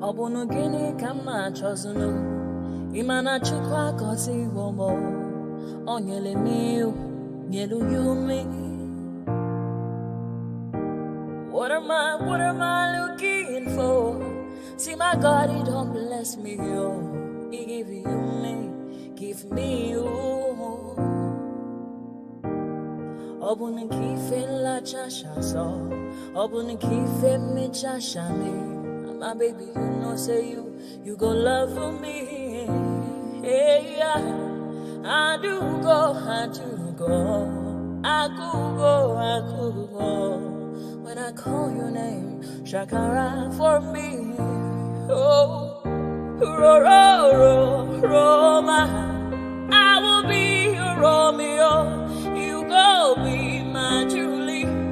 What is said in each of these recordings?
Obunu gini kama chozunu Imana chukwa kosi womo Onyele miu Nyelu yumi What am I looking for? See my God, he don't bless me, yo. He give you me, give me you. Obunu kife la chasha so Obunu kife me chasha me my baby, you know, say you go love for me. Hey, yeah. I do go. I could go. When I call your name, Shakara for me. Oh, Roma. I will be your Romeo. You go be my Julie.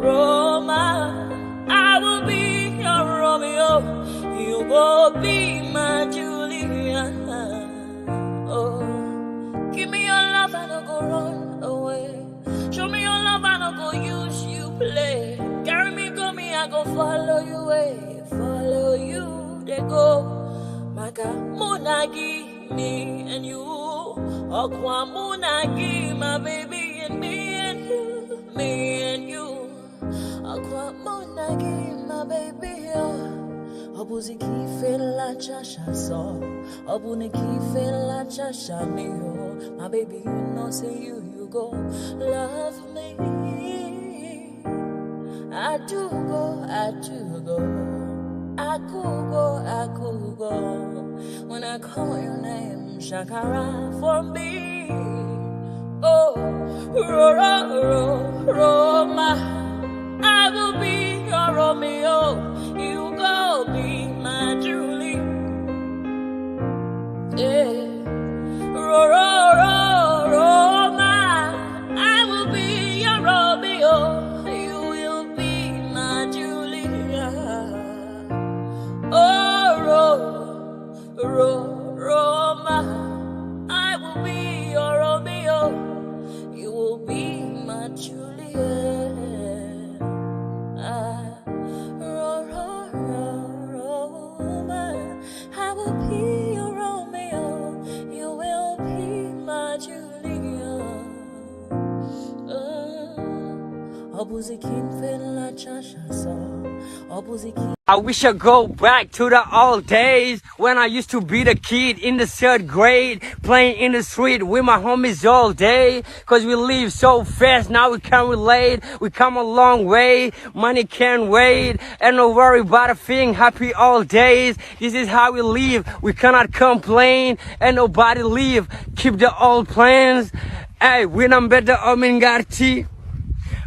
Roma, I will be your Romeo. You will be my Julia. Oh, give me your love and I'll go run away. Show me your love and I'll go use you play. Carry me, go me, I go follow you away. Follow you, they go. Maka munagi, me and you. Okwa munagi, my baby and me and you. Me and you, Aqua Monagi, my baby. Obuzi kife la chasha so, Obuni kife la chasha me. My baby, you know, say you go love me. I do go. I could go. When I call your name, Shakara for me. Oh, Roma, I will be your Romeo. You go be my Julie. Yeah, Roma, I will be your Romeo. You will be my Julia. Oh, Roma, I will be your Romeo. You will be my Juliet. Roma, I will be your Romeo. You will be my Juliet. I wish I go back to the old days when I used to be the kid in the 3rd grade, playing in the street with my homies all day. Cause we live so fast, now we can't relate. We come a long way, money can't wait. And no worry about a thing, happy all days. This is how we live, we cannot complain. And nobody leave, keep the old plans. Hey, when I'm better,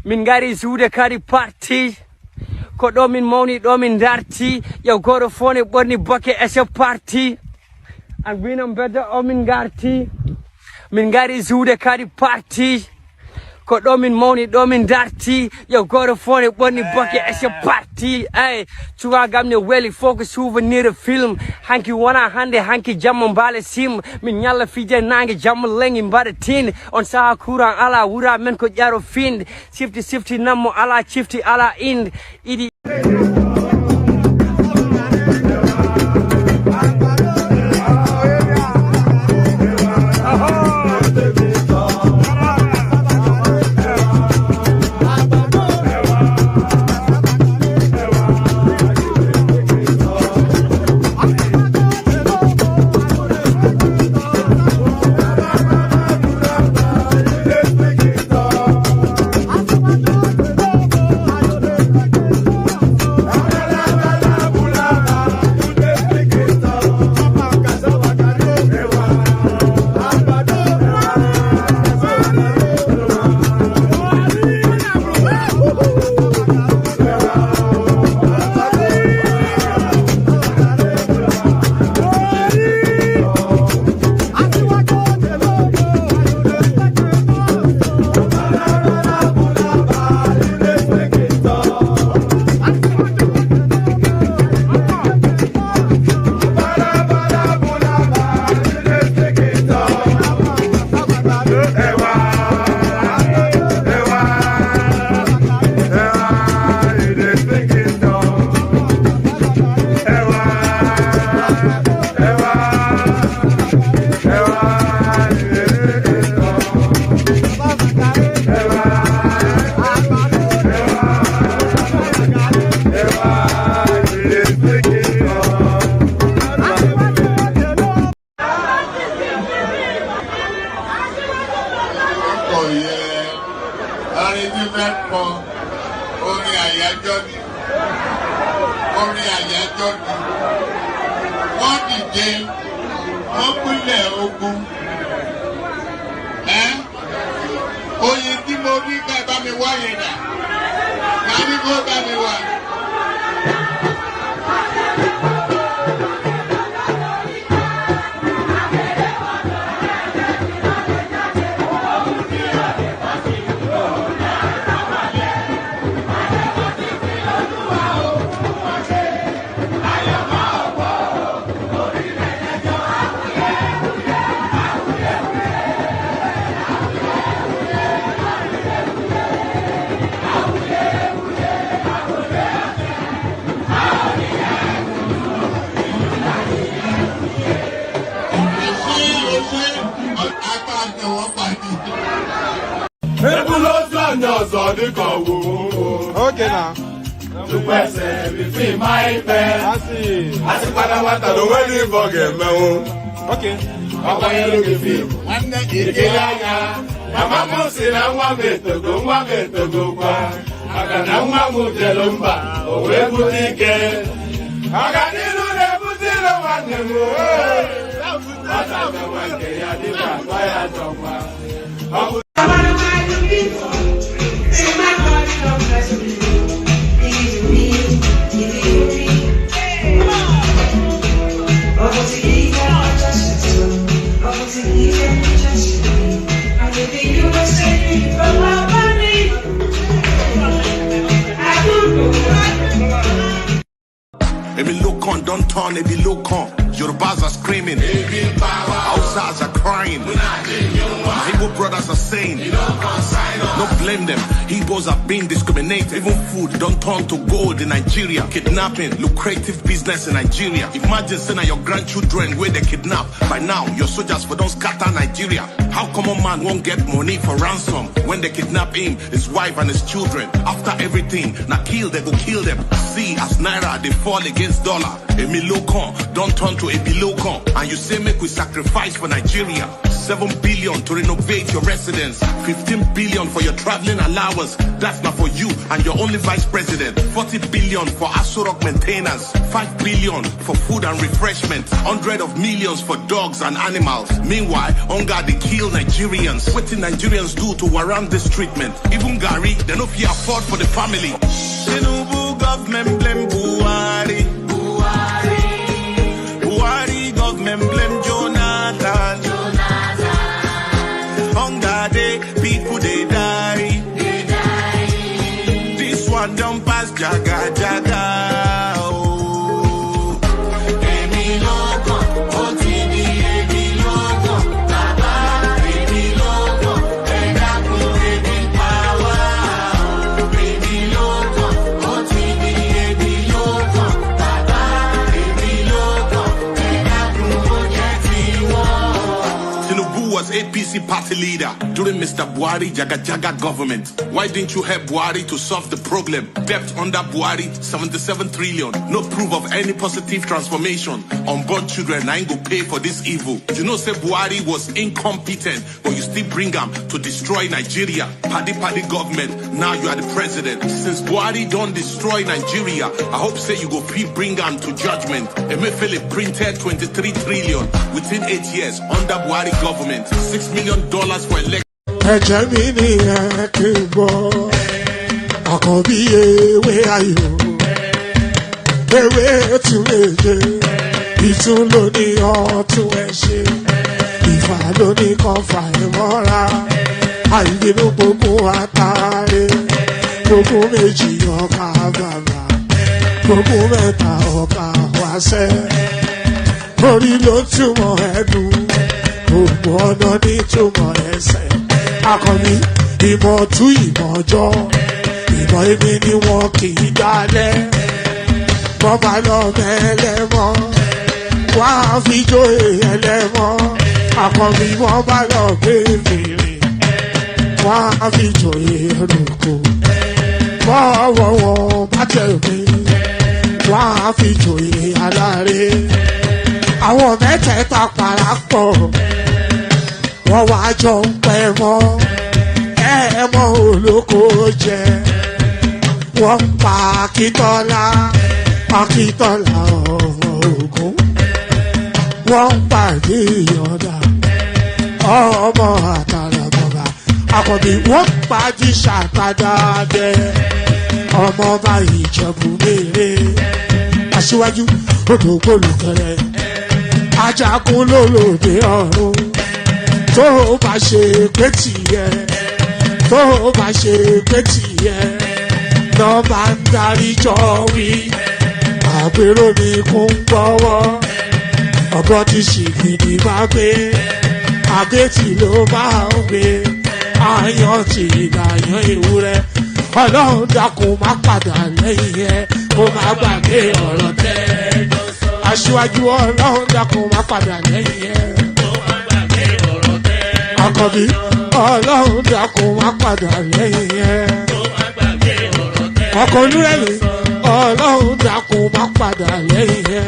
Mingari Zude Kari Party. Kodo min money, do min darty. Yo go to phone it, bunny bucket as a party. And when I'm better, Mingari Zude Kari Party. Kodo min money, do min darty. Yo go to phone it, bunny bucket as a party. Hey, Chua gamne welly focus souvenir the film. Hanky wana hande, hanky jamon bale sim. Min nyala fije nange jamon lengin bada tin. On saha kurang ala wura men ko jaro find. Sifty namo ala chifty ala ind. Idi. orin àyájọ́ ni orin àyájọ́ ni wọ́n dìde wọ́n pínlẹ̀ ogun oyin tí mo rí ká bá mi wá yẹn dà ká ní kó bá mi wá. Okay now. To pèsè bífí máa ń pẹ́. Àti padà wá tà ló wẹ́lí bọ̀gẹ̀ mẹ́wọ́n. Okay. Ọkọ yẹn ló fi fíìmù. Ìdílé yáyá. Màmá mú sí na nwa m etogo kwa. Maka na nwa m jẹ ló ń bà, òwe bute ike. Ọganihu na-ebute ilo nwanne m. Ọta mẹ́wàá nke ya dịka akpa ya chọkwa. Don't turn, it be look on. Yorubas are screaming, Hausas are crying, my Igbo brothers are saying, don't blame them. Igbos are being discriminated. Even food don't turn to gold in Nigeria. Kidnapping, lucrative business in Nigeria. Imagine saying your grandchildren where they kidnap. By now, your soldiers for don't scatter Nigeria. How come a man won't get money for ransom when they kidnap him, his wife and his children? After everything, now kill, they go kill them. See, as Naira, they fall against dollar. Emilokon, don't turn to Ebilokon. And you say make we sacrifice for Nigeria. 7 billion to renovate your residence. 15 billion for your traveling allowance. That's not for you and your only vice president. 40 billion for Asurok maintenance. 5 billion for food and refreshment. 100 of millions for dogs and animals. Meanwhile, hunger they kill Nigerians. What did Nigerians do to warrant this treatment? Even Gary, they no fit afford for the family. Tinubu government blame Buhari. Buhari government blame Jonathan. Hunger day, people they die. This one don't pass jaga jaga. Oh. Emiloko, OTD, Emiloko, Baba, Emiloko, Edaku, Ebi power. Emiloko, OTD, Emiloko, Baba, Emiloko, Edaku, Ojetiwo. Tinubu was APC party leader during Mr. Buhari Jaga government. Why didn't you help Buhari to solve the problem? Debt under Buhari, 77 trillion. No proof of any positive transformation. Unborn children ain't go pay for this evil. You know, say Buhari was incompetent, but you still bring him to destroy Nigeria. Paddy government, now you are the president. Since Buhari don't destroy Nigeria, I hope say you go bring him to judgment. MELE printed 23 trillion within 8 years under Buhari government. $6 million for election. Ẹ̀jẹ̀ mi ni ẹ kí n gbọ́, àkọ́bí ewé ayò, ewé tún èyẹ, ìtún ló ní ọ̀tún ẹ̀ ṣe, ìfà ló ní kan fà ẹ̀ mọ́ra, àìbínú gbogbo àtàrẹ, gbogbo méjì ọkà bàbà, gbogbo mẹ́ta ọkà wáṣẹ́, orí ló túmọ̀ ẹ̀dùn. Gbogbo ọ̀nà ní túmọ̀ ẹsẹ̀. Akọni ìmọ̀ tú ìmọ̀ ọjọ́. Ìmọ̀ èmi ni wọn kì í dálẹ̀. Bọ́bá lọ mẹ́lẹ́mọ́. Wá fi jó ẹlẹ́mọ́. Akọni wọ́n bá lọ bèbèrè. Wá fi jó ẹlòkò. Bọ́wọ́ wọn bá tẹ̀ mí. Wá fi jó aláre. Àwọn mẹ́tẹ̀ẹ̀ta parapọ̀. Wọ́n wá jọ ń pẹ́ mọ́, ẹ mọ́ olóko jẹ. wọ́n pa Akíntọ́lá Akíntọ́lá ọmọ Ògún wọ́n pa Ìyọ̀dà ọmọ Àtàràbọ̀bà Àkànbí wọ́n pa Jíṣà Tádádé ọmọ ọba Ìjẹ̀bú Mèrè Aṣíwájú Odògbólùkẹrẹ Ajagun lólòdì ọ̀run tó bá ṣe pé tìyẹ tó bá ṣe pé tìyẹ lọ́ bá ń darí jọ wí àpérò ní kún gbọ́wọ́ ọ̀gọ́ ti ṣìgìdì máa gbé àgétì ló máa ń gbé àyàn tí ìlàyàn ewúrẹ́ Ọlọ́run dákun má padà lẹ́yìn ẹ kó má gbàgbé ọ̀rọ̀ tẹ́ Aṣíwájú Ọlọ́run dákun má padà lẹ́yìn ẹ kó má gbàgbé ọ̀rọ̀ tẹ́ Àkànbí Ọlọ́run dákun má padà lẹ́yìn ẹ kó má gbàgbé ọ̀rọ̀ tẹ́ ọkọ̀ onírẹ̀lẹ̀ Ọlọ́run dákun má padà lẹ́yìn ẹ.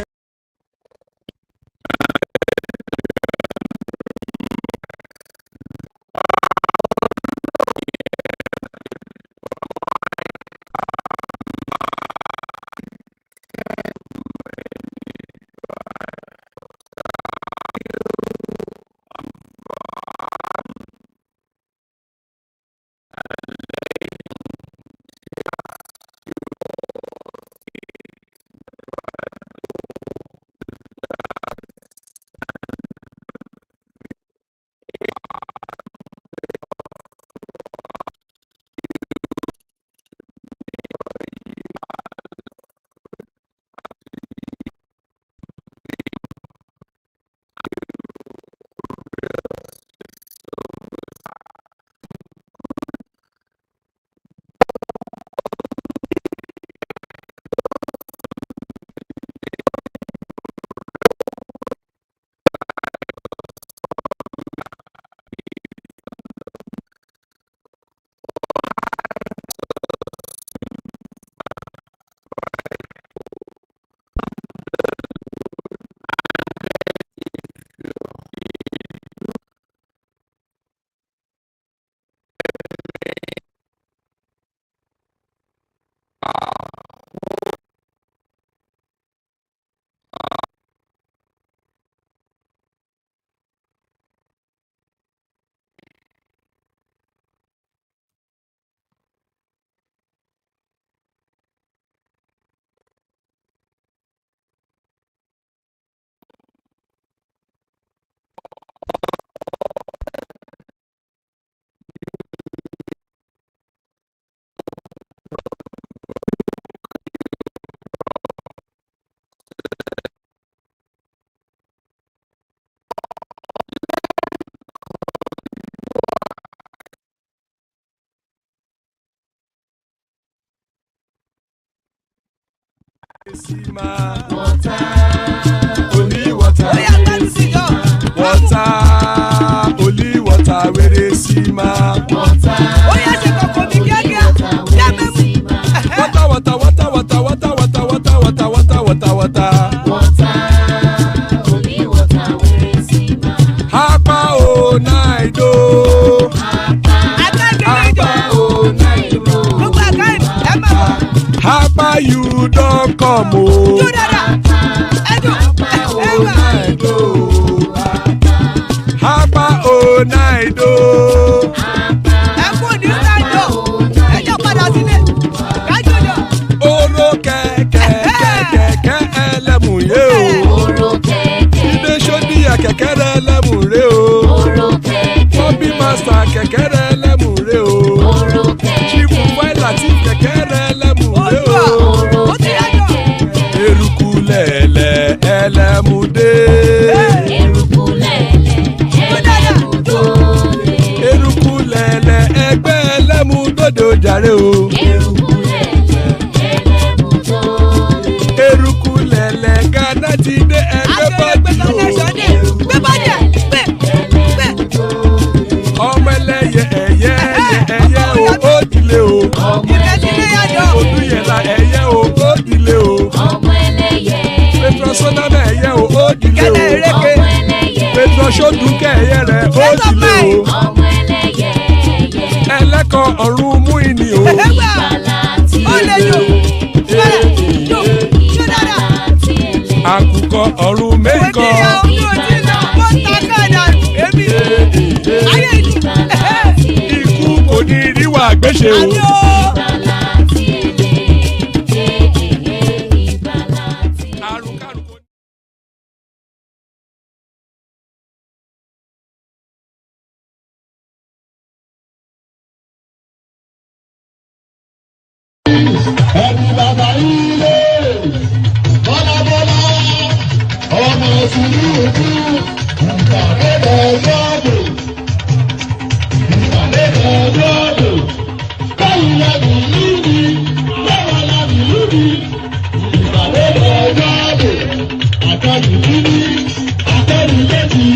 Water, only water, only water, where they see ma. Water, only water, where they see ma. Hapa o naido, hapa o naido, hapa you don't come o. Hapa o naido. Oro kẹ̀kẹ́ ẹlẹ́mù yé o. Ilé sọ́dí kẹ̀kẹ́ ẹlẹ́mù ré o. Bobby master kẹ̀kẹ́ ẹlẹ́mù ré o. Chifu wáìlà tí kẹ̀kẹ́ ẹlẹ́mù ré o. Eruku lẹ̀lẹ̀ ẹlẹ́mù dé. Eruku lẹ̀lẹ̀ ẹgbẹ́ ẹlẹ́mù dòde ojàre o. Eruku lẹ̀lẹ̀ Ghana ti dé ẹgbẹ́ bọ́dì o. Ọmọ ẹlẹ́yẹ ẹyẹ o ó dilé o. Odúyẹ̀lá ẹyẹ o ó dilé o. Petrosonama ẹyẹ o ó dilé o. Petrosodúnkẹ́ ẹyẹ rẹ̀ ó dilé o. Ẹlẹ́kọ̀ ọ̀run mú ìní o. ṣe o. Ẹni bàbá ilé bọ́lábọ́lá ọmọ Tinubu ìgbàlódé lọ́dọ̀ báyìí lábì lúbi báwa lábì lúbi ìgbàlódé lọ́dọ̀ àtẹ̀lù lúbi àtẹ̀lù méjì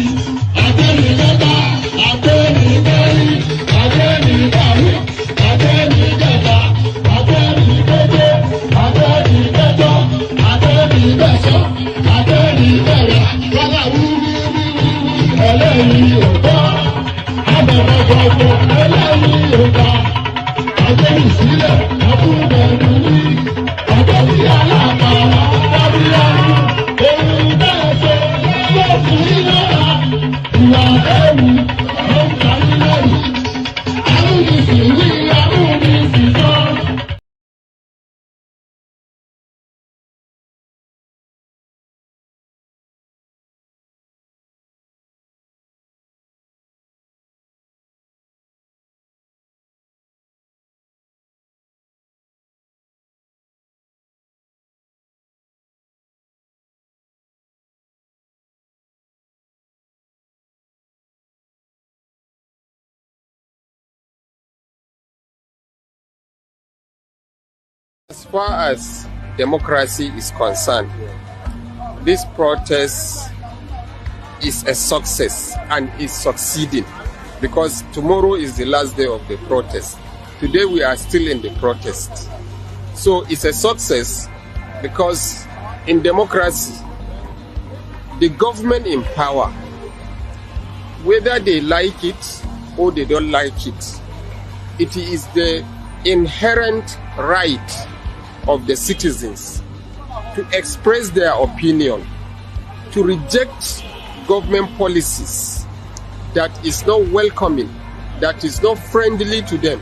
àtẹ̀lù mẹ́ta àtẹ̀lù mẹ́rin àtẹ̀lù márùn àtẹ̀lù mẹ́ta. Ẹlẹ́yìn òkà, àbẹ̀rẹ̀gbọ̀gbọ̀ ẹlẹ́yìn òkà, àjẹ́rì sílẹ̀ ọkùnrin ní àjẹ́rì aláàpàá dábíyàrú, èyí bẹ́ẹ̀ ṣe yóò fún ìlera, ìwà ẹ̀rù ló ń ta nílẹ̀ yìí, àrùnìsì wí àrùnìsì sọ. As far as democracy is concerned, this protest is a success and is succeeding because tomorrow is the last day of the protest. Today we are still in the protest. So it's a success because in democracy, the government in power, whether they like it or they don't like it, it is the inherent right of the citizens to express their opinion, to reject government policies that is not welcoming, that is not friendly to them,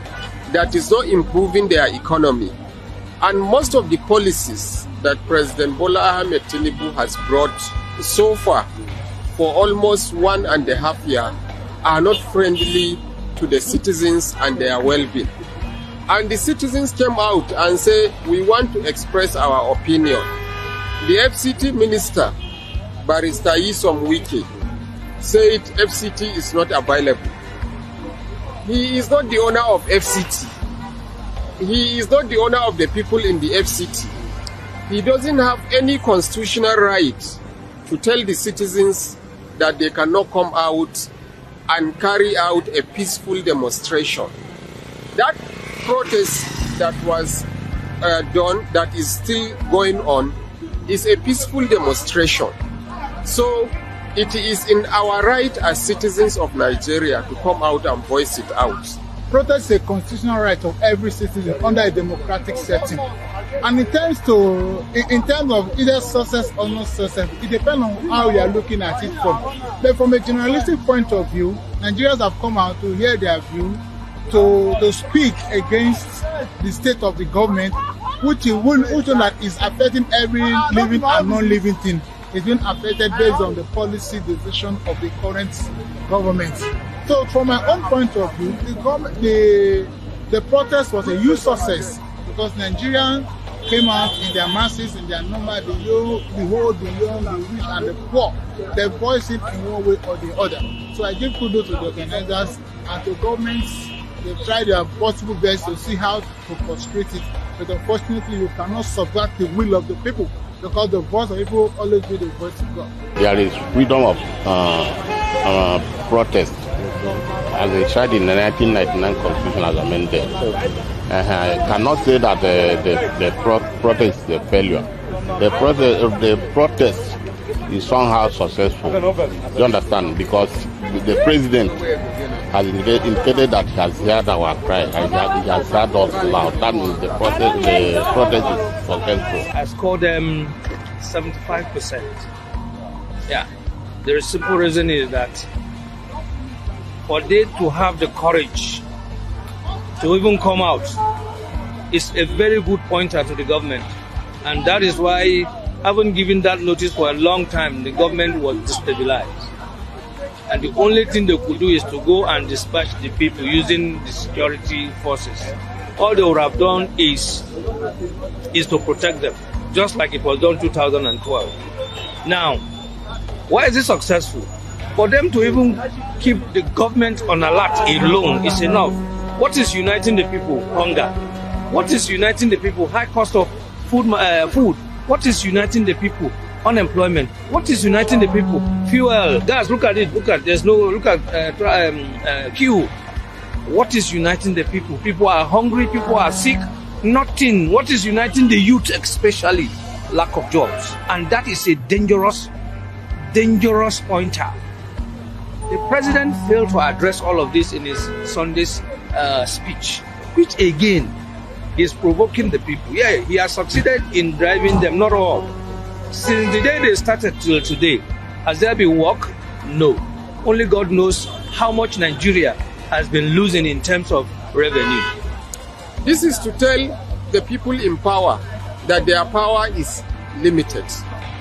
that is not improving their economy. And most of the policies that President Bola Ahmed Tinubu has brought so far for almost 1.5 years are not friendly to the citizens and their well-being. And the citizens came out and said, we want to express our opinion. The FCT minister, Barrister Yisom Wike, said FCT is not available. He is not the owner of FCT. He is not the owner of the people in the FCT. He doesn't have any constitutional right to tell the citizens that they cannot come out and carry out a peaceful demonstration. That protest that was done, that is still going on, is a peaceful demonstration. So it is in our right as citizens of Nigeria to come out and voice it out. Protest is a constitutional right of every citizen under a democratic setting. And in terms of either success or not success, it depends on how you are looking at it from. But from a journalistic point of view, Nigerians have come out to hear their view, to speak against the state of the government, which is affecting every living and non-living thing. It's been affected based on the policy decision of the current government. So from my own point of view, the protest was a huge success because Nigerians came out in their masses, in their number, the old, the young, the rich, and the poor. They voiced it in one way or the other. So I give kudos to the organizers and to governments. They tried their possible best to see how to frustrate it. But unfortunately, you cannot subvert the will of the people because the voice of people always be the voice of God. There is freedom of protest as enshrined in the 1999 Constitution as amended. I cannot say that the protest is a failure. The protest is somehow successful. You understand? Because the president has indicated that he has heard our cry and he has heard us loud. That means the protest is successful. I scored 75%. Yeah. The simple reason is that for they to have the courage to even come out is a very good pointer to the government. And that is why, having given that notice for a long time, the government was destabilized. And the only thing they could do is to go and dispatch the people using the security forces. All they would have done is to protect them, just like it was done 2012. Now, why is it successful? For them to even keep the government on alert alone is enough. What is uniting the people? Hunger. What is uniting the people? High cost of food. What is uniting the people? Unemployment. What is uniting the people? Fuel. Guys, look at it. Look at queue. What is uniting the people? People are hungry. People are sick. Nothing. What is uniting the youth, especially? Lack of jobs. And that is a dangerous pointer. The president failed to address all of this in his Sunday's speech, which again is provoking the people. Yeah, he has succeeded in driving them, not all. Since the day they started till today, has there been work? No. Only God knows how much Nigeria has been losing in terms of revenue. This is to tell the people in power that their power is limited.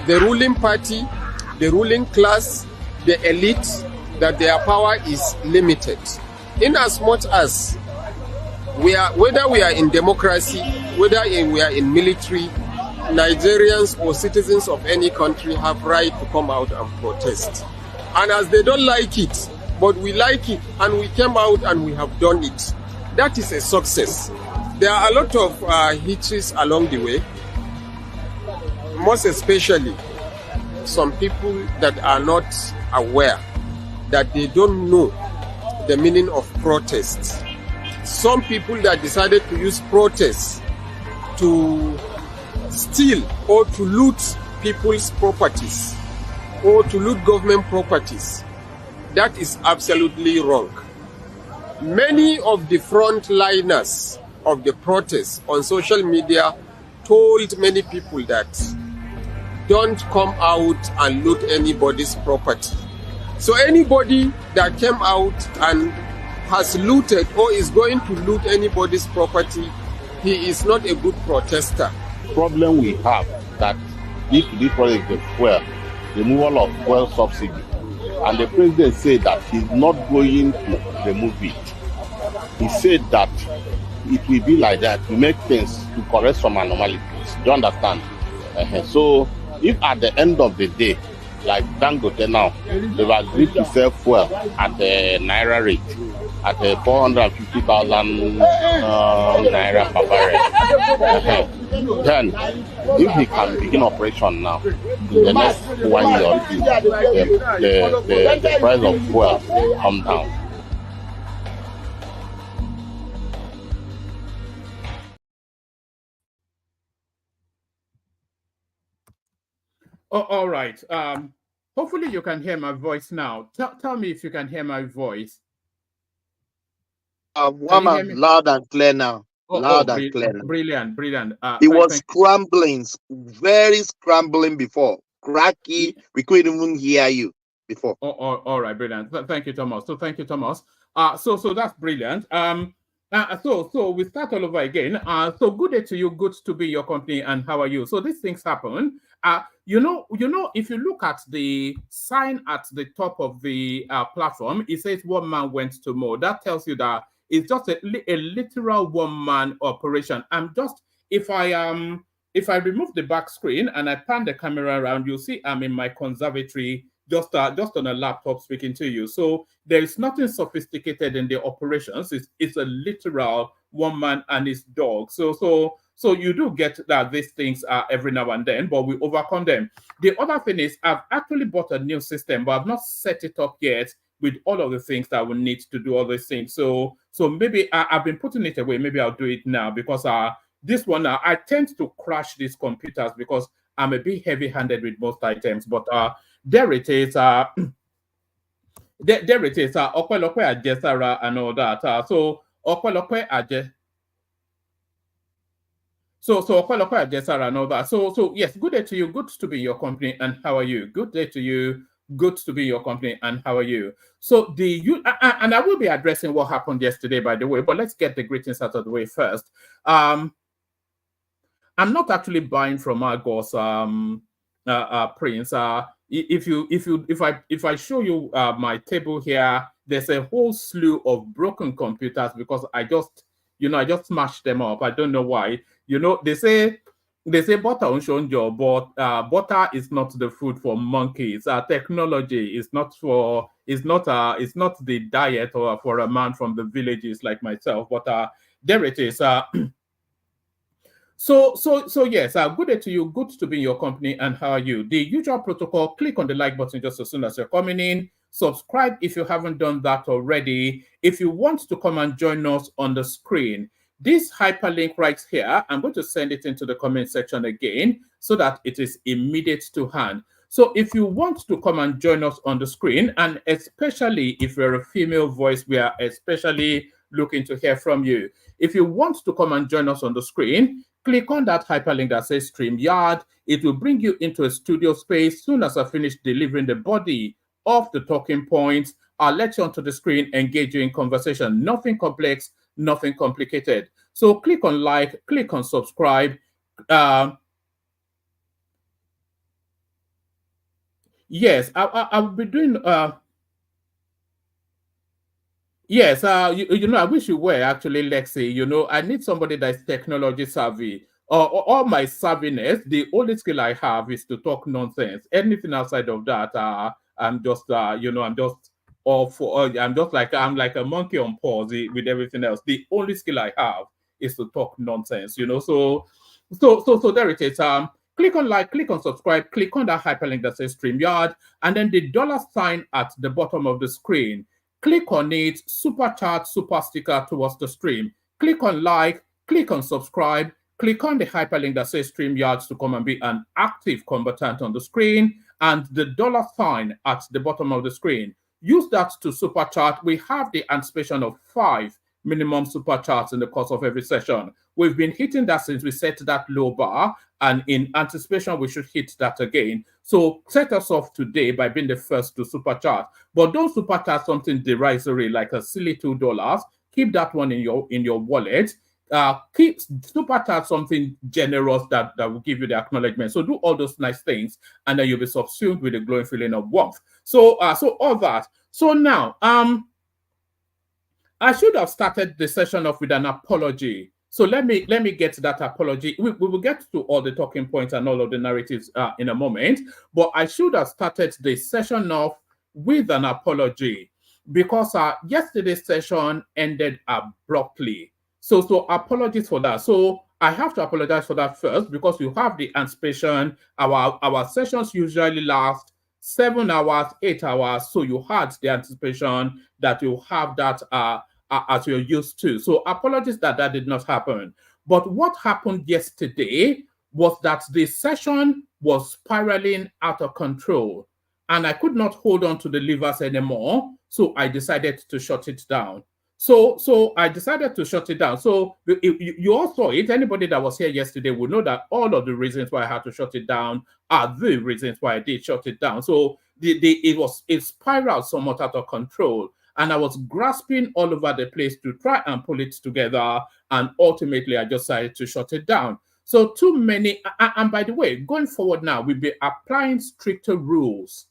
The ruling party, the ruling class, the elite, that their power is limited. In as much as whether we are in democracy, whether we are in military, Nigerians or citizens of any country have right to come out and protest. And as they don't like it, but we like it, and we came out and we have done it, that is a success. There are a lot of hitches along the way, most especially some people that are not aware, that they don't know the meaning of protests. Some people that decided to use protests to steal or to loot people's properties or to loot government properties. That is absolutely wrong. Many of the frontliners of the protests on social media told many people that don't come out and loot anybody's property. So anybody that came out and has looted or is going to loot anybody's property, he is not a good protester. Problem we have that if this project is fuel, removal of fuel subsidy, and the president said that he's not going to remove it. He said that it will be like that to make things to correct some anomalies. Do you understand? So if at the end of the day, like Dangote now, they've agreed to sell fuel at the Naira rate, at 450,000 Naira per barrel. Then, if he can begin operation now, in the next 1 year or two, the price of fuel will come down. Oh, all right. Hopefully you can hear my voice now. Tell me if you can hear my voice. Loud and clear now. Loud and clear. Brilliant. It was scrambling, very scrambling before. Cracky. We couldn't even hear you before. All right, brilliant. Thank you, Thomas. Thank you, Thomas. So that's brilliant. So we start all over again. So good day to you. Good to be your company. And how are you? So these things happen. You know, if you look at the sign at the top of the platform, it says one man went to mow. That tells you that it's just a literal one-man operation. If I remove the back screen and I pan the camera around, you'll see I'm in my conservatory, just on a laptop speaking to you. So there is nothing sophisticated in the operations. It's a literal one man and his dog. So you do get that these things are every now and then, but we overcome them. The other thing is I've actually bought a new system, but I've not set it up yet with all of the things that we need to do all these things. So maybe I've been putting it away. Maybe I'll do it now because this one, I tend to crash these computers because I'm a bit heavy-handed with most items. But there it is. There it is. Okwelope Ajesara and all that. So Okwelope Ajesara. So Okwelope Ajesara and all that. So yes, good day to you. Good to be in your company. And how are you? Good day to you. good to be in your company, and how are you? So and I will be addressing what happened yesterday, by the way, but let's get the greetings out of the way first. I'm not actually buying from Argos, Prince. If I show you my table here, there's a whole slew of broken computers because I just smashed them up. I don't know why. They say butter on shonjo, but butter is not the food for monkeys. Technology is not the diet or for a man from the villages like myself. But there it is. So yes, good day to you. Good to be in your company, and how are you? The usual protocol: click on the like button just as soon as you're coming in. Subscribe if you haven't done that already. If you want to come and join us on the screen, this hyperlink right here, I'm going to send it into the comment section again so that it is immediate to hand. So if you want to come and join us on the screen, and especially if you're a female voice, we are especially looking to hear from you. If you want to come and join us on the screen, click on that hyperlink that says StreamYard. It will bring you into a studio space. Soon as I finish delivering the body of the talking points, I'll let you onto the screen, engage you in conversation. Nothing complex, nothing complicated. So click on like, click on subscribe. Yes, I'll be doing... Yes, I wish you were actually, Lexi. I need somebody that's technology savvy. All my savviness, the only skill I have is to talk nonsense. Anything outside of that, I'm just, I'm just all for. I'm like a monkey on paws with everything else. The only skill I have is to talk nonsense. So there it is. Click on like, click on subscribe, click on that hyperlink that says StreamYard, and then the $ at the bottom of the screen. Click on it, super chat, super sticker towards the stream. Click on like, click on subscribe, click on the hyperlink that says StreamYard to come and be an active combatant on the screen, and the $ at the bottom of the screen. Use that to super chat. We have the anticipation of 5 minimum super chats in the course of every session. We've been hitting that since we set that low bar, and in anticipation, we should hit that again. So set us off today by being the first to super chat. But don't super chat something derisory like a silly $2. Keep that one in your wallet. Keep super chat something generous that will give you the acknowledgement. So do all those nice things, and then you'll be subsumed with a glowing feeling of warmth. So all that. So now, I should have started the session off with an apology. So let me get to that apology. We will get to all the talking points and all of the narratives in a moment. But I should have started the session off with an apology because yesterday's session ended abruptly. So apologies for that. So I have to apologize for that first because you have the anticipation. Our sessions usually last 7 hours, 8 hours. So you had the anticipation that you have that as you're used to. So apologies that did not happen. But what happened yesterday was that the session was spiraling out of control, and I could not hold on to the levers anymore. So I decided to shut it down. So I decided to shut it down. So you all saw it. Anybody that was here yesterday would know that all of the reasons why I had to shut it down are the reasons why I did shut it down. So it spiraled somewhat out of control, and I was grasping all over the place to try and pull it together, and ultimately I just decided to shut it down. So too many, and by the way, going forward now, we'll be applying stricter rules,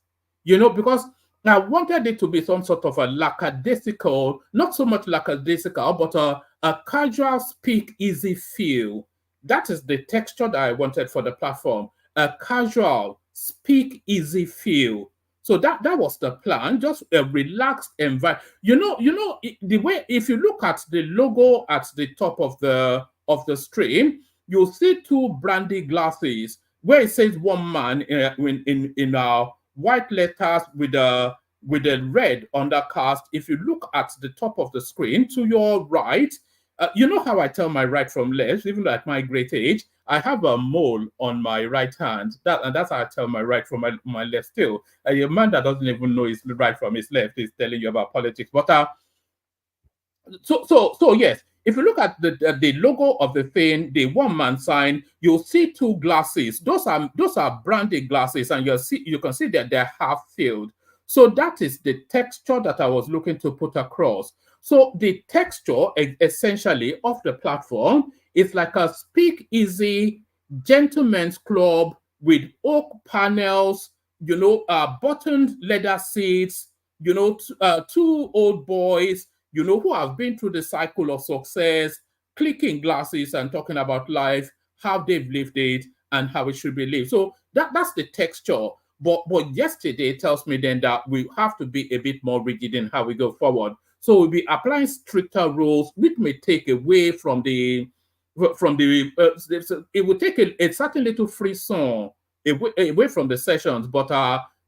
because I wanted it to be some sort of a lackadaisical, not so much lackadaisical, but a casual speak easy feel. That is the texture that I wanted for the platform, a casual speak easy feel. So that was the plan, just a relaxed environment. The way, if you look at the logo at the top of the stream, you'll see 2 brandy glasses where it says one man in white letters with a red undercast. If you look at the top of the screen to your right, you know how I tell my right from left, even at my great age, I have a mole on my right hand. That's how I tell my right from my left still. A man that doesn't even know his right from his left is telling you about politics. But so yes, if you look at the logo of the thing, the one-man sign, you'll see two glasses. Those are branded glasses, and you can see that they're half filled. So that is the texture that I was looking to put across. So the texture, essentially, of the platform is like a speak-easy gentleman's club with oak panels, buttoned leather seats, two old boys, who have been through the cycle of success, clicking glasses and talking about life, how they've lived it, and how it should be lived. So that's the texture. But yesterday tells me then that we have to be a bit more rigid in how we go forward. So we'll be applying stricter rules, which may take away from the it will take a certain little frisson away from the sessions, but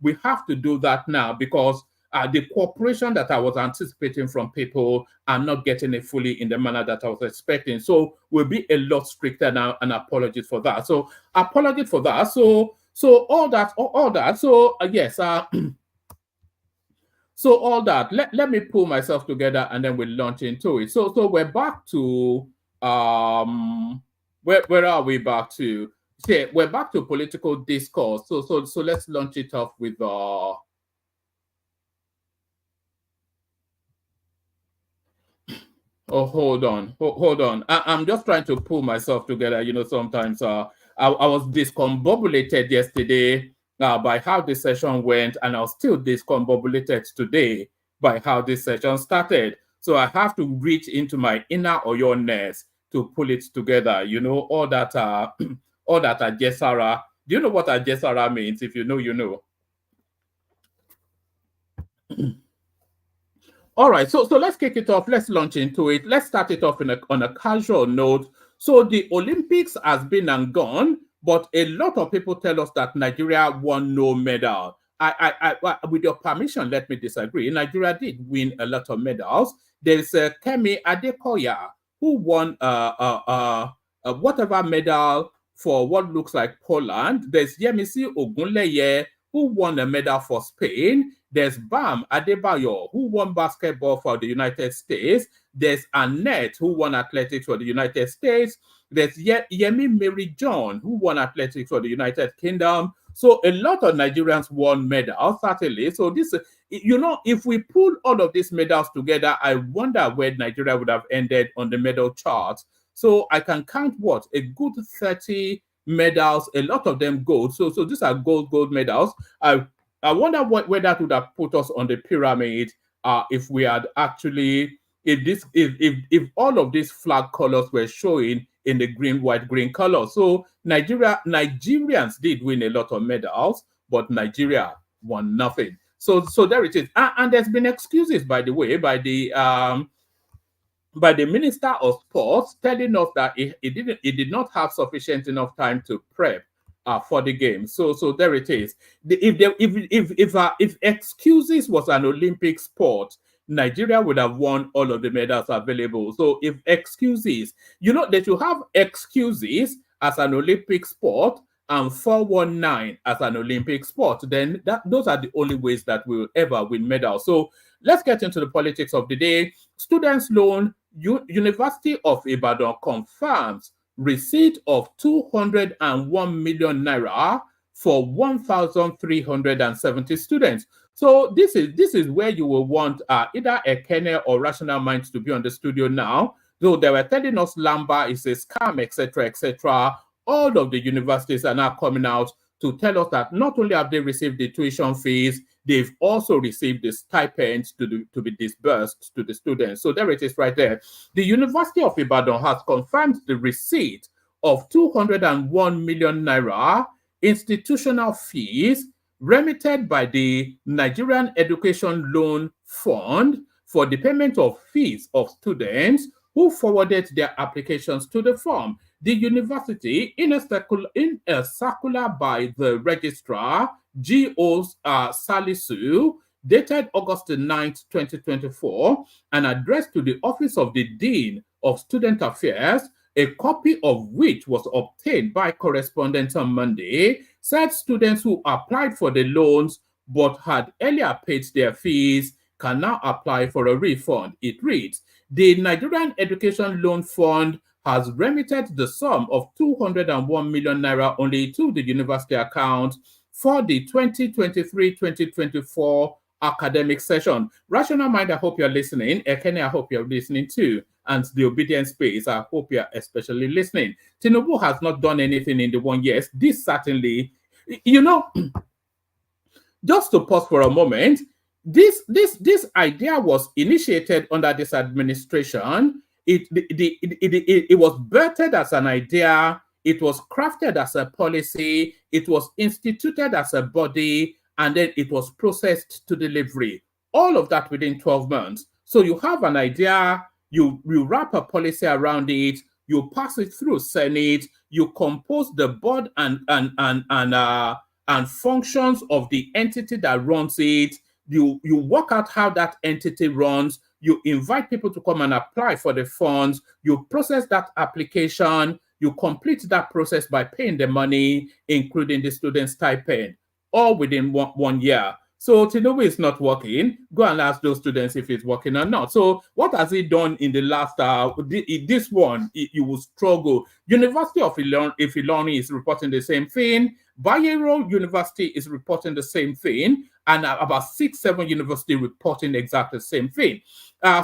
we have to do that now because the cooperation that I was anticipating from people, I'm not getting it fully in the manner that I was expecting. So we'll be a lot stricter now, and apologies for that. So apologies for that. So all that. So yes. So all that. Let me pull myself together, and then we'll launch into it. So we're back to where are we back to? Yeah, we're back to political discourse. So let's launch it off with Oh, hold on. I'm just trying to pull myself together. Sometimes I was discombobulated yesterday by how this session went, and I was still discombobulated today by how this session started. So I have to reach into my inner Oyo-ness to pull it together. All that all that Ajesara. Do you know what Ajesara means? If you know, you know. All right, so let's kick it off. Let's launch into it. Let's start it off on a casual note. So the Olympics has been and gone, but a lot of people tell us that Nigeria won no medal. I with your permission, let me disagree. Nigeria did win a lot of medals. There's Kemi Adekoya, who won whatever medal for what looks like Poland. There's Yemisi Ogunleye, who won a medal for Spain. There's Bam Adebayo, who won basketball for the United States. There's Annette, who won athletics for the United States. There's Yemi Mary John, who won athletics for the United Kingdom. So a lot of Nigerians won medals, certainly. So this, if we pull all of these medals together, I wonder where Nigeria would have ended on the medal chart. So I can count a good 30 medals, a lot of them gold. So these are gold medals. I wonder where that would have put us on the pyramid if we had actually, if all of these flag colors were showing in the green, white, green color. So Nigerians did win a lot of medals, but Nigeria won nothing. So there it is. And there's been excuses, by the way, by the Minister of Sports telling us that it did not have sufficient enough time to prep for the game. So there it is. If excuses was an Olympic sport, Nigeria would have won all of the medals available. So if excuses, they should have excuses as an Olympic sport and 419 as an Olympic sport. Then those are the only ways that we'll ever win medals. So let's get into the politics of the day. Students' loan. University of Ibadan confirms receipt of 201 million naira for 1,370 students. So this is where you will want either a kernel or rational minds to be on the studio now. Though they were telling us Lamba is a scam, etc., etc. All of the universities are now coming out to tell us that not only have they received the tuition fees, they've also received the stipends to be disbursed to the students. So there it is right there. The University of Ibadan has confirmed the receipt of 201 million naira institutional fees remitted by the Nigerian Education Loan Fund for the payment of fees of students who forwarded their applications to the firm. The university, in a circular by the registrar, G.O. Salisu, dated August 9th, 2024, and addressed to the Office of the Dean of Student Affairs, a copy of which was obtained by correspondence on Monday, said students who applied for the loans but had earlier paid their fees can now apply for a refund. It reads, The Nigerian Education Loan Fund has remitted the sum of 201 million naira only to the university account for the 2023-2024 academic session. Rational Mind, I hope you're listening. Ekene, I hope you're listening too. And the Obedience Space, I hope you're especially listening. Tinubu has not done anything in the 1 year. This certainly, you know, just to pause for a moment, this idea was initiated under this administration. It was birthed as an idea. It was crafted as a policy. It was instituted as a body, and then it was processed to delivery. All of that within 12 months. So you have an idea, you wrap a policy around it, you pass it through Senate, you compose the board and functions of the entity that runs it. You work out how that entity runs. You invite people to come and apply for the funds. You process that application. You complete that process by paying the money, including the student stipend, all within one year. So Tinubu is not working. Go and ask those students if it's working or not. So what has he done in the last, this one, you will struggle. University of Ilorin is reporting the same thing. Bayero University is reporting the same thing. And about 6-7 universities reporting exactly the same thing.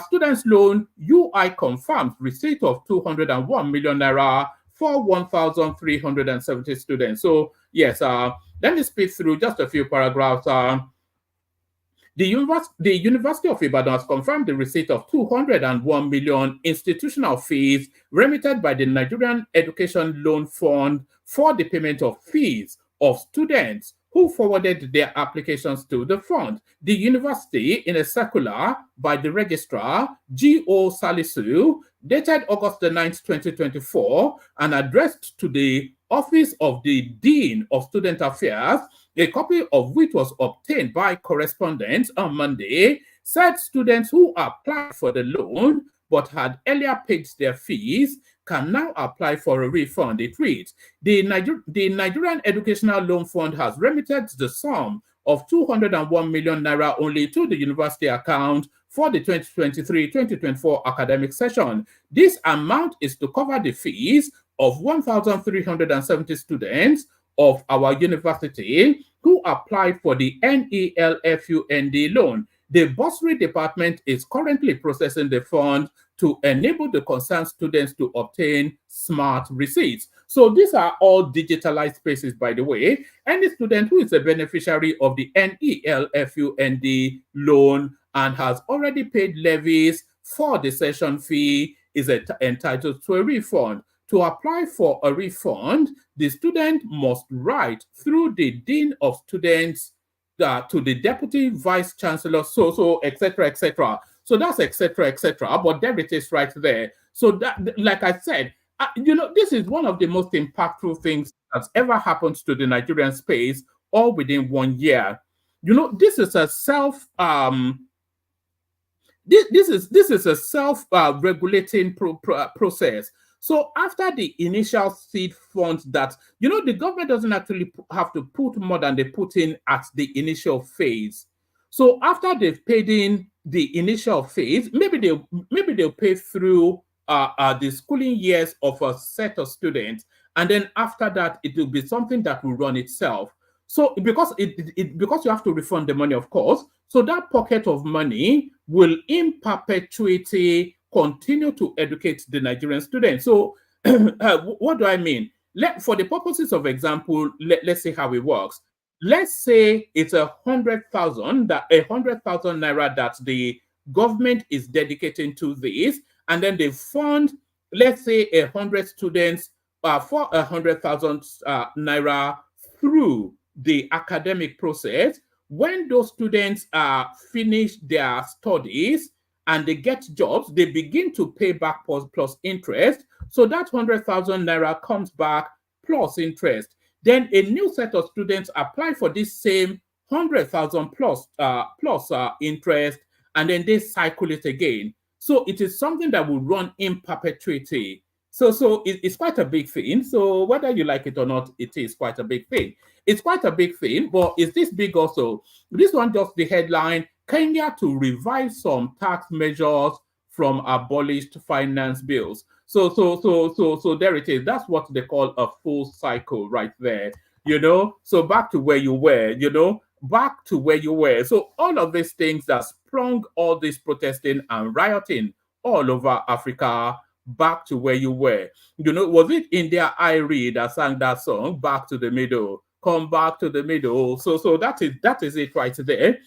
Students loan, UI confirms receipt of 201 million naira for 1,370 students. So yes, let me speak through just a few paragraphs. The University of Ibadan has confirmed the receipt of 201 million institutional fees remitted by the Nigerian Education Loan Fund for the payment of fees of students who forwarded their applications to the fund. The university, in a circular by the registrar, G.O. Salisu, dated August 9, 2024, and addressed to the Office of the Dean of Student Affairs, a copy of which was obtained by correspondence on Monday, said students who applied for the loan but had earlier paid their fees can now apply for a refund. It reads, the Nigerian Educational Loan Fund has remitted the sum of 201 million naira only to the university account for the 2023-2024 academic session. This amount is to cover the fees of 1,370 students of our university who applied for the NELFUND loan. The bursary department is currently processing the fund to enable the concerned students to obtain smart receipts. So these are all digitalized spaces, by the way. Any student who is a beneficiary of the NELFUND loan and has already paid levies for the session fee is entitled to a refund. To apply for a refund, the student must write through the Dean of Students to the Deputy Vice Chancellor, etc., etc. So that's etc., etc. But there it is right there. So that, like I said, this is one of the most impactful things that's ever happened to the Nigerian space, all within 1 year. This is a self-regulating process. So after the initial seed funds that, the government doesn't actually have to put more than they put in at the initial phase. So after they've paid in the initial phase, maybe they'll pay through the schooling years of a set of students, and then after that it will be something that will run itself. So because because you have to refund the money, of course, so that pocket of money will in perpetuity continue to educate the Nigerian students. So what do I mean? For the purposes of example, let's see how it works. Let's say it's 100,000 naira that the government is dedicating to this, and then they fund, let's say, 100 students for 100,000 naira through the academic process. When those students finish their studies and they get jobs, they begin to pay back plus interest. So that 100,000 naira comes back plus interest. Then a new set of students apply for this same 100,000 plus interest, and then they cycle it again. So it is something that will run in perpetuity. So it's quite a big thing. So whether you like it or not, it is quite a big thing. It's quite a big thing, but is this big also? This one just the headline, Kenya to revise some tax measures from abolished finance bills. So there it is. That's what they call a full cycle right there. So back to where you were, back to where you were. So all of these things that sprung all this protesting and rioting all over Africa, back to where you were. Was it India Irie that sang that song, Back to the Middle? Come back to the middle. So that is it right there.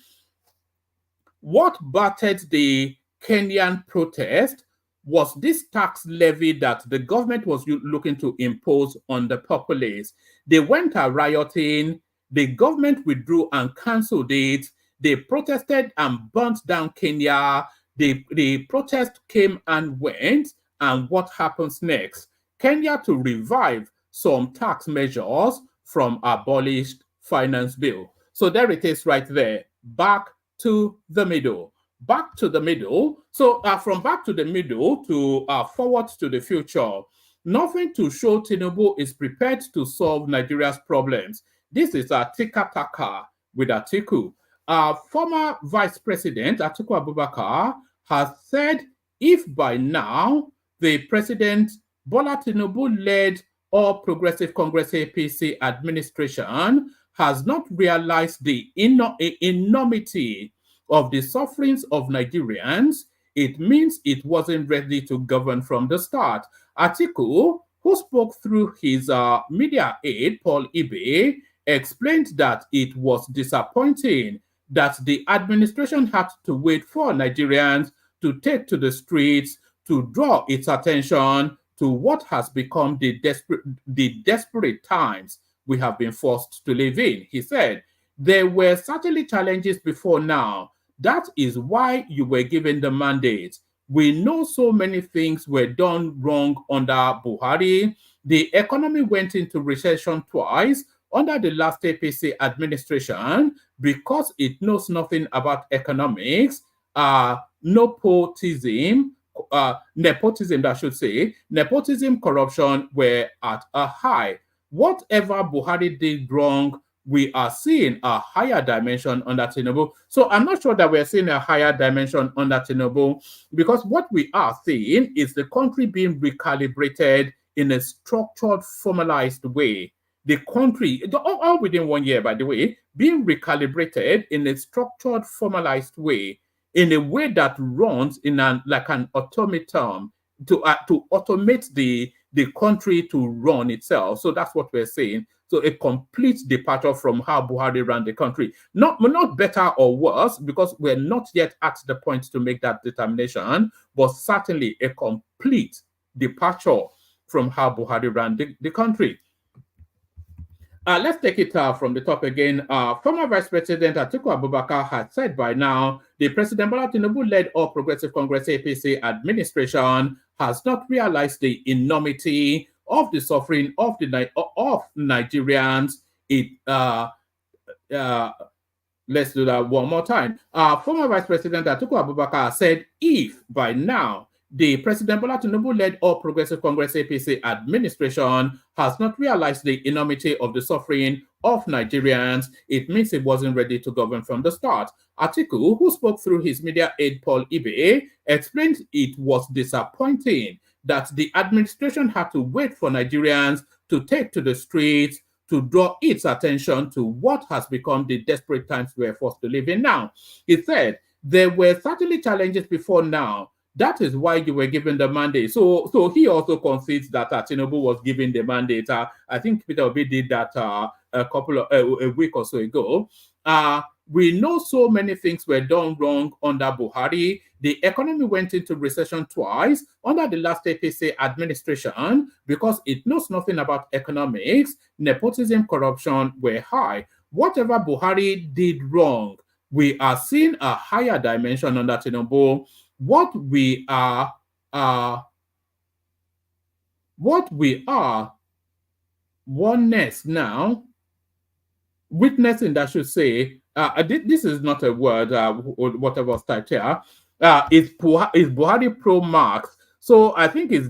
What battered the Kenyan protest was this tax levy that the government was looking to impose on the populace. They went out rioting, the government withdrew and cancelled it, they protested and burnt down Kenya, the protest came and went, and what happens next? Kenya to revive some tax measures from abolished finance bill. So there it is right there, back to the middle. Back to the middle. So from back to the middle to forward to the future. Nothing to show Tinubu is prepared to solve Nigeria's problems. This is a tiki-taka with Atiku. Former Vice President Atiku Abubakar has said if by now the President Bola Tinubu-led All Progressive Congress APC administration has not realized the enormity of the sufferings of Nigerians, it means it wasn't ready to govern from the start. Atiku, who spoke through his media aide, Paul Ibe, explained that it was disappointing that the administration had to wait for Nigerians to take to the streets to draw its attention to what has become the desperate times we have been forced to live in. He said, there were certainly challenges before now. That is why you were given the mandate. We know so many things were done wrong under Buhari. The economy went into recession twice under the last APC administration because it knows nothing about economics, nepotism, corruption were at a high. Whatever Buhari did wrong, we are seeing a higher dimension under Tinubu. So I'm not sure that we're seeing a higher dimension under Tinubu because what we are seeing is the country being recalibrated in a structured, formalized way. The country, all within 1 year, by the way, being recalibrated in a structured, formalized way, in a way that runs in like an automaton to automate the country to run itself. So that's what we're saying. So a complete departure from how Buhari ran the country. Not better or worse, because we're not yet at the point to make that determination, but certainly a complete departure from how Buhari ran the country. Let's take it from the top again. Former Vice President Atiku Abubakar had said by now, the President Bola Tinubu-led All Progressive Congress APC administration has not realized the enormity of the suffering of Nigerians. Let's do that one more time. Former Vice President Atiku Abubakar said, if by now the President Bola Tinubu-led All Progressive Congress APC administration has not realized the enormity of the suffering of Nigerians, it means it wasn't ready to govern from the start. Atiku, who spoke through his media aide Paul Ibe, explained it was disappointing that the administration had to wait for Nigerians to take to the streets to draw its attention to what has become the desperate times we are forced to live in now. He said, there were certainly challenges before now. That is why you were given the mandate. So he also concedes that Tinubu was given the mandate. I think Peter Obi did that a week or so ago. We know so many things were done wrong under Buhari. The economy went into recession twice under the last APC administration because it knows nothing about economics. Nepotism, corruption were high. Whatever Buhari did wrong, we are seeing a higher dimension under Tinubu. What we are witnessing, that should say, this is not a word, whatever was typed here, is Buhari pro Marx. So I think it's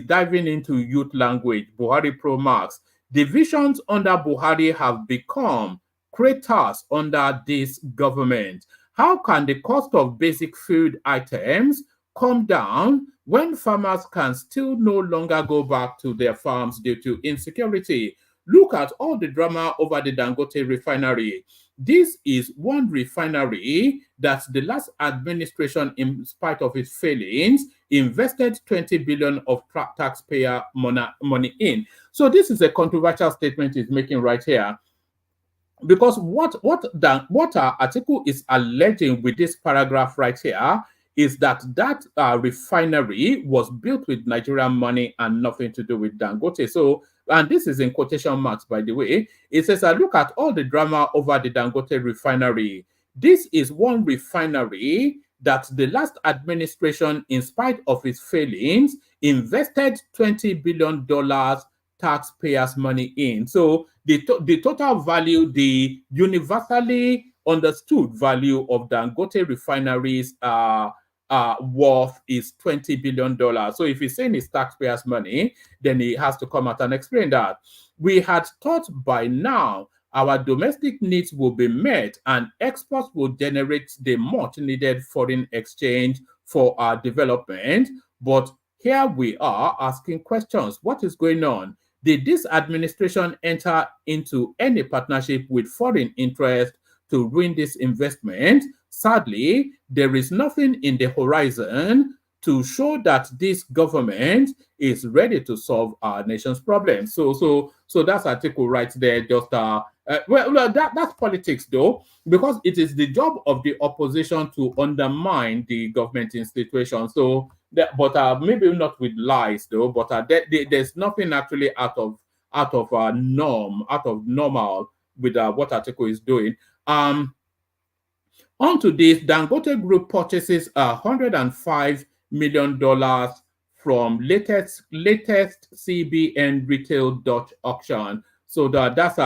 diving into youth language, Buhari pro Marx. Divisions under Buhari have become craters under this government. How can the cost of basic food items come down when farmers can still no longer go back to their farms due to insecurity. Look at all the drama over the Dangote Refinery. This is one refinery that the last administration, in spite of its failings, invested 20 billion of taxpayer money in. So this is a controversial statement he's making right here. Because what Atiku is alleging with this paragraph right here is that refinery was built with Nigerian money and nothing to do with Dangote. So, and this is in quotation marks, by the way. It says, look at all the drama over the Dangote Refinery. This is one refinery that the last administration, in spite of its failings, invested $20 billion taxpayers' money in. So the total value, the universally understood value of Dangote Refinery's worth is $20 billion. So if he's saying it's taxpayers' money, then he has to come out and explain that. We had thought by now our domestic needs will be met and exports will generate the much needed foreign exchange for our development. But here we are asking questions. What is going on? Did this administration enter into any partnership with foreign interest to ruin this investment? Sadly, there is nothing in the horizon to show that this government is ready to solve our nation's problems. So that's article right there. Just that's politics, though, because it is the job of the opposition to undermine the government institution. So, but maybe not with lies, though. But there's nothing actually out of normal with what Atiku is doing. Onto this, Dangote Group purchases $105 million from latest CBN retail Dutch auction. So that's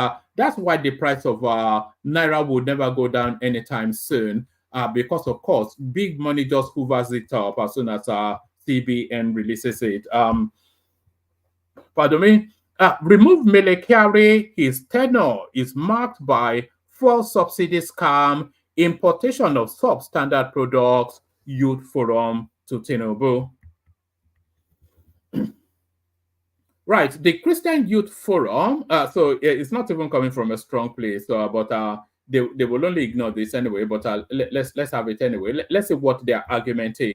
why the price of Naira will never go down anytime soon, because of course big money just hoovers it up as soon as CBN releases it. Pardon me. Remove MELE KYARI. His tenure is marked by fuel subsidy scam, importation of substandard products, youth forum to Tinubu. Right, the Christian Youth Forum, so it's not even coming from a strong place, but they will only ignore this anyway, but let's have it anyway. Let's see what their argument is.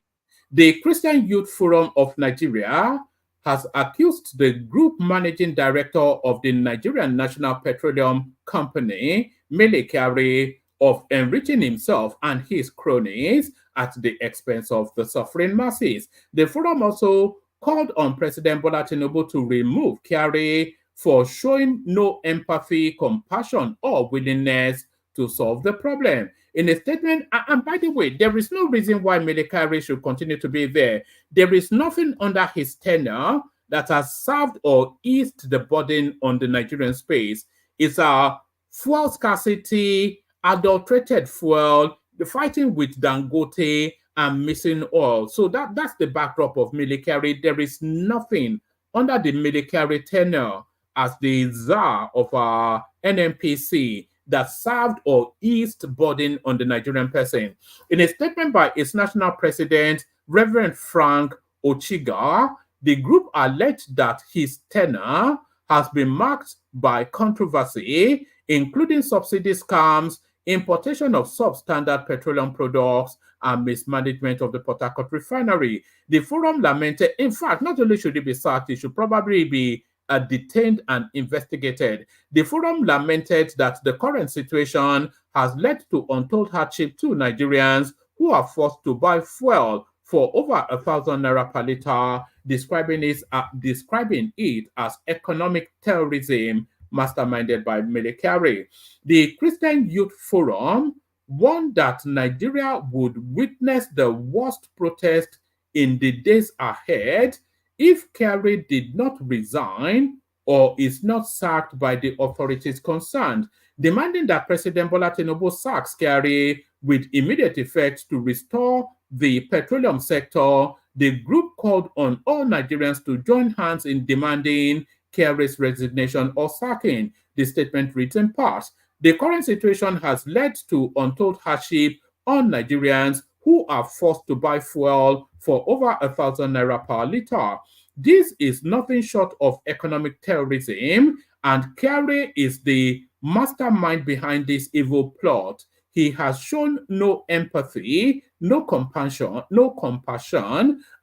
The Christian Youth Forum of Nigeria has accused the group managing director of the Nigerian National Petroleum Company, MELE KYARI, of enriching himself and his cronies at the expense of the suffering masses. The forum also called on President Bola Tinubu to remove KYARI for showing no empathy, compassion, or willingness to solve the problem. In a statement, and by the way, there is no reason why MELE KYARI should continue to be there. There is nothing under his tenure that has served or eased the burden on the Nigerian space. It's a fuel scarcity, adulterated fuel, the fighting with Dangote, and missing oil. So that's the backdrop of MELE KYARI. There is nothing under the MELE KYARI tenure as the czar of our NNPC that served or eased burden on the Nigerian person. In a statement by its national president, Reverend Frank Ochiga, the group alleged that his tenure has been marked by controversy, including subsidy scams, importation of substandard petroleum products, and mismanagement of the Port Harcourt refinery. The forum lamented, in fact, not only should it be sacked, it should probably be detained and investigated. The forum lamented that the current situation has led to untold hardship to Nigerians who are forced to buy fuel for over 1,000 naira per liter, describing it as economic terrorism masterminded by MELE KYARI. The Christian Youth Forum warned that Nigeria would witness the worst protest in the days ahead if KYARI did not resign or is not sacked by the authorities concerned, demanding that President Bola Tinubu sacks KYARI with immediate effect to restore the petroleum sector. The group called on all Nigerians to join hands in demanding KYARI's resignation or sacking. The statement reads in part, the current situation has led to untold hardship on Nigerians who are forced to buy fuel for over 1,000 naira per liter. This is nothing short of economic terrorism, and KYARI is the mastermind behind this evil plot. He has shown no empathy, no compassion,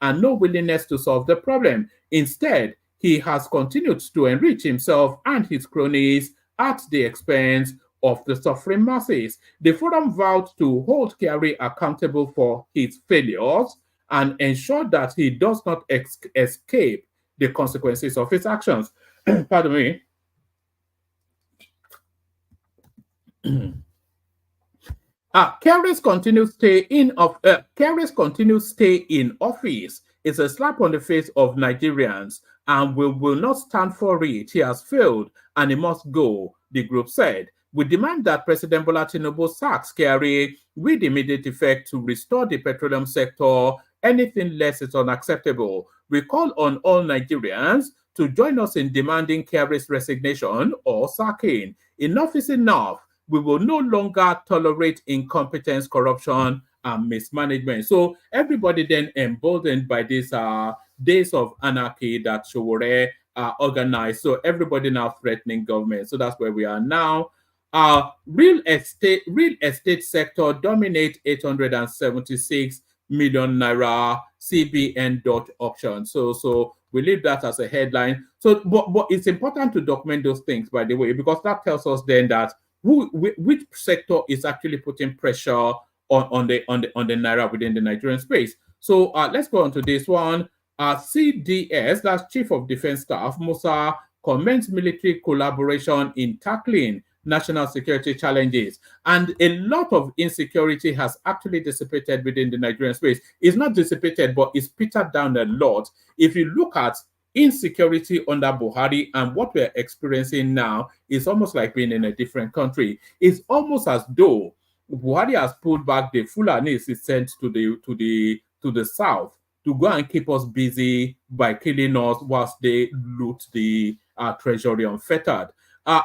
and no willingness to solve the problem. Instead, he has continued to enrich himself and his cronies at the expense of the suffering masses. The forum vowed to hold KYARI accountable for his failures and ensure that he does not escape the consequences of his actions. Pardon me. KYARI's continued stay in office is a slap on the face of Nigerians, and we will not stand for it. He has failed and he must go, the group said. We demand that President Bola Tinubu sacks KYARI with immediate effect to restore the petroleum sector. Anything less is unacceptable. We call on all Nigerians to join us in demanding KYARI's resignation or sacking. Enough is enough. We will no longer tolerate incompetence, corruption, and mismanagement. So everybody then emboldened by these days of anarchy that Sowore organized. So everybody now threatening government. So that's where we are now. Real estate sector dominate 876 million naira CBN dot auction. So we leave that as a headline. So, but it's important to document those things, by the way, because that tells us then that which sector is actually putting pressure on the naira within the Nigerian space. So let's go on to this one. CDS, that's Chief of Defense Staff Musa, commends military collaboration in tackling national security challenges. And a lot of insecurity has actually dissipated within the Nigerian space. It's not dissipated, but it's petered down a lot. If you look at insecurity under Buhari and what we're experiencing now, is almost like being in a different country. It's almost as though Buhari has pulled back the Fulanis he sent to the south to go and keep us busy by killing us whilst they loot the treasury unfettered.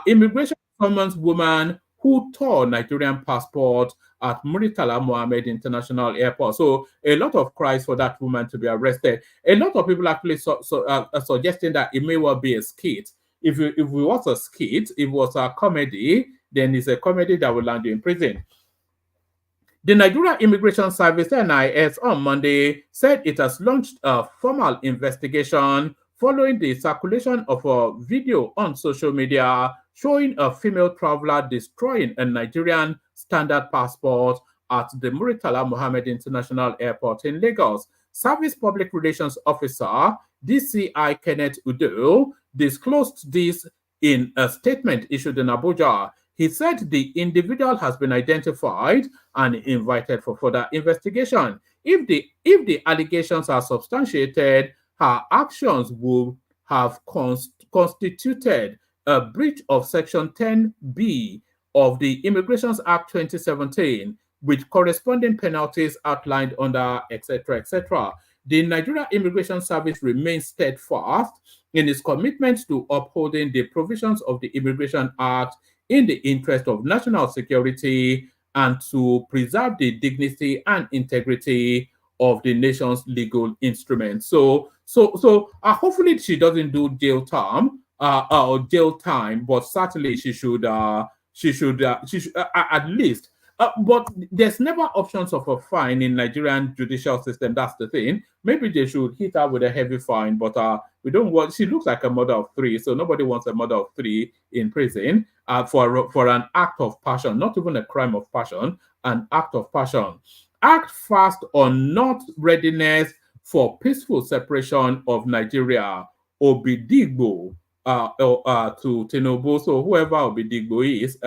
Immigration Commons woman who tore Nigerian passport at Muritala Mohammed International Airport. So a lot of cries for that woman to be arrested. A lot of people actually suggesting that it may well be a skit. If it was a skit, if it was a comedy, then it's a comedy that will land you in prison. The Nigeria Immigration Service, NIS, on Monday said it has launched a formal investigation following the circulation of a video on social media showing a female traveler destroying a Nigerian standard passport at the Muritala Mohammed International Airport in Lagos. Service Public Relations Officer, DCI Kenneth Udo, disclosed this in a statement issued in Abuja. He said the individual has been identified and invited for further investigation. If the allegations are substantiated, her actions will have constituted a breach of Section 10B of the Immigrations Act 2017, with corresponding penalties outlined under etc., etc. The Nigeria Immigration Service remains steadfast in its commitment to upholding the provisions of the Immigration Act in the interest of national security and to preserve the dignity and integrity of the nation's legal instruments. So hopefully she doesn't do jail time, but certainly she should at least. But there's never options of a fine in Nigerian judicial system. That's the thing. Maybe they should hit her with a heavy fine, but we don't want. She looks like a mother of three, so nobody wants a mother of three in prison for an act of passion, not even a crime of passion, an act of passion. Act fast on not readiness for peaceful separation of Nigeria. Obidigbo to Tinubu. So whoever Obidigbo is.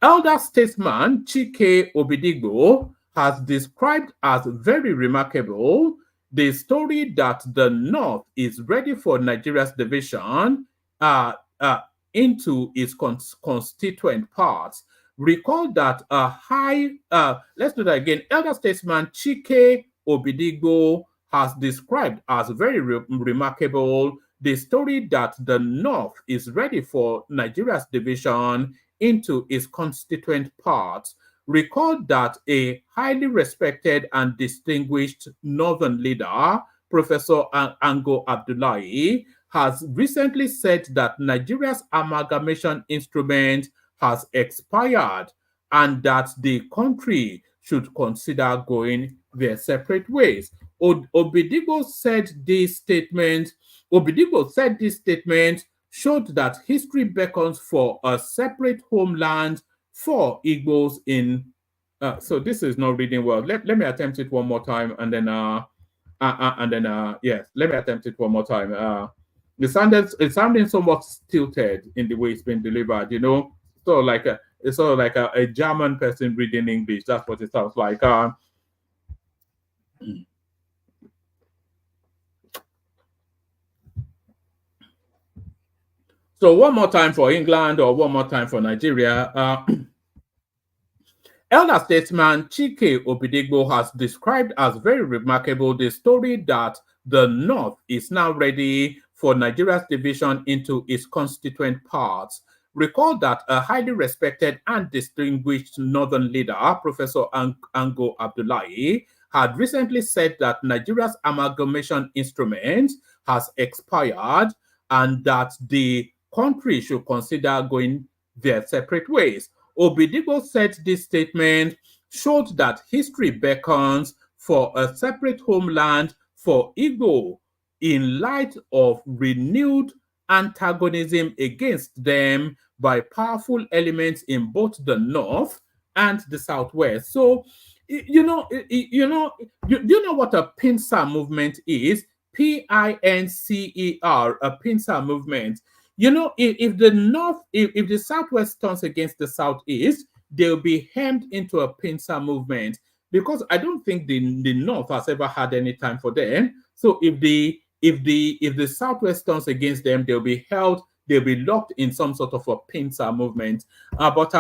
Elder statesman Chike Obidigbo has described as very remarkable the story that the North is ready for Nigeria's division into its constituent parts. Recall that let's do that again. Elder statesman Chike Obidigbo has described as very remarkable the story that the North is ready for Nigeria's division into its constituent parts. recalled that a highly respected and distinguished Northern leader, Professor Ango Abdullahi, has recently said that Nigeria's amalgamation instrument has expired and that the country should consider going their separate ways. Obidigbo said this statement showed that history beckons for a separate homeland for Igbos in. So this is not reading well. Let me attempt it one more time, and then yes, let me attempt it one more time. It's sounding somewhat tilted in the way it's been delivered. You know, it's sort of like a German person reading English. That's what it sounds like. So one more time for England or one more time for Nigeria. Elder statesman Chike Obidigbo has described as very remarkable the story that the North is now ready for Nigeria's division into its constituent parts. Recall that a highly respected and distinguished Northern leader, Professor Ango Abdullahi, had recently said that Nigeria's amalgamation instrument has expired and that the country should consider going their separate ways. Obidigbo said this statement showed that history beckons for a separate homeland for Igbo in light of renewed antagonism against them by powerful elements in both the North and the Southwest. So, you know what a pincer movement is? PINCER, a pincer movement. You know, if the Southwest turns against the Southeast, they'll be hemmed into a pincer movement, because I don't think the North has ever had any time for them. So if the Southwest turns against them, they'll be locked in some sort of a pincer movement. But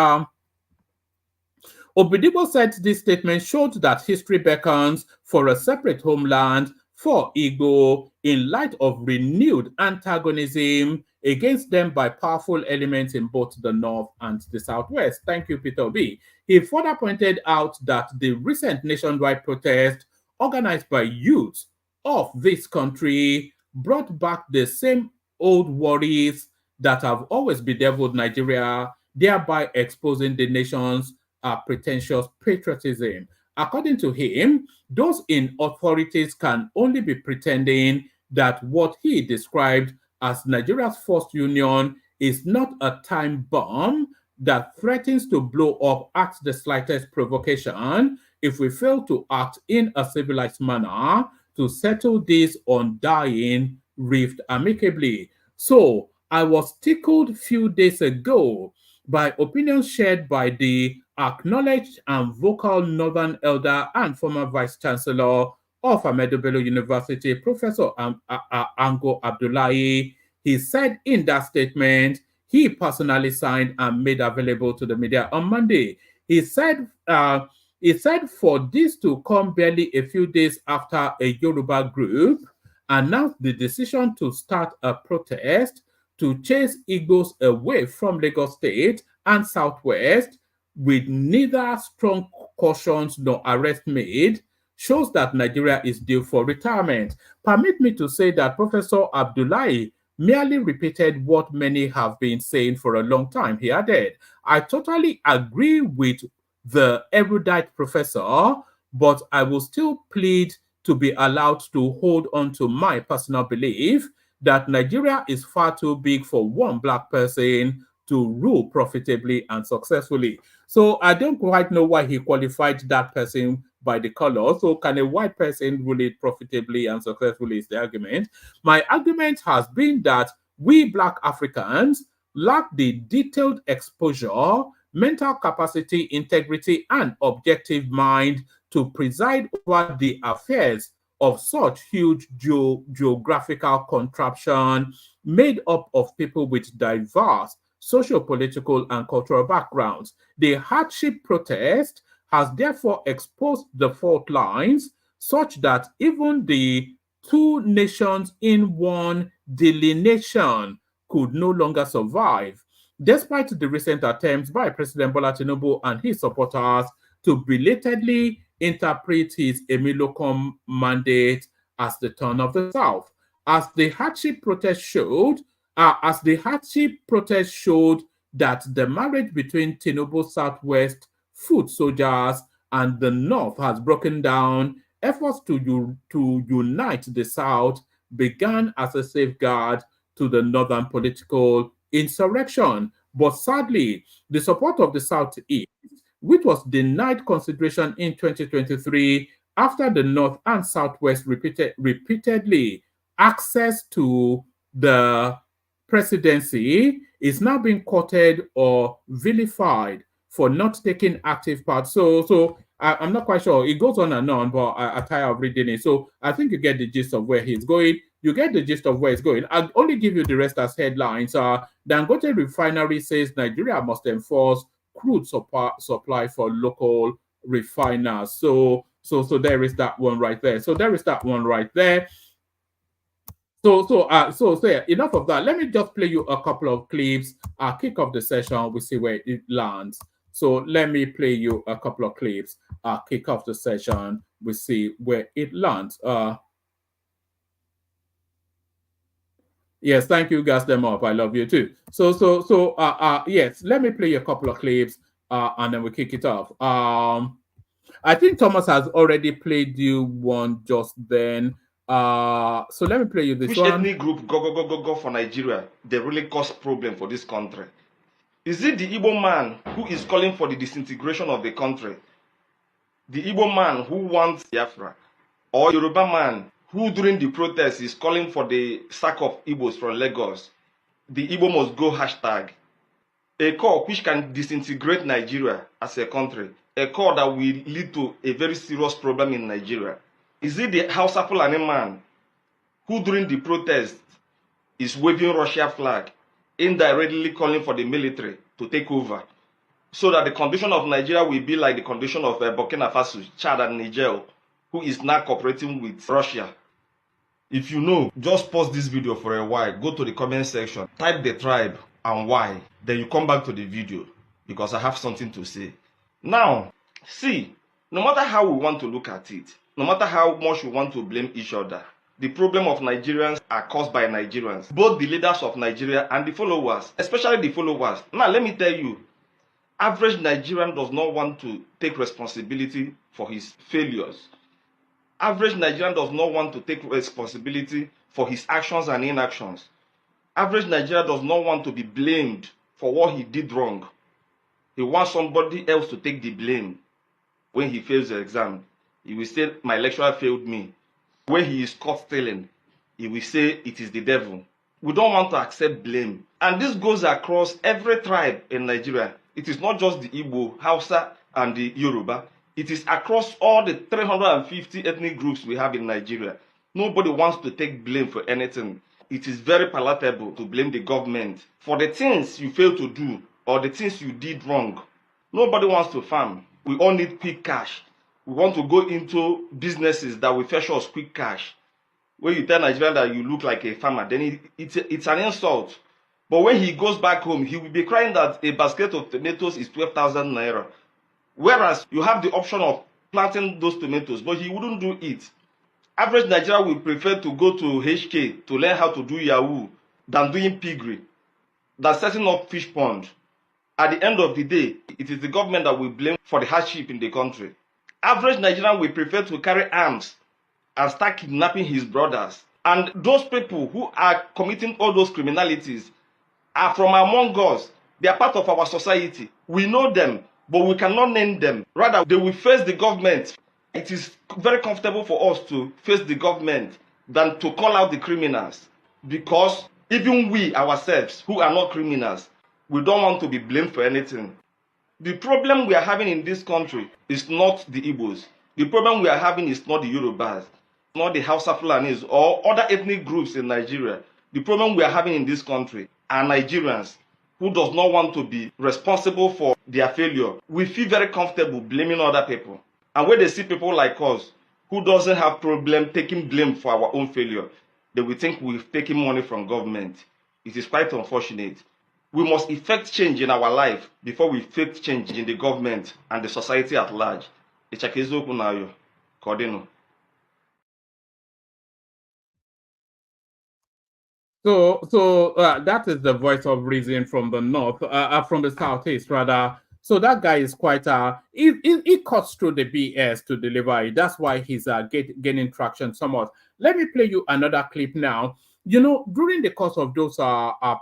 Obidigbo said this statement showed that history beckons for a separate homeland for Igbo in light of renewed antagonism against them by powerful elements in both the North and the Southwest. Thank you, Peter B. He further pointed out that the recent nationwide protest organized by youth of this country brought back the same old worries that have always bedeviled Nigeria, thereby exposing the nation's pretentious patriotism. According to him, those in authorities can only be pretending that what he described as Nigeria's first union is not a time bomb that threatens to blow up at the slightest provocation if we fail to act in a civilized manner to settle this undying rift amicably. So I was tickled few days ago by opinions shared by the acknowledged and vocal Northern elder and former Vice Chancellor of Ahmadu Bello University, Professor Ango Abdullahi. He said in that statement he personally signed and made available to the media on Monday. He said for this to come barely a few days after a Yoruba group announced the decision to start a protest to chase Igbos away from Lagos State and Southwest, with neither strong cautions nor arrest made, shows that Nigeria is due for retirement. Permit me to say that Professor Abdullahi merely repeated what many have been saying for a long time. He added, I totally agree with the erudite professor, but I will still plead to be allowed to hold on to my personal belief that Nigeria is far too big for one black person to rule profitably and successfully. So I don't quite know why he qualified that person by the color. So can a white person rule it profitably and successfully is the argument. My argument has been that we black Africans lack the detailed exposure, mental capacity, integrity, and objective mind to preside over the affairs of such huge geographical contraption made up of people with diverse socio-political and cultural backgrounds. The hardship protest has therefore exposed the fault lines such that even the two nations in one delineation could no longer survive. despite the recent attempts by President Bola Tinubu and his supporters to belatedly interpret his Emilocom mandate as the turn of the South. As the hardship protest showed, that the marriage between Tinubu Southwest foot soldiers and the North has broken down, efforts to unite the South began as a safeguard to the Northern political insurrection. But sadly, the support of the Southeast, which was denied consideration in 2023 after the North and Southwest repeatedly access to the presidency, is now being courted or vilified for not taking active part. So I'm not quite sure. It goes on and on, but I tire of reading it. So I think you get the gist of where he's going. You get the gist of where it's going. I'll only give you the rest as headlines. Dangote Refinery says Nigeria must enforce crude supply for local refiners. So there is that one right there. So enough of that. Let me just play you a couple of clips. Kick off the session. We see where it lands. So let me play you a couple of clips. Kick off the session. We see where it lands. Yes, thank you, gas them up. I love you too. Yes, let me play you a couple of clips and then we kick it off. I think Thomas has already played you one just then. So let me play you this one. Which ethnic group go for Nigeria? They really cause problem for this country. Is it the Igbo man who is calling for the disintegration of the country? The Igbo man who wants Biafra? Or Yoruba man who during the protest is calling for the sack of Igbos from Lagos? The Igbo must go hashtag. A call which can disintegrate Nigeria as a country. A call that will lead to a very serious problem in Nigeria. Is it the Hausa Fulani man who during the protest is waving Russia flag, indirectly calling for the military to take over, so that the condition of Nigeria will be like the condition of Burkina Faso, Chad and Niger, who is now cooperating with Russia? If you know, just pause this video for a while, go to the comment section, type the tribe and why, then you come back to the video, because I have something to say. Now, see, no matter how we want to look at it, no matter how much we want to blame each other, the problem of Nigerians are caused by Nigerians, both the leaders of Nigeria and the followers, especially the followers. Now, let me tell you, average Nigerian does not want to take responsibility for his failures. Average Nigerian does not want to take responsibility for his actions and inactions. Average Nigerian does not want to be blamed for what he did wrong. He wants somebody else to take the blame. When he fails the exam, he will say, my lecturer failed me. When he is caught stealing, he will say it is the devil. We don't want to accept blame. And this goes across every tribe in Nigeria. It is not just the Igbo, Hausa, and the Yoruba. It is across all the 350 ethnic groups we have in Nigeria. Nobody wants to take blame for anything. It is very palatable to blame the government for the things you failed to do or the things you did wrong. Nobody wants to farm. We all need quick cash. We want to go into businesses that will fetch us quick cash. When you tell Nigerian that you look like a farmer, then it's an insult. But when he goes back home, he will be crying that a basket of tomatoes is 12,000 naira. Whereas you have the option of planting those tomatoes, but he wouldn't do it. Average Nigerian will prefer to go to HK to learn how to do Yahoo than doing piggery, than setting up fish pond. At the end of the day, it is the government that will blame for the hardship in the country. Average Nigerian will prefer to carry arms and start kidnapping his brothers. And those people who are committing all those criminalities are from among us. They are part of our society. We know them, but we cannot name them. Rather, they will face the government. It is very comfortable for us to face the government than to call out the criminals. Because even we ourselves, who are not criminals, we don't want to be blamed for anything. The problem we are having in this country is not the Igbos. The problem we are having is not the Yorubas, not the Hausa Fulanis or other ethnic groups in Nigeria. The problem we are having in this country are Nigerians who does not want to be responsible for their failure. We feel very comfortable blaming other people. And when they see people like us who doesn't have problem taking blame for our own failure, they will think we've taken money from government. It is quite unfortunate. We must effect change in our life before we effect change in the government and the society at large. Ichakezoku nayo, Kodino. So that is the voice of reason from the north, from the southeast rather. So that guy is quite he cuts through the BS to deliver it. That's why he's gaining traction somewhat. Let me play you another clip now. You know, during the course of those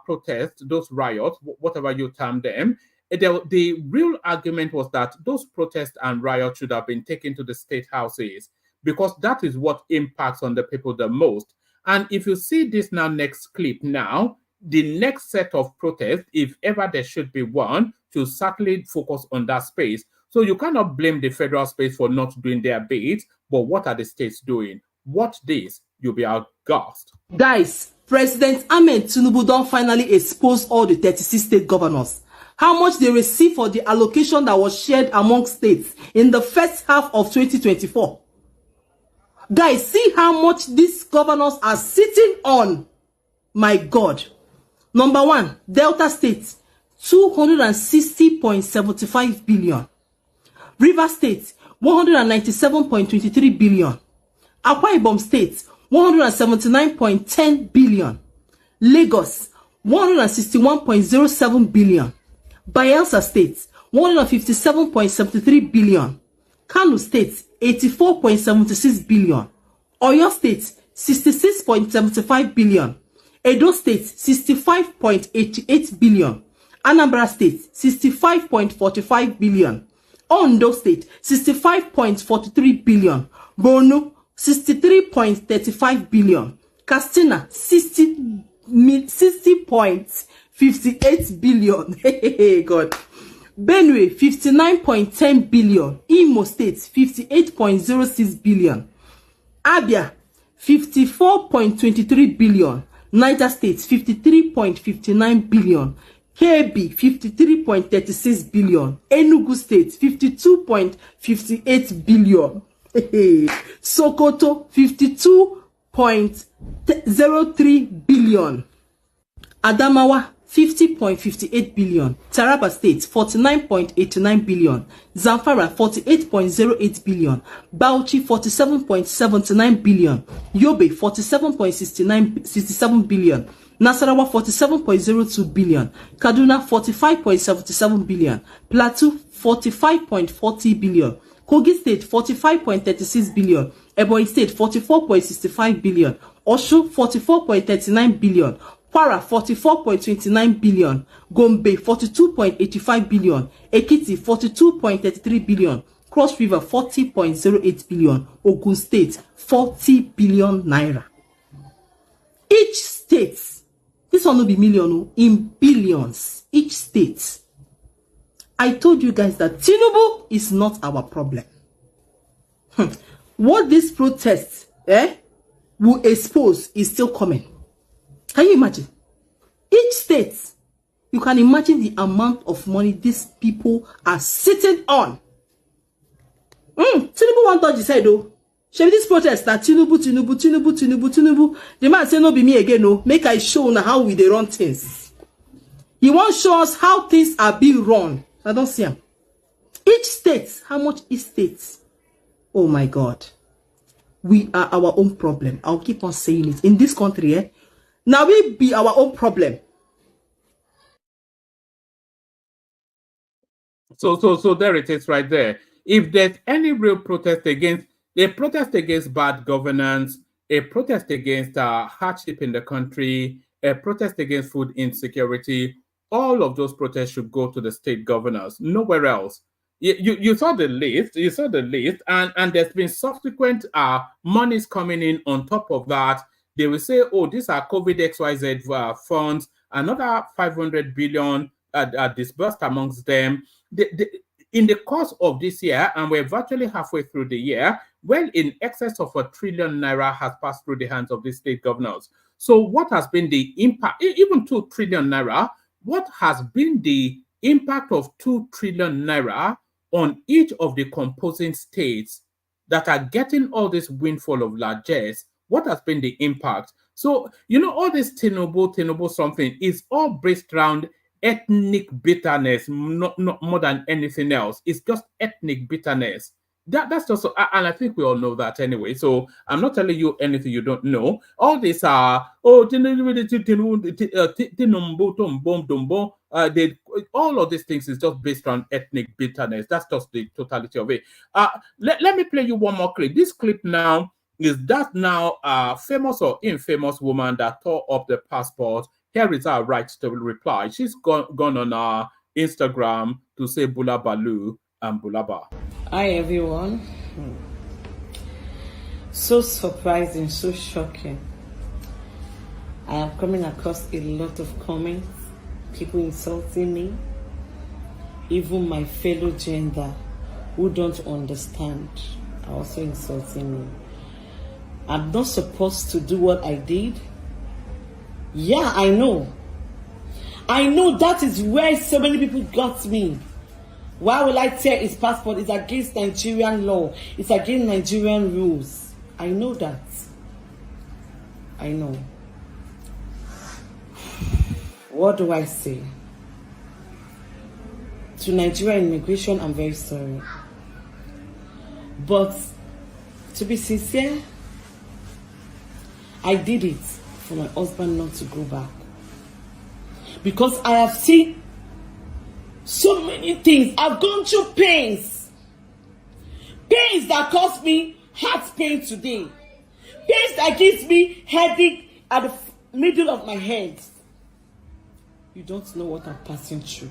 protests, those riots, whatever you term them, the real argument was that those protests and riots should have been taken to the state houses because that is what impacts on the people the most. And if you see this now, next clip now, the next set of protests, if ever there should be one, to certainly focus on that space. So you cannot blame the federal space for not doing their bit, but what are the states doing? Watch this, you'll be aghast. Guys, President Ahmed Tinubu don finally expose all the 36 state governors. How much they receive for the allocation that was shared among states in the first half of 2024. Guys, see how much these governors are sitting on. My God. Number one, Delta State, 260.75 billion. River State, 197.23 billion. Akwa Ibom State, 179.10 billion. Lagos, 161.07 billion. Bayelsa State, 157.73 billion. Kano State, 84.76 billion. Oyo State, 66.75 billion. Edo State, 65.88 billion. Anambra State, 65.45 billion. Ondo State, 65.43 billion. Borno, 63.35 billion. Katsina, 60.58 billion. Hey, God. Benue, 59.10 billion. Imo State, 58.06 billion. Abia, 54.23 billion. Niger State, 53.59 billion. KB, 53.36 billion. Enugu State, 52.58 billion. Sokoto, 52.03 billion. Adamawa, 50.58 billion. Taraba State, 49.89 billion. Zamfara, 48.08 billion. Bauchi, 47.79 billion. Yobe, 47.67 billion. Nasarawa, 47.02 billion. Kaduna, 45.77 billion. Plateau, 45.40 billion. Kogi State, 45.36 billion. Ebonyi State, 44.65 billion. Osun, 44.39 billion. Kwara, 44.29 billion. Gombe, 42.85 billion. Ekiti, 42.33 billion. Cross River, 40.08 billion. Ogun State, 40 billion naira. Each state, this one will be million, in billions. Each state. I told you guys that Tinubu is not our problem. What this protest will expose is still coming. Can you imagine? Each state, you can imagine the amount of money these people are sitting on. Tinubu won't touch his head though. Shall this protest that Tinubu. The man say no be me again, no. Make I show now how we they run things. He won't show us how things are being run. I don't see him. Each state, how much each state? Oh my God. We are our own problem. I'll keep on saying it. In this country, now we be our own problem. So there it is right there. If there's any real protest against bad governance, a protest against hardship in the country, a protest against food insecurity, all of those protests should go to the state governors, nowhere else. You saw the list, and there's been subsequent monies coming in on top of that. They will say, oh, these are COVID XYZ funds, another 500 billion disbursed amongst them. In the course of this year, and we're virtually halfway through the year, well in excess of ₦1 trillion has passed through the hands of the state governors. So what has been the impact, even 2 trillion naira, what has been the impact of 2 trillion naira on each of the composing states that are getting all this windfall of largesse? What has been the impact? So, all this Tinubu something is all based around ethnic bitterness, not more than anything else. It's just ethnic bitterness. That's just, and I think we all know that anyway. So I'm not telling you anything you don't know. All these are all of these things is just based on ethnic bitterness. That's just the totality of it. Let me play you one more clip. This clip now is that now famous or infamous woman that tore up the passport. Here is our right to reply. She's gone on Instagram to say Bula Balu and Bulaba. Hi everyone. So surprising, so shocking. I am coming across a lot of comments, people insulting me, even my fellow gender who don't understand are also insulting me. I'm not supposed to do what I did. Yeah, I know. I know that is where so many people got me. Why will I tear his passport? It's against Nigerian law. It's against Nigerian rules. I know that. I know. What do I say? To Nigerian immigration, I'm very sorry. But to be sincere, I did it for my husband not to go back. Because I have seen so many things. I've gone through pains. Pains that cause me heart pain today. Pains that gives me headache at the middle of my head. You don't know what I'm passing through.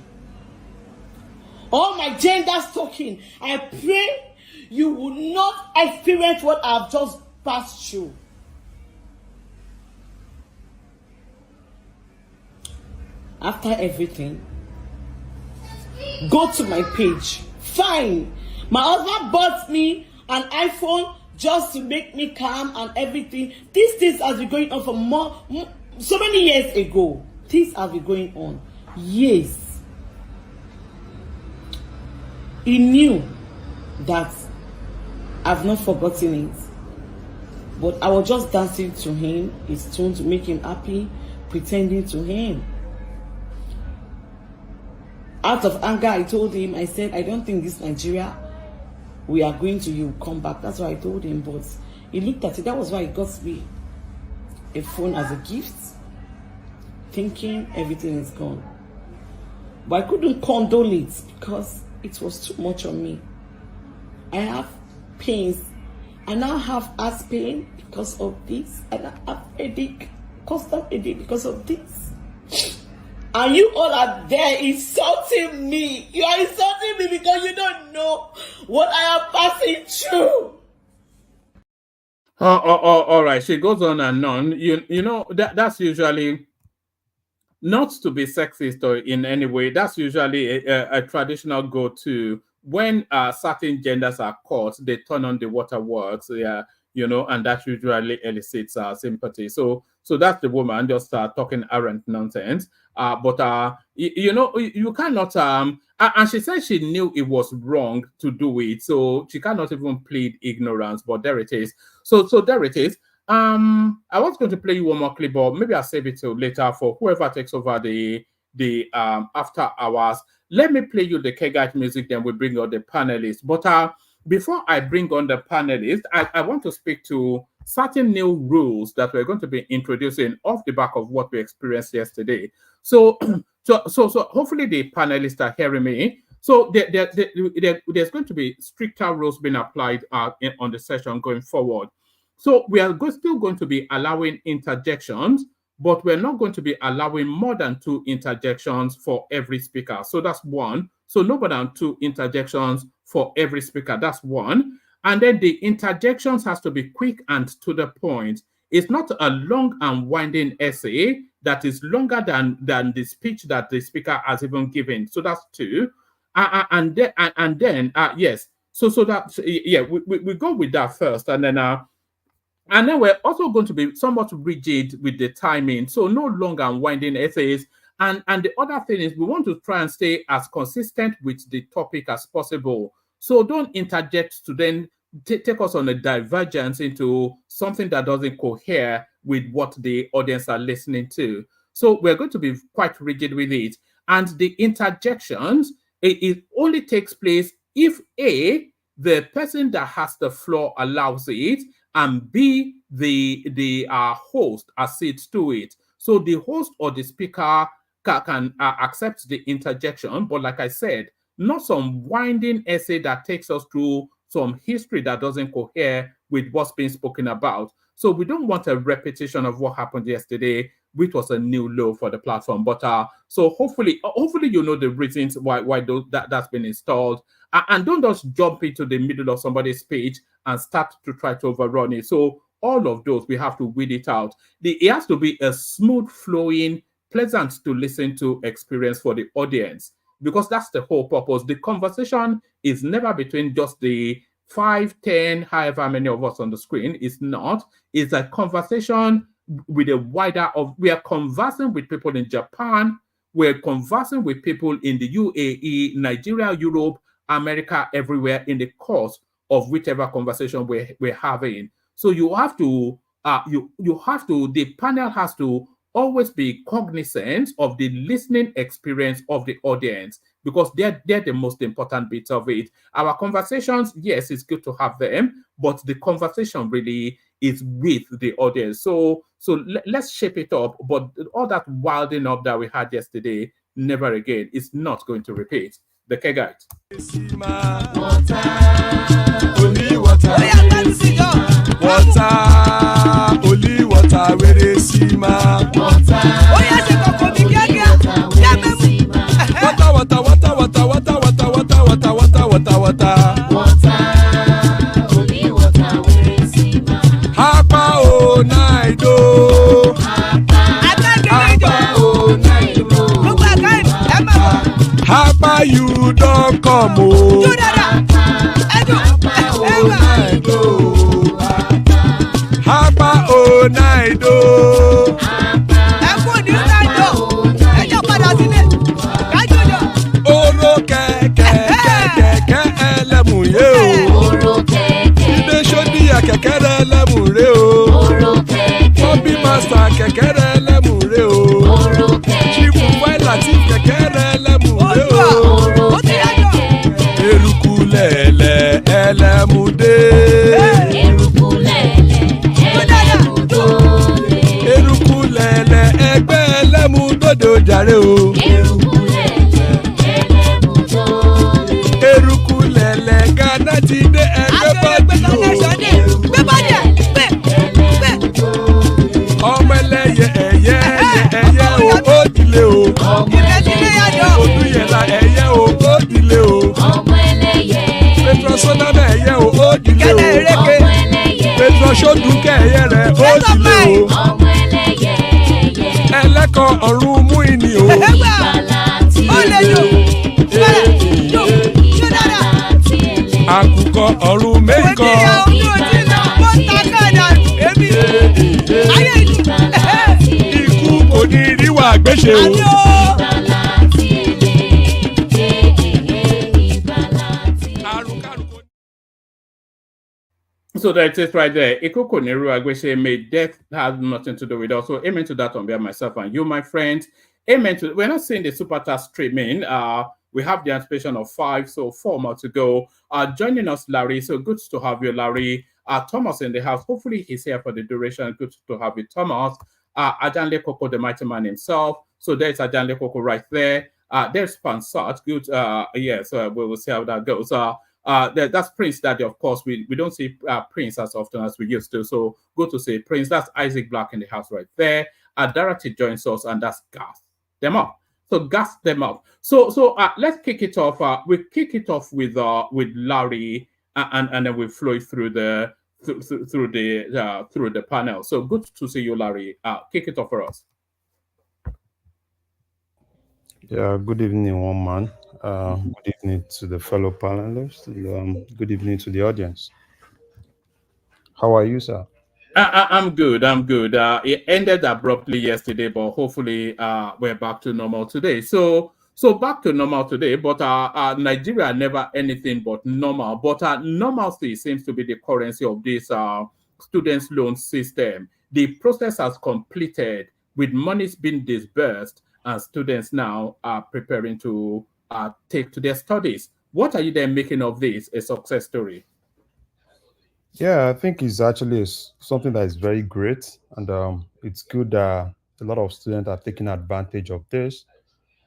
All my genders talking. I pray you will not experience what I've just passed through. After everything, go to my page. Fine. My husband bought me an iPhone just to make me calm and everything. These things have been going on for so many years ago. Things have been going on. Yes. He knew that I've not forgotten it. But I was just dancing to him, his tune to make him happy, pretending to him. Out of anger, I told him, I said, I don't think this Nigeria, we are going to, you come back. That's what I told him. But he looked at it. That was why he got me a phone as a gift, thinking everything is gone. But I couldn't condole it because it was too much on me. I have pains. I now have ass pain because of this. And I have headache, constant headache because of this. And you all are there insulting me. You are insulting me because you don't know what I am passing through. All right. She goes on and on. You know, that's usually not to be sexist or in any way. That's usually a traditional go-to. When certain genders are caught, they turn on the waterworks, you know, and that usually elicits sympathy. So that's the woman just talking errant nonsense. But you know, you cannot. And she said she knew it was wrong to do it, so she cannot even plead ignorance. But there it is. So there it is. I was going to play you one more clip, but maybe I'll save it till later for whoever takes over the after hours. Let me play you the KYARI music, then we bring on the panelists. But before I bring on the panelists, I want to speak to certain new rules that we're going to be introducing off the back of what we experienced yesterday. So hopefully the panelists are hearing me. So there's going to be stricter rules being applied on the session going forward. So we are still going to be allowing interjections, but we're not going to be allowing more than 2 interjections for every speaker. So that's 1. So no more than 2 interjections for every speaker. That's 1. And then the interjections has to be quick and to the point. It's not a long and winding essay that is longer than the speech that the speaker has even given. So that's 2. And then yes. So that we go with that first, and then we're also going to be somewhat rigid with the timing. So no long and winding essays. And the other thing is we want to try and stay as consistent with the topic as possible. So don't interject to then take us on a divergence into something that doesn't cohere with what the audience are listening to. So we're going to be quite rigid with it. And the interjections, it only takes place if A, the person that has the floor allows it, and B, the host accedes to it. So the host or the speaker can accept the interjection, but like I said, not some winding essay that takes us through some history that doesn't cohere with what's being spoken about. So we don't want a repetition of what happened yesterday, which was a new low for the platform. But so hopefully you know the reasons why that's been installed, and don't just jump into the middle of somebody's speech and start to try to overrun it. So all of those, we have to weed it out. It has to be a smooth flowing, pleasant to listen to experience for the audience, because that's the whole purpose. The conversation is never between just the 5, 10, however many of us on the screen. It's not. It's a conversation with a wider of. We are conversing with people in Japan. We're conversing with people in the UAE, Nigeria, Europe, America, everywhere in the course of whichever conversation we're having. So you have to, the panel has to always be cognizant of the listening experience of the audience, because they're the most important bits of it. Our conversations, yes, it's good to have them, but the conversation really is with the audience. So let's shape it up. But all that wilding up that we had yesterday, never again. It's not going to repeat. The Kegite. Water, only water, where they see ma. Water, only water, where they see ma. Hapa o naido. Hapa o naido. Hapa you don't come o. Hapa o naido. Oro kẹ̀kẹ́ ẹlẹ́mù yé o. Ibe sodi akẹ̀kẹ́ ẹlẹ́mù rẹ o. Bobby master kẹ̀kẹ́ ẹlẹ́mù rẹ o. Chief Wáìlà tí kẹ̀kẹ́ ẹlẹ́mù rẹ o. Eruku lẹ̀lẹ̀ ẹlẹ́mù dé. Eruku lẹ̀lẹ̀ ẹgbẹ́ ẹlẹ́mù dòde ojàre o. Eruku lẹ̀lẹ̀ Ghana ti dé ẹgbẹ́ bọ́dì o. Ọmọ ẹlẹ́yẹ ẹyẹ o ó dilé o. Odúyẹ̀lá ẹyẹ o ó dilé o. Petrosoname ẹyẹ o ó dilé o. Petrosodunke ẹyẹ rẹ̀ ó dilé o. Ẹlẹ́kọ̀ ọ̀run mú ìní o. Àkùkọ ọ̀run mẹ́kọ̀. Ikú kò ní ríwà gbéṣe o. So that's it right there. Ikoko Neru Agweshe, may death have nothing to do with us. So amen to that on behalf of myself and you, my friends. Amen to. We're not seeing the super task streaming. We have the anticipation of 5, so 4 more to go. Joining us, Larry. So good to have you, Larry. Thomas in the house. Hopefully he's here for the duration. Good to have you, Thomas. Ajanle Koko, the mighty man himself. So there's Ajanle Koko right there. There's Pansat. Good. Yes, we will see how that goes. That's Prince Daddy, of course. We don't see Prince as often as we used to. So good to see Prince. That's Isaac Black in the house right there. Dorothy joins us, and that's Gas them up. So gas them up. So let's kick it off. We kick it off with Larry, and then we flow through the through the panel. So good to see you, Larry. Kick it off for us. Yeah, good evening, one man. Good evening to the fellow panelists. Good evening to the audience. How are you, sir? I'm good. It ended abruptly yesterday, but hopefully we're back to normal today. So back to normal today, but Nigeria never anything but normal. But normalcy seems to be the currency of this students' loan system. The process has completed with monies being disbursed, students now are preparing to take to their studies. What are you then making of this, a success story? Yeah, I think it's actually something that is very great, and it's good that a lot of students are taking advantage of this.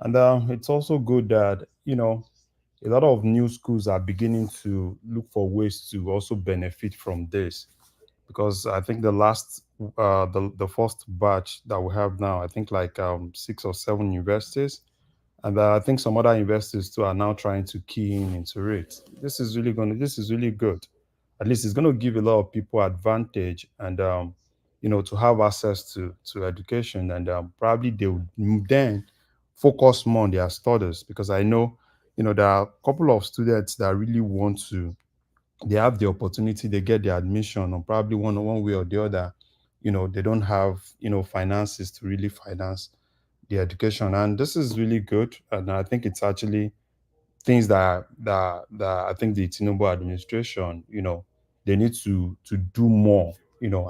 And it's also good that, a lot of new schools are beginning to look for ways to also benefit from this. Because I think the first batch that we have now, I think like 6 or 7 universities, and I think some other investors too are now trying to key in into it. This is really good. At least it's going to give a lot of people advantage, and to have access to education, and probably they would then focus more on their studies, because I know, there are a couple of students that really want to, they have the opportunity, they get the admission, or probably one way or the other, they don't have, finances to really finance the education. And this is really good. And I think it's actually things that I think the Tinubu administration, they need to do more,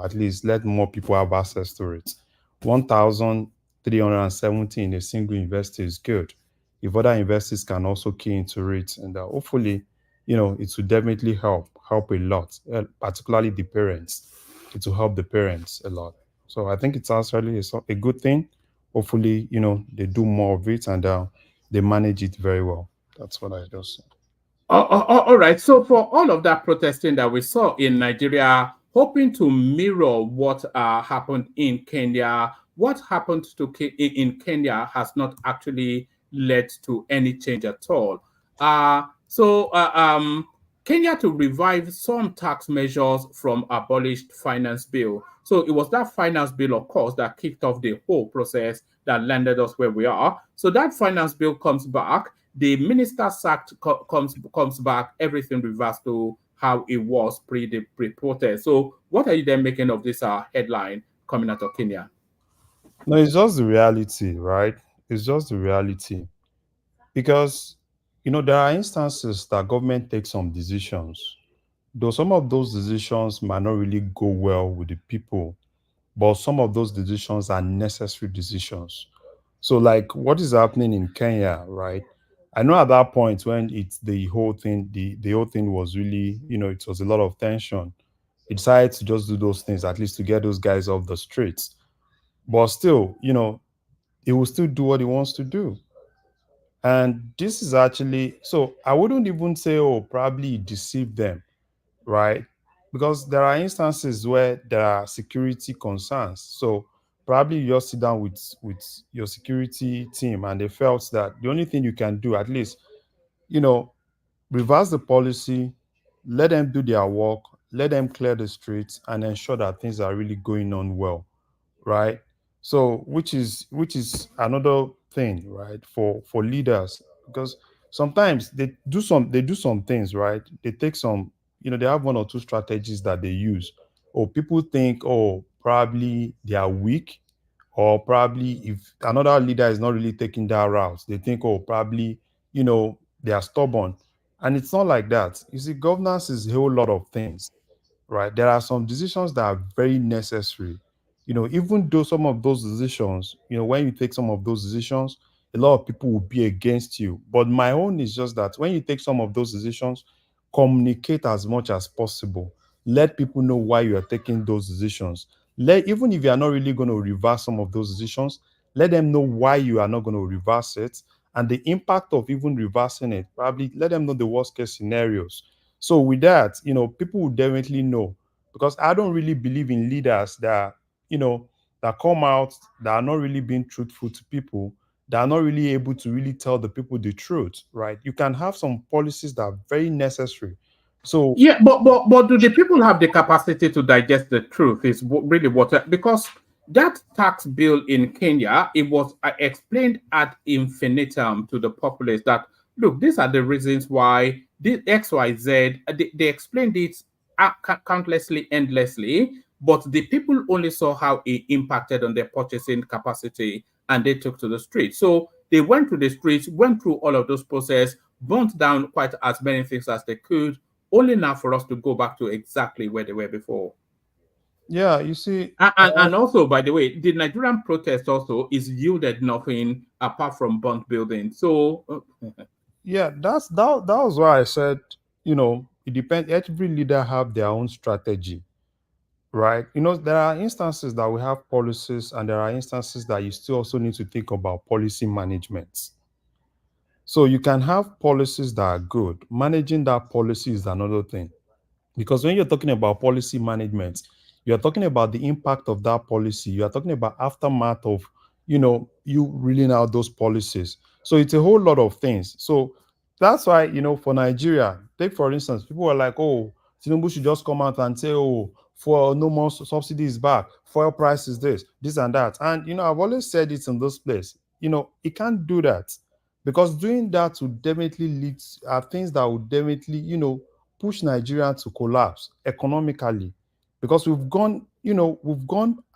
at least let more people have access to it. 1,370 in a single investor is good. If other investors can also key into it, and hopefully, it will definitely help a lot, particularly the parents. It will help the parents a lot. So I think it's actually a good thing. Hopefully, they do more of it, and they manage it very well. That's what I just said. All right. So for all of that protesting that we saw in Nigeria, hoping to mirror what happened in Kenya, what happened in Kenya has not actually led to any change at all. Kenya to revive some tax measures from abolished finance bill. So it was that finance bill, of course, that kicked off the whole process that landed us where we are. So that finance bill comes back, the minister sacked comes back, everything reverts to how it was pre-protest. So what are you then making of this headline coming out of Kenya? No, it's just the reality, right? It's just the reality. Because, there are instances that government takes some decisions, though some of those decisions might not really go well with the people, but some of those decisions are necessary decisions. So, like what is happening in Kenya, right? I know at that point when the whole thing was really, it was a lot of tension. He decided to just do those things, at least to get those guys off the streets. But still, he will still do what he wants to do. And this is actually, so I wouldn't even say, oh, probably he deceived them, right? Because there are instances where there are security concerns. So probably you just sit down with your security team, and they felt that the only thing you can do, at least, you know, reverse the policy, let them do their work, let them clear the streets, and ensure that things are really going on well, right? So which is another thing, right, for leaders, because sometimes they do some things, right? They take some, they have one or two strategies that they use. Or people think, oh, probably they are weak, or probably if another leader is not really taking that route, they think, oh, probably, they are stubborn. And it's not like that. You see, governance is a whole lot of things, right? There are some decisions that are very necessary. Even though some of those decisions, when you take some of those decisions, a lot of people will be against you. But my own is just that when you take some of those decisions, communicate as much as possible. Let people know why you are taking those decisions. Even if you are not really going to reverse some of those decisions, let them know why you are not going to reverse it, and the impact of even reversing it. Probably let them know the worst case scenarios. So with that, people will definitely know, because I don't really believe in leaders that come out, that are not really being truthful to people, that are not really able to really tell the people the truth, right? You can have some policies that are very necessary. So Yeah, but do the people have the capacity to digest the truth? Is really what, because that tax bill in Kenya, it was explained ad infinitum to the populace that, look, these are the reasons why this XYZ. They explained it countlessly, endlessly, but the people only saw how it impacted on their purchasing capacity, and they took to the streets. So they went to the streets, went through all of those process, burnt down quite as many things as they could, only now for us to go back to exactly where they were before. Yeah, you see, And also, by the way, the Nigerian protest also is yielded nothing apart from bond building. So, yeah, that was why I said, it depends. Every leader have their own strategy, right? There are instances that we have policies, and there are instances that you still also need to think about policy management. So you can have policies that are good. Managing that policy is another thing. Because when you're talking about policy management, you're talking about the impact of that policy. You are talking about aftermath of, you reeling out those policies. So it's a whole lot of things. So that's why, for Nigeria, take for instance, people are like, oh, Tinubu should just come out and say, oh, for no more subsidies back, fuel price is this and that. And, I've always said it in this place, it can't do that, because doing that would definitely lead things that would definitely, push Nigeria to collapse economically, because we've gone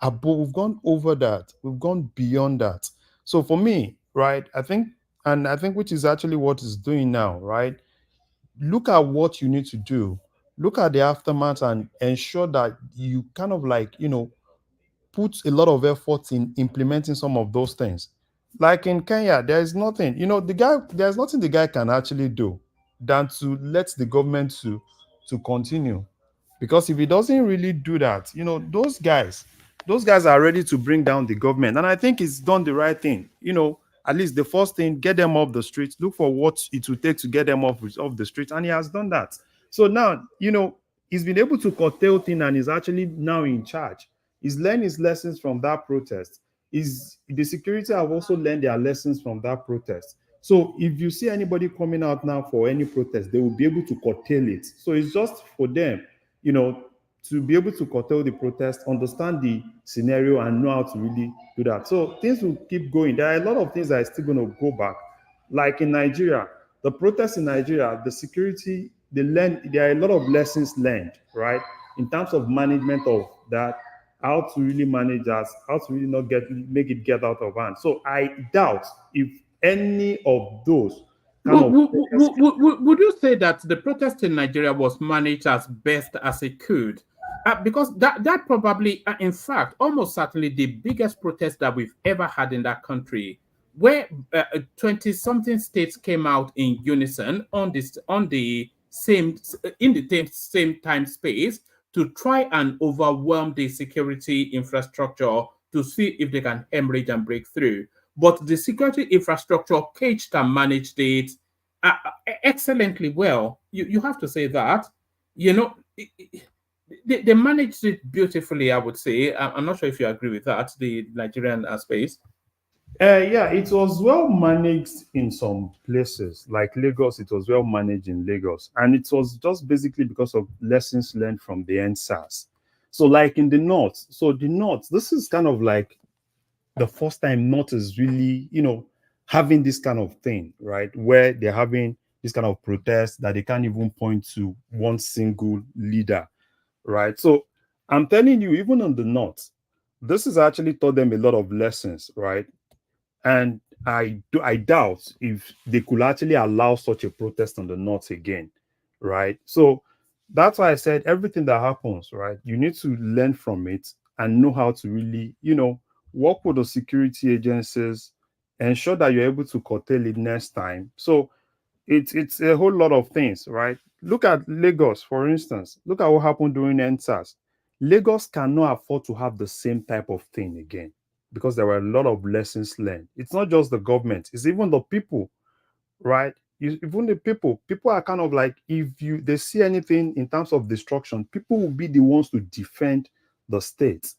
above, we've gone over that, we've gone beyond that. So for me, right, I think which is actually what it's doing now, right? Look at what you need to do, look at the aftermath, and ensure that you kind of like, put a lot of effort in implementing some of those things. Like in Kenya, there is nothing, there's nothing the guy can actually do than to let the government to continue. Because if he doesn't really do that, those guys are ready to bring down the government. And I think he's done the right thing. At least the first thing, get them off the streets, look for what it will take to get them off the streets, and he has done that. So now, he's been able to curtail things, and is actually now in charge. He's learned his lessons from that protest. Is the security have also learned their lessons from that protest. So if you see anybody coming out now for any protest, they will be able to curtail it. So it's just for them, to be able to curtail the protest, understand the scenario, and know how to really do that. So things will keep going. There are a lot of things that are still going to go back. Like in Nigeria, the protests in Nigeria, the security, there are a lot of lessons learned, right? In terms of management of that, how to really manage us, how to really not make it get out of hand. So I doubt if any of those kind of would you say that the protest in Nigeria was managed as best as it could? Because that probably, in fact, almost certainly the biggest protest that we've ever had in that country, where 20-something states came out in unison on the same time space to try and overwhelm the security infrastructure to see if they can hemorrhage and break through. But the security infrastructure caged and managed it excellently well. You have to say that. They managed it beautifully, I would say. I'm not sure if you agree with that, the Nigerian space. Yeah, it was well managed in some places, like Lagos. It was well managed in Lagos, and it was just basically because of lessons learned from the NSAS. So, like in the north, this is kind of like the first time North is really, having this kind of thing, right? Where they're having this kind of protest that they can't even point to one single leader, right? So, I'm telling you, even on the North, this has actually taught them a lot of lessons, right? And I doubt if they could actually allow such a protest on the north again, right? So that's why I said everything that happens, right? You need to learn from it and know how to really, work with the security agencies, ensure that you're able to curtail it next time. So it's a whole lot of things, right? Look at Lagos, for instance. Look at what happened during NSAS. Lagos cannot afford to have the same type of thing again, because there were a lot of lessons learned. It's not just the government, it's even the people, right? Even the people are kind of like, if they see anything in terms of destruction, people will be the ones to defend the state.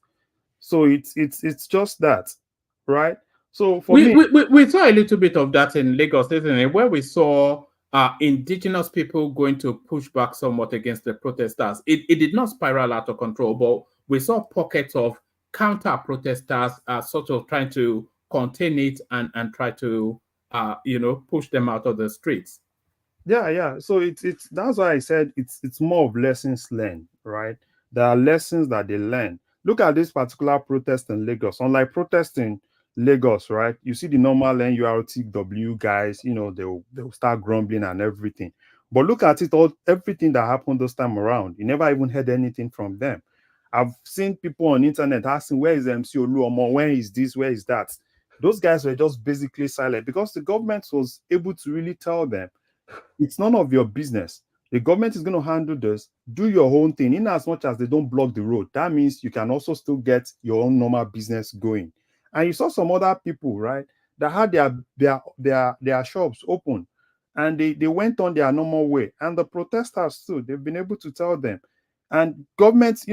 So it's just that, right? So for me, we saw a little bit of that in Lagos, isn't it? Where we saw indigenous people going to push back somewhat against the protesters. It did not spiral out of control, but we saw pockets of counter protesters sort of trying to contain it and try to push them out of the streets. Yeah. So it's that's why I said it's more of lessons learned, right? There are lessons that they learn. Look at this particular protest in Lagos. Unlike protesting Lagos, right? You see the normal NURTW guys, they'll start grumbling and everything. But look at it all, everything that happened this time around. You never even heard anything from them. I've seen people on internet asking, where is MC Oluomo? Where is this? Where is that? Those guys were just basically silent because the government was able to really tell them, it's none of your business. The government is going to handle this. Do your own thing. In as much as they don't block the road, that means you can also still get your own normal business going. And you saw some other people, right, that had their shops open, and they went on their normal way. And the protesters too, they've been able to tell them. And governments,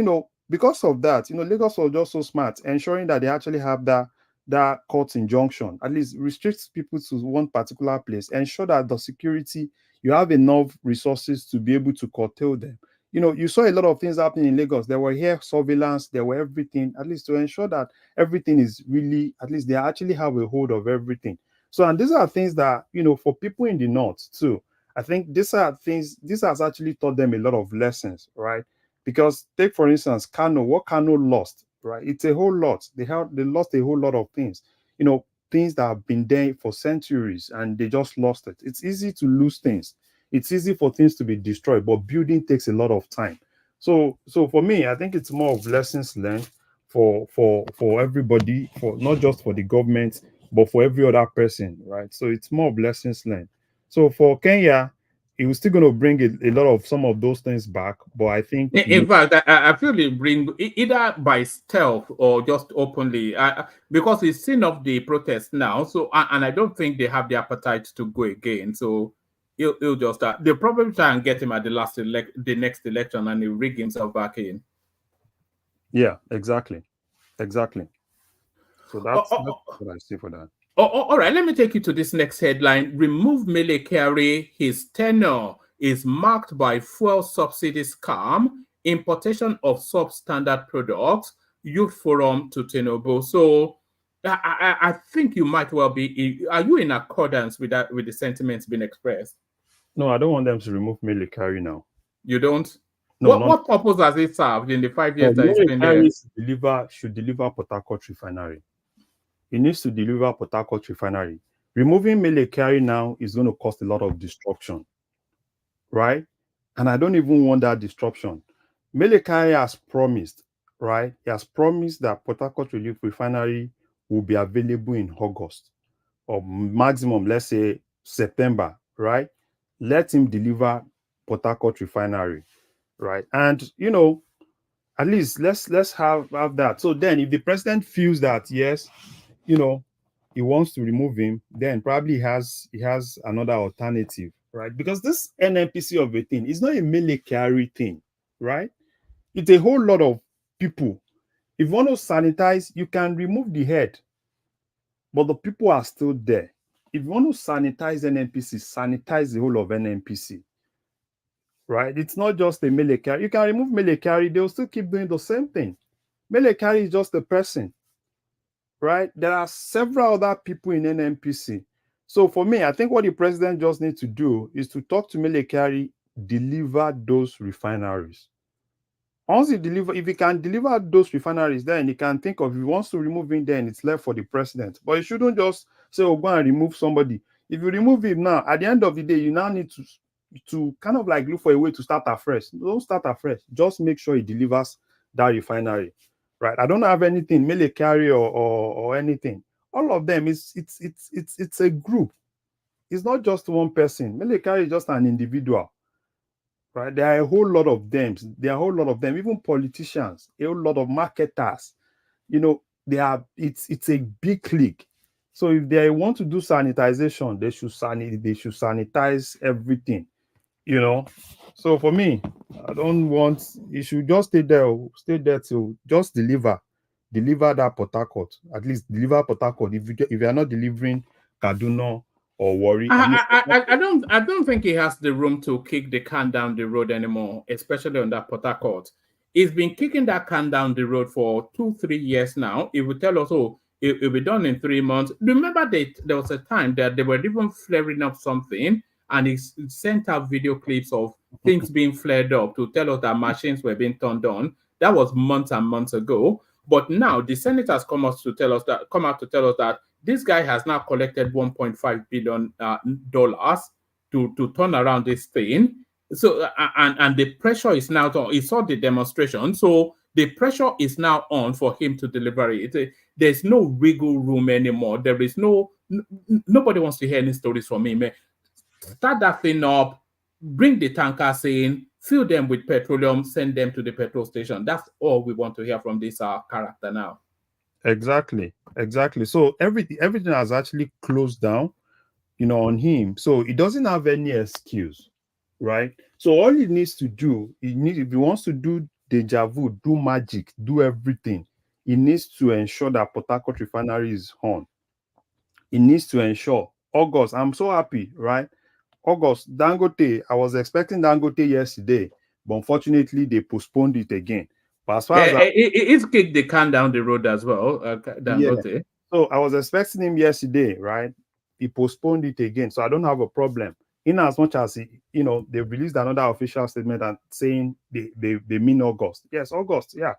because of that, Lagos was just so smart, ensuring that they actually have that court injunction, at least restricts people to one particular place, ensure that the security, you have enough resources to be able to curtail them. You saw a lot of things happening in Lagos. There were here surveillance, there were everything, at least to ensure that everything is really, at least they actually have a hold of everything. So, and these are things that, for people in the North too, I think these has actually taught them a lot of lessons, right? Because take, for instance, Kano, what Kano lost, right? It's a whole lot. They lost a whole lot of things, things that have been there for centuries, and they just lost it. It's easy to lose things. It's easy for things to be destroyed, but building takes a lot of time. So for me, I think it's more of lessons learned for everybody, for not just for the government, but for every other person, right? So it's more of lessons learned. So for Kenya, he was still going to bring a lot of some of those things back, but I think In fact, I feel they bring either by stealth or just openly, because he's seen of the protest now. So, and I don't think they have the appetite to go again. So he'll just they'll probably try and get him at the next election, and he'll rig himself back in. Yeah, exactly. So that's what I see for that. All right, let me take you to this next headline. Remove MELE KYARI, his tenure is marked by fuel subsidy scam, importation of substandard products, youth forum to Tinubu. So I think you might well be, are you in accordance with that, with the sentiments being expressed? No, I don't want them to remove MELE KYARI now. You don't? No, what purpose has it served in the 5 years that it's been there? MELE should deliver Port Harcourt Refinery. It needs to deliver Port Harcourt Refinery. Removing MELE KYARI now is going to cause a lot of destruction, right? And I don't even want that disruption. MELE KYARI has promised, right? He has promised that Port Harcourt Refinery will be available in August, or maximum, let's say September, right? Let him deliver Port Harcourt Refinery, right? And at least let's have that. So then, if the president feels that yes, he wants to remove him, then probably he has another alternative, right? Because this NNPC of a thing is not a MELE KYARI thing, right? It's a whole lot of people. If you want to sanitize, you can remove the head, but the people are still there. If you want to sanitize NNPC, sanitize the whole of NNPC, right? It's not just a MELE KYARI. You can remove MELE KYARI, they'll still keep doing the same thing. MELE KYARI is just a person, right? There are several other people in NNPC. So for me, I think what the president just needs to do is to talk to MELE KYARI, deliver those refineries. Once he if he can deliver those refineries, then he can think of, if he wants to remove him, then it's left for the president. But he shouldn't just say, oh, go and remove somebody. If you remove him now, at the end of the day, you now need to kind of like look for a way to start afresh. Don't start afresh. Just make sure he delivers that refinery, right? I don't have anything MELE KYARI or anything. All of them it's a group. It's not just one person. MELE KYARI is just an individual, right? There are a whole lot of them. Even politicians, a whole lot of marketers. It's a big clique. So if they want to do sanitization, they should sanitize everything. So for me, I don't want, you should just stay there till just deliver that Port Harcourt. At least deliver Port Harcourt. If you are not delivering Kaduna or Warri, I don't think he has the room to kick the can down the road anymore, especially on that Port Harcourt. He's been kicking that can down the road for 2-3 years now. He will tell us, oh, it'll be done in 3 months. Remember that there was a time that they were even flaring up something, and he sent out video clips of things being flared up to tell us that machines were being turned on. That was months and months ago. But now the senators come out to tell us that this guy has now collected $1.5 billion to turn around this thing. So and the pressure is now on. He saw the demonstration. So the pressure is now on for him to deliver it. There's no wiggle room anymore. There is nobody wants to hear any stories from him. Start that thing up, bring the tankers in, fill them with petroleum, send them to the petrol station. That's all we want to hear from this character now. Exactly. So everything has actually closed down, on him. So he doesn't have any excuse, right? So all he needs to do, if he wants to do deja vu, do magic, do everything, he needs to ensure that Port Harcourt Refinery is on. He needs to ensure August. I'm so happy, right? August, Dangote. I was expecting Dangote yesterday, but unfortunately they postponed it again. But as far as it's kicked the can down the road as well, Dangote. Yeah. So I was expecting him yesterday, right? He postponed it again, so I don't have a problem. In as much as they released another official statement and saying they mean August. Yes, August. Yeah,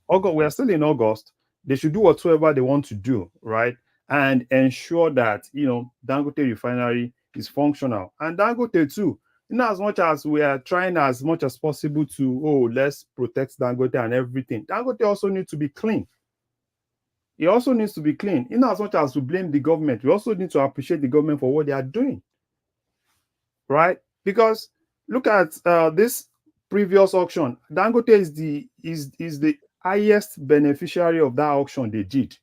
August. We are still in August. They should do whatsoever they want to do, right? And ensure that Dangote Refinery is functional, and Dangote too. In as much as we are trying as much as possible to let's protect Dangote and everything, Dangote also needs to be clean. It also needs to be clean. In as much as we blame the government, we also need to appreciate the government for what they are doing, right? Because look at this previous auction. Dangote is the highest beneficiary of that auction they did.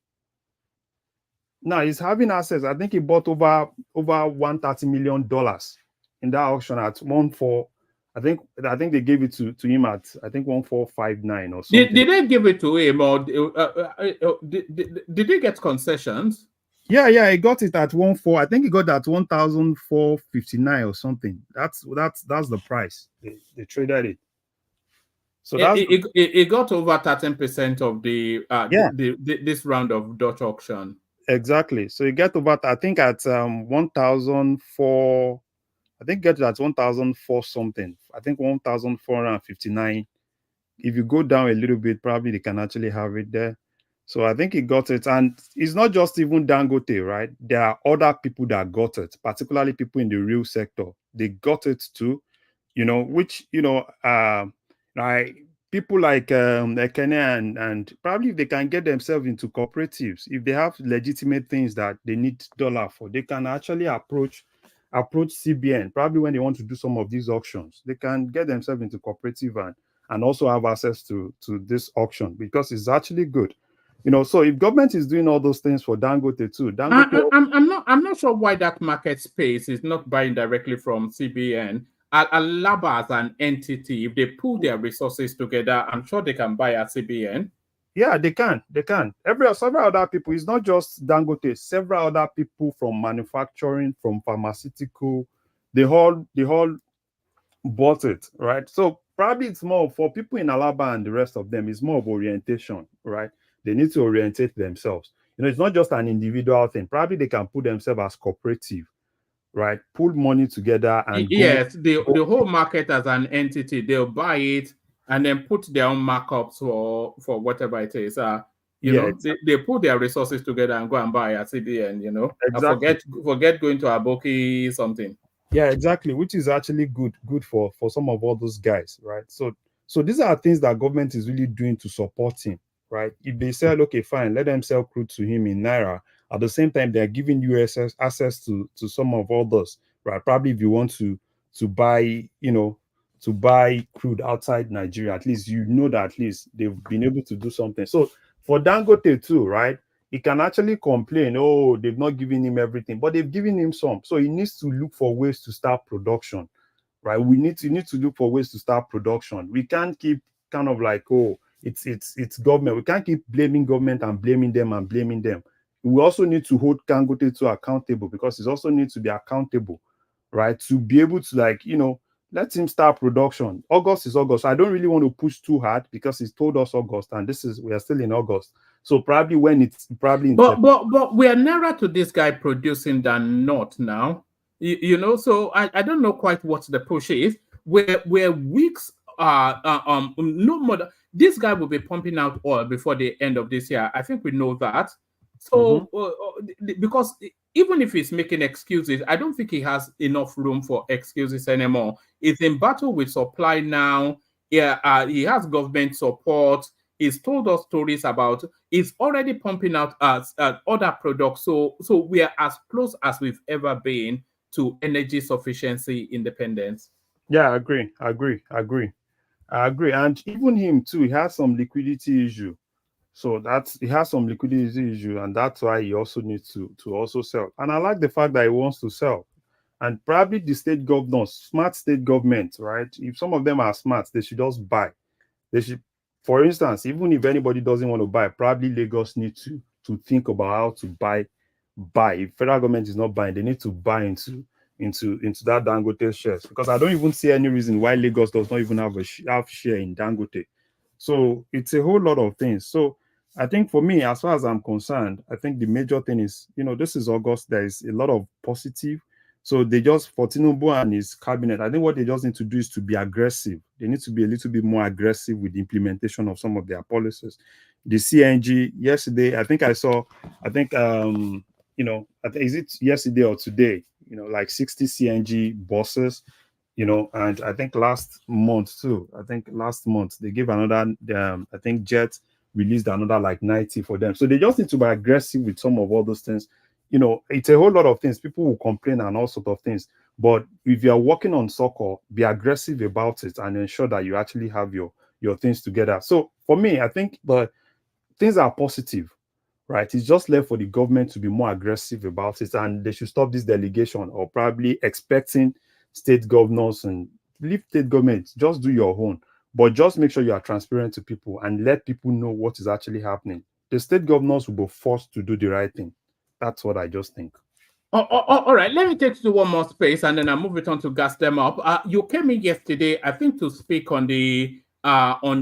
Now he's having access. I think he bought over $130 million in that auction at 1.4. I think they gave it to him at 1.459 or something. Did they give it to him, or did they get concessions? Yeah, he got it at 1.4. I think he got that 1,459 or something. That's the price they traded it. So it got over 13% of this round of Dutch auction. Exactly. So you get over, I think at 1,004. I think get that 1,004 something. I think 1,459. If you go down a little bit, probably they can actually have it there. So I think he got it. And it's not just even Dangote, right? There are other people that got it, particularly people in the real sector. They got it too, which, people like Ekene and probably if they can get themselves into cooperatives, if they have legitimate things that they need dollar for, they can actually approach CBN, probably when they want to do some of these auctions. They can get themselves into cooperative and also have access to this auction, because it's actually good. So if government is doing all those things for Dangote too, I'm not sure why that market space is not buying directly from CBN. Alaba as an entity, if they pull their resources together, I'm sure they can buy at CBN. Yeah, they can. Several other people. It's not just Dangote. Several other people from manufacturing, from pharmaceutical, they all bought it, right? So probably it's more for people in Alaba and the rest of them. It's more of orientation, right? They need to orientate themselves. It's not just an individual thing. Probably they can put themselves as cooperative, right? Pull money together and the whole market as an entity. They'll buy it and then put their own markups for whatever it is. They put their resources together and go and buy at CBN. Exactly. Forget going to Aboki something. Yeah, exactly. Which is actually good for some of all those guys, right? So these are things that government is really doing to support him, right? If they said, okay, fine, let them sell crude to him in Naira, at the same time, they're giving you access to some of others, right? Probably if you want to buy, to buy crude outside Nigeria, at least that at least they've been able to do something. So for Dangote too, right? He can actually complain, they've not given him everything, but they've given him some. So he needs to look for ways to start production, right? We need to look for ways to start production. We can't keep kind of like, it's government. We can't keep blaming government and blaming them. We also need to hold Dangote to accountable, because he also needs to be accountable, right? To be able to let him start production. August is August. I don't really want to push too hard, because he's told us August, and we are still in August. So probably when it's probably in but we are nearer to this guy producing than not now. So I don't know quite what the push is. Where weeks no more. This guy will be pumping out oil before the end of this year. I think we know that. So because even if he's making excuses, I don't think he has enough room for excuses anymore. He's in battle with supply now. Yeah, he has government support. He's told us stories about, he's already pumping out other products. So we are as close as we've ever been to energy sufficiency independence. Yeah, I agree. And even him too, he has some liquidity issue. So that's, he has some liquidity issue, and that's why he also needs to also sell. And I like the fact that he wants to sell. And probably the state governors, smart state government, right? If some of them are smart, they should just buy. They should, for instance, even if anybody doesn't want to buy, probably Lagos need to think about how to buy. If federal government is not buying, they need to buy into that Dangote shares, because I don't even see any reason why Lagos does not even have share in Dangote. So it's a whole lot of things. So I think for me, as far as I'm concerned, I think the major thing is, this is August. There is a lot of positive. So they just, for Tinubu and his cabinet, I think what they just need to do is to be aggressive. They need to be a little bit more aggressive with the implementation of some of their policies. The CNG, yesterday, I think, is it yesterday or today, like 60 CNG buses, and I think last month they gave another, I think Jet released another like 90 for them. So they just need to be aggressive with some of all those things. It's a whole lot of things. People will complain and all sorts of things. But if you're working on soccer, be aggressive about it and ensure that you actually have your things together. So for me, I think the things are positive, right? It's just left for the government to be more aggressive about it, and they should stop this delegation or probably expecting state governors and leave state government. Just do your own, but just make sure you are transparent to people and let people know what is actually happening. The state governors will be forced to do the right thing. That's what I just think. All right, let me take you to one more space and then I'll move it on to gas them up. You came in yesterday, I think, to speak on the Igbos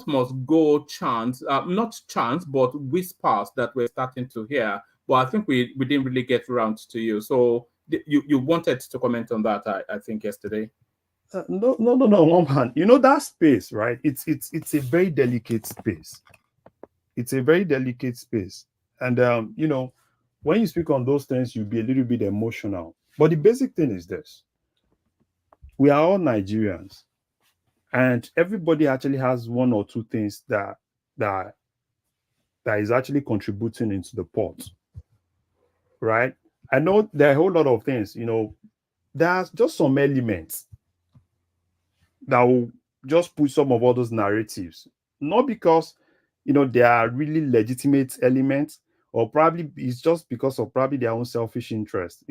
must go chants, not chants, but whispers that we're starting to hear. But I think we didn't really get around to you. So you wanted to comment on that, I think, yesterday. No, man. That space, right? It's a very delicate space. It's a very delicate space. And when you speak on those things, you'll be a little bit emotional. But the basic thing is this: we are all Nigerians, and everybody actually has one or two things that is actually contributing into the pot, right? I know there are a whole lot of things. There's just some elements that will just put some of all those narratives, not because they are really legitimate elements, or probably it's just because of probably their own selfish interest,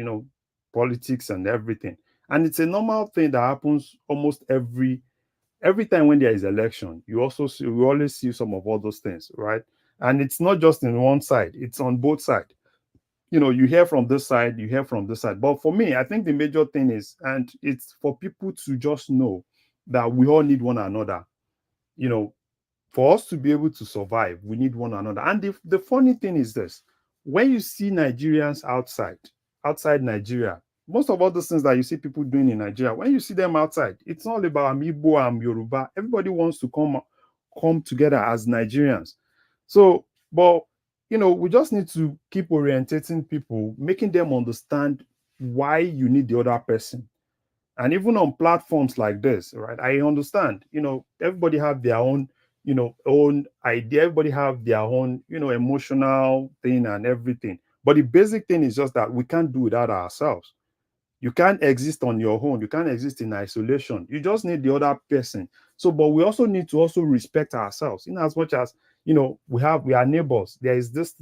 politics and everything. And it's a normal thing that happens almost every time when there is election. We always see some of all those things, right? And it's not just in one side, it's on both sides. You hear from this side, you hear from this side. But for me, I think the major thing is, and it's for people to just know that we all need one another. For us to be able to survive, we need one another. And the funny thing is this: when you see Nigerians outside Nigeria, most of all those things that you see people doing in Nigeria, when you see them outside, it's not about I'm Igbo, I'm Yoruba. Everybody wants to come together as Nigerians. So, but we just need to keep orientating people, making them understand why you need the other person. And even on platforms like this, right? I understand, everybody have their own, own idea. Everybody have their own, emotional thing and everything. But the basic thing is just that we can't do without ourselves. You can't exist on your own. You can't exist in isolation. You just need the other person. So, but we also need to also respect ourselves, in as much as, we are neighbors. There is this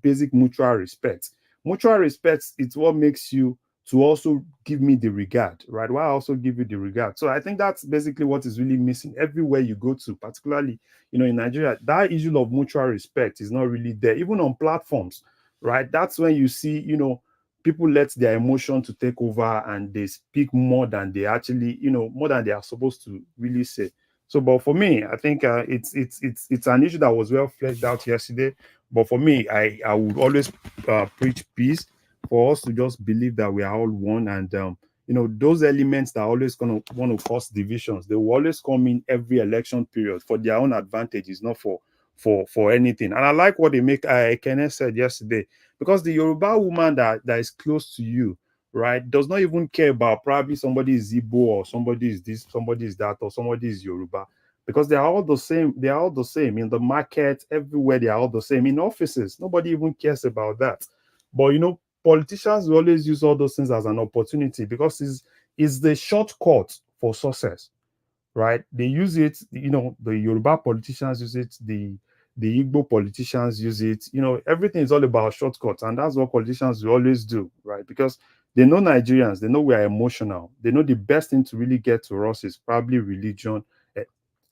basic mutual respect. Mutual respect, it's what makes you to also give me the regard, right? Why I also give you the regard. So I think that's basically what is really missing everywhere you go to, particularly, in Nigeria. That issue of mutual respect is not really there, even on platforms, right? That's when you see, people let their emotion to take over and they speak more than they actually, more than they are supposed to really say. So, but for me, I think it's an issue that was well fleshed out yesterday. But for me, I would always preach peace, for us to just believe that we are all one. And those elements that are always going to want to cause divisions, they will always come in every election period for their own advantages, not for anything. And I like what they make Kenneth said yesterday, because the Yoruba woman that is close to you, right, does not even care about probably somebody is Igbo or somebody is this, somebody is that, or somebody is Yoruba. because they are all the same. They are all the same in the market, everywhere. They are all the same in offices. Nobody even cares about that. But you know, politicians will always use all those things as an opportunity because it's the shortcut for success, right? They use it. You know, the Yoruba politicians use it. The Igbo politicians use it. You know, everything is all about shortcuts, and that's what politicians will always do, right? Because they know Nigerians, they know we are emotional. They know the best thing to really get to us is probably religion,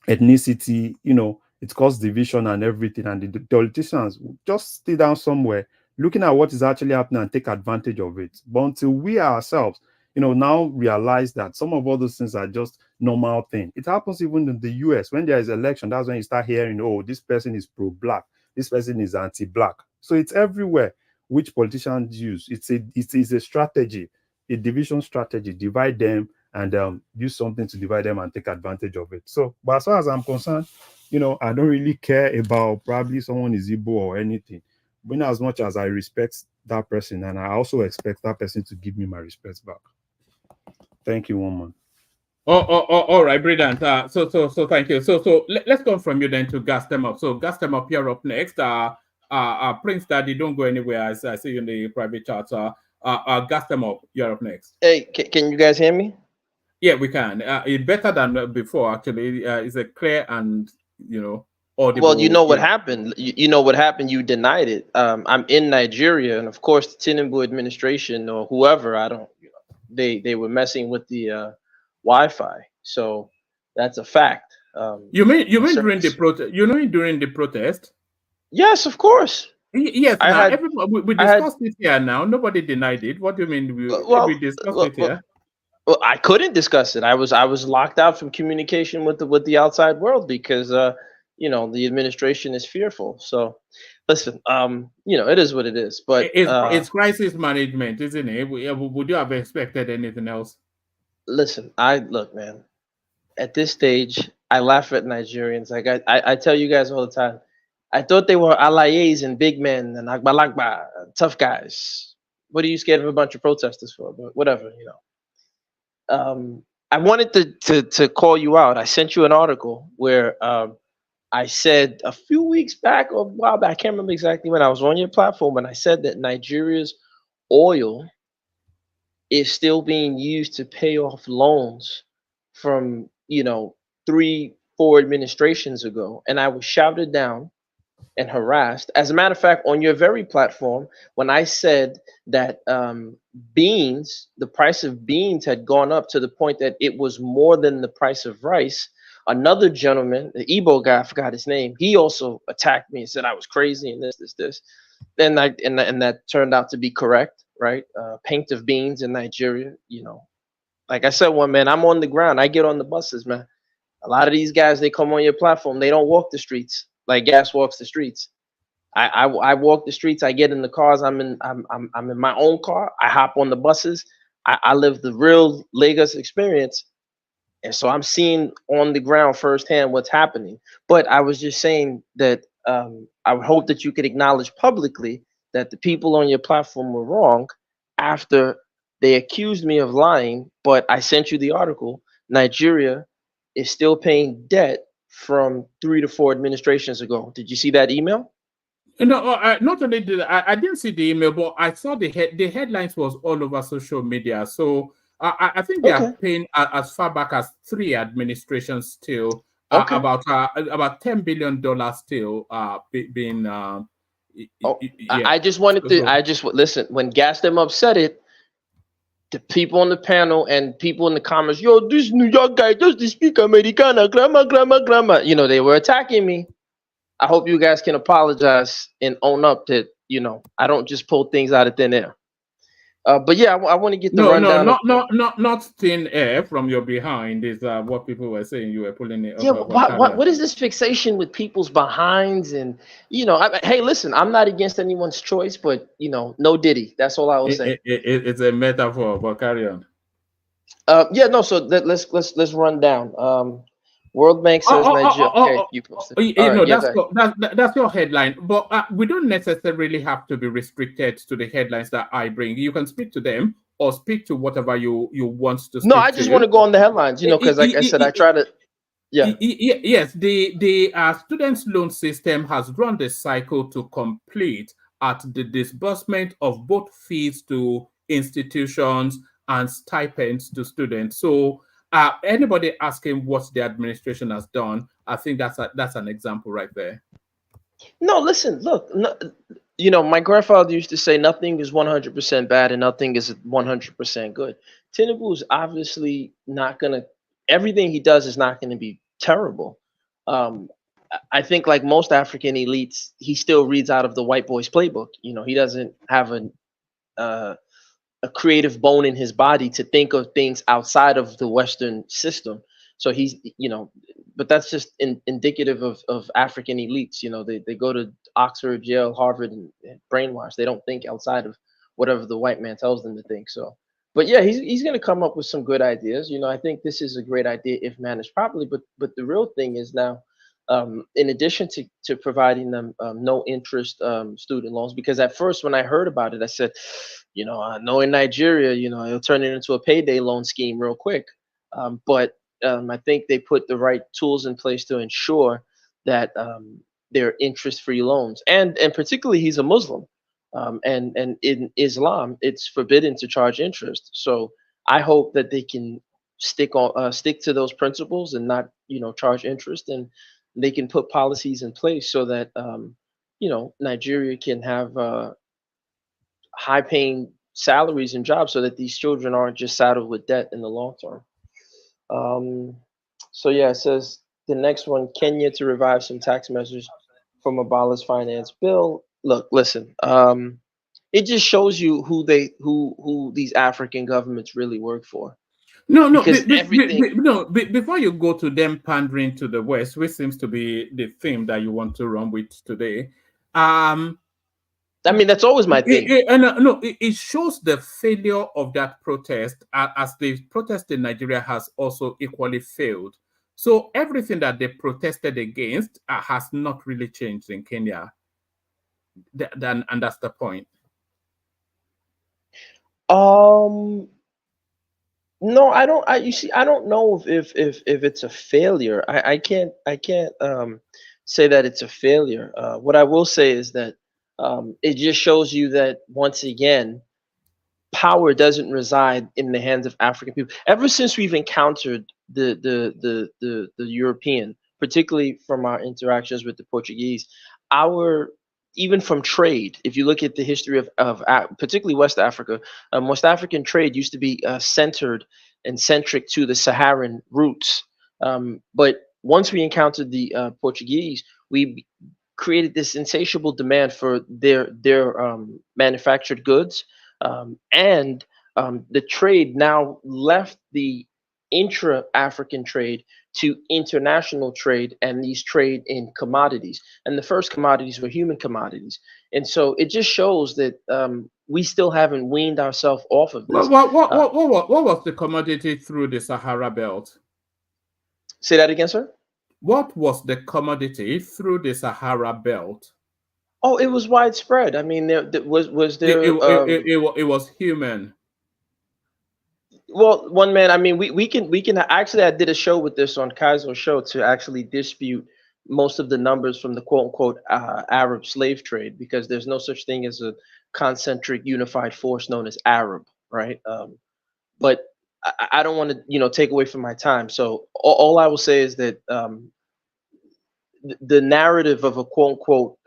ethnicity. You know, it causes division and everything. And the politicians will just stay down somewhere, looking at what is actually happening and take advantage of it. But until we ourselves, you know, now realize that some of all those things are just normal thing. It happens even in the US when there is election. That's when you start hearing, oh, this person is pro-black, this person is anti-black. So it's everywhere. Which politicians use it's a strategy, a division strategy. Divide them and use something to divide them and take advantage of it. So, but as far as I'm concerned, you know, I don't really care about probably someone is Igbo or anything. But in as much as I respect that person, and I also expect that person to give me my respect back. Thank you, woman. All right, brilliant. So thank you. So let's go from you then to gas them up. So gas them up, you're up next. Prince Daddy, don't go anywhere. As I see you in the private chat. Gas them up, you're up next. Hey, can you guys hear me? Yeah, we can. It's better than before. Actually, it's a clear and audible. Well, you know what happened. You know what happened. You denied it. I'm in Nigeria, and of course, the Tinubu administration or whoever, I don't. They were messing with the Wi-Fi, so that's a fact. You mean during the protest? You know, during the protest? Yes, of course. Yes. We discussed it here now. Nobody denied it. What do you mean? We discussed it here. Well, I couldn't discuss it. I was locked out from communication with the outside world because the administration is fearful. So listen, it is what it is. But it's crisis management, isn't it? Would you have expected anything else? Listen, look, man. At this stage, I laugh at Nigerians. Like I tell you guys all the time. I thought they were alayes and big men and agbalagba, tough guys. What are you scared of a bunch of protesters for? But whatever, I wanted to call you out. I sent you an article where I said a few weeks back or a while back, I can't remember exactly when, I was on your platform, and I said that Nigeria's oil is still being used to pay off loans from 3-4 administrations ago, and I was shouted down and harassed. As a matter of fact, on your very platform, when I said that beans, the price of beans had gone up to the point that it was more than the price of rice, another gentleman, the Igbo guy, I forgot his name, he also attacked me and said I was crazy and this. And that turned out to be correct, right? Pint of beans in Nigeria, like I said, man, I'm on the ground. I get on the buses, man. A lot of these guys, they come on your platform, they don't walk the streets like Gas walks the streets. I walk the streets. I get in the cars. I'm in my own car. I hop on the buses. I live the real Lagos experience, and so I'm seeing on the ground firsthand what's happening. But I was just saying that I would hope that you could acknowledge publicly that the people on your platform were wrong after they accused me of lying. But I sent you the article. Nigeria is still paying debt from 3 to 4 administrations ago. Did you see that email? No, not only did I didn't see the email, but I saw the headlines was all over social media. So I think they are paying as far back as 3 administrations still, about $10 billion still being. I just wanted to. Listen. When Gas Them Up said it, the people on the panel and people in the comments, yo, this New York guy does the speak Americana, grammar. They were attacking me. I hope you guys can apologize and own up that, I don't just pull things out of thin air. But yeah, I want to get the rundown. Not thin air from your behind is what people were saying. You were pulling it. Yeah, what is this fixation with people's behinds? And hey, listen, I'm not against anyone's choice, but no Diddy. That's all I will say. It's a metaphor, but carry on. Yeah, no. So let's run down. World Bank says Nigeria. You posted. That's your headline, but we don't necessarily have to be restricted to the headlines that I bring. You can speak to them or speak to whatever you want to. No, I just want to go on the headlines, because like I said, I try to. Yeah. Yes, the students' loan system has run the cycle to complete at the disbursement of both fees to institutions and stipends to students. So, anybody asking what the administration has done, I think that's an example right there. No, listen, look, no, you know, my grandfather used to say nothing is 100% bad and nothing is 100% good. Tinubu is obviously not gonna. Everything he does is not gonna be terrible. Um, I think, like most African elites, he still reads out of the white boy's playbook. You know, he doesn't have uh, a creative bone in his body to think of things outside of the Western system. So he's, you know, but that's just indicative of African elites. You know, they go to Oxford, Yale, Harvard, and brainwash. They don't think outside of whatever the white man tells them to think. So, but yeah, he's going to come up with some good ideas. You know, I think this is a great idea if managed properly. But the real thing is now, in addition to providing them no interest student loans, because at first when I heard about it, I said, you know, I know in Nigeria, you know, it'll turn it into a payday loan scheme real quick. But I think they put the right tools in place to ensure that they're interest-free loans, and particularly he's a Muslim, and in Islam it's forbidden to charge interest. So I hope that they can stick to those principles and not, you know, charge interest, and they can put policies in place so that you know, Nigeria can have high paying salaries and jobs so that these children aren't just saddled with debt in the long term. So yeah, it says the next one, Kenya to revive some tax measures from Abala's finance bill. Look, listen, it just shows you who these African governments really work for. No, no, Because everything. before you go to them pandering to the West, which seems to be the theme that you want to run with today, I mean, that's always my thing. It shows the failure of that protest, as the protest in Nigeria has also equally failed. So everything that they protested against has not really changed in Kenya. And that's the point. No, I don't. You see, I don't know if it's a failure. I can't say that it's a failure. What I will say is that it just shows you that once again, power doesn't reside in the hands of African people. Ever since we've encountered the European, particularly from our interactions with the Portuguese, our even from trade, if you look at the history of particularly West Africa, West African trade used to be centered and centric to the Saharan roots. But once we encountered the Portuguese, we created this insatiable demand for their manufactured goods, and the trade now left the intra-African trade to international trade, and these trade in commodities. And the first commodities were human commodities. And so it just shows that we still haven't weaned ourselves off of this. What was the commodity through the Sahara Belt? Say that again, sir? What was the commodity through the Sahara Belt? Oh, it was widespread. I mean, there was there. It was human. Well, one man. I mean, we can actually. I did a show with this on Kaizo's show to actually dispute most of the numbers from the quote unquote Arab slave trade, because there's no such thing as a concentric unified force known as Arab, right? But I don't want to, you know, take away from my time. So all I will say is that the narrative of a quote unquote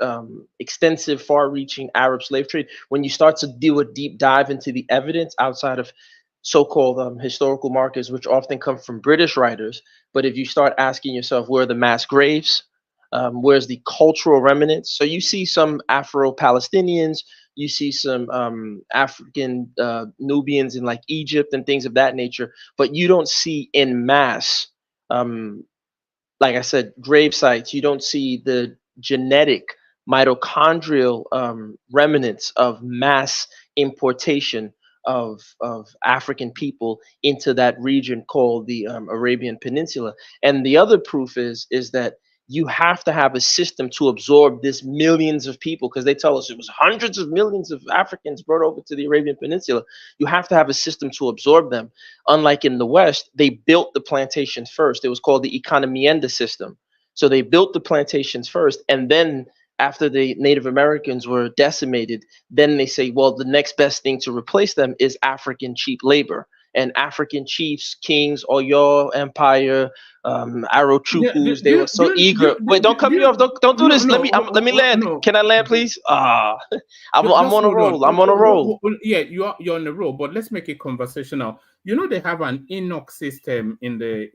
extensive, far-reaching Arab slave trade, when you start to do a deep dive into the evidence outside of so-called historical markers, which often come from British writers, but if you start asking yourself, where are the mass graves? Where's the cultural remnants? So you see some Afro-Palestinians, you see some African Nubians in like Egypt and things of that nature, but you don't see en masse, like I said, grave sites. You don't see the genetic mitochondrial remnants of mass importation of African people into that region called the Arabian Peninsula. And the other proof is that you have to have a system to absorb this millions of people, because they tell us it was hundreds of millions of Africans brought over to the Arabian Peninsula. You have to have a system to absorb them. Unlike in the West, they built the plantations first. It was called the economienda system. So they built the plantations first, and then after the Native Americans were decimated, then they say, well, the next best thing to replace them is African cheap labor. And African chiefs, kings, Oyo Empire, Arochukus, they were so eager. Wait, don't cut me off. Don't do this. Let me land. No. Can I land, please? I'm Just on a hold roll. on. I'm on a roll. Yeah, you're on a roll, but let's make it conversational. You know, they have an Enoch system in that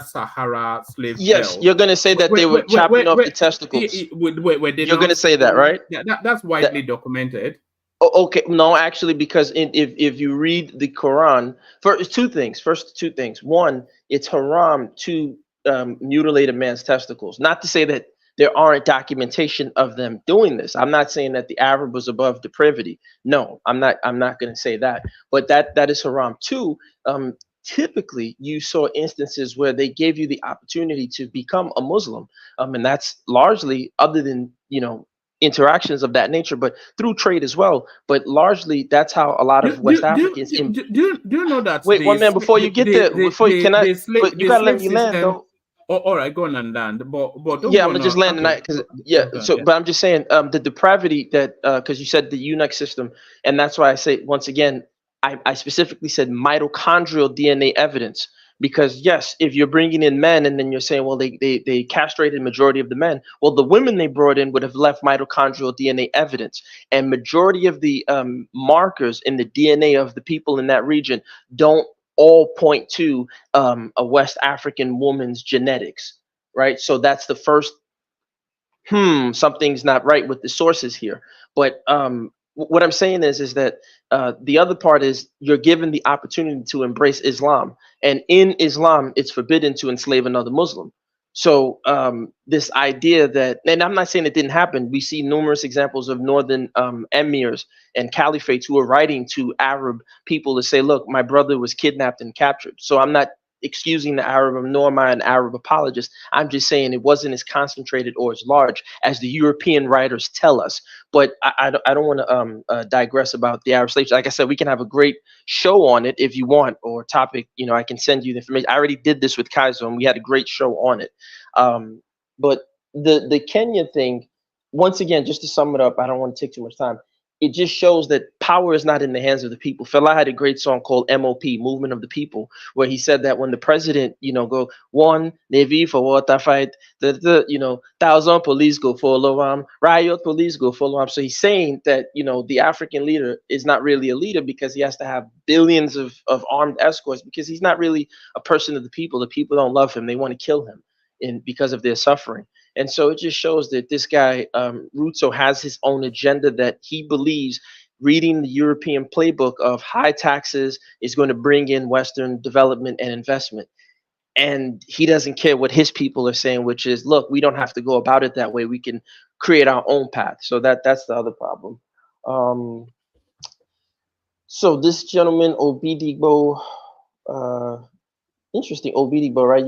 Sahara slave Yes, belt. you're gonna say that they were chopping off the testicles. You're gonna say that, right? Yeah, that's widely documented. Okay, no, actually, because if you read the Quran, first two things. One, it's haram to mutilate a man's testicles. Not to say that there aren't documentation of them doing this. I'm not saying that the Arab was above depravity. No, I'm not going to say that. But that is haram. Two, typically you saw instances where they gave you the opportunity to become a Muslim, and that's largely, other than interactions of that nature, but through trade as well. But largely, that's how a lot of West Africans. Do you know that? Wait, one man, before you get there, but you gotta let me land though. Oh, all right, go on and land. But don't yeah, I'm gonna just land tonight because but I'm just saying the depravity that because you said the eunuch system, and that's why I say once again, I specifically said mitochondrial DNA evidence. Because yes, if you're bringing in men and then you're saying, well, they castrated majority of the men. Well, the women they brought in would have left mitochondrial DNA evidence. And majority of the markers in the DNA of the people in that region don't all point to a West African woman's genetics, right? So that's the first, something's not right with the sources here. But what I'm saying is that the other part is you're given the opportunity to embrace Islam, and in Islam, it's forbidden to enslave another Muslim. So this idea that, and I'm not saying it didn't happen. We see numerous examples of northern emirs and caliphates who are writing to Arab people to say, look, my brother was kidnapped and captured. So I'm not excusing the Arab, nor am I an Arab apologist. I'm just saying it wasn't as concentrated or as large as the European writers tell us. But I don't want to digress about the Arab slaves. Like I said, we can have a great show on it if you want, or topic. I can send you the information. I already did this with Kaiser, and we had a great show on it. But the Kenya thing, once again, just to sum it up, I don't want to take too much time. It just shows that power is not in the hands of the people. Fela had a great song called MOP, Movement of the People, where he said that when the president, go, one, Navy for water fight, thousand police go follow riot police go follow So he's saying that, the African leader is not really a leader because he has to have billions of armed escorts, because he's not really a person of the people. The people don't love him. They want to kill him because of their suffering. And so it just shows that this guy, Ruto, has his own agenda that he believes reading the European playbook of high taxes is going to bring in Western development and investment. And he doesn't care what his people are saying, which is, look, we don't have to go about it that way. We can create our own path. So that's the other problem. So this gentleman, Obidigbo, interesting, Obidigbo, right?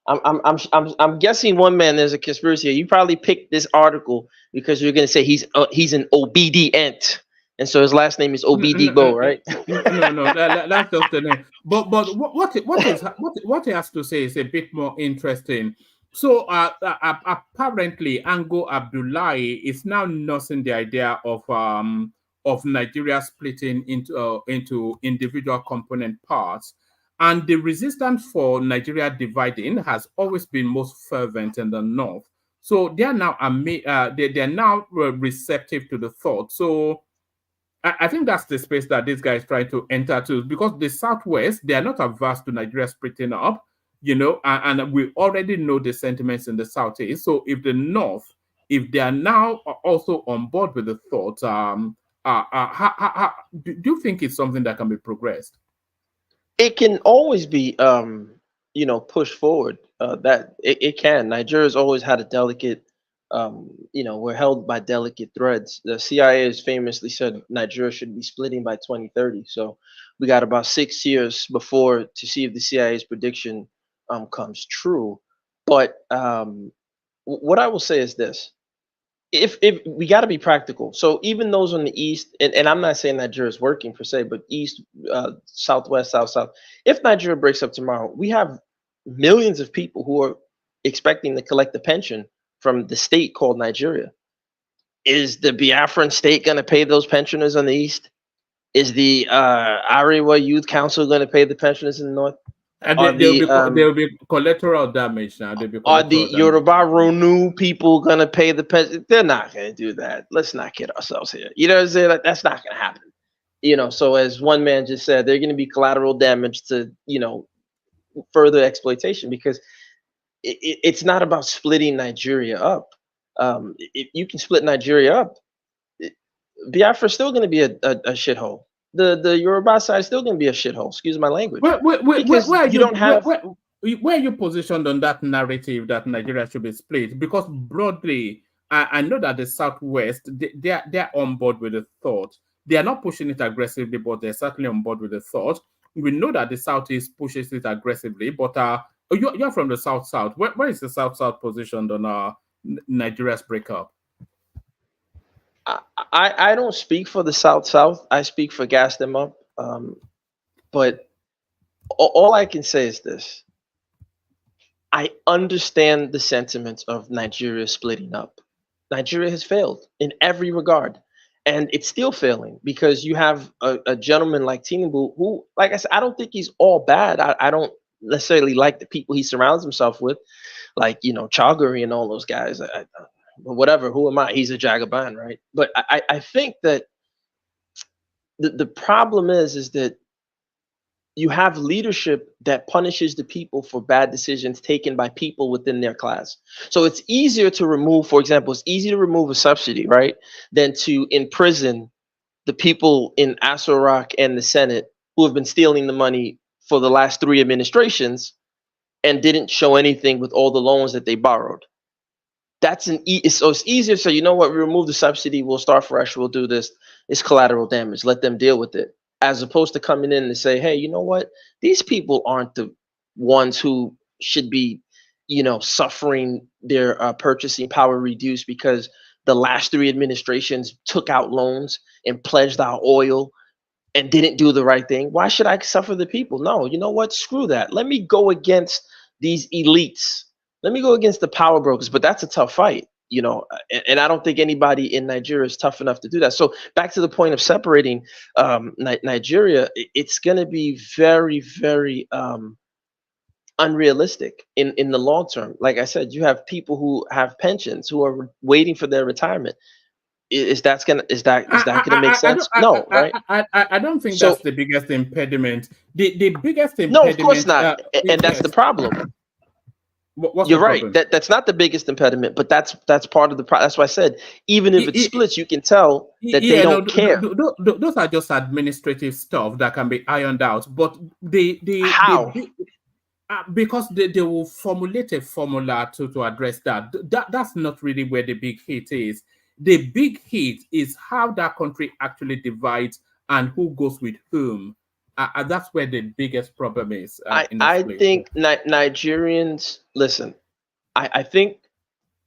I'm guessing, one man, there's a conspiracy here. You probably picked this article because you're gonna say he's an obedient, and so his last name is Obidigbo, right? No, that's just the name. But what he has to say is a bit more interesting. So apparently, Ango Abdullahi is now nursing the idea of Nigeria splitting into individual component parts. And the resistance for Nigeria dividing has always been most fervent in the north. So they are now they're now receptive to the thought. So I think that's the space that this guy is trying to enter to, because the southwest, they are not averse to Nigeria splitting up, and we already know the sentiments in the southeast. So if the north, if they are now also on board with the thought, do you think it's something that can be progressed? It can always be, pushed forward. That it can. Nigeria's always had a delicate, we're held by delicate threads. The CIA has famously said Nigeria should be splitting by 2030. So we got about 6 years before to see if the CIA's prediction comes true. But what I will say is this: if we got to be practical. So even those on the east, and I'm not saying Nigeria is working per se, but east, southwest, south. If Nigeria breaks up tomorrow, we have millions of people who are expecting to collect a pension from the state called Nigeria. Is the Biafran state going to pay those pensioners on the east? Is the Arewa Youth Council going to pay the pensioners in the north? And Are there'll be collateral damage now. Are the Yoruba Ronu people going to pay the pension? They're not going to do that. Let's not kid ourselves here. You know what I'm saying? Like, that's not going to happen. You know, so as one man just said, they're going to be collateral damage to, you know, further exploitation, because it's not about splitting Nigeria up. If you can split Nigeria up, Biafra's still going to be a shithole. The Yoruba side is still going to be a shithole. Excuse my language. Where are you positioned on that narrative that Nigeria should be split? Because broadly, I know that the Southwest, they're on board with the thought. They are not pushing it aggressively, but they're certainly on board with the thought. We know that the Southeast pushes it aggressively, but you're from the South. Where is the South positioned on Nigeria's breakup? I don't speak for the South. I speak for Gas Them Up. But all I can say is this. I understand the sentiments of Nigeria splitting up. Nigeria has failed in every regard. And it's still failing because you have a gentleman like Tinubu who, like I said, I don't think he's all bad. I don't necessarily like the people he surrounds himself with, like, you know, Chagari and all those guys. Whatever, who am I? He's a Jagaban, right? But I think that the problem is that you have leadership that punishes the people for bad decisions taken by people within their class. So it's easier to remove, for example, it's easier to remove a subsidy, right, than to imprison the people in Aso Rock and the Senate who have been stealing the money for the last 3 administrations and didn't show anything with all the loans that they borrowed. So it's easier to say, you know what, we remove the subsidy, we'll start fresh, we'll do this. It's collateral damage. Let them deal with it. As opposed to coming in and say, hey, you know what, these people aren't the ones who should be, you know, suffering their purchasing power reduced because the last 3 administrations took out loans and pledged our oil and didn't do the right thing. Why should I suffer the people? No, you know what, screw that. Let me go against these elites. Let me go against the power brokers, but that's a tough fight, you know, and I don't think anybody in Nigeria is tough enough to do that. So back to the point of separating Nigeria, it's going to be very, very unrealistic in the long term. Like I said, you have people who have pensions who are waiting for their retirement. Is that gonna make sense? No, right? I don't think that's the biggest impediment. The biggest impediment. No, of course not, and that's the problem. You're right. That's not the biggest impediment, but that's part of the problem. That's why I said, even if it splits, you can tell that they don't care. Those are just administrative stuff that can be ironed out. But how? Because they will formulate a formula to address that. That's not really where the big hit is. The big hit is how that country actually divides and who goes with whom. That's where the biggest problem is. I think Nigerians, listen, I think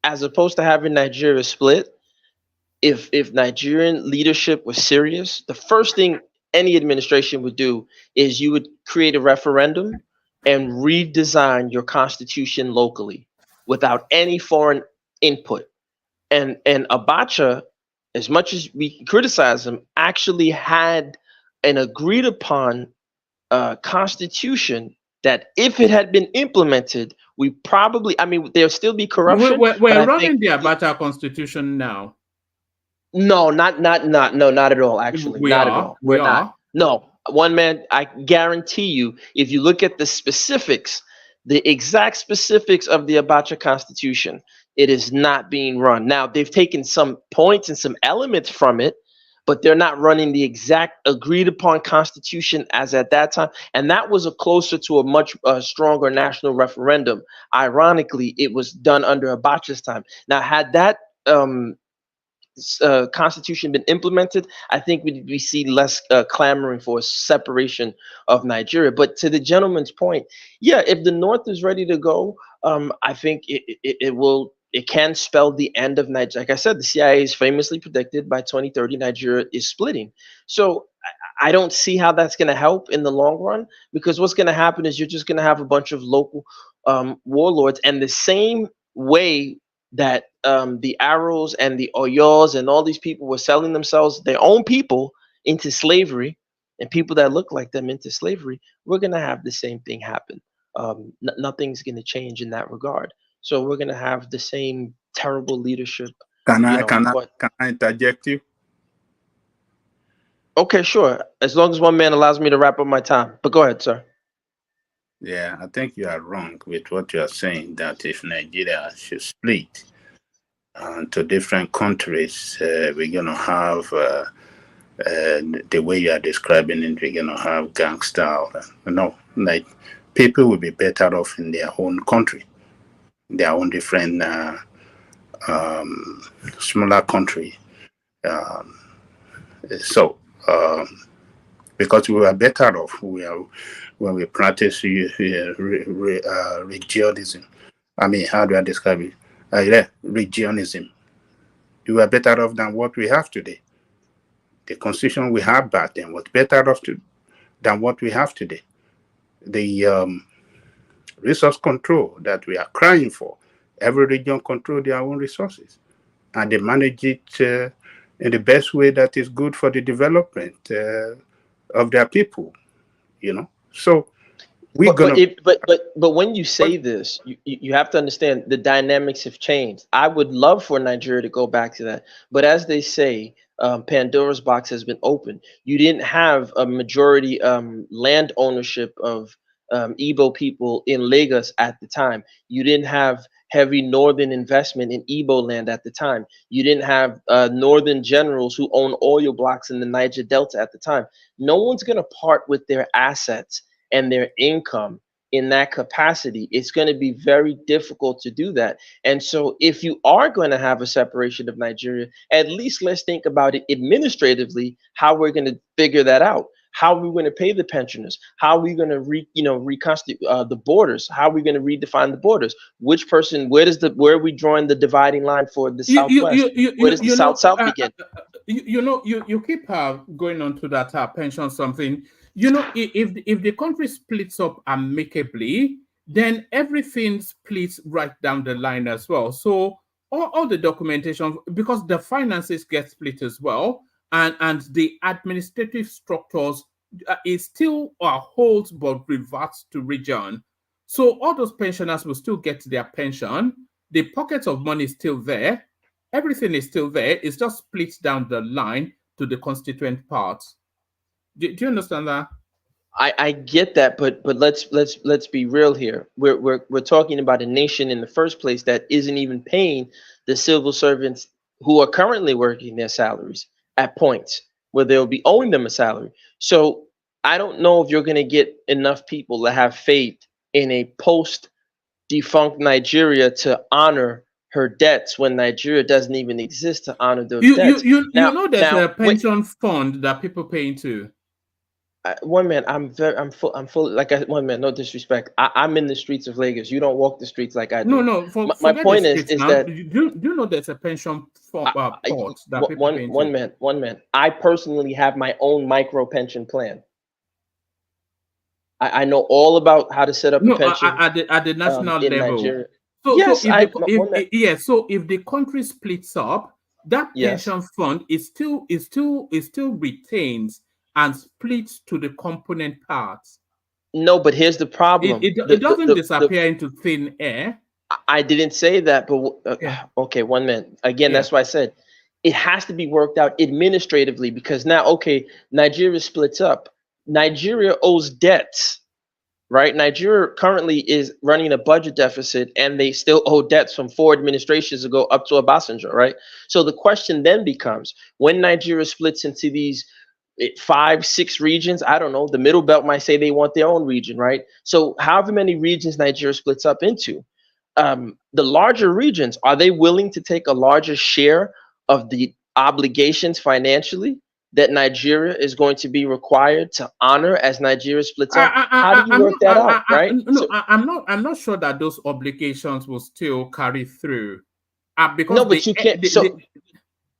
as opposed to having Nigeria split, if Nigerian leadership was serious, the first thing any administration would do is you would create a referendum and redesign your constitution locally without any foreign input. And Abacha, as much as we criticize him, actually had an agreed upon constitution that if it had been implemented, we probably, I mean, there'll still be corruption. We're running the Abacha constitution now. No, not at all, actually. Not at all. We're not. No, one man, I guarantee you, if you look at the specifics, the exact specifics of the Abacha constitution, it is not being run. Now, they've taken some points and some elements from it, but they're not running the exact agreed upon constitution as at that time. And that was closer to a much stronger national referendum. Ironically, it was done under Abacha's time. Now, had that constitution been implemented, I think we see less clamoring for a separation of Nigeria. But to the gentleman's point, yeah, if the North is ready to go, I think it can spell the end of Nigeria. Like I said, the CIA is famously predicted by 2030 Nigeria is splitting. So I don't see how that's going to help in the long run, because what's going to happen is you're just going to have a bunch of local warlords, and the same way that the Arrows and the Oyos and all these people were selling themselves, their own people, into slavery, and people that look like them into slavery, we're going to have the same thing happen. Nothing's going to change in that regard. So we're going to have the same terrible leadership. Can I interject you? Okay, sure. As long as one man allows me to wrap up my time. But go ahead, sir. Yeah, I think you are wrong with what you are saying, that if Nigeria should split to different countries, we're going to have, the way you are describing it, we're going to have gangster. No, like, people will be better off in their own country, their own different smaller country. Because we are better off when we practice regionalism. I mean, how do I describe it? Regionalism. We are better off than what we have today. The constitution we had back then was better off than what we have today. The resource control that we are crying for, every region control their own resources, and they manage it in the best way that is good for the development of their people, So but when you say this, you have to understand the dynamics have changed. I would love for Nigeria to go back to that, but as they say, Pandora's box has been opened. You didn't have a majority land ownership of Igbo people in Lagos at the time. You didn't have heavy northern investment in Igbo land at the time. You didn't have northern generals who own oil blocks in the Niger Delta at the time. No one's going to part with their assets and their income in that capacity. It's going to be very difficult to do that. And so if you are going to have a separation of Nigeria, at least let's think about it administratively, how we're going to figure that out. How are we going to pay the pensioners? How are we going to reconstitute the borders? How are we going to redefine the borders? Which person? Where are we drawing the dividing line for the Southwest? Where does the South begin? You keep going on to that pension something. If the country splits up amicably, then everything splits right down the line as well. So all the documentation, because the finances get split as well. And the administrative structures is still holds but reverts to region. So all those pensioners will still get their pension. The pocket of money is still there. Everything is still there. It's just split down the line to the constituent parts. Do you understand that? I get that, but let's be real here. We're talking about a nation in the first place that isn't even paying the civil servants who are currently working their salaries at points where they'll be owing them a salary. So I don't know if you're going to get enough people that have faith in a post-defunct Nigeria to honor her debts when Nigeria doesn't even exist to honor those debts. You know there's a pension fund that people pay into. One man, I'm full. One man, no disrespect. I'm in the streets of Lagos. You don't walk the streets like I do. No. My point is that do you know there's a pension fund pot that people pay into? One man. I personally have my own micro pension plan. I know all about how to set up a pension at the national level. Nigeria. So yes, so if the country splits up, that pension fund is still retains and splits to the component parts. No, but here's the problem. It doesn't disappear into thin air. I didn't say that, but okay, one minute. Again, that's why I said it has to be worked out administratively, because now, okay, Nigeria splits up. Nigeria owes debts, right? Nigeria currently is running a budget deficit, and they still owe debts from 4 administrations ago up to Obasanjo, right? So the question then becomes, when Nigeria splits into these 5, 6 regions, I don't know, the middle belt might say they want their own region, right? So however many regions Nigeria splits up into, the larger regions, are they willing to take a larger share of the obligations financially that Nigeria is going to be required to honor as Nigeria splits up? How do you work that out, right? I'm not sure that those obligations will still carry through, because no, but you can't.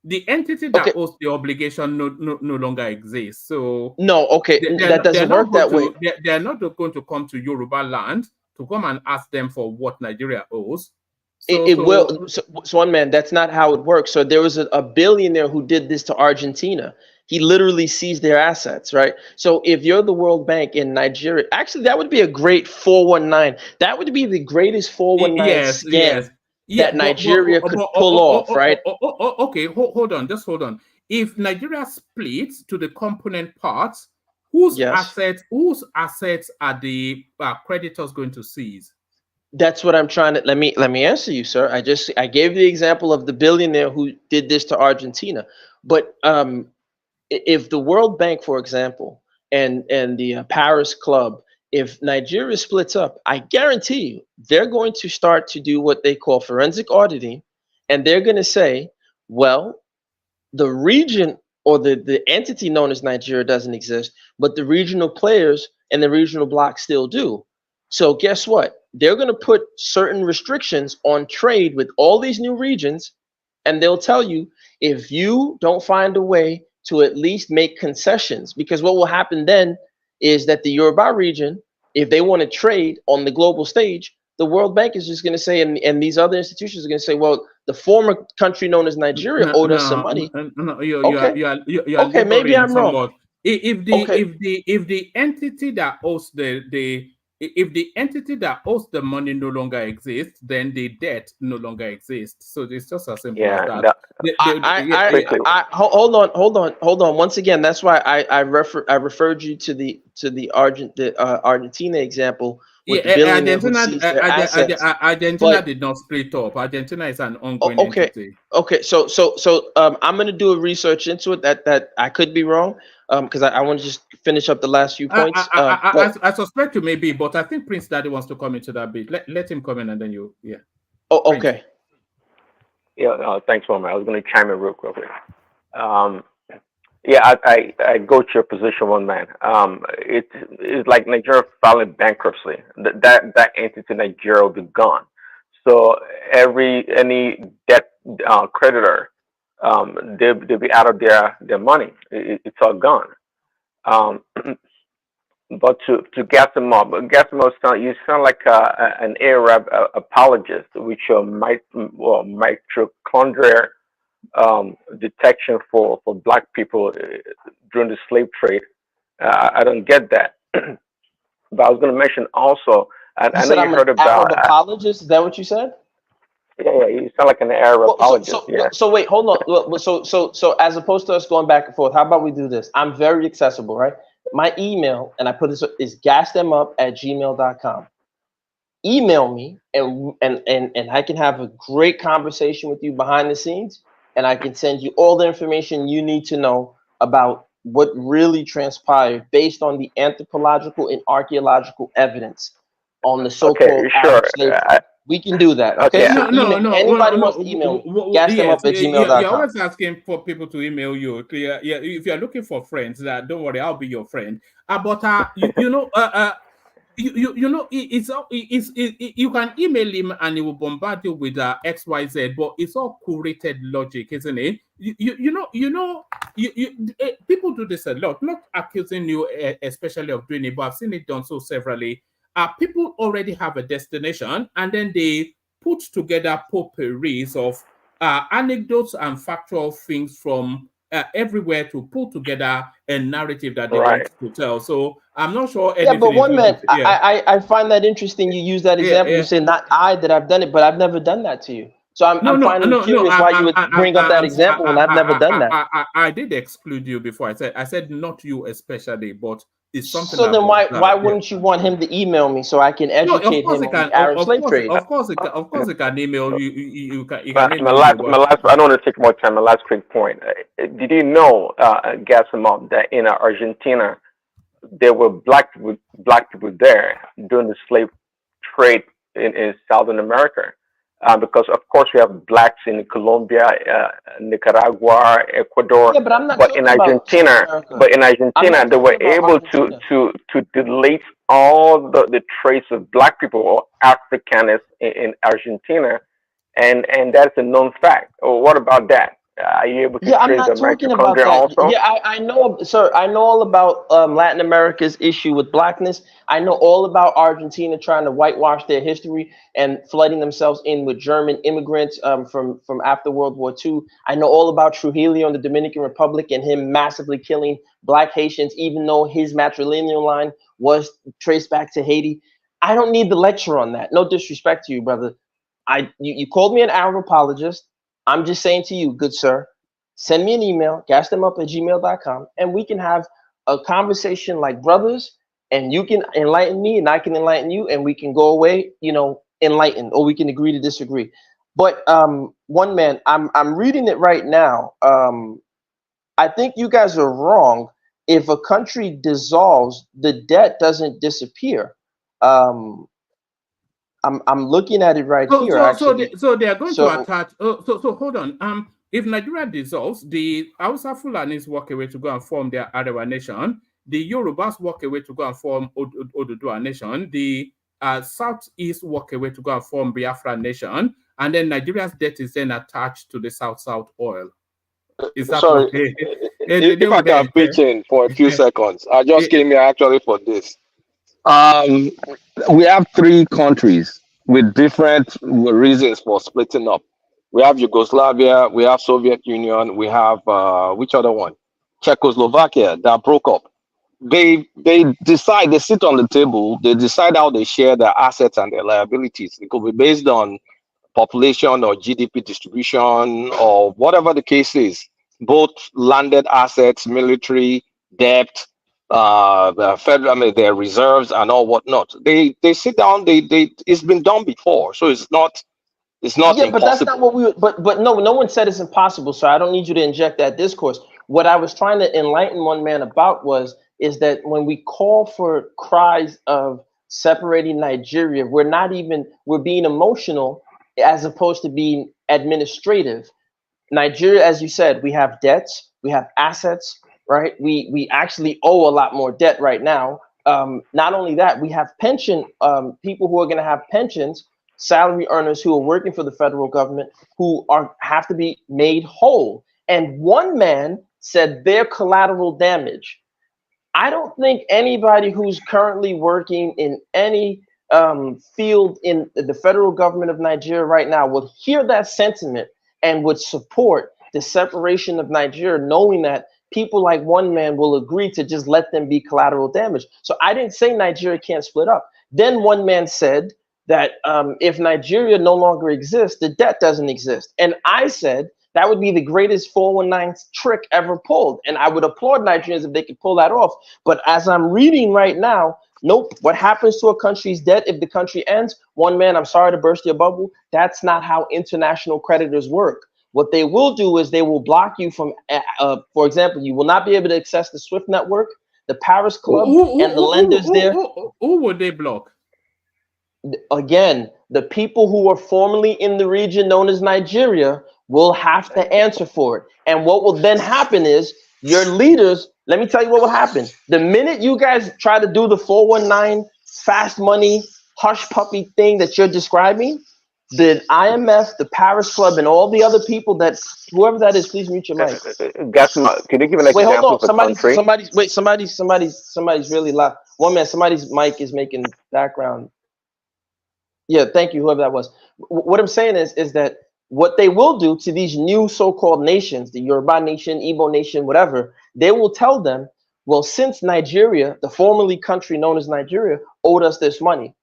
The entity that owes the obligation no longer exists. So no, okay, that doesn't work that way. They're not going to come to Yoruba land to come and ask them for what Nigeria owes. So one man, that's not how it works. So there was a billionaire who did this to Argentina. He literally seized their assets, right? So if you're the World Bank in Nigeria, actually that would be a great 419. That would be the greatest 419 scam that Nigeria could pull off, right? Okay, hold on, just hold on. If Nigeria splits to the component parts, whose assets are the creditors going to seize? That's what I'm trying to let me answer you, sir. I gave the example of the billionaire who did this to Argentina. But if the World Bank, for example, and the Paris Club, if Nigeria splits up, I guarantee you they're going to start to do what they call forensic auditing, and they're going to say, well, the region or the entity known as Nigeria doesn't exist, but the regional players and the regional blocks still do. So guess what? They're going to put certain restrictions on trade with all these new regions, and they'll tell you if you don't find a way to at least make concessions, because what will happen then is that the Yoruba region, if they want to trade on the global stage, the World Bank is just going to say, and these other institutions are going to say, well, the former country known as Nigeria owed us some money. Okay, maybe I'm wrong. If the entity that owes if the entity that owes the money no longer exists, then the debt no longer exists. So it's just as simple as that. Hold on. Once again, that's why I referred you to the Argentina example. Argentina did not split up. Argentina is an ongoing entity. Okay. So I'm going to do a research into it. That I could be wrong. Because I want to just finish up the last few points. I suspect you may be, but I think Prince Daddy wants to come into that bit. Let him come in, and then Oh, okay. Yeah, thanks, Mama. I was going to chime in real quick. I go to your position, one man. It's like Nigeria filing bankruptcy. That entity, Nigeria, will be gone. So any debt creditor, they'll be out of their money. It's all gone. But to gas them up, you sound like an Arab apologist, which mitochondrial detection for black people during the slave trade. I don't get that. But I was going to mention also, I know you heard about Arab apologist. Is that what you said? Yeah, you sound like an Arab apologist. So wait, hold on. So as opposed to us going back and forth, how about we do this? I'm very accessible, right? My email, and I put this, is gasthemup@gmail.com. Email me, and I can have a great conversation with you behind the scenes, and I can send you all the information you need to know about what really transpired based on the anthropological and archaeological evidence on the so-called Arab slave trade. We can do that. Okay. Anybody wants to email me, gasthemup@gmail.com. You're always asking for people to email you. Yeah. If you're looking for friends, don't worry, I'll be your friend. You can email him and he will bombard you with XYZ, but it's all curated logic, isn't it? People do this a lot. Not accusing you especially of doing it, but I've seen it done so severally. People already have a destination, and then they put together potpourris of anecdotes and factual things from everywhere to pull together a narrative that they want to tell. So I'm not sure. But one man, I find that interesting. You use that example. You say not I that I've done it, but I've never done that to you. So I'm finding curious why you would bring up that example when I've never done that. I did exclude you before. I said not you especially, but it's something. So then why wouldn't you want him to email me so I can educate him on the Arab slave trade? Of course, he can email you. You can my last. I don't want to take more time. My last quick point. Did you know, Gassamop, that in Argentina there were black people there during the slave trade in Southern America? because of course we have blacks in Colombia, Nicaragua, Ecuador, Yeah, but I'm not but in talking about Argentina, America. I'm not they were talking about able Argentina. to delete all the trace of black people or Africanists in Argentina, and that's a known fact. Or what about that? Are you able to Yeah, I'm trace the not talking about mitochondria that. also? Yeah, I know, sir. I know all about Latin America's issue with blackness. I know all about Argentina trying to whitewash their history and flooding themselves in with German immigrants from after World War II. I know all about Trujillo in the Dominican Republic and him massively killing black Haitians, even though his matrilineal line was traced back to Haiti. I don't need the lecture on that. No disrespect to you, brother. You called me an Arab apologist. I'm just saying to you, good sir, send me an email, gasthemup@gmail.com, and we can have a conversation like brothers, and you can enlighten me and I can enlighten you, and we can go away, enlightened, or we can agree to disagree. But one man, I'm reading it right now. I think you guys are wrong. If a country dissolves, the debt doesn't disappear. I'm looking at it right here, actually. So they are going to attach. So hold on. If Nigeria dissolves, the Hausa Fulanis walk away to go and form their Arewa nation. The Yorubas walk away to go and form Oduduwa nation. The Southeast walk away to go and form Biafra nation. And then Nigeria's debt is then attached to the South oil. Is that Sorry, okay? if I can pitch in for a few seconds, I just came here actually for this. We have three countries with different reasons for splitting up. We have Yugoslavia, we have Soviet Union, we have which other one? Czechoslovakia that broke up. They decide, they sit on the table, they decide how they share their assets and their liabilities. It could be based on population or GDP distribution or whatever the case is, both landed assets, military, debt, the federal, I mean, their reserves and all whatnot. They sit down. They it's been done before, so it's not Yeah, but that's not impossible. what but no one said it's impossible, so I don't need you to inject that discourse. What I was trying to enlighten one man about is that when we call for cries of separating Nigeria, we're being emotional as opposed to being administrative. Nigeria, as you said, we have debts, we have assets, right? We actually owe a lot more debt right now. Not only that, we have pension people who are going to have pensions, salary earners who are working for the federal government who have to be made whole. And one man said their collateral damage. I don't think anybody who's currently working in any field in the federal government of Nigeria right now would hear that sentiment and would support the separation of Nigeria, knowing that people like one man will agree to just let them be collateral damage. So I didn't say Nigeria can't split up. Then one man said that if Nigeria no longer exists, the debt doesn't exist. And I said that would be the greatest 419 trick ever pulled. And I would applaud Nigerians if they could pull that off. But as I'm reading right now, nope. What happens to a country's debt if the country ends? One man, I'm sorry to burst your bubble. That's not how international creditors work. What they will do is they will block you from, for example, you will not be able to access the SWIFT network, the Paris Club, and the lenders there. Who would they block? Again, the people who are formerly in the region known as Nigeria will have to answer for it. And what will then happen is your leaders, let me tell you what will happen. The minute you guys try to do the 419 fast money, hush puppy thing that you're describing, the IMF, the Paris Club, and all the other people that, whoever that is, please mute your mic. Can you give an example? Wait, hold on. Somebody's really loud. One man, somebody's mic is making background. Yeah, thank you, whoever that was. What I'm saying is that what they will do to these new so-called nations, the Yoruba nation, Igbo nation, whatever, they will tell them, well, since Nigeria, the formerly country known as Nigeria, owed us this money,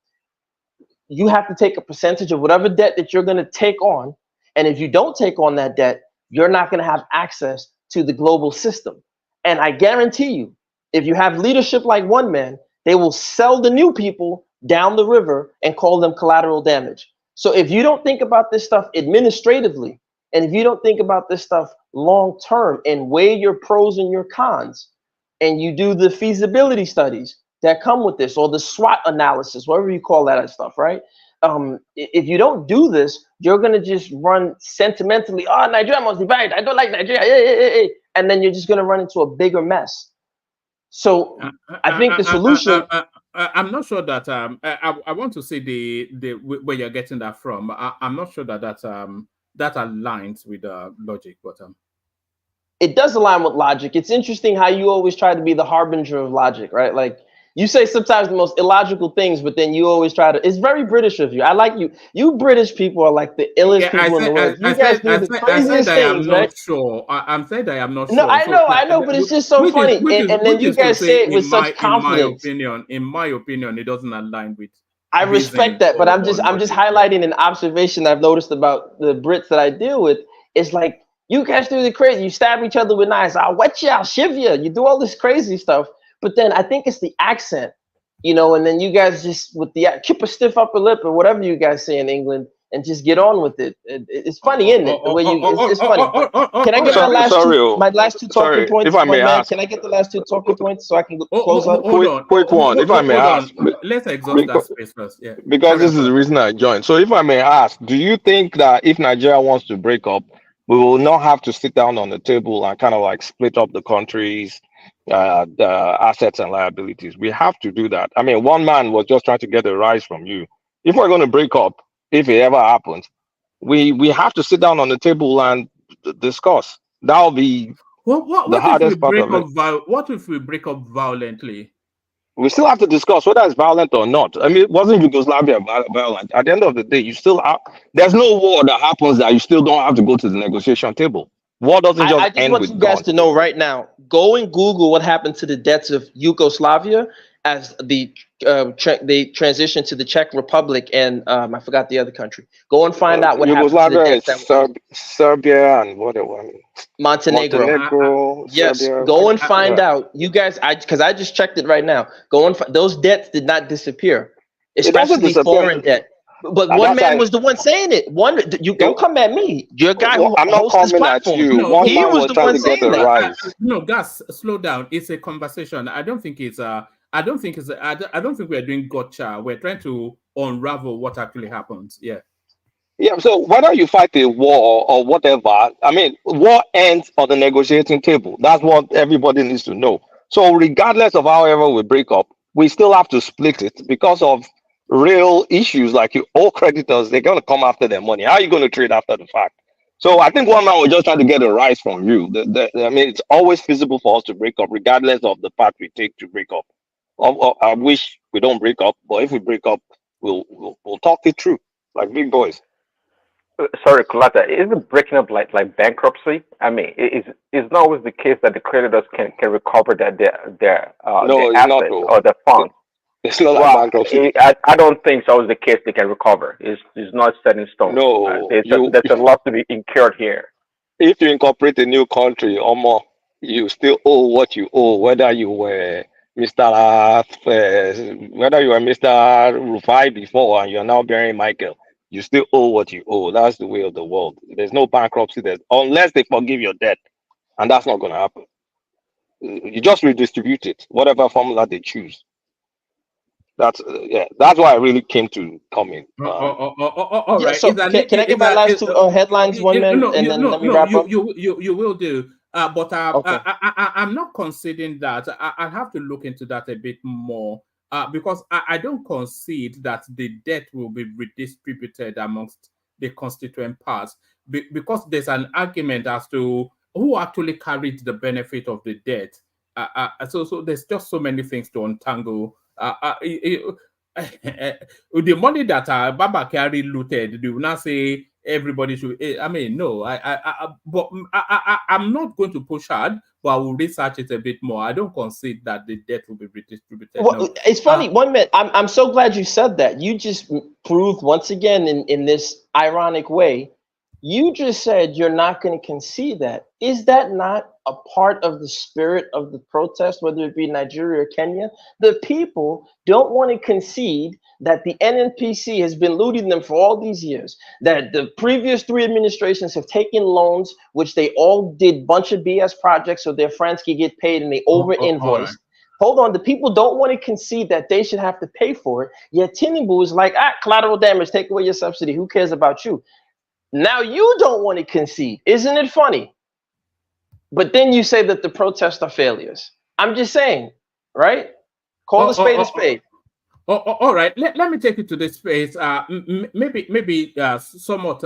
you have to take a percentage of whatever debt that you're going to take on. And if you don't take on that debt, you're not going to have access to the global system. And I guarantee you, if you have leadership like one man, they will sell the new people down the river and call them collateral damage. So if you don't think about this stuff administratively, and if you don't think about this stuff long term and weigh your pros and your cons, and you do the feasibility studies that come with this, or the SWOT analysis, whatever you call that stuff, right? if you don't do this, you're gonna just run sentimentally. Oh, Nigeria must divide. I don't like Nigeria. And then you're just gonna run into a bigger mess. So I think the solution. I'm not sure that I want to say the where you're getting that from. I'm not sure that that aligns with logic, but It does align with logic. It's interesting how you always try to be the harbinger of logic, right? Like you say sometimes the most illogical things, but then you always try to. It's very British of you. I like you. You British people are like the illest people in the world. You guys do the craziest things, right? Sure. I'm saying that I'm not sure. No, I know, but it's just so funny. And then you guys say it with such confidence. In my opinion, it doesn't align with. I respect that, but I'm just highlighting an observation I've noticed about the Brits that I deal with. It's like you guys do the crazy. You stab each other with knives. I'll wet you. I'll shiv you. You do all this crazy stuff. But then I think it's the accent, you know, and then you guys just with the keep a stiff upper lip or whatever you guys say in England and just get on with it. It's funny, isn't it? The way you, it's funny. Can I get my last two talking points? If I may ask, can I get the last two talking points so I can close out? Quick one, if I may ask. Let's exhaust that space first. Yeah. Because this is the reason I joined. So if I may ask, do you think that if Nigeria wants to break up, we will not have to sit down on the table and kind of like split up the countries, the assets and liabilities? We have to do that. I mean, one man was just trying to get a rise from you. If we're going to break up, if it ever happens, we have to sit down on the table and discuss. That'll be the hardest part of it. What if we break up violently? We still have to discuss whether it's violent or not. I mean, it wasn't Yugoslavia violent. At the end of the day, you still have, there's no war that happens that you still don't have to go to the negotiation table. War doesn't just end with I just want you guys to know right now, go and Google what happened to the debts of Yugoslavia as they transitioned to the Czech Republic and I forgot the other country. Go and find out what Yugoslavia happened to the debts. Serbia and what it was. Montenegro. Yes, Serbia, go and find out. You guys, because I just checked it right now. Go and those debts did not disappear, especially foreign debt. But one man was the one saying it. You don't come at me. You're a guy who hosts this platform. He was the one saying that. No, Gus, slow down. It's a conversation. I don't think we're doing gotcha. We're trying to unravel what actually happens. Yeah. Yeah, so whether you fight a war or whatever, I mean, war ends on the negotiating table. That's what everybody needs to know. So regardless of however we break up, we still have to split it because of real issues like you owe creditors. They're going to come after their money. How are you going to trade after the fact? So I think one man was just trying to get a rise from you. I mean, it's always feasible for us to break up regardless of the path we take to break up. I wish we don't break up, but if we break up, we'll talk it through like big boys. Sorry, Kulata, isn't breaking up like bankruptcy? I mean, it's not always the case that the creditors can recover their assets or their funds. It's not like bankruptcy. I don't think it's always the case they can recover. It's not set in stone. No, there's a lot to be incurred here. If you incorporate a new country, or more, you still owe what you owe, whether you were Mr. Rufai before and you're now bearing Michael. You still owe what you owe. That's the way of the world. There's no bankruptcy there unless they forgive your debt, and that's not going to happen. You just redistribute it, whatever formula they choose. That's why I really came to come in. All right. So can I get my last two headlines, one man, and then let me wrap up? You will do. But I'm not conceding that. I'll have to look into that a bit more. Because I don't concede that the debt will be redistributed amongst the constituent parts, because there's an argument as to who actually carried the benefit of the debt. So there's just so many things to untangle. The money that Baba KYARI looted, they will not say everybody should. I mean, no. I'm not going to push hard, but I will research it a bit more. I don't concede that the debt will be redistributed. Well, no. It's funny. 1 minute. I'm so glad you said that. You just proved once again in this ironic way. You just said you're not going to concede that. Is that not a part of the spirit of the protest, whether it be Nigeria or Kenya? The people don't want to concede that the NNPC has been looting them for all these years, that the previous 3 administrations have taken loans, which they all did bunch of BS projects so their friends could get paid and they over-invoiced. hold on, the people don't want to concede that they should have to pay for it. Yet Tinubu is like, collateral damage, take away your subsidy. Who cares about you? Now you don't want to concede. Isn't it funny? But then you say that the protests are failures. I'm just saying, right? Call a spade a spade. All right. Let me take you to this space. Maybe somewhat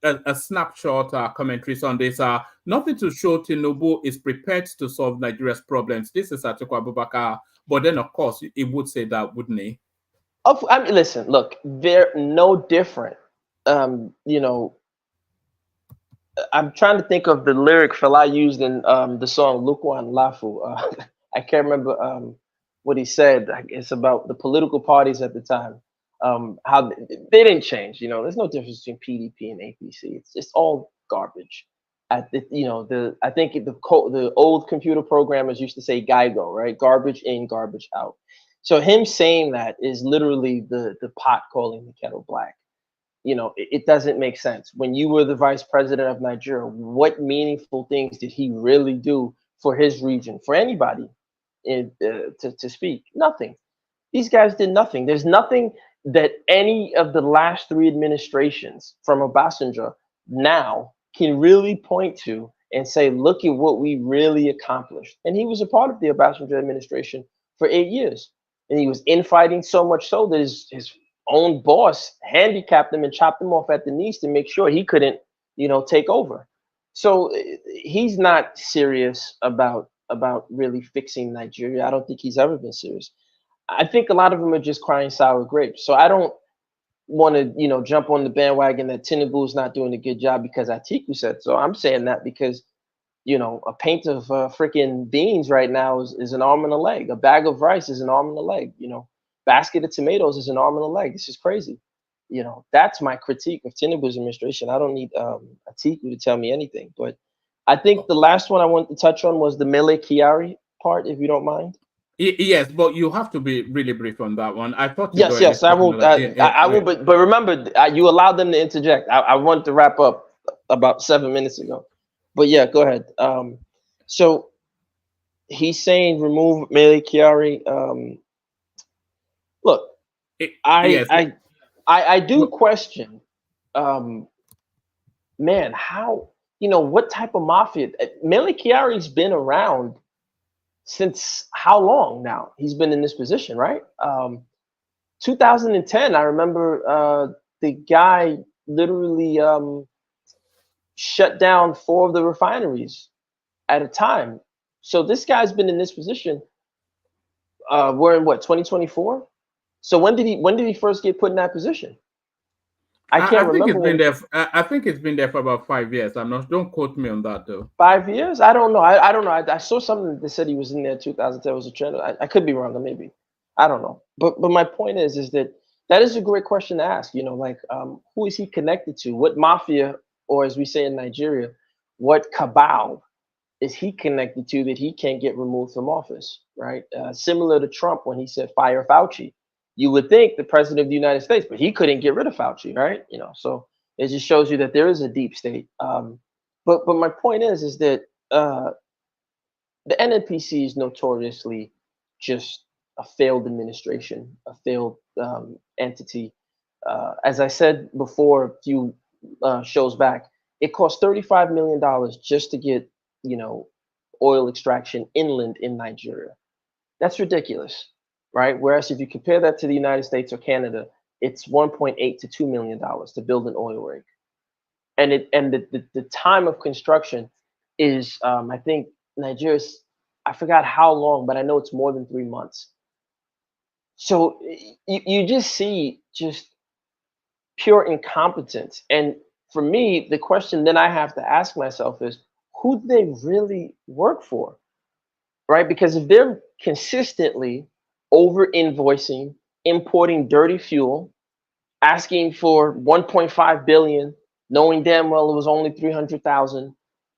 a snapshot commentaries on this. Nothing to show Tinubu is prepared to solve Nigeria's problems. This is Atiku Abubakar. But then, of course, he would say that, wouldn't he? I mean, listen, look, they're no different. You know, I'm trying to think of the lyric Fela used in the song Lukwan Lafu. I can't remember what he said. It's about the political parties at the time. How they didn't change. You know, there's no difference between PDP and APC. It's all garbage. I think the old computer programmers used to say GIGO, right? Garbage in, garbage out. So him saying that is literally the pot calling the kettle black. You know, it doesn't make sense. When you were the vice president of Nigeria, what meaningful things did he really do for his region, for anybody to speak? Nothing. These guys did nothing. There's nothing that any of the last three administrations from Obasanjo now can really point to and say, look at what we really accomplished. And he was a part of the Obasanjo administration for 8 years. And he was infighting so much so that his own boss handicapped him and chopped him off at the knees to make sure he couldn't, you know, take over. So he's not serious about really fixing Nigeria. I don't think he's ever been serious. I think a lot of them are just crying sour grapes. So I don't want to, you know, jump on the bandwagon that Tinubu is not doing a good job because Atiku said so. I'm saying that because, you know, a pint of freaking beans right now is an arm and a leg. A bag of rice is an arm and a leg. You know, basket of tomatoes is an arm and a leg. This is crazy. You know, that's my critique of Tinubu's administration. I don't need Atiku to tell me anything. But I think the last one I wanted to touch on was the MELE KYARI part, if you don't mind. Yes, but you have to be really brief on that one. I thought. Yes, I will. I will. But remember, you allowed them to interject. I wanted to wrap up about 7 minutes ago. But yeah, go ahead. So he's saying remove MELE KYARI. Look, I do question, man, how, you know, what type of mafia? MELE KYARI's been around since how long now? He's been in this position, right? 2010, I remember the guy literally shut down 4 of the refineries at a time. So this guy's been in this position. We're in what, 2024? So when did he first get put in that position? I can't remember. I think it's been there for about 5 years. I'm not. Don't quote me on that though. 5 years? I don't know. I don't know. I saw something that said he was in there 2010 was a trend. I could be wrong, maybe. I don't know. But my point is that is a great question to ask. You know, like who is he connected to? What mafia, or as we say in Nigeria, what cabal is he connected to that he can't get removed from office? Right? Similar to Trump when he said fire Fauci. You would think the president of the United States, but he couldn't get rid of Fauci, right? You know, so it just shows you that there is a deep state. But my point is that the NNPC is notoriously just a failed administration, a failed entity. As I said before, a few shows back, it cost $35 million just to get, you know, oil extraction inland in Nigeria. That's ridiculous. Right. Whereas if you compare that to the United States or Canada, it's $1.8 to $2 million to build an oil rig. And the time of construction is, I think Nigeria's, I forgot how long, but I know it's more than 3 months. So you just see just pure incompetence. And for me, the question then I have to ask myself is, who do they really work for? Right? Because if they're consistently over invoicing, importing dirty fuel, asking for 1.5 billion, knowing damn well it was only 300,000.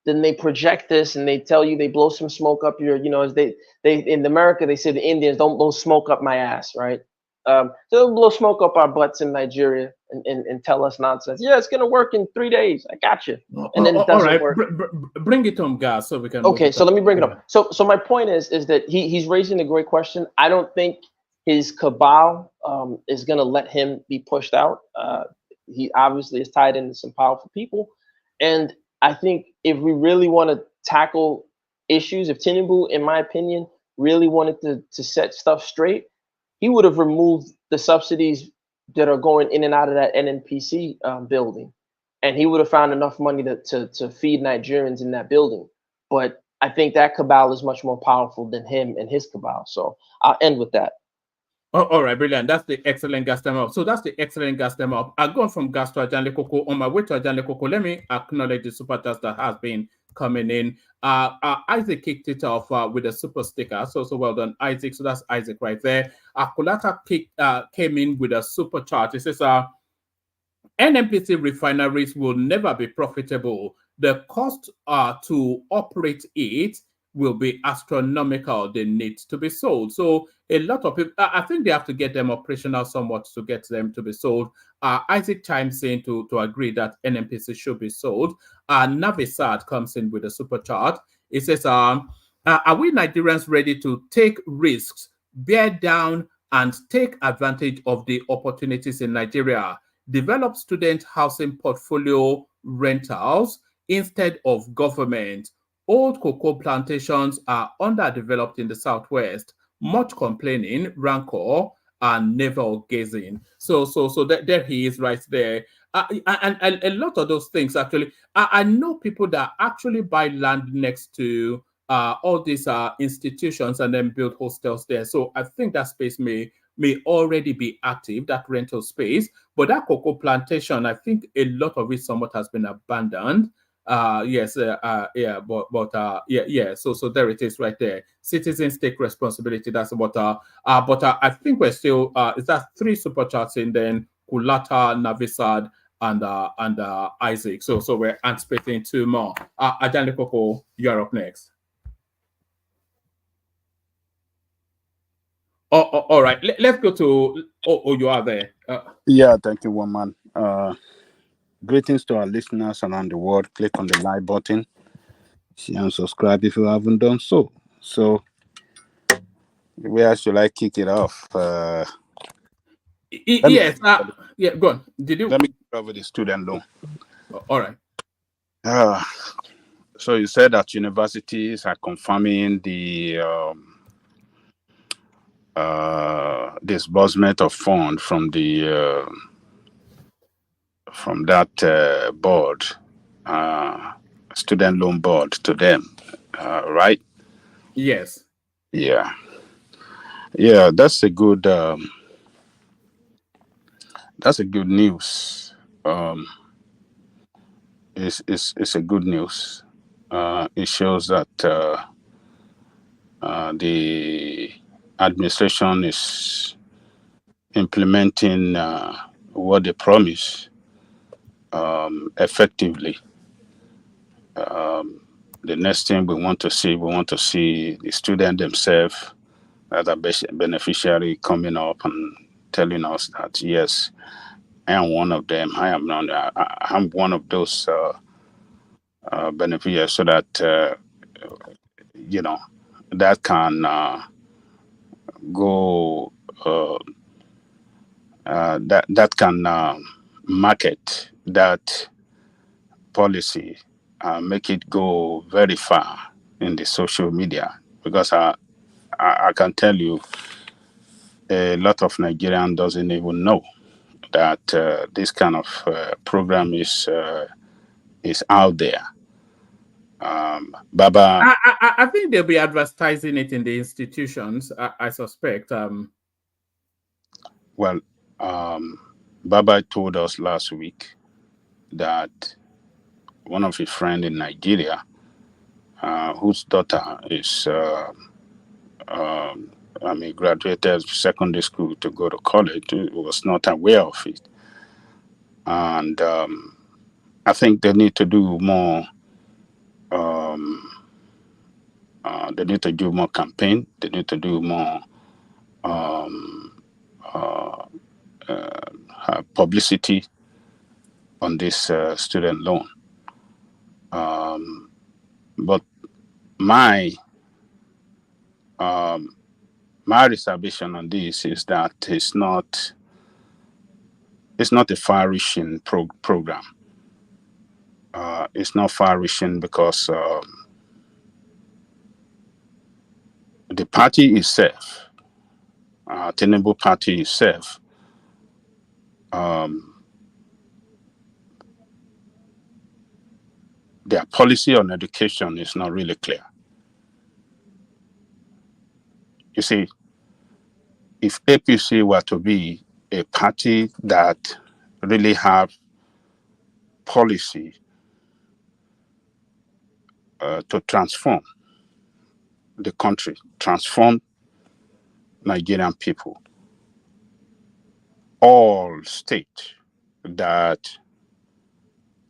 Then they project this and they tell you, they blow some smoke up your, you know, as they in America, they say the Indians don't blow smoke up my ass, right? They'll blow smoke up our butts in Nigeria and tell us nonsense. Yeah, it's gonna work in 3 days. I got you. And then it doesn't all right, work. bring it on, gas, so we can. Okay, so let me bring it up. So my point is that he's raising a great question. I don't think his cabal is gonna let him be pushed out. He obviously is tied into some powerful people, and I think if we really want to tackle issues, if Tinubu, in my opinion, really wanted to set stuff straight, he would have removed the subsidies that are going in and out of that NNPC building, and he would have found enough money to feed Nigerians in that building. But I think that cabal is much more powerful than him and his cabal. So I'll end with that. Oh, all right, brilliant. That's the excellent gas time up. So that's the excellent gas time up. I've gone from gas to Ajanle Koko. On my way to Ajanle Koko, let me acknowledge the super chats that has been coming in. Isaac kicked it off with a super sticker. So well done, Isaac. So that's Isaac right there. Kulata came in with a super chat. It says, NNPC refineries will never be profitable. The cost to operate it will be astronomical. They need to be sold. So a lot of people, I think they have to get them operational somewhat to get them to be sold. Isaac chimes in to agree that NNPC should be sold. Navisad comes in with a super chart. It says, are we Nigerians ready to take risks, bear down, and take advantage of the opportunities in Nigeria? Develop student housing portfolio rentals instead of government. Old cocoa plantations are underdeveloped in the Southwest. Much complaining, rancor, and navel gazing. So there he is right there. And a lot of those things, actually. I know people that actually buy land next to all these institutions and then build hostels there. So I think that space may already be active, that rental space. But that cocoa plantation, I think a lot of it somewhat has been abandoned. Yeah. So there it is right there. Citizens take responsibility. That's what. But I think we're still. Is that 3 super chats in then Kulata, Navisad, and Isaac. So we're anticipating 2 more. Ajanle Koko, you're up next. All right. Let's go to. You are there. Yeah, thank you, woman. Greetings to our listeners around the world. Click on the like button, share and subscribe if you haven't done so. So, where should I kick it off? Yes. Yeah, go on. Did you? Let me cover the student loan. All right. So you said that universities are confirming the disbursement of funds from the from that board, student loan board, to them, right? Yes. Yeah, that's a good news. It's a good news. It shows that the administration is implementing what they promise effectively. The next thing we want to see the student themselves as a beneficiary coming up and telling us that, yes, I am one of them. I'm one of those beneficiaries, so that that can go. That can market that policy, make it go very far in the social media, because I can tell you a lot of Nigerians doesn't even know that this kind of program is out there. Baba, I think they'll be advertising it in the institutions. I suspect. Well, Baba told us last week that one of his friends in Nigeria, whose daughter is, graduated secondary school to go to college, was not aware of it. And I think they need to do more. They need to do more campaign. They need to do more publicity on this student loan. But my reservation on this is that it's not a far-reaching program. It's not far-reaching because the party itself, Tinubu party itself, their policy on education is not really clear. You see, if APC were to be a party that really have policy to transform the country, transform Nigerian people, all states that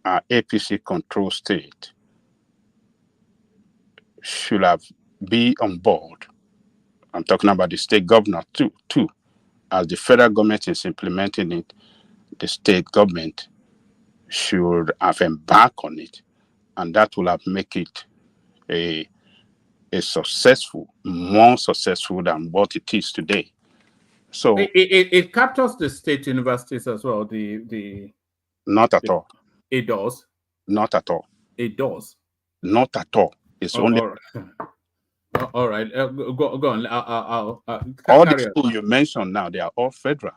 are APC control state should have be on board. I'm talking about the state governor too. As the federal government is implementing it, the state government should have embarked on it, and that will have make it a successful, more successful than what it is today. So it captures the state universities as well. Not at all. It does. Not at all. It does. Not at all. It's only. All right. Go on. All the schools you mentioned now, they are all federal.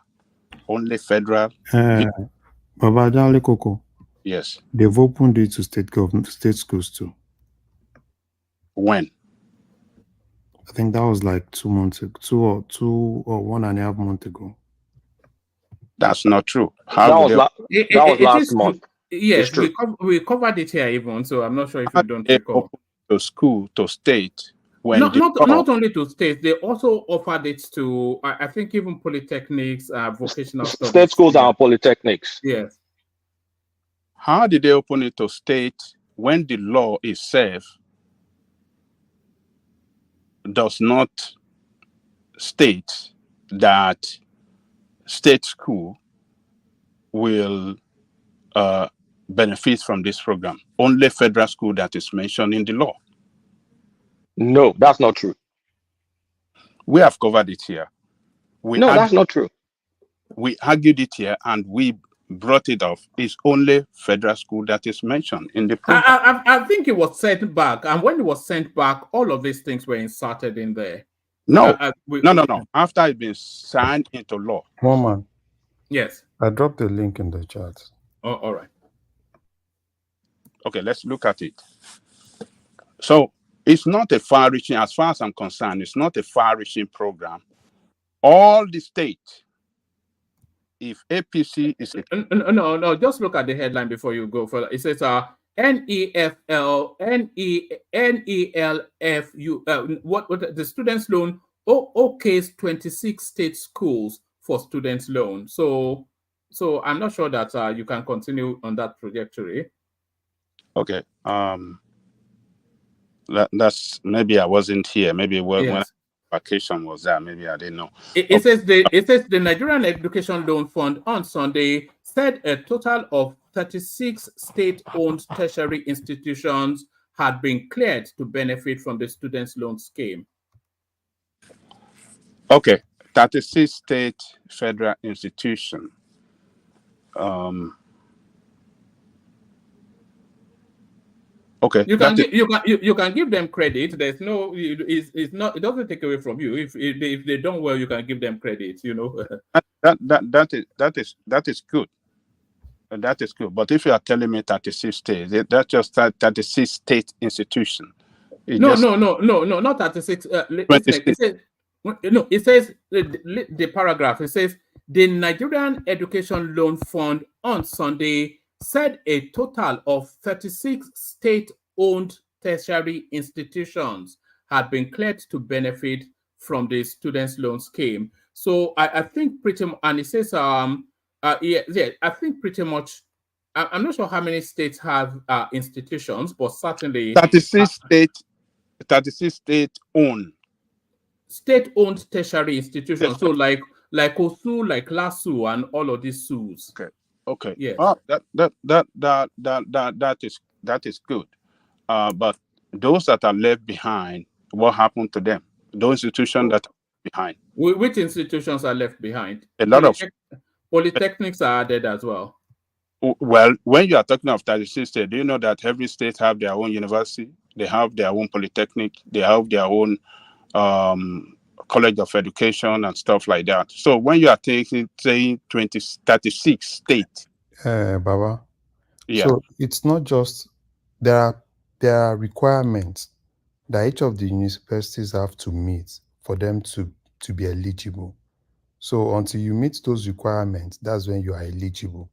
Only federal. Baba Janle Koko. Yes. They've opened it to state schools too. When? I think that was like 2 months ago, 2 or 1.5 months ago. That's not true. That was last month. Yes, we covered it here even, so I'm not sure if you don't recall. To school, to state. When not only to state, they also offered it to, I think, even polytechnics, vocational studies. State schools are polytechnics. Yes. How did they open it to state when the law itself does not state that state school will benefit from this program? Only federal school that is mentioned in the law. No, that's not true. We have covered it here. That's not true. We argued it here and we brought it off. It's only federal school that is mentioned in the program. I think it was sent back, and when it was sent back, all of these things were inserted in there. No. After it's been signed into law. Woman. Yes. I dropped the link in the chat. Oh, all right. Okay, let's look at it. So it's not a far-reaching, as far as I'm concerned, it's not a far-reaching program. All the states, if APC is a... No, just look at the headline before you go further. It says NELFU, what the students loan okays 26 state schools for students loan. So I'm not sure that you can continue on that trajectory. Okay. That's maybe I wasn't here. Maybe when vacation was there, maybe I didn't know. It says the Nigerian Education Loan Fund on Sunday said a total of 36 state-owned tertiary institutions had been cleared to benefit from the students' loan scheme. Okay, 36 state federal institution. Okay, you can give them credit. There's no, it's not, it doesn't take away from you. If they don't well, you can give them credit. You know. that is good. That is good. But if you are telling me 36 states, that's just 36 state institution. No, not 36. It says the paragraph. It says the Nigerian Education Loan Fund on Sunday said a total of 36 state-owned tertiary institutions had been cleared to benefit from the students' loan scheme. So I think pretty much, and it says, I think pretty much, I'm not sure how many states have institutions, but certainly 36 state-owned. State-owned tertiary institutions. So like like Osu, like Lasu, and all of these SUs. Okay. Yes. Oh, that is good. But those that are left behind, what happened to them? Those institutions that are behind. Which institutions are left behind? A lot of polytechnics are added as well. Well, when you are talking of 36 states, do you know that every state have their own university? They have their own polytechnic. They have their own college of education and stuff like that. So when you are taking, say, 36 states. Baba. Yeah. So it's not just, there are requirements that each of the universities have to meet for them to be eligible. So until you meet those requirements, that's when you are eligible.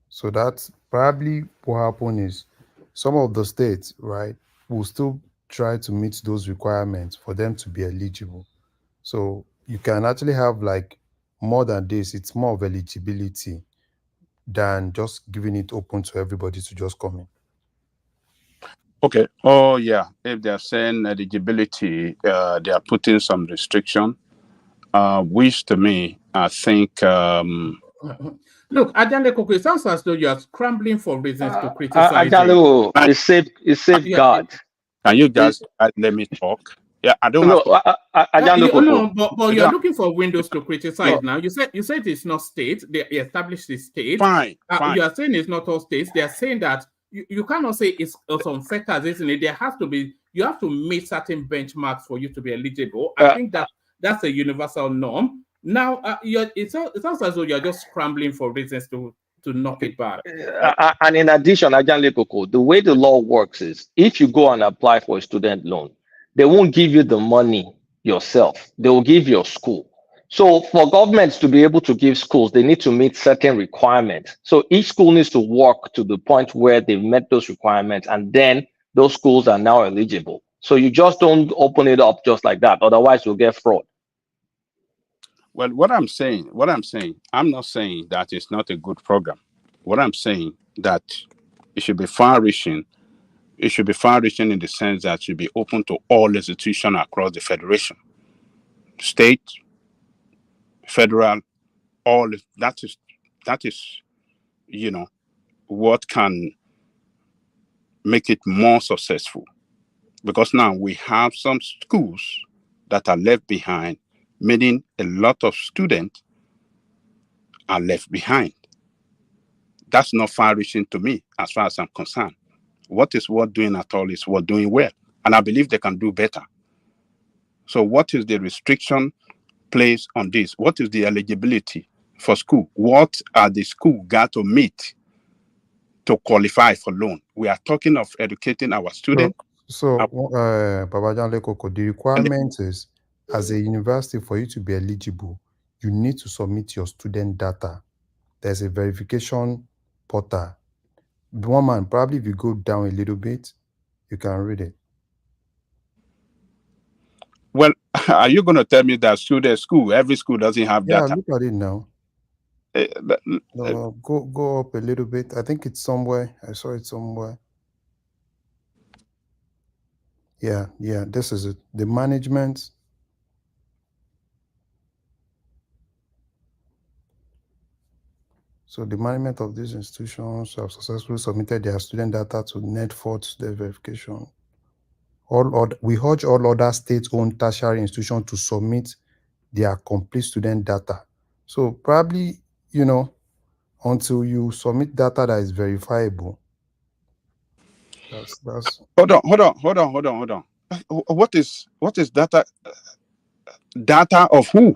So that's probably what happened is some of the states, right, will still try to meet those requirements for them to be eligible. So you can actually have like more than this. It's more of eligibility than just giving it open to everybody to just come in. Okay. Oh, yeah. If they're saying eligibility, they are putting some restriction, which to me, I think. Look, Ajale Koko, it sounds as though you are scrambling for reasons to criticize Ajale, it's safeguard. Can you guys let me talk? Yeah, I don't know. But you're looking for windows to criticize now. You said it's not state. They established the state. Fine. You are saying it's not all states. They are saying that you cannot say it's some factors, isn't it? There has to be, you have to meet certain benchmarks for you to be eligible. I think that's a universal norm. Now, it sounds as though you're just scrambling for reasons to knock it back. And in addition, Ajale Koko, the way the law works is if you go and apply for a student loan, they won't give you the money yourself. They will give your school. So for governments to be able to give schools, they need to meet certain requirements. So each school needs to work to the point where they've met those requirements, and then those schools are now eligible. So you just don't open it up just like that. Otherwise, you'll get fraud. Well, what I'm saying, I'm not saying that it's not a good program. What I'm saying that it should be far-reaching. It should be far-reaching in the sense that it should be open to all institutions across the federation, state, federal, all. That is, what can make it more successful. Because now we have some schools that are left behind, meaning a lot of students are left behind. That's not far-reaching to me, as far as I'm concerned. What is worth doing at all is worth doing well. And I believe they can do better. So what is the restriction placed on this? What is the eligibility for school? What are the school got to meet to qualify for loan? We are talking of educating our students. Babajale Koko, the requirement is, as a university, for you to be eligible, you need to submit your student data. There's a verification portal. Woman, probably if you go down a little bit, you can read it. Well, are you going to tell me that every school doesn't have data? Yeah, look at it now. Go up a little bit. I think it's somewhere. I saw it somewhere. Yeah, this is it. The management. So the management of these institutions have successfully submitted their student data to NetFort their verification. We urge all other state-owned tertiary institutions to submit their complete student data. So probably, until you submit data that is verifiable. That's. Hold on. What is data? Data of who?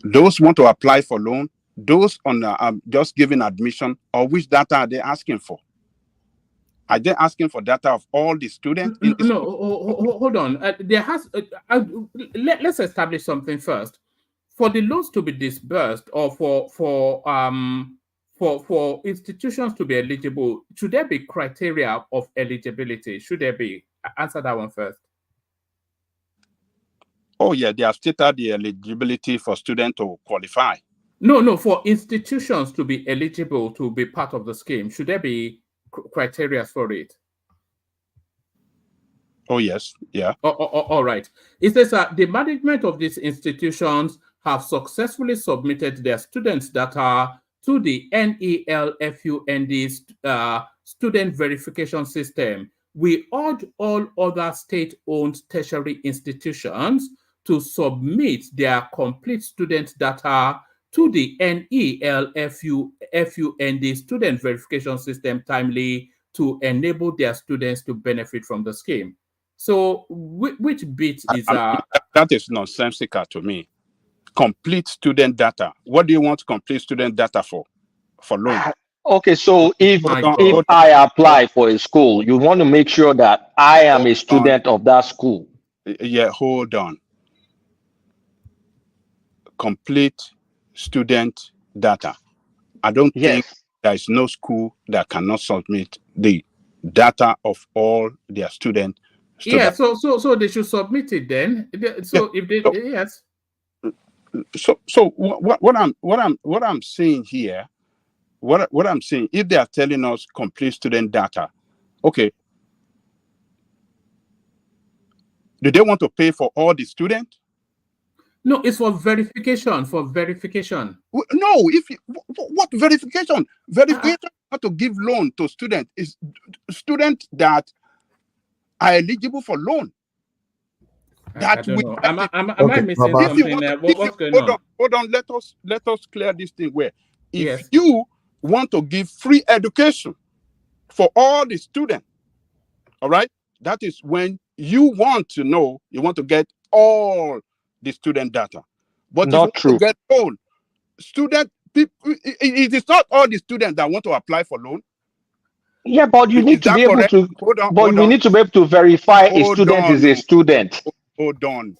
Those want to apply for loan? Those on just giving admission, or which data are they asking for? Are they asking for data of all the students? Hold on. Let's establish something first. For the loans to be disbursed, or for institutions to be eligible, should there be criteria of eligibility? Should there be? Answer that one first. Oh yeah, they have stated the eligibility for students to qualify. No, for institutions to be eligible to be part of the scheme, should there be criteria for it? Oh yes, yeah. All right. It says the management of these institutions have successfully submitted their students' data to the MELE student verification system. We urge all other state-owned tertiary institutions to submit their complete student data to the NELE student verification system timely to enable their students to benefit from the scheme. So which bit is that is nonsensical to me. Complete student data. What do you want complete student data for? For loan? Okay, so if hold I apply for a school, you want to make sure that I am a student of that school. Yeah, hold on. Complete student data. I don't think there is no school that cannot submit the data of all their students. Yeah, so they should submit it then. So if they yes. So what I'm saying here, what I'm saying, if they are telling us complete student data, okay, do they want to pay for all the students? No, it's for verification. For verification. No, what verification? Verification how to give loan to students is students that are eligible for loan. I don't know. Am I missing something? What's going on? Hold on. Let us clear this thing where if you want to give free education for all the students, all right, that is when you want to know, you want to get all the student data. But not if you want to get loan, it is not all the students that want to apply for loan. Yeah, but you need to be able to. But we need to be able to verify a student is a student. Hold on.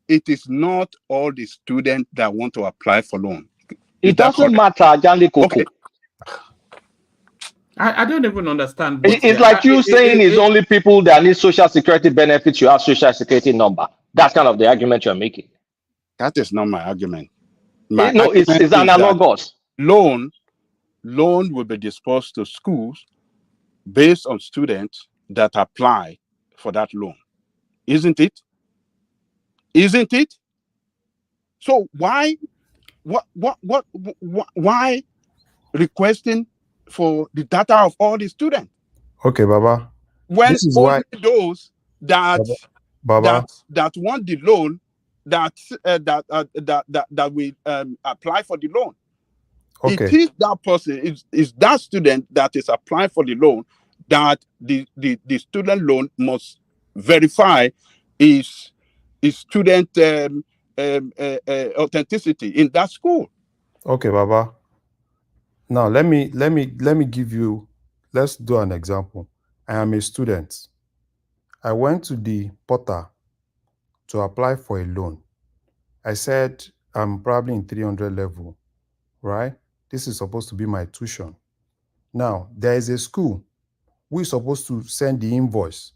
It is not all the students that want to apply for loan. It doesn't matter, Janli Koko. Okay. I don't even understand. It's like you saying it's only people that need social security benefits, you have social security number. That's kind of the argument you're making. That is not my argument. It's analogous. Loan will be dispersed to schools based on students that apply for that loan. Isn't it? Isn't it? So why requesting for the data of all the students? Okay, Baba. When this is only why those that Baba. that want the loan that will apply for the loan. Okay. It is that person, is that student that is applying for the loan that the student loan must verify is student authenticity in that school. Okay, Baba. Now let me give you. Let's do an example. I am a student. I went to the portal to apply for a loan. I said I'm probably in 300 level, right? This is supposed to be my tuition. Now there is a school who is supposed to send the invoice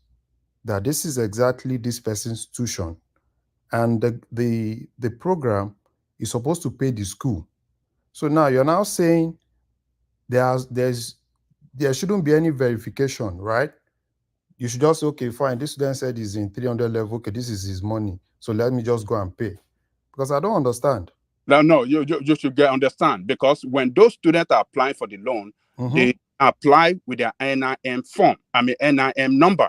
that this is exactly this person's tuition, and the program is supposed to pay the school. So now you're now saying there shouldn't be any verification, right? You should just say, okay, fine, this student said he's in 300 level, okay, this is his money, so let me just go and pay. Because I don't understand. No, you should understand, because when those students are applying for the loan, they apply with their NIM form. NIM number.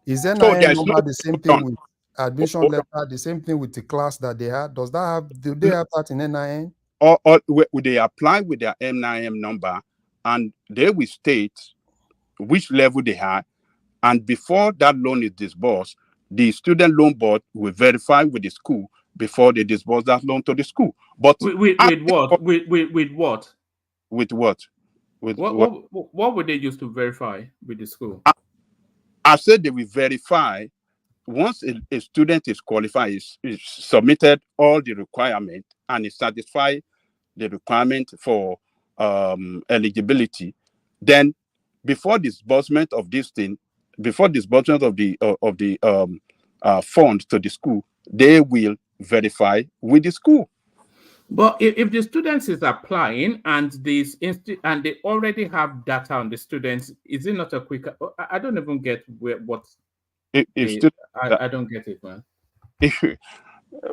Is NIM number the same thing with admission letter, the same thing with the class that they had? Do they have that in NIM? Or they apply with their NIM number, and they will state which level they had, and before that loan is disbursed, the student loan board will verify with the school before they disburse that loan to the school. But with what? With what? With what? What would they use to verify with the school? I said they will verify once a student is qualified, is submitted all the requirement and is satisfied the requirement for eligibility. Then before disbursement of this thing, before disbursement of the fund to the school, they will verify with the school. But if the students is applying and and they already have data on the students, is it not a quicker? I don't even get what. I don't get it, man.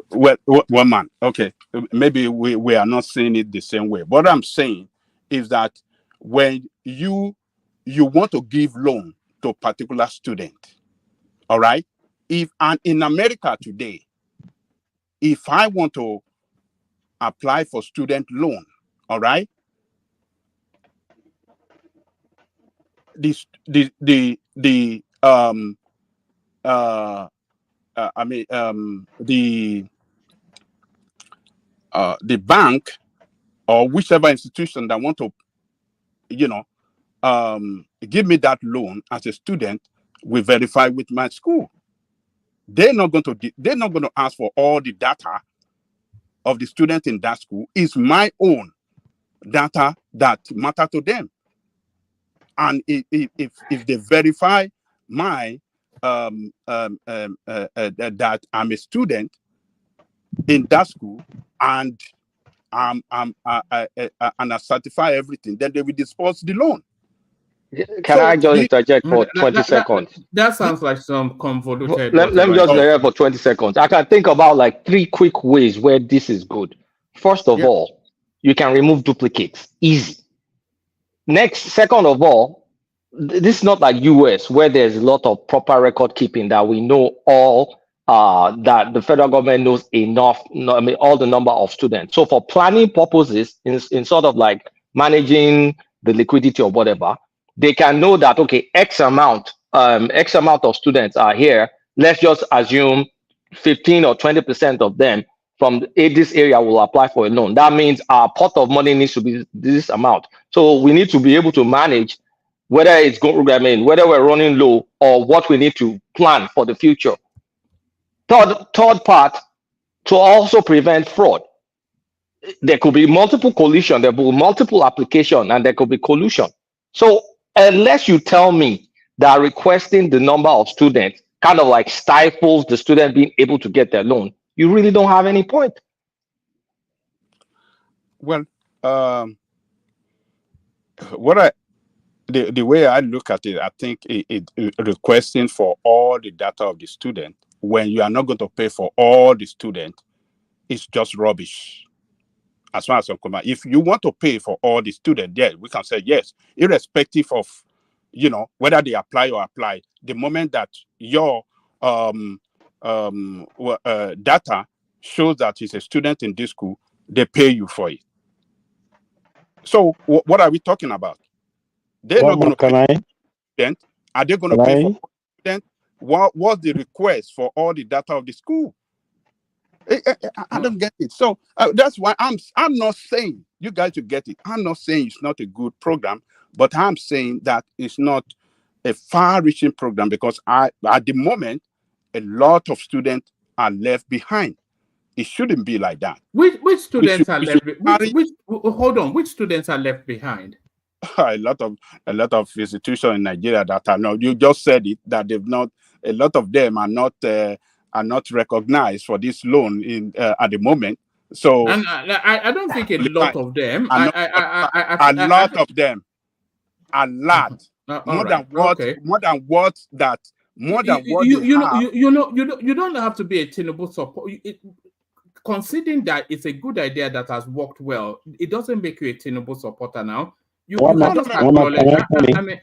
Well, one man. Okay, maybe we are not seeing it the same way. What I'm saying is that when you want to give loan to a particular student, all right, if and in America today, if I want to apply for student loan, all right, the bank or whichever institution that want to, give me that loan as a student will verify with my school. They're not going to ask for all the data of the student in that school. It's my own data that matter to them. And if they verify my that I'm a student in that school and and I certify everything, then they will disperse the loan. Can I just interject for 20 seconds? That sounds like some convoluted. Let me just interject for 20 seconds. I can think about like 3 quick ways where this is good. First of all, you can remove duplicates. Easy. Second of all, this is not like US where there's a lot of proper record keeping that we know all that the federal government knows enough, all the number of students. So for planning purposes, in sort of like managing the liquidity or whatever, they can know that, okay, X amount of students are here. Let's just assume 15 or 20% of them from this area will apply for a loan. That means our pot of money needs to be this amount. So we need to be able to manage whether it's going, whether we're running low or what we need to plan for the future. Third part, to also prevent fraud. There could be multiple collision, there will be multiple application, and there could be collusion. So unless you tell me that requesting the number of students kind of like stifles the student being able to get their loan, you really don't have any point. Well, the way I look at it, I think it requesting for all the data of the student when you are not going to pay for all the student is just rubbish. As far as I'm concerned, if you want to pay for all the students, yeah, we can say yes, irrespective of whether they apply or apply. The moment that your data shows that he's a student in this school, they pay you for it. So what are we talking about? They're not going to pay for student. Are they going to pay for student? What's the request for all the data of the school? I don't get it. So that's why I'm not saying you guys to get it. I'm not saying it's not a good program, but I'm saying that it's not a far-reaching program because at the moment, a lot of students are left behind. It shouldn't be like that. Which students are left? Hold on. Which students are left behind? A lot of institutions in Nigeria that are not. You just said it that they've not. A lot of them are not recognized for this loan at the moment. So and I don't think a lot of them. A lot of them. A lot. More than what you don't have to be a Tinubu support. Considering that it's a good idea that has worked well, it doesn't make you a Tinubu supporter now. You can just acknowledge that.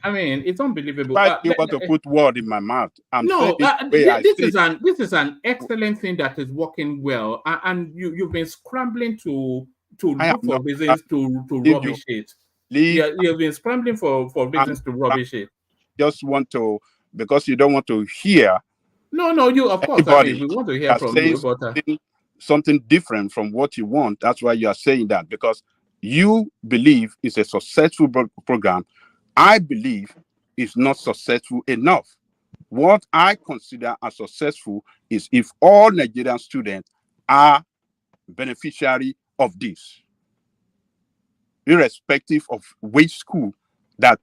I mean, it's unbelievable. You want to put word in my mouth? This is an excellent thing that is working well, and you've been scrambling to look for reasons to rubbish it. You've been scrambling for reasons to rubbish it. Just want to, because you don't want to hear. No, you of course. I mean, we want to hear from you, but something different from what you want. That's why you are saying that, because you believe it's a successful program. I believe it's not successful enough. What I consider as successful is if all Nigerian students are beneficiary of this, irrespective of which school that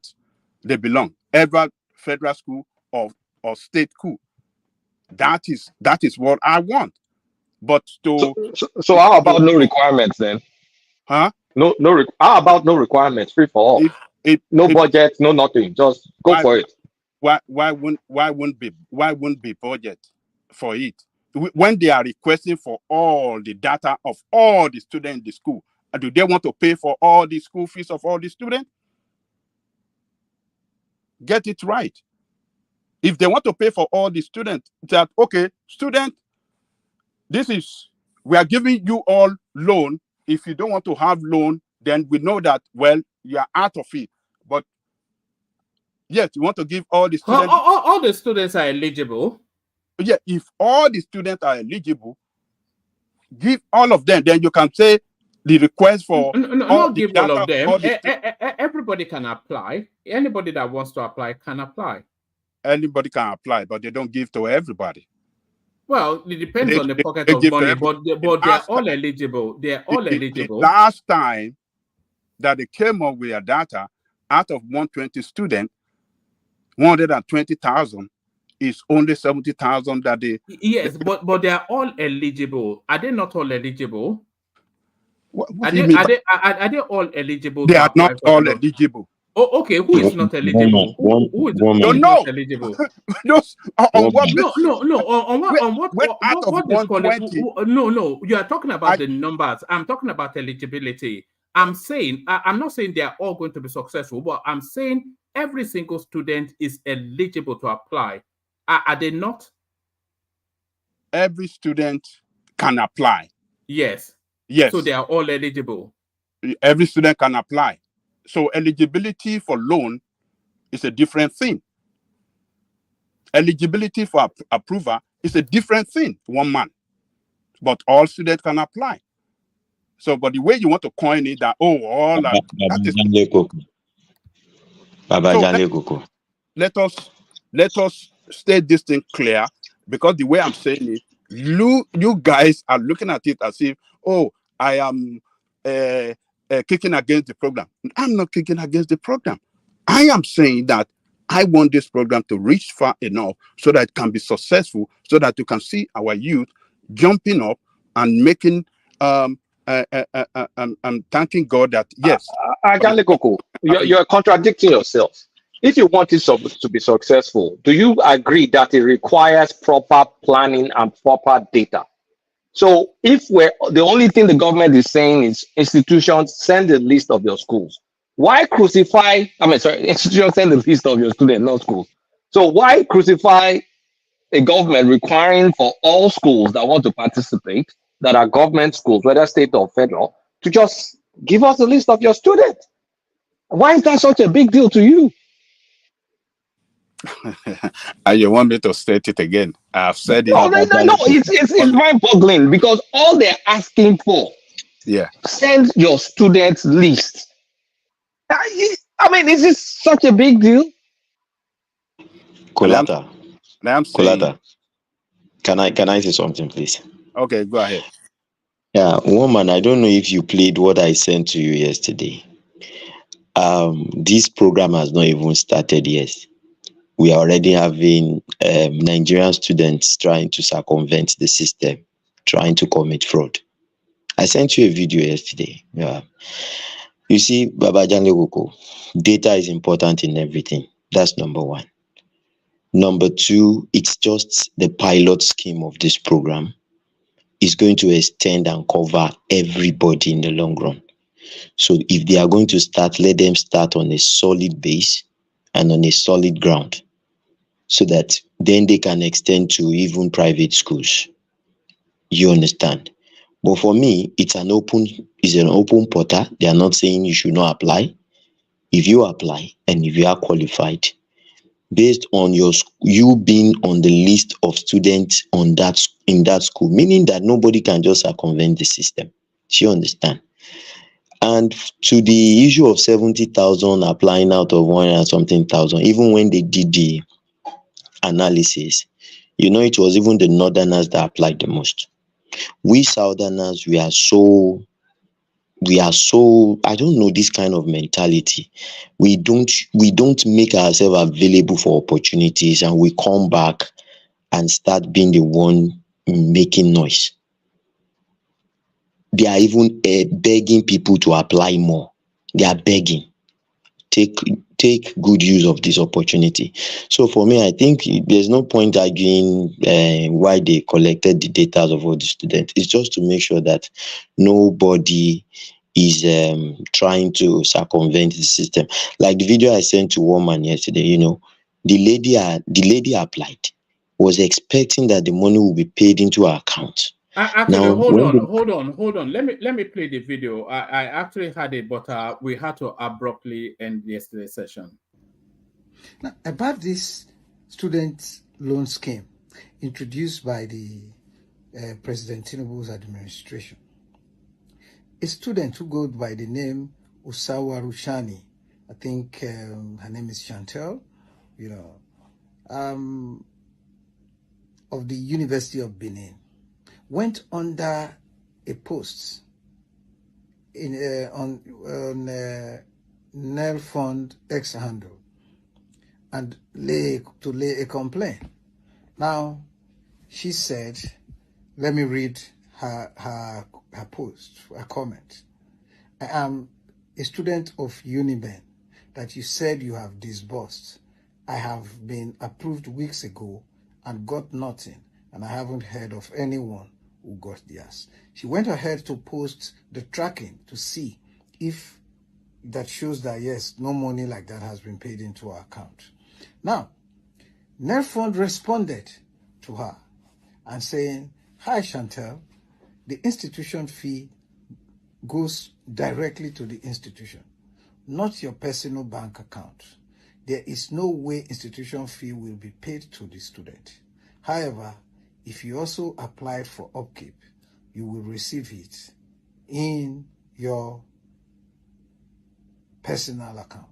they belong, either federal school or state school. That is what I want. But so how about no requirements then? Huh? How about no requirements? Free for all. No budget, no nothing. Just go for it. Why wouldn't be budget for it? when they are requesting for all the data of all the students in the school, do they want to pay for all the school fees of all the students? Get it right. If they want to pay for all the students, that okay, student, we are giving you all loan. If you don't want to have loan, then we know that, well, you are out of it. But yes, you want to give all the students. All the students are eligible. Yeah, if all the students are eligible, give all of them. Then you can say the request for not give all of them. Everybody can apply. Anybody that wants to apply can apply. Anybody can apply, but they don't give to everybody. Well, it depends on the pocket of money, but they're all eligible. They're all eligible. The last time that they came up with a data, out of 120 students, 120,000 is only 70,000 that they. Yes, but they are all eligible. Are they not all eligible? What do you mean? Are they all eligible? They are not all eligible. Oh, okay. Who is not eligible? Who is not eligible? Those on what? No. You are talking about the numbers. I'm talking about eligibility. I'm not saying they are all going to be successful, but I'm saying every single student is eligible to apply. Are they not? Every student can apply. Yes. Yes. So they are all eligible. Every student can apply. So eligibility for loan is a different thing. Eligibility for approval is a different thing, one man. But all students can apply. So, but the way you want to coin it, that let us state this thing clear, because the way I'm saying it, you guys are looking at it as if, I am kicking against the program. I'm not kicking against the program. I am saying that I want this program to reach far enough so that it can be successful, so that you can see our youth jumping up and making I'm thanking God that yes. You're contradicting yourself. If you want it to be successful, do you agree that it requires proper planning and proper data? So if the only thing the government is saying is institutions send a list of your schools. Why crucify? Institutions send a list of your students, not schools. So why crucify a government requiring for all schools that want to participate, that are government schools, whether state or federal, to just give us a list of your students? Why is that such a big deal to you? You want me to state it again? I've said it. No, it's mind-boggling, because all they're asking for, send your students list. Is this such a big deal? Colata, can I say something, please? Okay, go ahead. Yeah, woman, I don't know if you played what I sent to you yesterday. This program has not even started yet. We are already having Nigerian students trying to circumvent the system, trying to commit fraud. I sent you a video yesterday. Yeah. You see, Baba Janlegoko, data is important in everything. That's number one. Number two, it's just the pilot scheme of this program is going to extend and cover everybody in the long run. So if they are going to start, let them start on a solid base and on a solid ground, so that then they can extend to even private schools. You understand? But for me, it's an open portal. They are not saying you should not apply. If you apply and if you are qualified, based on you being on the list of students in that school, meaning that nobody can just circumvent the system. Do you understand? And to the issue of 70,000 applying out of 100-something thousand, even when they did the analysis, it was even the northerners that applied the most. We southerners, we are so, I don't know, this kind of mentality. We don't make ourselves available for opportunities, and we come back and start being the one making noise. They are even begging people to apply more. They are begging. take good use of this opportunity. So for me, I think there's no point arguing why they collected the data of all the students. It's just to make sure that nobody is trying to circumvent the system. Like the video I sent to Woman yesterday, you know, the lady applied, was expecting that the money will be paid into her account. Actually, Now, hold on. Let me play the video. I actually had it, but we had to abruptly end yesterday's session. Now, about this student loan scheme introduced by the President Tinubu's administration, a student who goes by the name Usawa Rushani, I think her name is Chantel, you know, of the University of Benin, went under a post on NELE Fund X handle and lay a complaint. Now, she said, let me read her post, her comment. I am a student of Uniben that you said you have disbursed. I have been approved weeks ago and got nothing, and I haven't heard of anyone who got theirs. She went ahead to post the tracking to see if that shows that, yes, no money like that has been paid into her account. Now, NELE Fund responded to her and saying, hi, Chantel, the institution fee goes directly to the institution, not your personal bank account. There is no way institution fee will be paid to the student. However, if you also applied for upkeep, you will receive it in your personal account.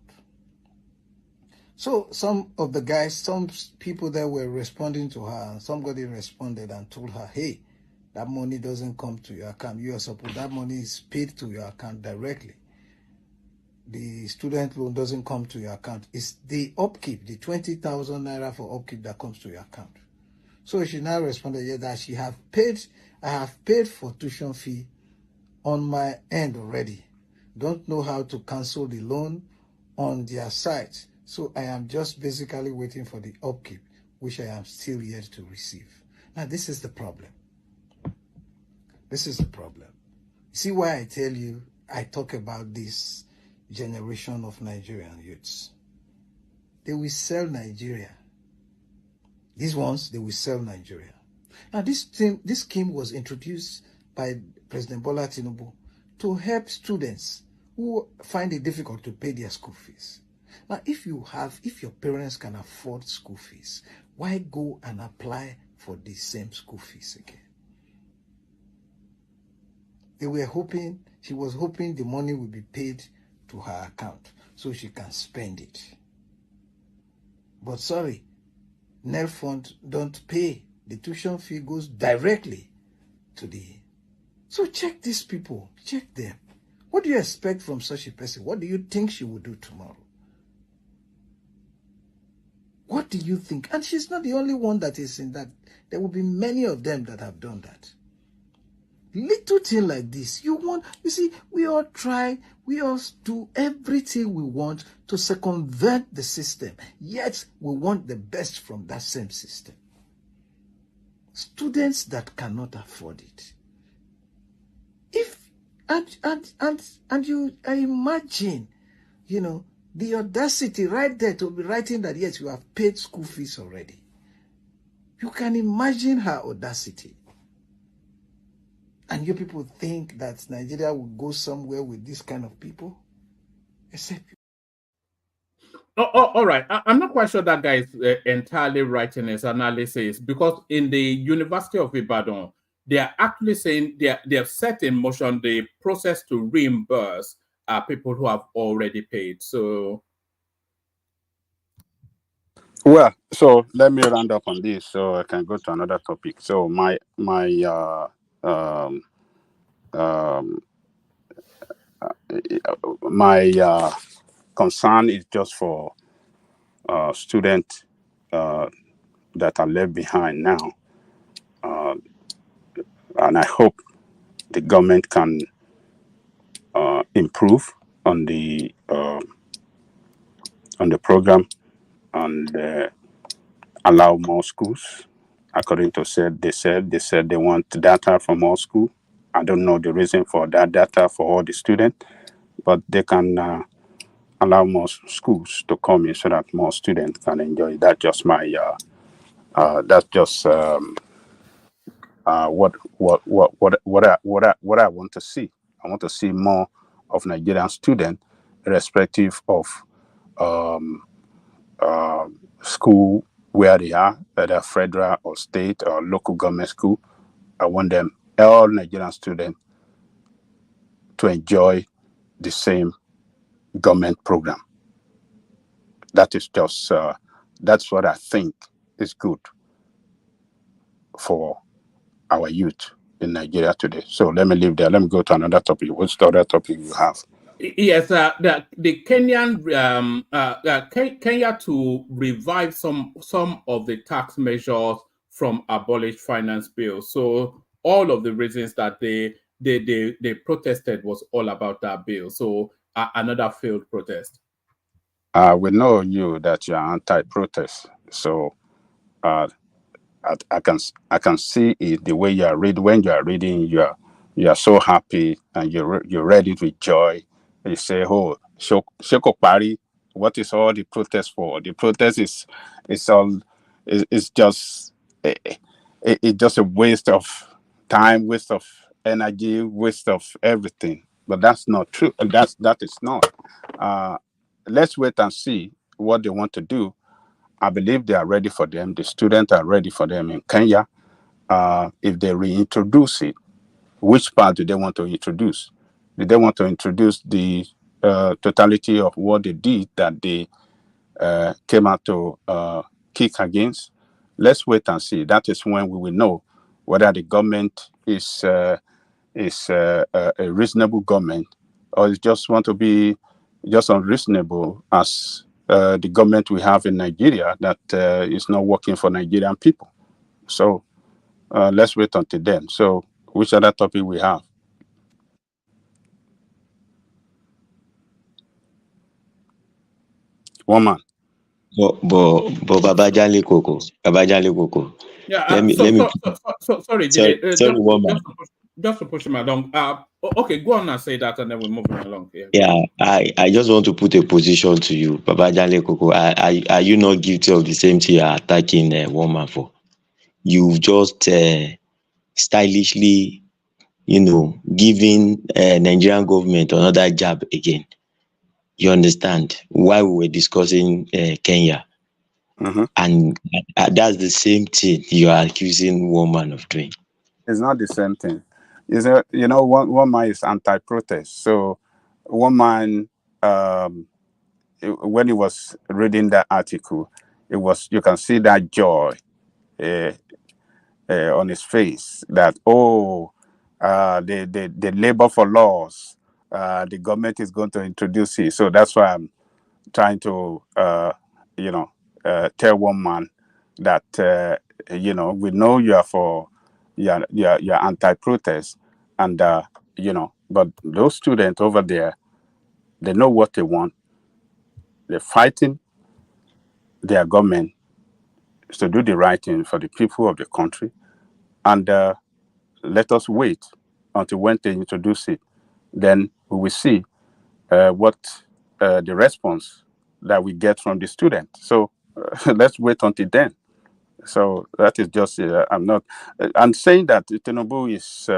So some of the guys, some people that were responding to her, and somebody responded and told her, hey, that money doesn't come to your account. You are supposed, that money is paid to your account directly. The student loan doesn't come to your account. It's the upkeep, the 20,000 naira for upkeep that comes to your account. So she now responded, yeah, that I have paid for tuition fee on my end already. Don't know how to cancel the loan on their site. So I am just basically waiting for the upkeep, which I am still yet to receive. Now, this is the problem. This is the problem. See why I tell you, I talk about this generation of Nigerian youths. They will sell Nigeria. These ones, they will sell Nigeria. Now, this scheme was introduced by President Bola Tinubu to help students who find it difficult to pay their school fees. Now, if your parents can afford school fees, why go and apply for the same school fees again? She was hoping the money would be paid to her account so she can spend it. But sorry, NELE Fund don't pay. The tuition fee goes directly to the... So check these people, check them. What do you expect from such a person? What do you think she will do tomorrow? What do you think? And she's not the only one that is in that. There will be many of them that have done that. Little thing like this, you see, we all do everything we want to circumvent the system, yet we want the best from that same system. Students that cannot afford it. I imagine, you know, the audacity right there to be writing that, yes, you have paid school fees already. You can imagine her audacity. And you people think that Nigeria will go somewhere with this kind of people? Except all right. I'm not quite sure that guy is entirely right in his analysis, because in the University of Ibadan, they are actually saying they have set in motion the process to reimburse people who have already paid. So, well, so let me round up on this so I can go to another topic. So my concern is just for students that are left behind now, and I hope the government can improve on the on the program and allow more schools. According to they said they want data from all schools. I don't know the reason for that data for all the students, but they can allow more schools to come in so that more students can enjoy. That's just my that's just what I want to see. I want to see more of Nigerian students, irrespective of school where they are, whether federal or state or local government school. I want them, all Nigerian students, to enjoy the same government program. That is just that's what I think is good for our youth in Nigeria today. So let me leave there. Let me go to another topic. What's the other topic you have? Yes, the Kenyan Kenya to revive some of the tax measures from abolished finance bill. So all of the reasons that they protested was all about that bill. So another failed protest. We know you that you are anti-protest. So I can see it the way you are reading. When you are reading, you are so happy and you're ready with joy. You say, "Oh, Shoko Pari, what is all the protest for?" The protest is just it's just a waste of time, waste of energy, waste of everything. But that's not true. That is not. Let's wait and see what they want to do. I believe they are ready for them. The students are ready for them in Kenya. If they reintroduce it, which part do they want to introduce? Do they want to introduce the totality of what they did that they came out to kick against? Let's wait and see. That is when we will know whether the government is a reasonable government or it just want to be just unreasonable as the government we have in Nigeria that is not working for Nigerian people. So let's wait until then. So which other topic we have? Woman. But Babajale Koko. Yeah. Let me Sorry, sorry, woman. Just to push him along. Okay, go on and say that, and then we move him along. Yeah, I just want to put a position to you, Babajale Koko. Are you not guilty of the same thing you are attacking a woman for? You've just stylishly, giving Nigerian government another jab again. You understand why we were discussing Kenya, and that's the same thing you are accusing woman of doing. It's not the same thing. One man is anti-protest. So one man, when he was reading that article, you can see that joy on his face that the labor for laws, the government is going to introduce it. So that's why I'm trying to tell one man that we know you are you're anti-protest, and but those students over there, they know what they want. They're fighting their government to do the right thing for the people of the country, and let us wait until when they introduce it. Then we will see what the response that we get from the student. So let's wait until then. So that is just I'm saying that Tinubu is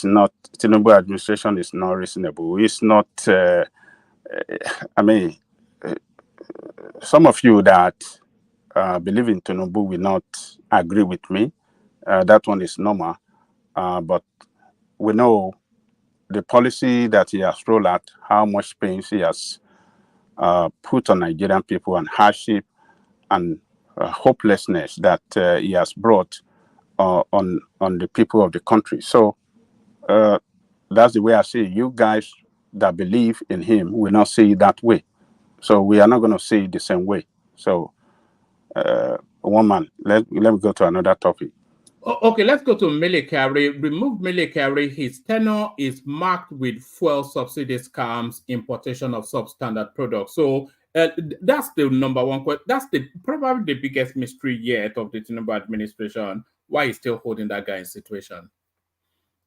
not, Tinubu administration is not reasonable. It's not. Some of you that believe in Tinubu will not agree with me. That one is normal. But we know the policy that he has rolled out, how much pain he has put on Nigerian people, and hardship and hopelessness that he has brought on the people of the country. So that's the way I see it. You guys that believe in him will not see it that way. So we are not going to see it the same way. So woman, let me go to another topic. Okay, let's go to MELE KYARI. Remove MELE KYARI. His tenure is marked with fuel subsidy scams, importation of substandard products. So that's the number one question. That's probably the biggest mystery yet of the Tinubu administration. Why he's still holding that guy in situation?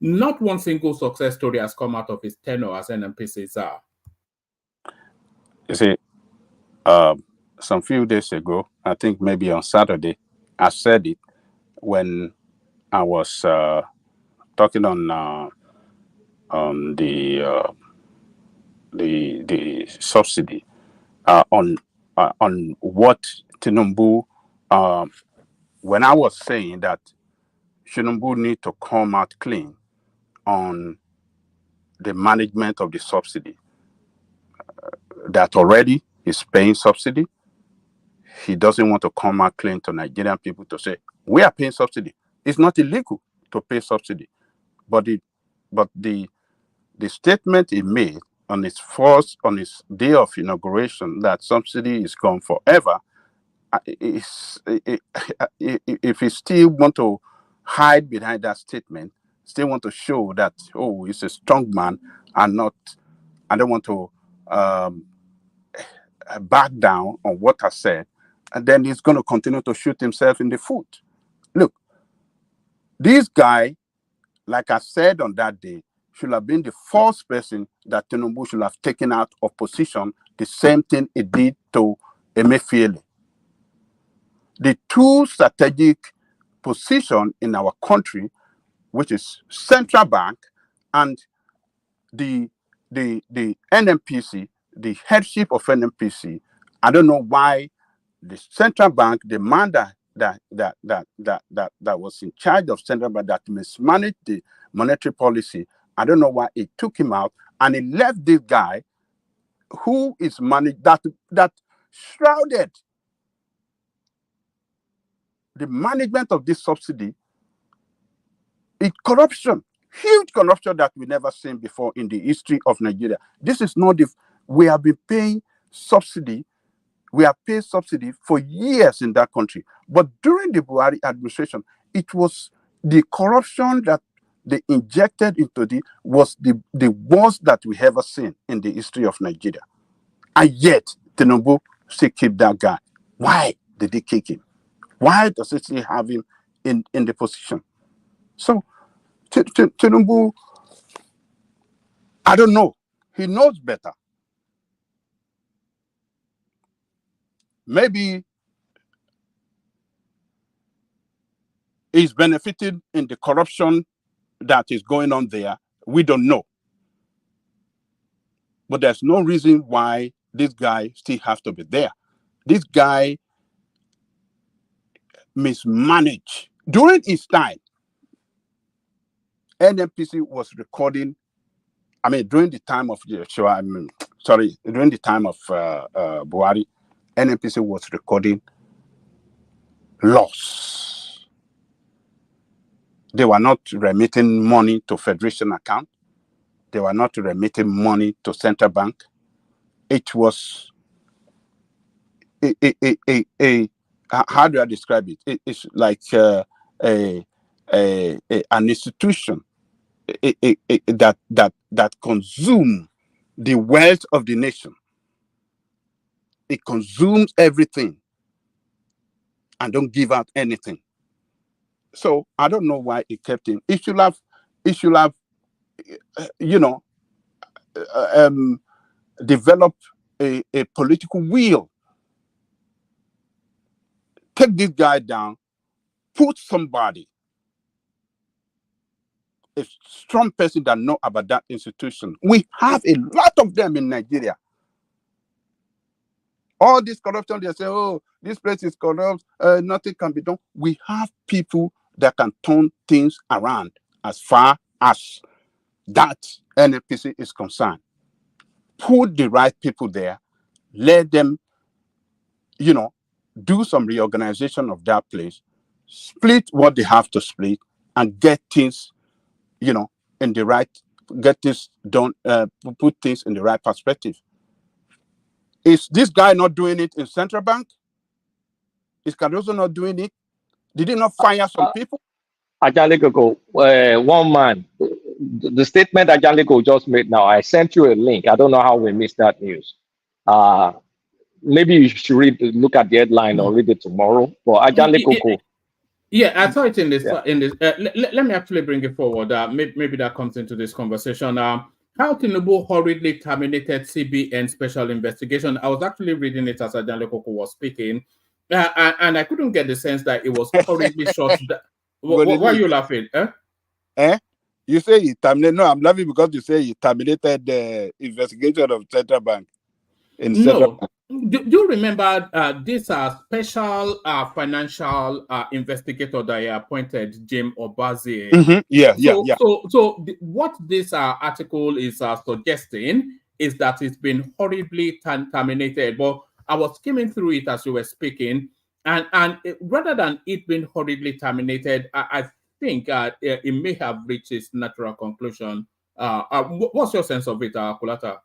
Not one single success story has come out of his tenure as NNPCL. You see, some few days ago, I think maybe on Saturday, I said it when I was talking on the subsidy on what Tinubu. When I was saying that Tinubu need to come out clean on the management of the subsidy, that already is paying subsidy. He doesn't want to come out clean to Nigerian people to say we are paying subsidy. It's not illegal to pay subsidy, but the statement he made on his day of inauguration that subsidy is gone forever, if he still want to hide behind that statement, still want to show that, oh, he's a strong man and not, I don't want to back down on what I said, and then he's going to continue to shoot himself in the foot. Look, this guy, like I said on that day, should have been the first person that Tinubu should have taken out of position, the same thing he did to MELE. The two strategic positions in our country, which is central bank and the NNPC, the headship of NNPC, I don't know why the central bank, the man that was in charge of central bank that mismanaged the monetary policy, I don't know why he took him out and he left this guy who is managed that shrouded the management of this subsidy in corruption, huge corruption that we never seen before in the history of Nigeria. This is not we have been paying subsidy. We have paid subsidy for years in that country. But during the Buhari administration, it was the corruption that they injected into was the worst that we ever seen in the history of Nigeria. And yet, Tinubu still keep that guy. Why did they kick him? Why does it still have him in the position? So, Tinubu, I don't know. He knows better. Maybe he's benefiting in the corruption that is going on there. We don't know. But there's no reason why this guy still has to be there. This guy mismanaged. During his time, NNPC was recording, during the time of during the time of Buhari, NNPC was recording loss. They were not remitting money to Federation account. They were not remitting money to central bank. It was how do I describe it? It's like an institution that consumes the wealth of the nation. It consumes everything and don't give out anything. So I don't know why it kept him. It should have developed a political will. Take this guy down, put somebody, a strong person that know about that institution. We have a lot of them in Nigeria. All this corruption, they say, oh, this place is corrupt, nothing can be done. We have people that can turn things around as far as that NNPC is concerned. Put the right people there, let them, do some reorganization of that place, split what they have to split, and get things, in the right, get this done, put things in the right perspective. Is this guy not doing it in central bank? Is Cardoso not doing it? Did he not fire some people? Ajalikoko, one man. The statement Ajaliko just made now, I sent you a link. I don't know how we missed that news. Maybe you should look at the headline or read it tomorrow. But Ajalikoko. Yeah, I saw it in this. Yeah. Let me actually bring it forward. Maybe that comes into this conversation. How Tinubu hurriedly terminated CBN special investigation. I was actually reading it as Ajanle Koko was speaking, and I couldn't get the sense that it was hurriedly shut down. Why are you laughing? You say he terminated. No, I'm laughing because you say he terminated the investigation of Central Bank. No. Do you remember this special financial investigator that he appointed, Jim Obazie? So what this article is suggesting is that it's been horribly terminated. But I was skimming through it as you were speaking, and rather than it being horribly terminated, I think it may have reached its natural conclusion. What's your sense of it, Kulata?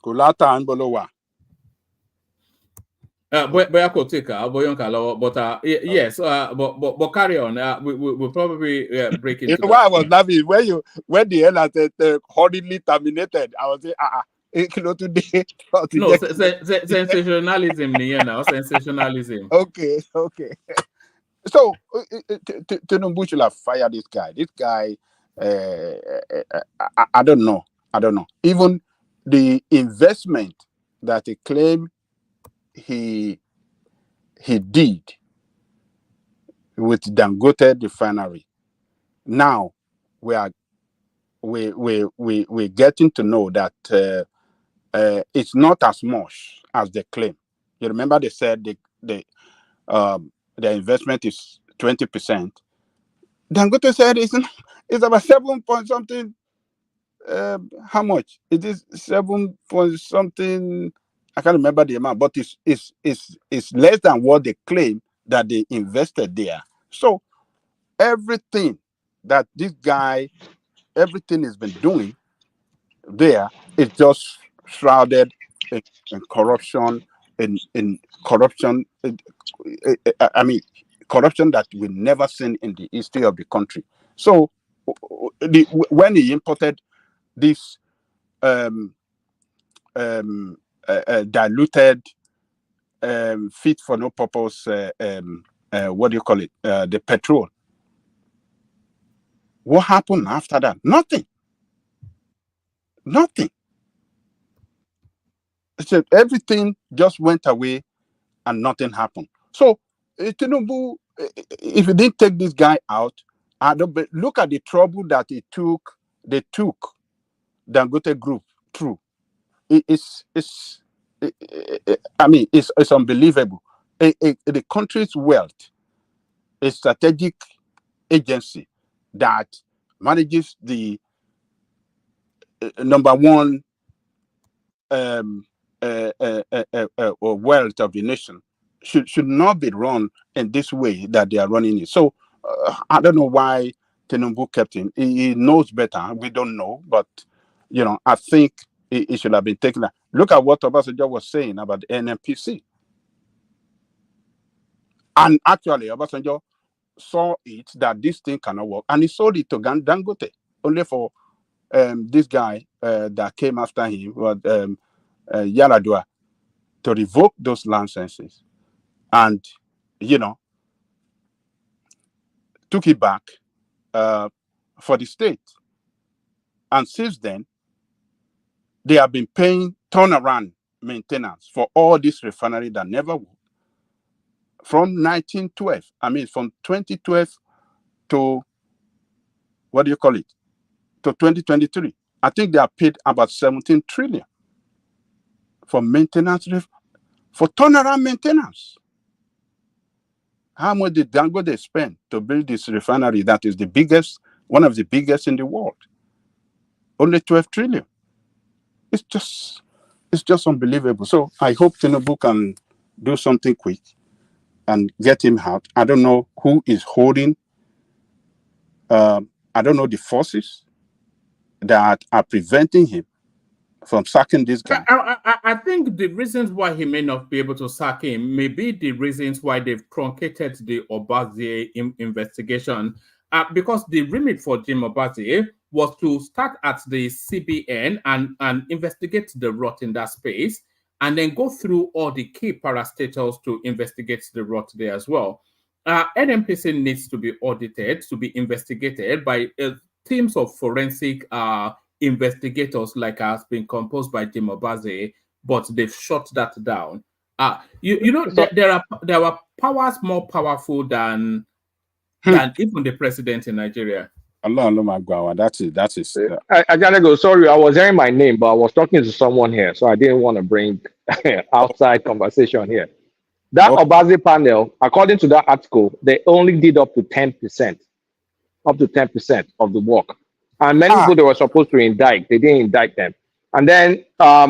Kulata and Bolowa. But yes, but carry on. We'll probably break into that. Why I was laughing when the hell said horribly terminated, I was saying, today. No, sensationalism, now sensationalism. Okay. So Tinubu should have fired this guy. This guy, I don't know. Even the investment that he claimed he did with Dangote Refinery. Now we're getting to know that it's not as much as they claim. You remember they said the investment is 20%. Dangote said it's about 7 point something. How much? It is 7 point something. I can't remember the amount, but it's less than what they claim that they invested there. So everything that this guy, everything has been doing there is just shrouded in corruption, in corruption. I mean, corruption that we've never seen in the history of the country. So when he imported this diluted, fit for no purpose, what do you call it? The petrol. What happened after that? Nothing. So everything just went away and nothing happened. So Tinubu, if you didn't take this guy out, look at the trouble that they took Dangote Group through. It's unbelievable. The country's wealth, a strategic agency that manages the number one wealth of the nation, should not be run in this way that they are running it. So I don't know why Tinubu kept him. He knows better. We don't know, but I think it should have been taken out. Look at what Obasanjo was saying about the NNPC. And actually, Obasanjo saw it that this thing cannot work, and he sold it to Dangote only for this guy that came after him, Yaradua, to revoke those licenses, and took it back for the state. And since then, they have been paying turnaround maintenance for all this refinery that never worked. From 2012 to, what do you call it, to 2023. I think they have paid about 17 trillion for maintenance, for turnaround maintenance. How much did Dangote spend to build this refinery that is one of the biggest in the world? Only 12 trillion. It's just unbelievable. So I hope Tinubu can do something quick and get him out. I don't know who is holding. I don't know the forces that are preventing him sacking this guy? I think the reasons why he may not be able to sack him may be the reasons why they've truncated the Obazie investigation. Because the remit for Jim Obazie was to start at the CBN and investigate the rot in that space, and then go through all the key parastatals to investigate the rot there as well. NNPC needs to be audited, to be investigated by teams of forensic investigators, like has been composed by Jim Obaze, but they've shut that down. You know, there are powers more powerful than even the president in Nigeria. That is. I gotta go. Sorry, I was hearing my name, but I was talking to someone here, so I didn't want to bring outside conversation here. That Obaze panel, according to that article, they only did up to 10%, of the work. And many people they were supposed to indict, they didn't indict them. And then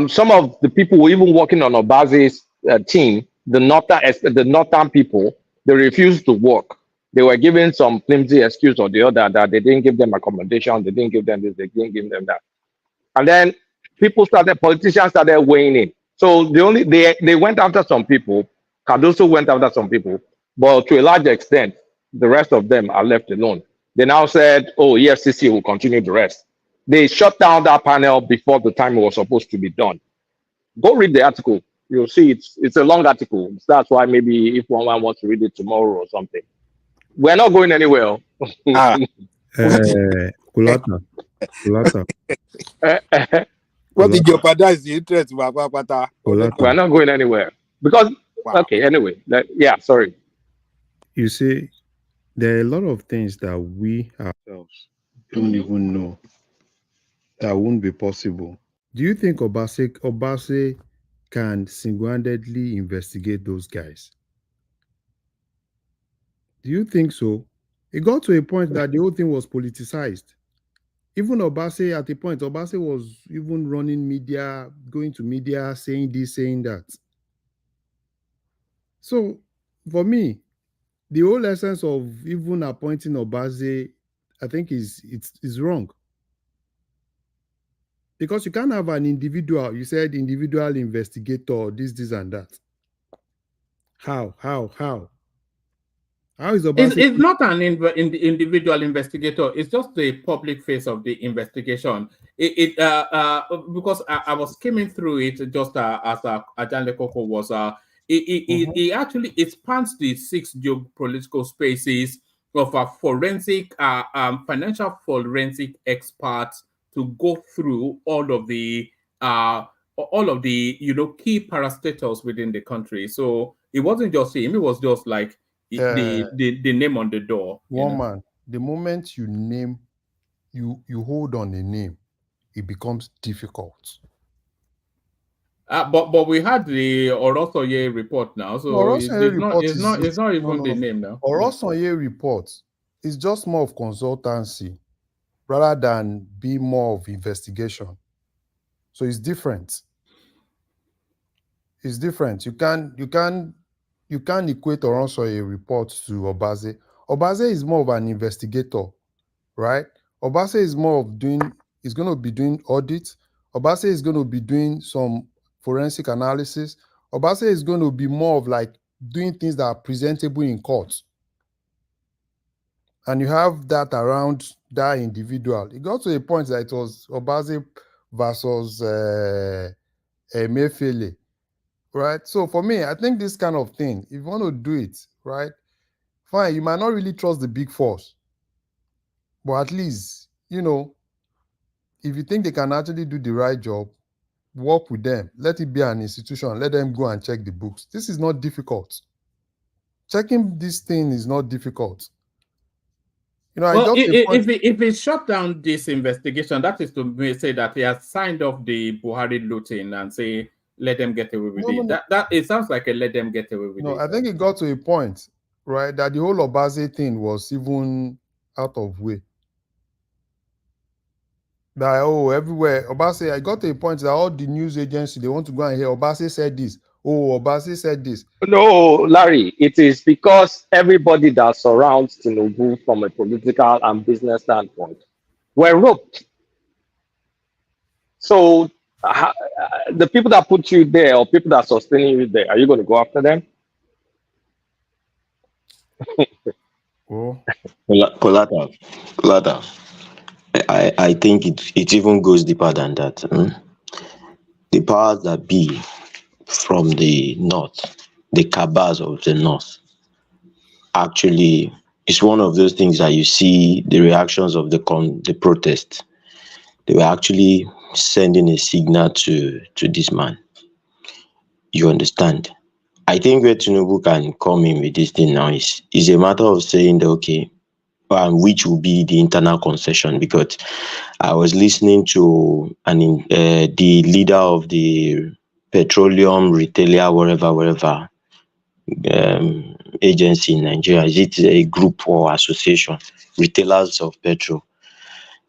some of the people who even working on Obaze's team, the northern people, they refused to work. They were given some flimsy excuse or the other that they didn't give them accommodation, they didn't give them this, they didn't give them that. And then politicians started weighing in. So they went after some people. Cardoso went after some people, but to a large extent, the rest of them are left alone. They now said, oh, EFCC will continue the rest. They shut down that panel before the time it was supposed to be done. Go read the article. You'll see it's a long article. That's why maybe if one wants to read it tomorrow or something. We're not going anywhere. Kulata. What did jeopardize the interest? We're not going anywhere. Because, okay, anyway. Sorry. You see, there are a lot of things that we ourselves don't even know that won't be possible. Do you think Obase can single-handedly investigate those guys? Do you think so? It got to a point that the whole thing was politicized. Even Obase, at a point, Obase was even running media, going to media, saying this, saying that. So, for me, the whole essence of even appointing Obase, I think is wrong. Because you can't have an individual, you said individual investigator, this and that. How? How is Obase? It's not an individual investigator. It's just the public face of the investigation. Because I was skimming through it just as Ajanle Koko was. It actually spans the 6 geopolitical spaces of a forensic, financial forensic experts to go through all of the key parastatals within the country. So it wasn't just him; it was just like the name on the door. Man, the moment you name, you hold on a name, it becomes difficult. But we had the Orosoye report now, so it's not even the name now. Orosoye report is just more of consultancy rather than be more of investigation. So it's different. It's different. You can't equate Orosoye report to Obase. Obase is more of an investigator, right? Obase is more of is going to be doing audits. Obase is going to be doing some forensic analysis. Obase is going to be more of like doing things that are presentable in court. And you have that around that individual. It got to a point that it was Obase versus MELE, right? So for me, I think this kind of thing, if you want to do it, right, fine, you might not really trust the big force. But at least, if you think they can actually do the right job, work with them. Let it be an institution. Let them go and check the books. This is not difficult. Checking this thing is not difficult. If he shut down this investigation, that is to say that he has signed off the Buhari looting and say, let them get away with it. That it sounds like a let them get away with it. No, I think it got to a point, right, that the whole Obase thing was even out of way. That, everywhere, Obase, I got to a point that all the news agencies, they want to go and hear, Obase said this. Oh, Obase said this. No, Larry, it is because everybody that surrounds Tinubu from a political and business standpoint were roped. So The people that put you there or people that are sustaining you there, are you going to go after them? Oh, Colata, I think it even goes deeper than that. The powers that be from the north, the cabals of the north, actually it's one of those things that you see the reactions of the protest. They were actually sending a signal to this man. You understand? I think where Tinubu can come in with this thing now is a matter of saying that, okay, which will be the internal concession, because I was listening to the leader of the Petroleum retailer, wherever agency in Nigeria. Is it a group or association? Retailers of petrol.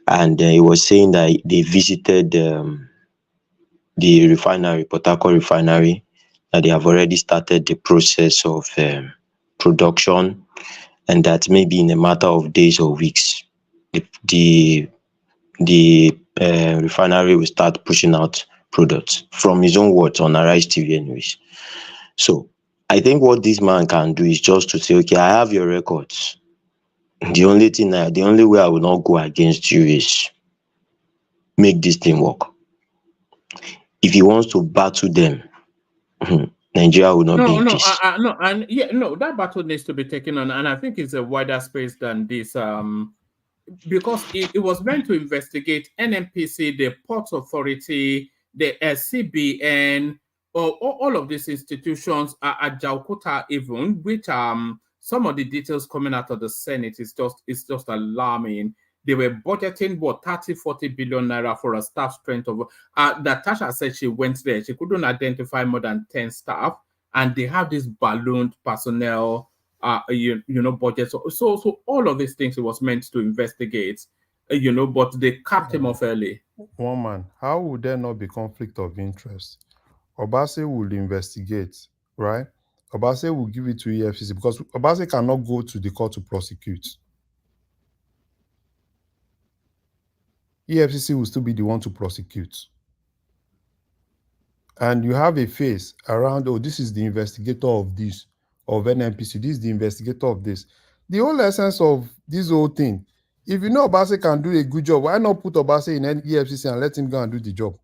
And he was saying that they visited the refinery, Port Harcourt Refinery, that they have already started the process of production, and that maybe in a matter of days or weeks, the refinery will start pushing out products, from his own words on Arise TV anyways. So I think what this man can do is just to say, okay, I have your records. The only way I will not go against you is make this thing work. If he wants to battle them, Nigeria will not be in peace. That battle needs to be taken on, and I think it's a wider space than this. Because it was meant to investigate NNPC, the Ports Authority, the CBN, all of these institutions at Jalkota even, which some of the details coming out of the Senate is just alarming. They were budgeting 30-40 billion naira for a staff strength of Natasha said she went there. She couldn't identify more than 10 staff, and they have this ballooned personnel budget. So all of these things it was meant to investigate, but they capped him off early. One man, how would there not be conflict of interest? Obase will investigate, right? Obase will give it to EFCC because Obase cannot go to the court to prosecute. EFCC will still be the one to prosecute. And you have a face around, oh, this is the investigator of this, of NNPC, this is the investigator of this. The whole essence of this whole thing, if you know Obase can do a good job, why not put Obase in EFCC and let him go and do the job?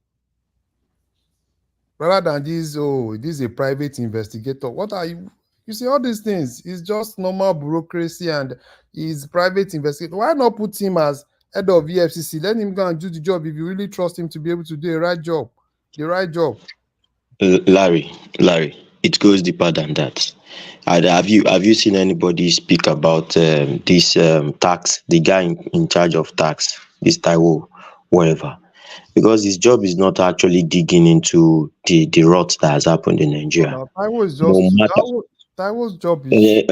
Rather than this, oh, this is a private investigator. What are you? You see, all these things is just normal bureaucracy and he's private investigator. Why not put him as head of EFCC? Let him go and do the job if you really trust him to be able to do the right job. Larry, it goes deeper than that. Have you seen anybody speak about this tax? The guy in charge of tax, this Taiwo, whatever, because his job is not actually digging into the rot that has happened in Nigeria. No, Taiwo's job is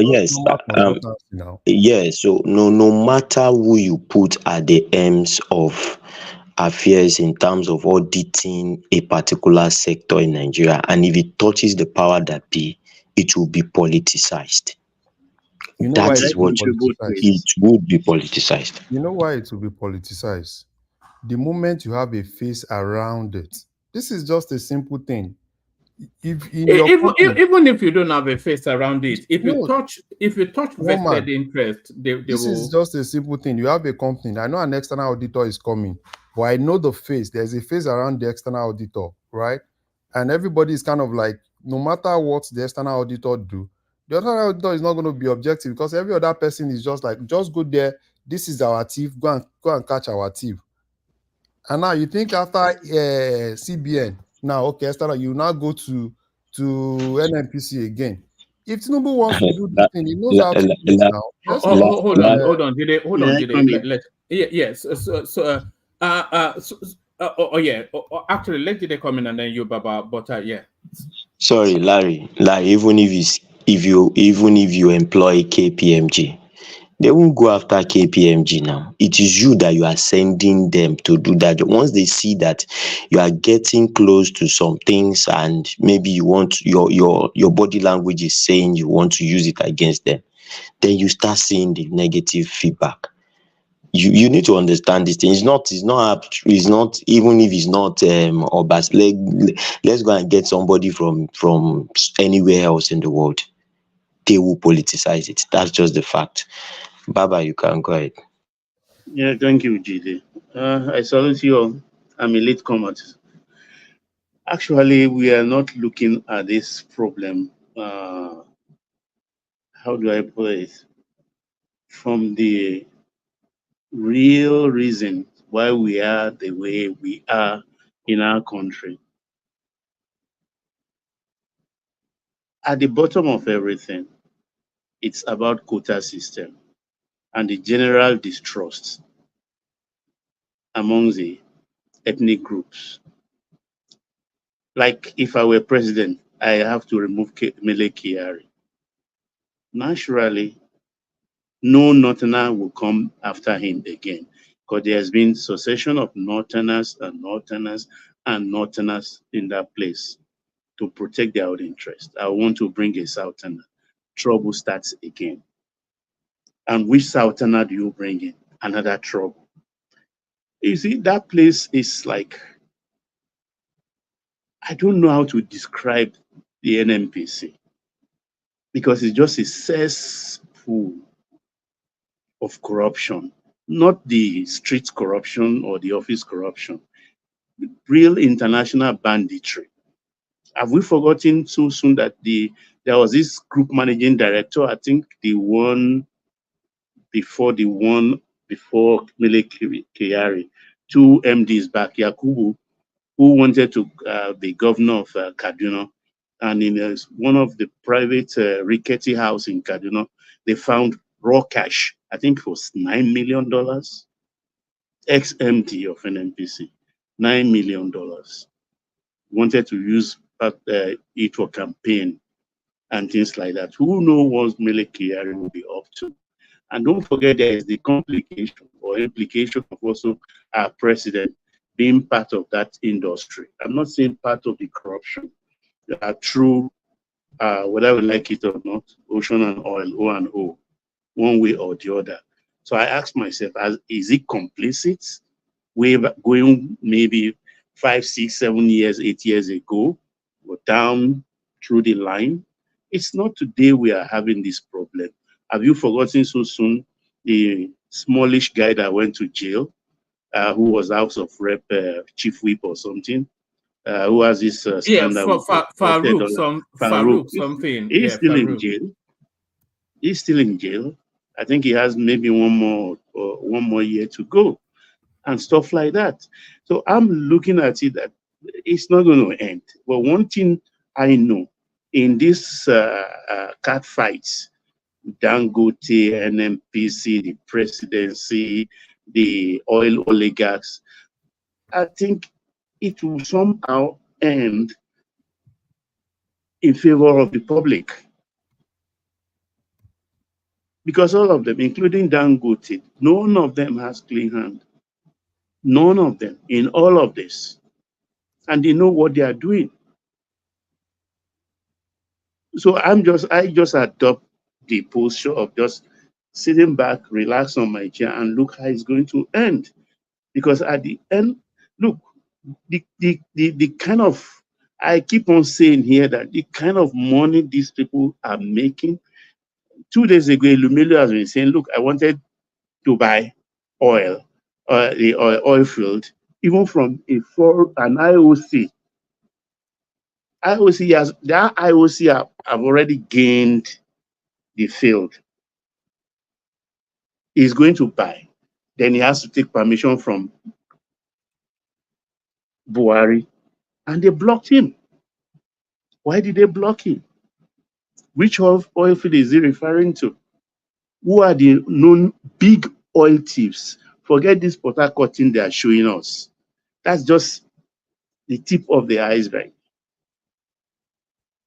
yes, so no matter who you put at the ends of affairs in terms of auditing a particular sector in Nigeria, and if it touches the power that be, it will be politicized. That is what it would be politicized. You know why it will be politicized? The moment you have a face around it. This is just a simple thing. Even if you don't have a face around it, if you touch vested interest, this is just a simple thing. You have a company. I know an external auditor is coming, but I know the face. There's a face around the external auditor, right? And everybody is kind of like, no matter what the external auditor do, the external auditor is not going to be objective because every other person is just like, just go there. This is our thief. Go and catch our thief. And now you think after CBN, now, okay, external, you now go to NNPC again. If Tinubu wants to do this thing, he knows how to do it now. Hold on, Jide. Yes. Actually, let Jide come in and then you, Baba. But yeah. Sorry, Larry. Even if you employ KPMG, they won't go after KPMG now. It is you that you are sending them to do that. Once they see that you are getting close to some things and maybe you want your body language is saying you want to use it against them, then you start seeing the negative feedback. you need to understand this thing. It's not even if it's not Obas, let's go and get somebody from anywhere else in the world. They will politicize it. That's just the fact. Baba, you can go ahead. Yeah, thank you, GD. I salute you all. I'm a late comer. Actually, we are not looking at this problem. How do I put it? From the real reason why we are the way we are in our country. At the bottom of everything, it's about quota system and the general distrust among the ethnic groups. Like if I were president, I have to remove MELE KYARI. Naturally, no Northerner will come after him again because there has been succession of Northerners and Northerners and Northerners in that place to protect their own interest. I want to bring a Southerner. Trouble starts again. And which Southerner do you bring in? Another trouble. You see, that place is like, I don't know how to describe the NNPC because it's just a cesspool of corruption, not the street corruption or the office corruption, real international banditry. Have we forgotten so soon that there was this group managing director, I think the one before MELE KYARI, two MDs back, Yakubu, who wanted to be governor of Kaduna. And in one of the private rickety house in Kaduna, they found raw cash. I think it was $9 million. Ex-MD of NNPC, $9 million. Wanted to use it for campaign and things like that. Who knows what MELE KYARI will be up to? And don't forget there is the complication or implication of also our president being part of that industry. I'm not saying part of the corruption. Through, whether we like it or not, ocean and oil, O&O, one way or the other. So I asked myself, is it complicit? Way back, going maybe 5, 6, 7 years, 8 years ago, or down through the line? It's not today we are having this problem. Have you forgotten so soon the smallish guy that went to jail, who was House of Rep chief whip or something, who has this scandal? Farouk something. He's still in jail. He's still in jail. I think he has maybe one more year to go, and stuff like that. So I'm looking at it that it's not going to end. But one thing I know in this cat fights, Dangote, NNPC, the presidency, the oil oligarchs, I think it will somehow end in favor of the public. Because all of them, including Dangote, none of them has clean hand. None of them in all of this. And they know what they are doing. So I just adopt the posture of just sitting back, relax on my chair, and look how it's going to end. Because at the end, look, the kind of, I keep on saying here that the kind of money these people are making. 2 days ago, Lumelu has been saying, look, I wanted to buy oil, the oil field, even from an IOC. IOC have already gained the field. He's going to buy. Then he has to take permission from Buhari. And they blocked him. Why did they block him? Which oil field is he referring to? Who are the known big oil thieves? Forget this Port Harcourt thing they are showing us. That's just the tip of the iceberg.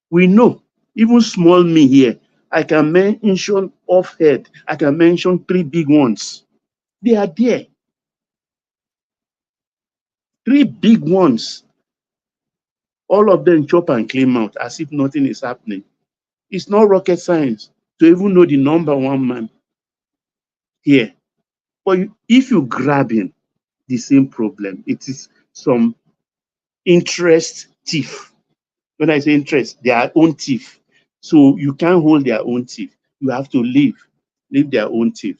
We know, even small me here, I can mention off head, I can mention 3 big ones. They are there. 3 big ones. All of them chop and clean out as if nothing is happening. It's not rocket science to even know the number 1 man here. But if you grab him, the same problem. It is some interest thief. When I say interest, their own thief. So you can't hold their own thief. You have to leave their own thief.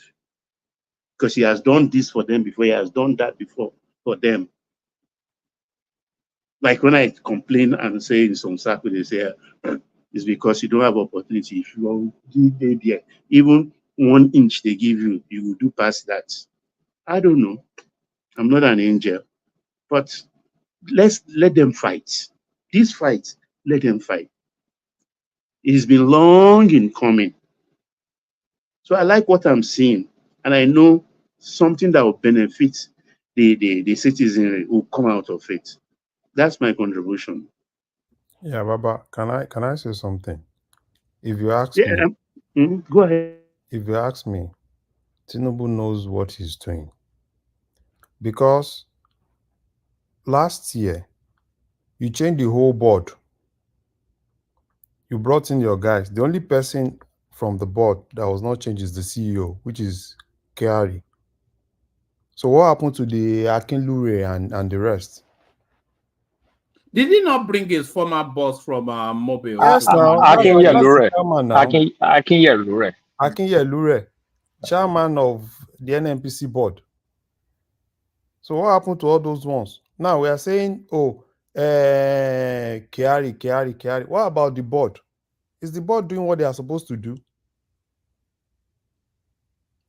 Because he has done this for them before, he has done that before for them. Like when I complain and say in some circles, they say it's because you don't have opportunity. If you are there, even 1 inch they give you, you will do past that. I don't know. I'm not an angel, but let them fight. This fight, let them fight. It's been long in coming. So I like what I'm seeing, and I know something that will benefit the citizenry will come out of it. That's my contribution. Yeah, Baba, can I say something? If you ask Yeah, me, go ahead. if you ask me, Tinubu knows what he's doing. Because last year, you changed the whole board. You brought in your guys. The only person from the board that was not changed is the CEO, which is KYARI. So what happened to the Akinlure and the rest? Did he not bring his former boss from Mobile? Yes, now that's the chairman now. Lure, chairman of the NNPC board. So what happened to all those ones? Now we are saying, oh, KYARI. What about the board? Is the board doing what they are supposed to do?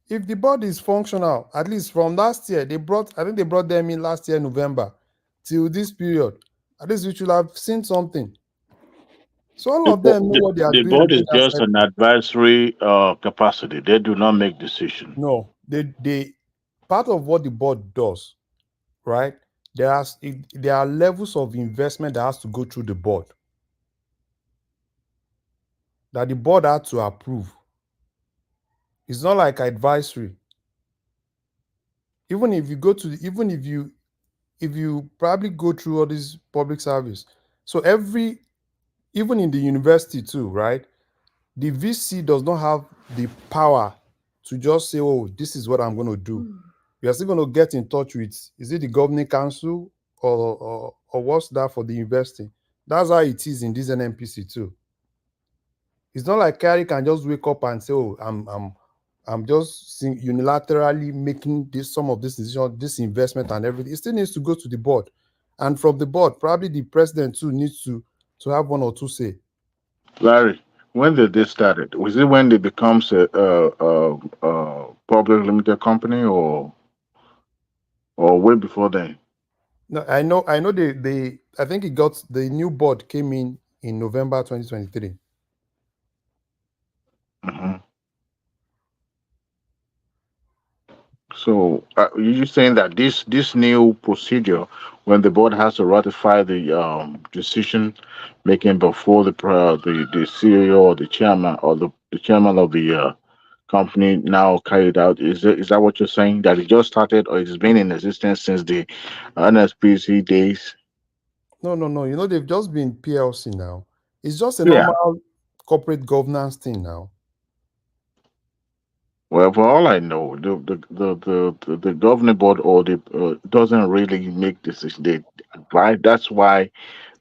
If the board is functional, at least from last year, I think they brought them in last year, November, till this period. At least we should have seen something. So all of them know what they are The doing board is within that just sector. an advisory capacity. They do not make decisions. No, they part of what the board does, right? There are levels of investment that has to go through the board, that the board had to approve. It's not like advisory. Even if you probably go through all this public service, so even in the university too, right? The VC does not have the power to just say, oh, this is what I'm going to do. We are still going to get in touch with, is it the governing council or what's that for the university? That's how it is in this NNPC too. It's not like KYARI can just wake up and say, oh, I'm just unilaterally making some of this decision, this investment and everything. It still needs to go to the board. And from the board, probably the president too needs to have one or two say. Larry, when did this started? Was it when it becomes a public limited company or way before then? No, I know I think the new board came in November 2023. Mm-hmm. So you're saying that this new procedure, when the board has to ratify the decision making before the CEO or the chairman or the chairman of the company now carried out, is that what you're saying, that it just started or it's been in existence since the NSPC days? No. You know, they've just been PLC now. It's just a Yeah. normal corporate governance thing now. Well, for all I know, the governing board or the doesn't really make decisions. They advise. That's why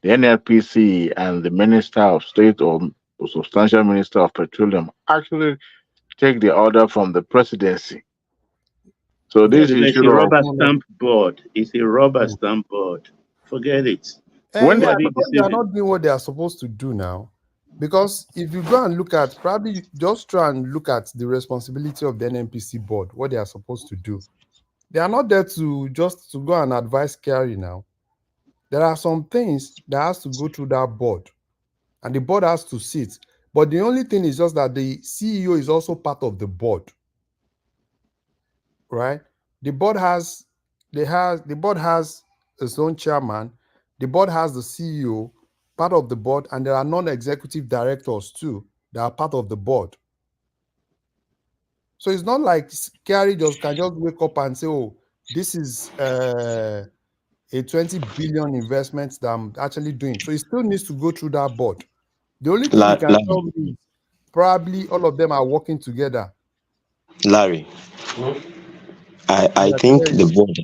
the NNPC and the Minister of State or Substantial Minister of Petroleum actually take the order from the presidency. So this It's issue a of rubber stamp board. It's a rubber stamp board. Forget it. when Yeah, did because they are not doing what they are supposed to do now. Because if you go and look at, probably just try and look at the responsibility of the NNPC board, what they are supposed to do. They are not there to just to go and advise KYARI now. There are some things that has to go through that board, and the board has to sit. But the only thing is just that the CEO is also part of the board, right? The board has its own chairman. The board has the CEO, part of the board, and there are non-executive directors too that are part of the board. So it's not like KYARI can just wake up and say, oh, this is a 20 billion investment that I'm actually doing. So it still needs to go through that board. The only thing you can tell me is probably all of them are working together. Larry, I Yeah, I can think hear the you. board.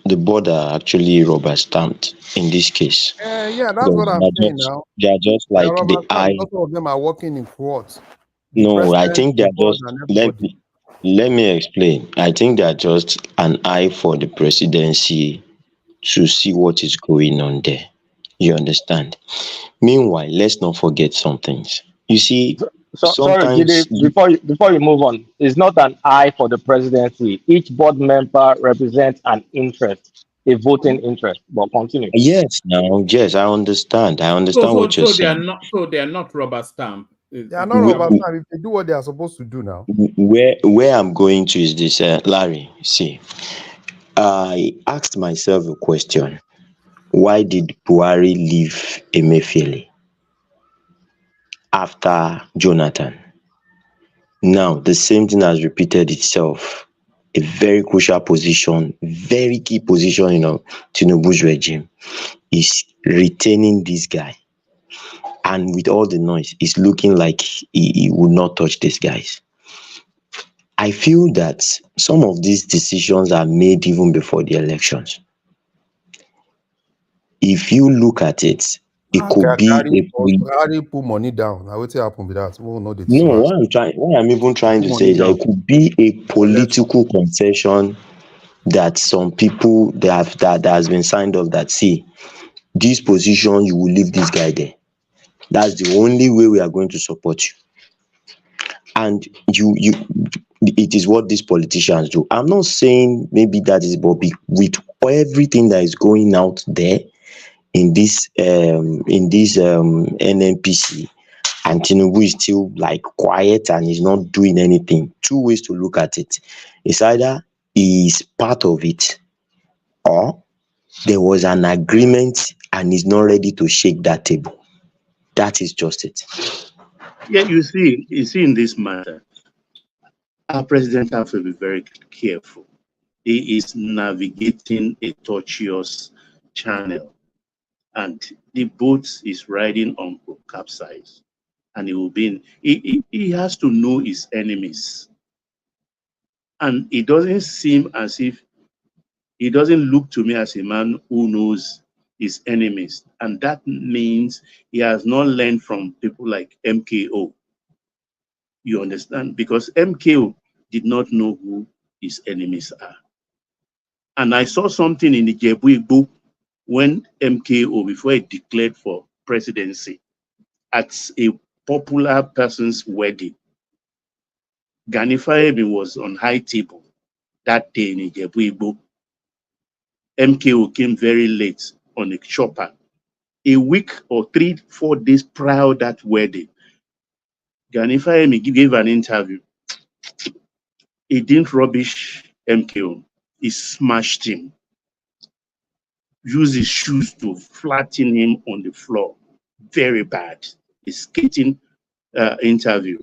The board are actually rubber stamped in this case. Yeah, that's Because what I'm saying now. they are just They are like rubber the stamp eye. because some of them are working in quads. The No, I president, think they the are board, just and everybody. let me explain. I think they are just an eye for the presidency to see what is going on there. You understand? Meanwhile, let's not forget some things. You see, So sorry, sometimes Jide, before you move on, it's not an eye for the presidency. Each board member represents an interest, a voting interest. But continue. yes, now yes, I understand. I So understand so what you're so they are saying. not rubber stamp. They are not Is that rubber what? Wh- stamp if they do what they are supposed to do now. where I'm going to is this, Larry. See, I asked myself a question. Why did Buhari leave Emefiele after Jonathan? Now, the same thing has repeated itself. A very crucial position, very key position in Tinubu's regime is retaining this guy. And with all the noise, it's looking like he will not touch these guys. I feel that some of these decisions are made even before the elections. If you look at it, it could be Carry put money down. Now what's happen with that? We will know the no. smart. What I'm even trying Put to say money is that down it could be a for election. political concession that some people that has been signed off that see this position you will leave this guy there. That's the only way we are going to support you. And you it is what these politicians do. I'm not saying maybe that is, but with everything that is going out there in this NNPC, and Tinubu is still like quiet and is not doing anything. Two ways to look at it. It's either he is part of it, or there was an agreement and he's not ready to shake that table. That is just it. Yeah, you see in this matter, our president has to be very careful. He is navigating a tortuous channel, and the boat is riding on capsize, and he will be in, he has to know his enemies. And it doesn't seem as if he doesn't look to me as a man who knows his enemies. And that means he has not learned from people like MKO. You understand? Because MKO did not know who his enemies are. And I saw something in the Ijebu when MKO, before he declared for presidency, at a popular person's wedding, Gani Fahimi was on high table that day in Ijebu. MKO came very late on a chopper. A week or 3-4 days prior to that wedding, Gani Fahimi gave an interview. He didn't rubbish MKO. He smashed him, used his shoes to flatten him on the floor. Very bad. A skating interview.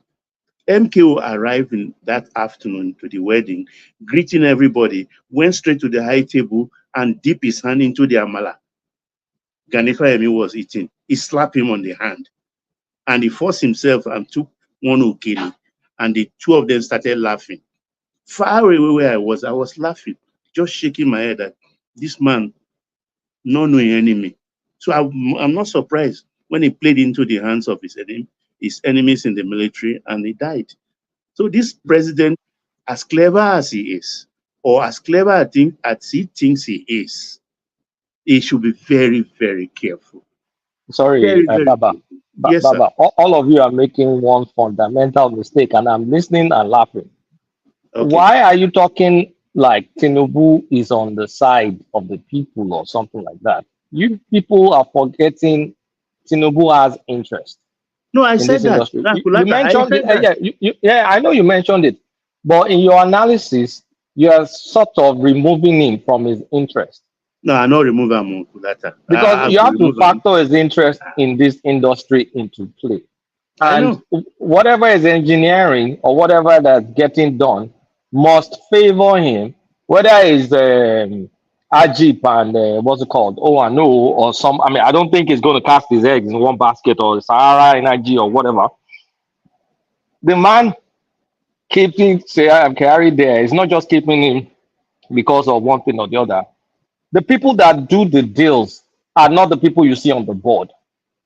MKO arrived in that afternoon to the wedding, greeting everybody, went straight to the high table and dipped his hand into the amala Gani Fahimi was eating. He slapped him on the hand, and he forced himself and took one ukiri, and the two of them started laughing. Far away where I was laughing, just shaking my head that this man no enemy. So I'm not surprised when he played into the hands of his enemies in the military, and he died. So this president, as clever as he is, or as clever as he thinks he is, he should be very, very careful. Sorry, Very, very Baba. careful. Yes, sir. Baba, all of you are making one fundamental mistake, and I'm listening and laughing. Okay. Why are you talking like Tinubu is on the side of the people or something like that? You people are forgetting Tinubu has interest No, I in said this that. industry. You I mentioned said it. that. Yeah, I know you mentioned it, but in your analysis, you are sort of removing him from his interest. No, I not remove him on that. I Because have you to have to remove him. factor his interest in this industry into play. I And know. whatever is engineering or whatever that's getting done must favor him, whether it's Ajip and what's it called, O&O or some. I mean, I don't think he's going to cast his eggs in one basket or Sahara Energy or whatever. The man keeping KYARI there is not just keeping him because of one thing or the other. The people that do the deals are not the people you see on the board.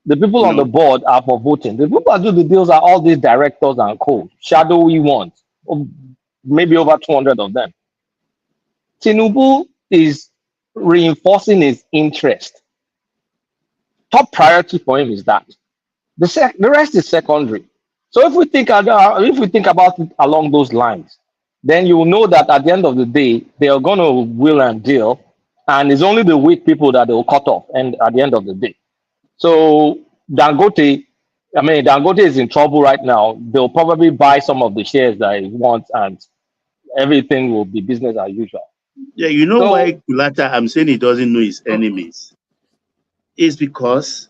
The people on the No. board are for voting. The people that do the deals are all these directors and co, shadowy ones, maybe over 200 of them. Tinubu is reinforcing his interest. Top priority for him is that. The rest is secondary. So if we think about it along those lines, then you will know that at the end of the day, they are going to will and deal, and it's only the weak people that they will cut off. And at the end of the day, so Dangote is in trouble right now. They'll probably buy some of the shares that he wants, and everything will be business as usual. Yeah, you know So, why Kulata, I'm saying he doesn't know his enemies. It's because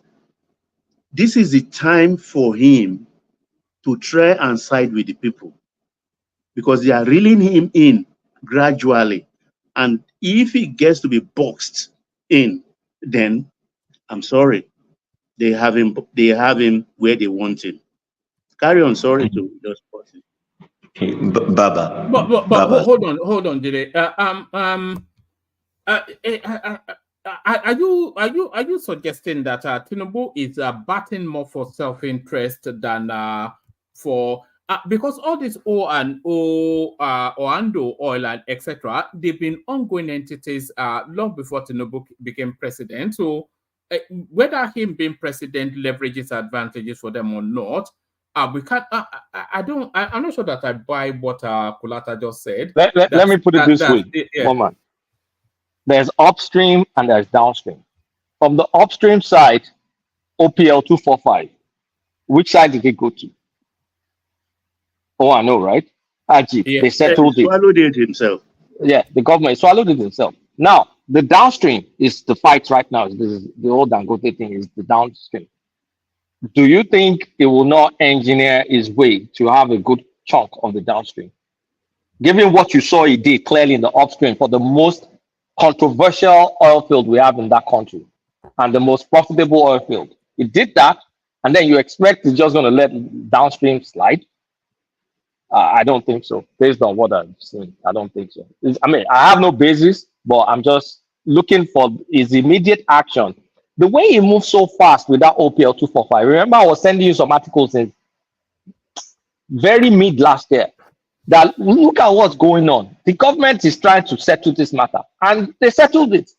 this is the time for him to try and side with the people, because they are reeling him in gradually. And if he gets to be boxed in, then I'm sorry, they have him where they want him. Carry on, sorry to just pause it. Okay, Baba. But hold on, Jide. Are you suggesting that Tinubu is batting more for self-interest than for because all this Oando oil and etc. they've been ongoing entities long before Tinubu became president. So whether him being president leverages advantages for them or not, we can't. I'm not sure that I buy what Kulata just said. let me put it this way, Moment. There's upstream and there's downstream. From the upstream side, OPL 245. Which side did it go to? Oh, I know, right? Ajib, Yeah, they settled he it. swallowed it himself. Yeah, the government swallowed it himself. Now, the downstream is the fight right now. This is the whole Dangote thing is the downstream. Do you think it will not engineer his way to have a good chunk of the downstream? Given what you saw he did clearly in the upstream for the most controversial oil field we have in that country and the most profitable oil field. He did that, and then you expect he's just going to let downstream slide? I don't think so. Based on what I've seen, I don't think so. I have no basis, but I'm just looking for his immediate action. The way he moved so fast with that OPL 245. Remember, I was sending you some articles in very mid last year. That look at what's going on. The government is trying to settle this matter, and they settled it.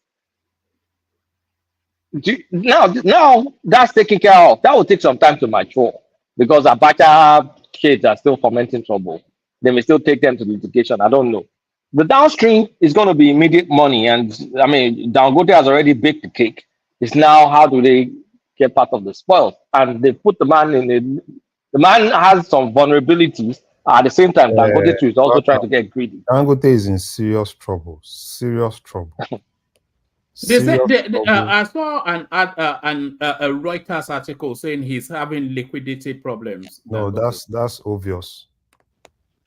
Now that's taken care of. That will take some time to mature because Abacha kids are still fomenting trouble. They may still take them to litigation. I don't know. The downstream is going to be immediate money, and Dangote has already baked the cake. It's now how do they get part of the spoils, and they put the man in the man has some vulnerabilities. At the same time, Dangote too is also trying to get greedy. Dangote is in serious trouble. Serious trouble. I saw a Reuters article saying he's having liquidity problems. No, that's obvious.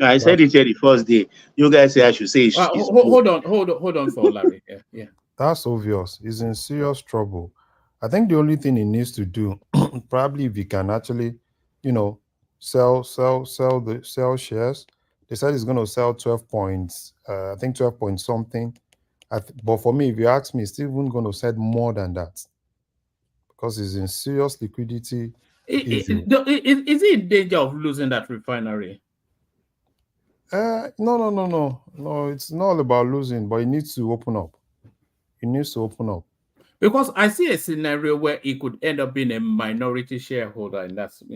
I said it here the first day. You guys say I should say hold on for Larry. Yeah. That's obvious. He's in serious trouble. I think the only thing he needs to do, probably if he can actually, sell shares. They said he's going to sell 12 points, I think 12 point something. But for me, if you ask me, he's still even going to sell more than that because he's in serious liquidity. Is he in danger of losing that refinery? No. It's not all about losing, but he needs to open up. Because I see a scenario where he could end up being a minority shareholder in that system.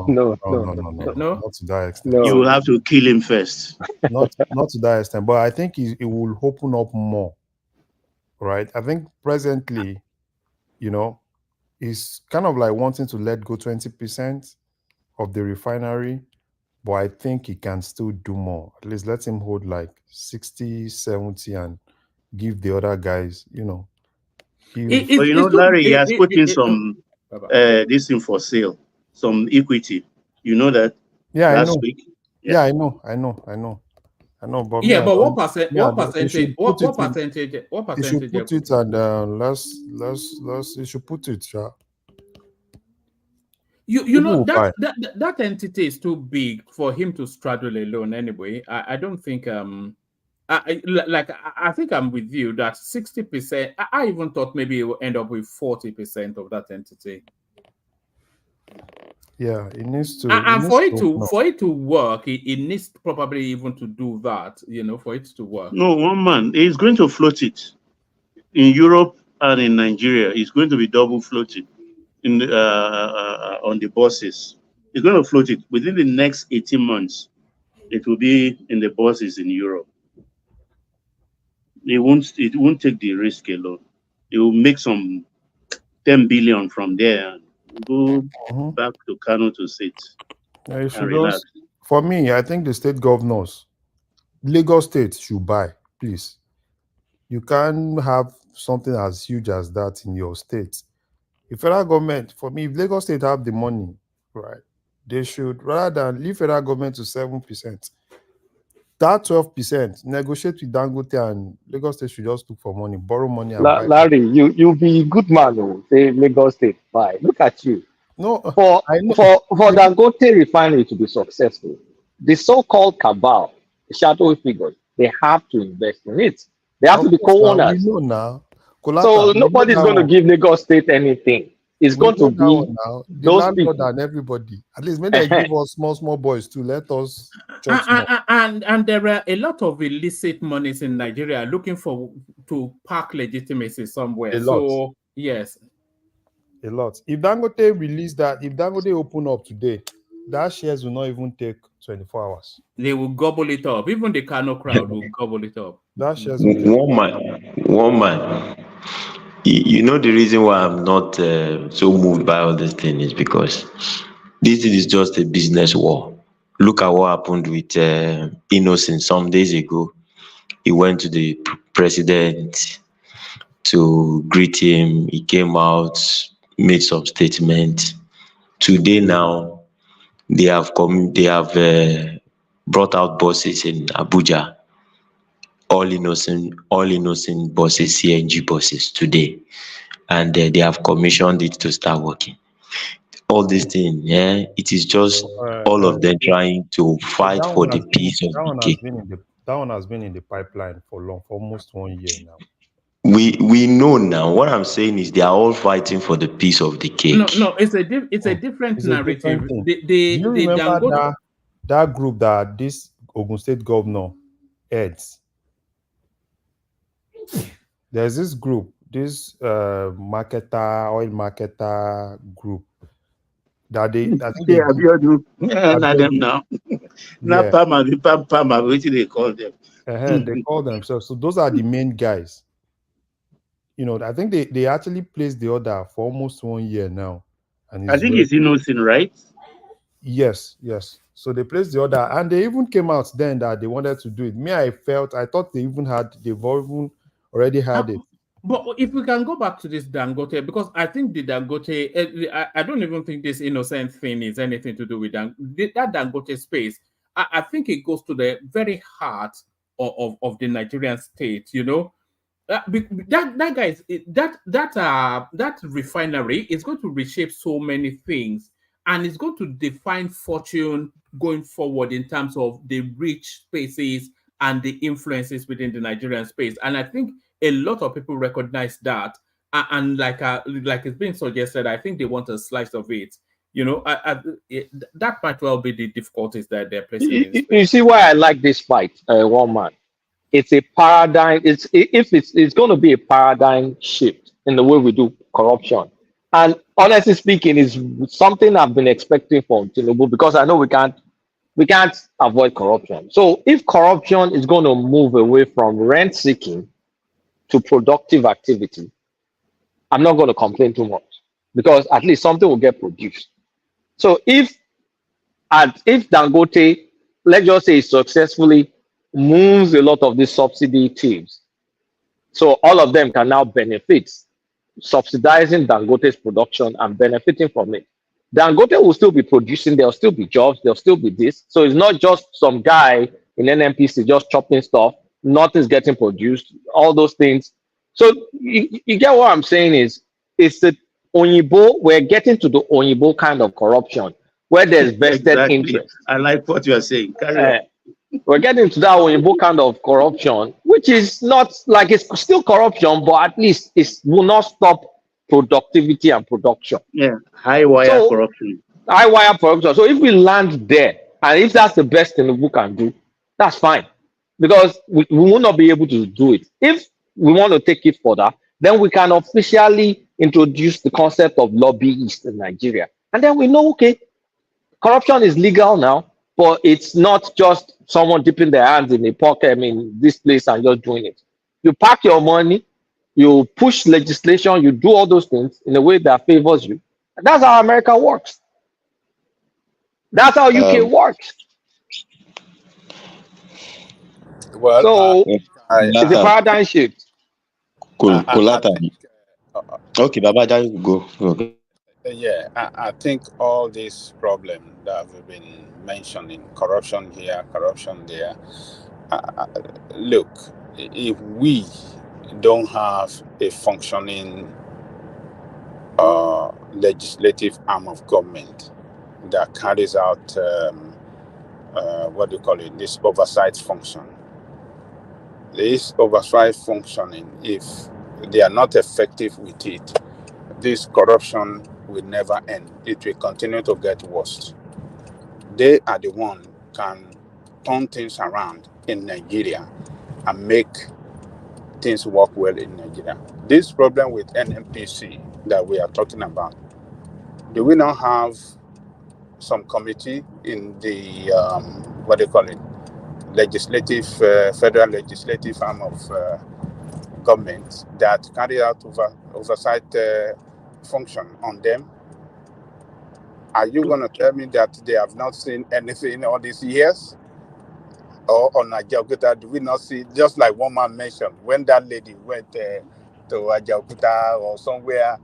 No, not to that extent. You will have to kill him first. Not to that extent, but I think it will open up more. Right? I think presently, he's kind of like wanting to let go 20% of the refinery, but I think he can still do more. At least let him hold like 60, 70 and give the other guys, Larry, he has put in some this thing for sale, some equity. You know that? Yeah, last week. Yeah, I know. But what percentage? What percentage? You should put it and let's you should put it, sure. You know that entity is too big for him to straddle alone. Anyway, I don't think I think I'm with you that 60%. I even thought maybe it will end up with 40% of that entity. Yeah, it needs to. And for it to work, it needs probably even to do that. You know, for it to work. No, one man is going to float it in Europe and in Nigeria. It's going to be double floated in on the buses. It's going to float it within the next 18 months. It will be in the buses in Europe. It won't take the risk alone. It will make some 10 billion from there and go back to Kano to sit and relax. For me, I think the state governors, Lagos State should buy, please. You can't have something as huge as that in your state. The federal government, for me, if Lagos State have the money, right, they should, rather than leave federal government to 7%, that 12%, negotiate with Dangote, and Lagos State should just look for money, borrow money and buy. Larry, you be good man, oh, say Lagos State buy. Look at you. No, for Dangote Refinery to be successful, the so-called cabal, the shadowy figures, they have to invest in it. They have to be co-owners. We know now. So nobody's going to give Lagos State anything. It's going to be now. The those landlord people. and everybody. At least maybe they give us small boys to let us chop small. And there are a lot of illicit monies in Nigeria looking to park legitimacy somewhere. A lot. So yes. A lot. If Dangote release that, if Dangote open up today, that shares will not even take 24 hours. They will gobble it up. Even the Kano crowd will gobble it up. That shares one man. You know the reason why I'm not so moved by all this thing is because this is just a business war. Look at what happened with Innocent some days ago. He went to the president to greet him. He came out, made some statement. Today now, they have brought out buses in Abuja. All innocent buses, CNG buses today, and they have commissioned it to start working. All this thing, it is just all of them trying to fight for the piece of the cake. That one has been in the pipeline for almost 1 year now. We know now. What I'm saying is they are all fighting for the piece of the cake. No, it's a different narrative. Do you remember that group that this Ogun State governor heads? There's this group, this oil marketer group that they, I think them now. Not Pama, what do they call them? They call themselves. So those are the main guys. You know, I think they actually placed the order for almost 1 year now. And I think it's Innocent, right? Yes. So they placed the order, and they even came out then that they wanted to do it. I thought they've already had it. But if we can go back to this Dangote, because I think the Dangote, I don't even think this Innocent thing is anything to do with that Dangote space. I think it goes to the very heart of the Nigerian state, you know. That refinery is going to reshape so many things, and it's going to define fortune going forward in terms of the rich spaces and the influences within the Nigerian space. And I think a lot of people recognize that, and like it's been suggested, I think they want a slice of it. You know, that might well be the difficulties that they're placing. You see why I like this fight, one man. It's a paradigm. It's going to be a paradigm shift in the way we do corruption. And honestly speaking, is something I've been expecting from Tinubu, because I know we can't avoid corruption. So if corruption is going to move away from rent seeking to productive activity, I'm not going to complain too much, because at least something will get produced. So if Dangote, let's just say, successfully moves a lot of these subsidy thieves, so all of them can now benefit, subsidizing Dangote's production and benefiting from it. Dangote will still be producing, there'll still be jobs, there'll still be this. So it's not just some guy in NNPC just chopping stuff, nothing's getting produced, all those things. So you get what I'm saying is, it's the Onyibo, we're getting to the Onyibo kind of corruption where there's vested Exactly. interest. I like what you are saying. Carry on. We're getting to that Onyibo kind of corruption, which is not like, it's still corruption, but at least it will not stop productivity and production. Yeah, high wire corruption. High wire corruption. So if we land there, and if that's the best Tinubu can do, that's fine. Because we will not be able to do it. If we want to take it further, then we can officially introduce the concept of lobbyists in Nigeria. And then we know, okay, corruption is legal now, but it's not just someone dipping their hands in a pocket, I mean, this place and just doing it. You pack your money, you push legislation, you do all those things in a way that favors you. And that's how America works. That's how UK works. Well, so it's a paradigm shift. Cool. Okay, Baba, go. Okay. Yeah, I think all these problems that we've been mentioning, corruption here, corruption there. Look, if we don't have a functioning legislative arm of government that carries out what do you call it, this oversight function. This oversight functioning, if they are not effective with it, this corruption will never end. It will continue to get worse. They are the one can turn things around in Nigeria and make things work well in Nigeria. This problem with NNPC that we are talking about, do we not have some committee in the what do you call it, legislative federal legislative arm of government that carry out oversight function on them? Are you going to tell me that they have not seen anything all these years? Or on Ajaokuta, do we not see, just like one man mentioned, when that lady went to Ajaokuta or somewhere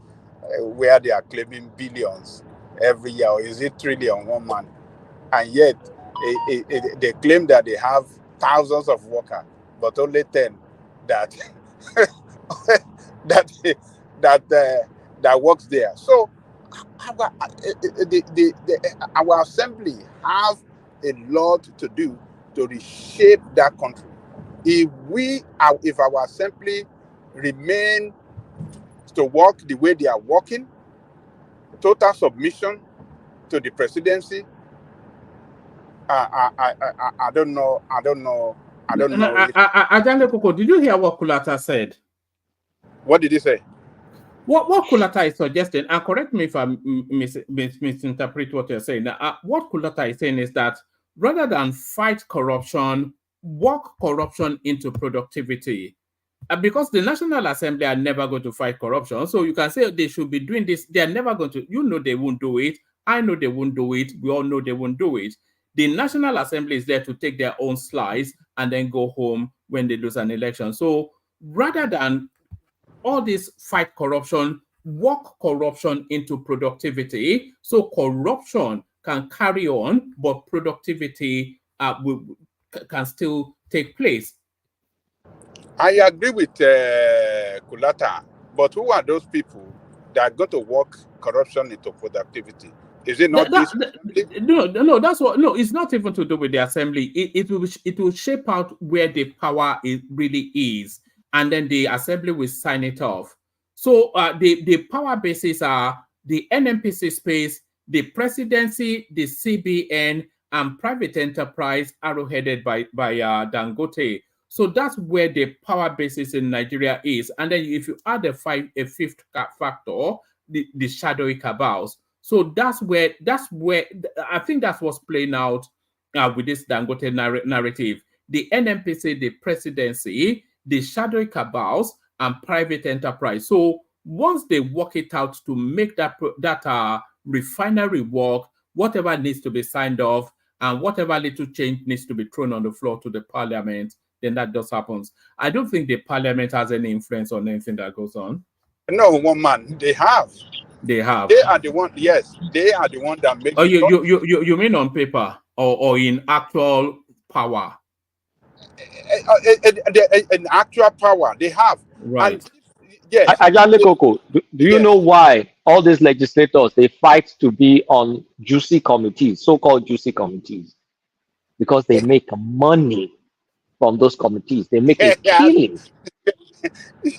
where they are claiming billions every year, or is it trillion, one man? And yet they claim that they have thousands of workers, but only 10 that that works there. So our assembly have a lot to do to reshape that country. If our assembly remain to work the way they are working, total submission to the presidency, I don't know. Ajande Koko, did you hear what Kulata said? What did he say? What Kulata is suggesting, and correct me if I misinterpret what you're saying. What Kulata is saying is that rather than fight corruption, work corruption into productivity. Because the National Assembly are never going to fight corruption. So you can say they should be doing this. They are never going to, you know, they won't do it. I know they won't do it. We all know they won't do it. The National Assembly is there to take their own slice and then go home when they lose an election. So rather than all this fight corruption, work corruption into productivity, so corruption can carry on, but productivity can still take place. I agree with Kulata, but who are those people that are going to work corruption into productivity? Is it not No, that's what. No, it's not even to do with the assembly. It will shape out where the power really is, and then the assembly will sign it off. So the power bases are the NNPC space, the presidency, the CBN, and private enterprise, arrowheaded by Dangote. So that's where the power basis in Nigeria is. And then if you add a fifth factor, the shadowy cabals. So that's where I think that's what's playing out with this Dangote narrative. The NNPC, the presidency, the shadowy cabals, and private enterprise. So once they work it out to make that refinery work, whatever needs to be signed off and whatever little change needs to be thrown on the floor to the parliament, then that just happens. I don't think the parliament has any influence on anything that goes on. No, one man. They have. They have. They are the one. Yes, they are the one that make. Oh, you mean on paper or in actual power? In actual power, they have. Right. And Yes. Ajale Koko, do you know why all these legislators they fight to be on juicy committees, so-called juicy committees? Because they make money from those committees. They make a Yes. killing.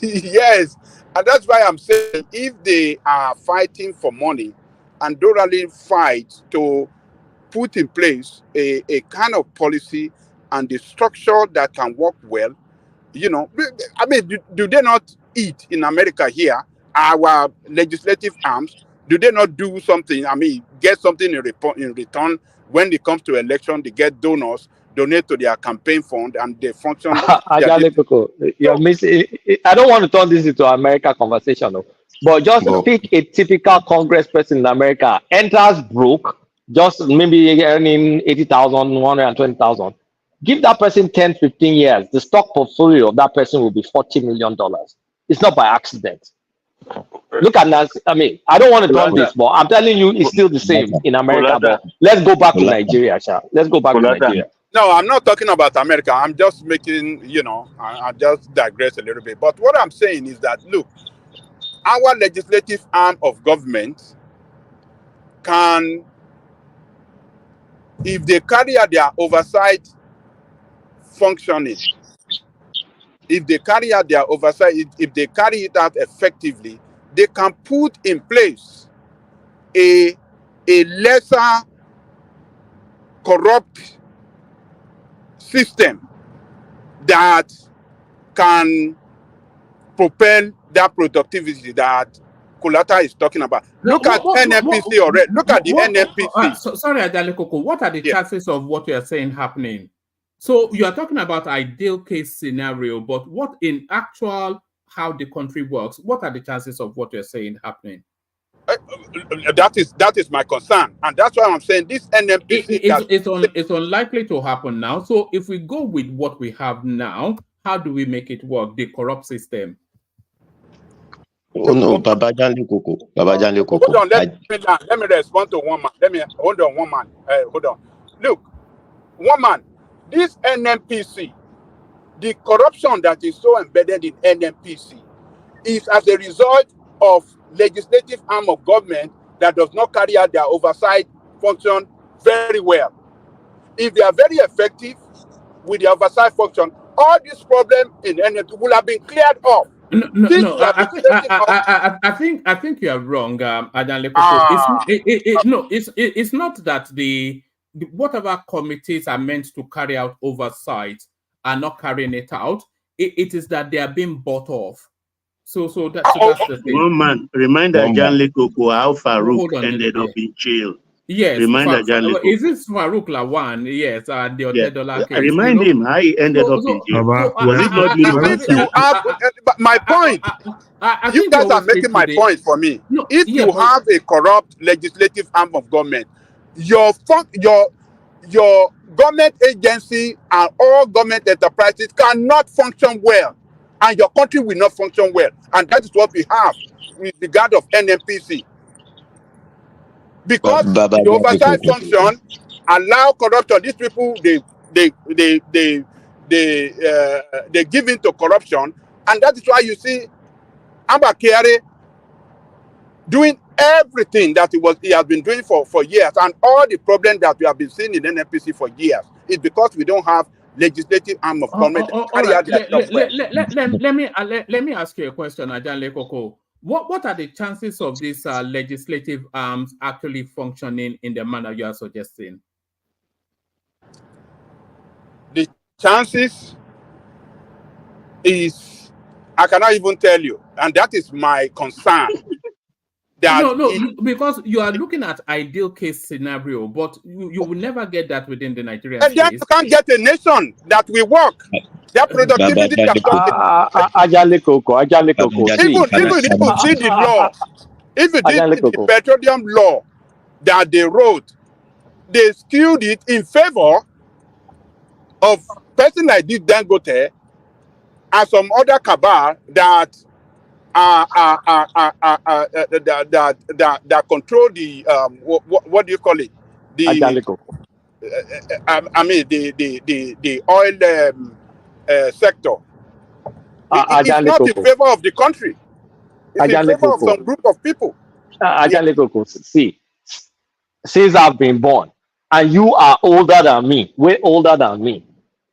Yes. And that's why I'm saying if they are fighting for money and don't really fight to put in place a kind of policy and the structure that can work well, you know, I mean, do they not eat in America here? Our legislative arms, do they not do something? I mean, get something in return when it comes to election? They get donors, donate to their campaign fund, and they function. Ajale Koko, you're missing. I don't want to turn this into an America conversation, no. But just pick a typical congressperson in America, enters broke, just maybe earning 80,000, 120,000. Give that person 10, 15 years. The stock portfolio of that person will be $40 million. It's not by accident. Look at Nancy. I mean, I don't want to turn this, but I'm telling you, it's still the same in America. But let's go back to Nigeria, Sha. Let's go back to Nigeria. No, I'm not talking about America. I'm just making, you know, I just digress a little bit. But what I'm saying is that, look, our legislative arm of government can, if they carry out their oversight functioning, if they carry out their oversight, if they carry it out effectively, they can put in place a lesser corrupt system that can propel that productivity that Kulata is talking about. Look at NNPC already. Look at the NNPC. Sorry, Ajale Koko, what are the chances of what you are saying happening? So you are talking about ideal case scenario, but what in actual how the country works, what are the chances of what you're saying happening? That is my concern, and that's why I'm saying this NNPC it's unlikely to happen now. So if we go with what we have now, how do we make it work? The corrupt system. Oh no, Babajale Koko. Babajale Koko. Hold on, let me respond to one man. Hold on, one man. Hold on. Look, one man. This NNPC, the corruption that is so embedded in NNPC, is as a result of legislative arm of government that does not carry out their oversight function very well. If they are very effective with the oversight function, all this problem in NNPC will have been cleared up. No, I think you are wrong, Ajale Koko. It's not that the whatever committees are meant to carry out oversight are not carrying it out. It is that they are being bought off. So that's the thing. One man, remind Ajale Koko how Farouk ended up in jail. Yes, remind Ajale Koko. Is this Farouk Lawan? Yes, and the $10 case. Remind him how he ended up in jail. My point. You guys are making my point for me. If you have a corrupt legislative arm of government, your government agency and all government enterprises cannot function well, and your country will not function well. And that is what we have with regard of NNPC. Because the oversight function allow corruption. These people they give into corruption, and that is why you see KYARI doing everything that he has been doing for years, and all the problems that we have been seeing in NNPC for years is because we don't have legislative arm of government. Let me ask you a question, Ajale Koko. What are the chances of these legislative arms actually functioning in the manner you are suggesting? The chances is, I cannot even tell you, and that is my concern. Because you are looking at ideal case scenario, but you will never get that within the Nigerian space. And then you can't get a nation that will work. Their productivity Ajale Koko. Even if you see the law, if you did the petroleum law that they wrote, they skewed it in favor of person like this Dangote and some other cabal that that control the what do you call it? The I mean the oil sector. It's not in favor of the country. It's in favor of some group of people. See, since I've been born, and you are older than me, way older than me,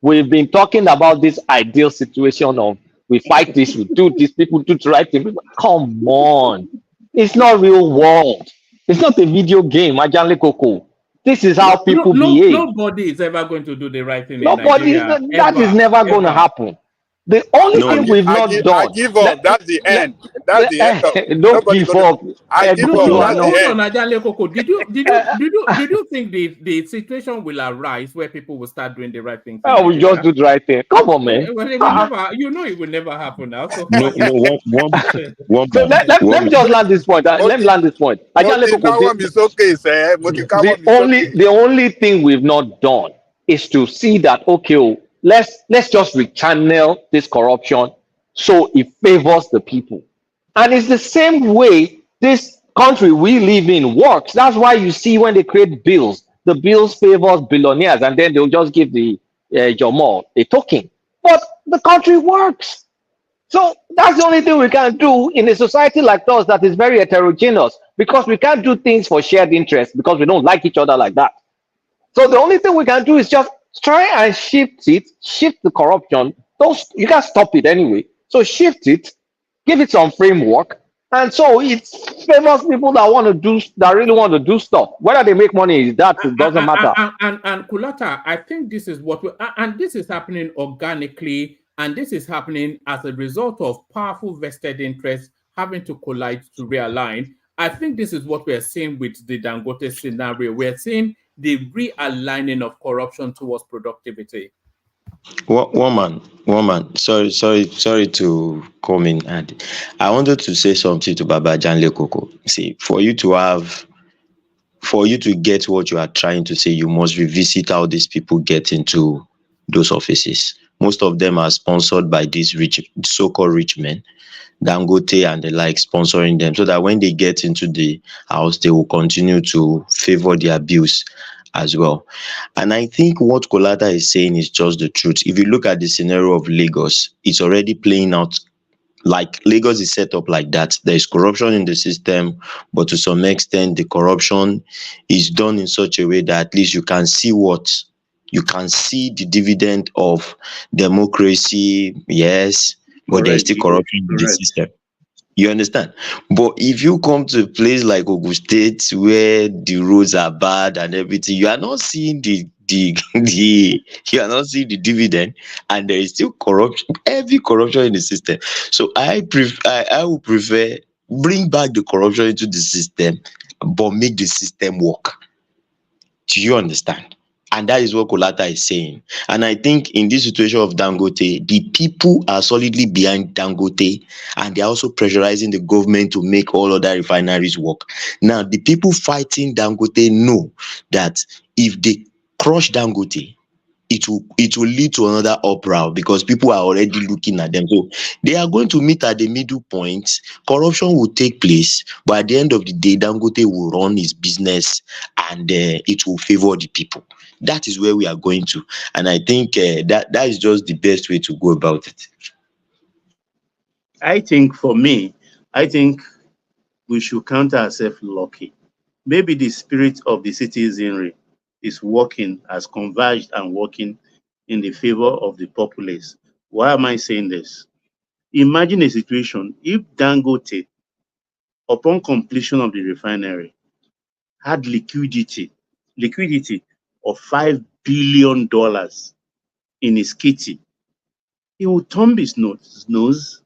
we've been talking about this ideal situation of we fight this, we do this, people do the right thing. Come on, it's not real world. It's not a video game, Ajanle Koko. This is how people behave. Nobody is ever going to do the right thing Nobody, in Nigeria. that is never going to happen. The only thing we've not done. I give up. That's the end. That's the end of. Don't give up. I give up. Hold on, Ajale Koko. Did you think the situation will arise where people will start doing the right thing? Oh, we just do the right thing. Come on, man. Well, it will never, you know, it will never happen now. So let me just land this point. Let me land this point. Ajale Koko. The only thing we've not done is to see that, okay, let's just rechannel this corruption so it favors the people. And it's the same way this country we live in works. That's why you see when they create bills, the bills favors billionaires, and then they'll just give the Jomo a token. But the country works. So that's the only thing we can do in a society like us that is very heterogeneous, because we can't do things for shared interest because we don't like each other like that. So the only thing we can do is just try and shift the corruption. You can't stop it anyway. So shift it, give it some framework, and so it favors people that really want to do stuff. Whether they make money, it doesn't matter. And Kulata, I think this is and this is happening organically, and this is happening as a result of powerful vested interests having to collide to realign. I think this is what we're seeing with the Dangote scenario. We're seeing the realigning of corruption towards productivity. Woman. Sorry to come in. And I wanted to say something to Baba Janle Koko. See, for you to get what you are trying to say, you must revisit how these people get into those offices. Most of them are sponsored by these so-called rich men, Dangote and the like, sponsoring them, so that when they get into the house, they will continue to favor the abuse as well. And I think what Kolata is saying is just the truth. If you look at the scenario of Lagos, it's already playing out like Lagos is set up like that. There is corruption in the system, but to some extent, the corruption is done in such a way that at least you can see the dividend of democracy, yes, but there's still corruption in the system. You understand? But if you come to a place like Ogun State where the roads are bad and everything, you are not seeing the dividend, and there is still corruption, heavy corruption in the system. So I would prefer bring back the corruption into the system, but make the system work. Do you understand? And that is what Kolata is saying. And I think in this situation of Dangote, the people are solidly behind Dangote, and they're also pressurizing the government to make all other refineries work. Now, the people fighting Dangote know that if they crush Dangote, it will lead to another uproar because people are already looking at them. So they are going to meet at the middle point. Corruption will take place, but at the end of the day, Dangote will run his business, and it will favor the people. That is where we are going to, and I think that is just the best way to go about it. I think for me, we should count ourselves lucky. Maybe the spirit of the citizenry is working, has converged and working in the favor of the populace. Why am I saying this? Imagine a situation if Dangote, upon completion of the refinery, had liquidity of $5 billion in his kitty. He would thumb his nose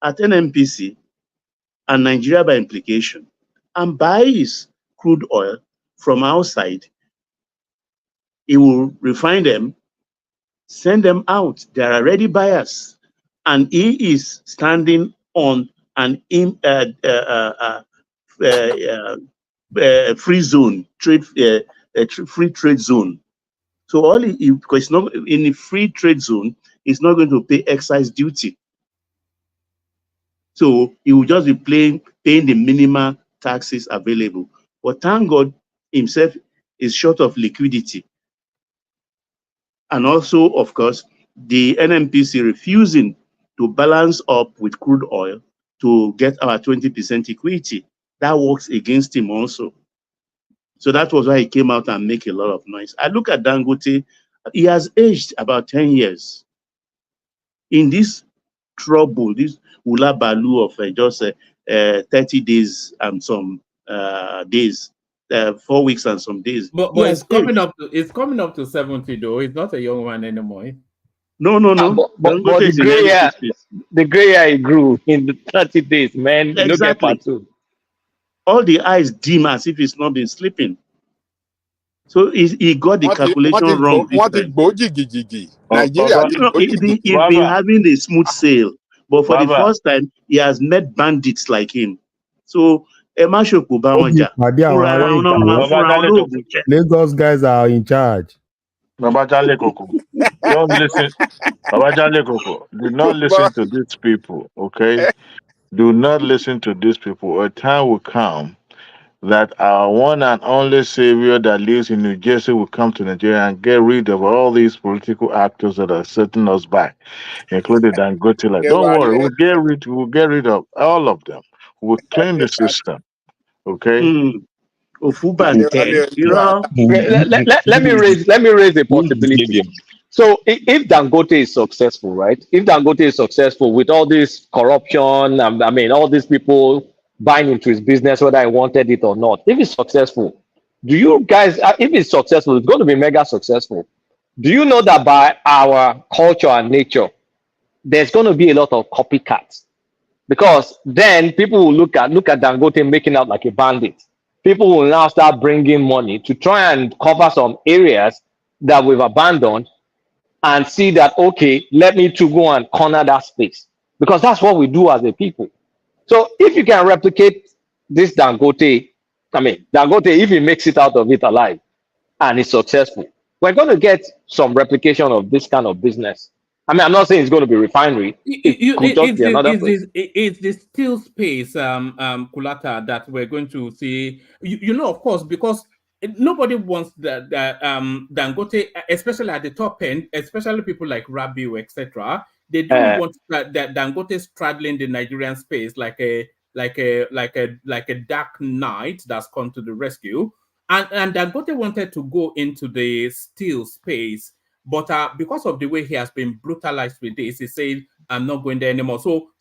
at NNPC and Nigeria by implication and buy his crude oil from outside. He will refine them, send them out. There are ready buyers, and he is standing on an free zone, free trade zone. So because it's not in a free trade zone, it's not going to pay excise duty. So he will just be paying the minimal taxes available. But thank God himself is short of liquidity. And also, of course, the NNPC refusing to balance up with crude oil to get our 20% equity. That works against him also. So that was why he came out and make a lot of noise. I look at Dangote, he has aged about 10 years. In this trouble, this hula baloo of just 30 days and some days, 4 weeks and some days. But it's coming up to 70 though. He's not a young man anymore. No. But the gray hair grew in the 30 days, man. Exactly. All the eyes dim as if he's not been sleeping. So he got the calculation wrong. Nigeria, he's been having a smooth sail, but for the first time, he has met bandits like him. So Lagos guys are in charge. Babajale Koko. Don't listen. Babajale Koko. Do not listen to these people, okay? Do not listen to these people. A time will come that our one and only savior that lives in New Jersey will come to Nigeria and get rid of all these political actors that are setting us back, including Dangote. Like, don't worry, we'll get rid of all of them. We'll clean the system. Okay? Let me raise a possibility. So if Dangote is successful, right? If Dangote is successful with all this corruption, I mean, all these people buying into his business, whether I wanted it or not, if it's successful, do you guys, if it's successful, it's going to be mega successful. Do you know that by our culture and nature, there's going to be a lot of copycats? Because then people will look at Dangote making out like a bandit. People will now start bringing money to try and cover some areas that we've abandoned and see that, okay, let me to go and corner that space. Because that's what we do as a people. So if you can replicate this Dangote, Dangote, if he makes it out of it alive and is successful, we're going to get some replication of this kind of business. I'm not saying it's going to be refinery. It's the still space, Kulata, that we're going to see. Of course, because nobody wants that Dangote, especially at the top end, especially people like Rabiu, etc. They don't want that Dangote straddling the Nigerian space like a dark knight that's come to the rescue. And Dangote wanted to go into the steel space, but because of the way he has been brutalized with this, he said, I'm not going there anymore. So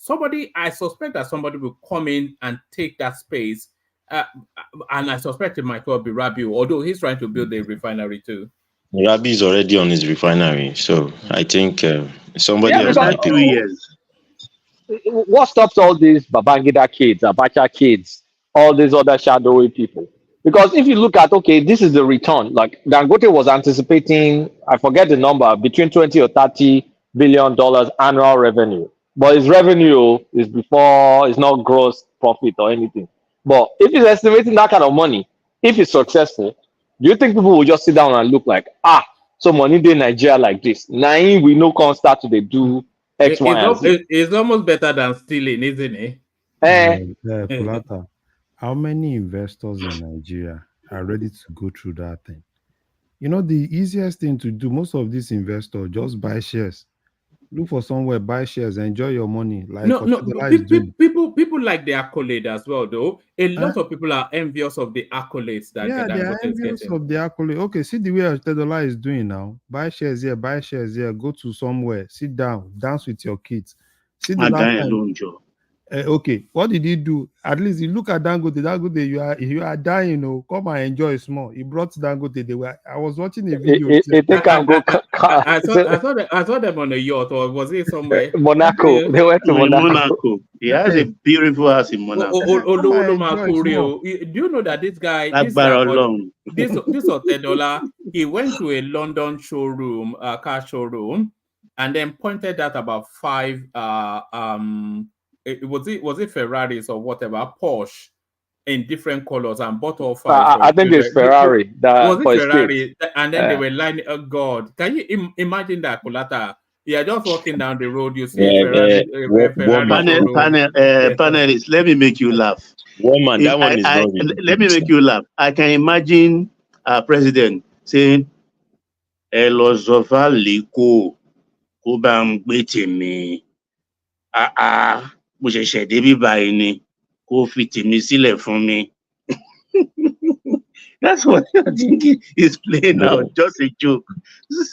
I suspect that somebody will come in and take that space. And I suspect it might well be Rabiu, although he's trying to build a refinery too. Rabi is already on his refinery, so I think somebody else might 2 years. What stops all these Babangida kids, Abacha kids, all these other shadowy people? Because if you look at, okay, this is the return. Like Dangote was anticipating, I forget the number, between 20 or 30 billion dollars annual revenue. But his revenue is not gross profit or anything. But if he's estimating that kind of money, if he's successful, do you think people will just sit down and look like, so money in Nigeria like this? Now we know can't start to do X, Y, and Z. It's almost better than stealing, isn't it? Kulata, how many investors in Nigeria are ready to go through that thing? The easiest thing to do, most of these investors just buy shares. Look for somewhere, buy shares, enjoy your money. People like the accolade as well, though. A lot of people are envious of the accolades that they are envious of the accolade. Okay, see the way Tedola is doing now. Buy shares here, go to somewhere, sit down, dance with your kids. See the last time. Okay, what did he do? At least you look at Dangote, you are dying, come and enjoy small. He brought Dangote. I was watching a video. I saw them on a yacht, or was it somewhere? Monaco. They went to Monaco. He has a beautiful house in Monaco. Do you know that this guy, this Otedola, he went to a London showroom, car showroom, and then pointed out about 5 was it Ferraris or whatever, Porsche in different colors, and bought all 5. I think it's Ferrari. Was it Ferrari? And then they were lining. Oh God, can you imagine that, Kulata? You're just walking down the road, you see a Ferrari. Panelists, let me make you laugh. Woman, that one is not let me make you laugh. I can imagine a president saying, Elozova Liko, Kubam Betimi. mo ṣẹ̀ṣẹ̀ débí báyìí ni kó fi tèmi sílẹ̀ fún mi. That's what I think is playing out. Just a joke.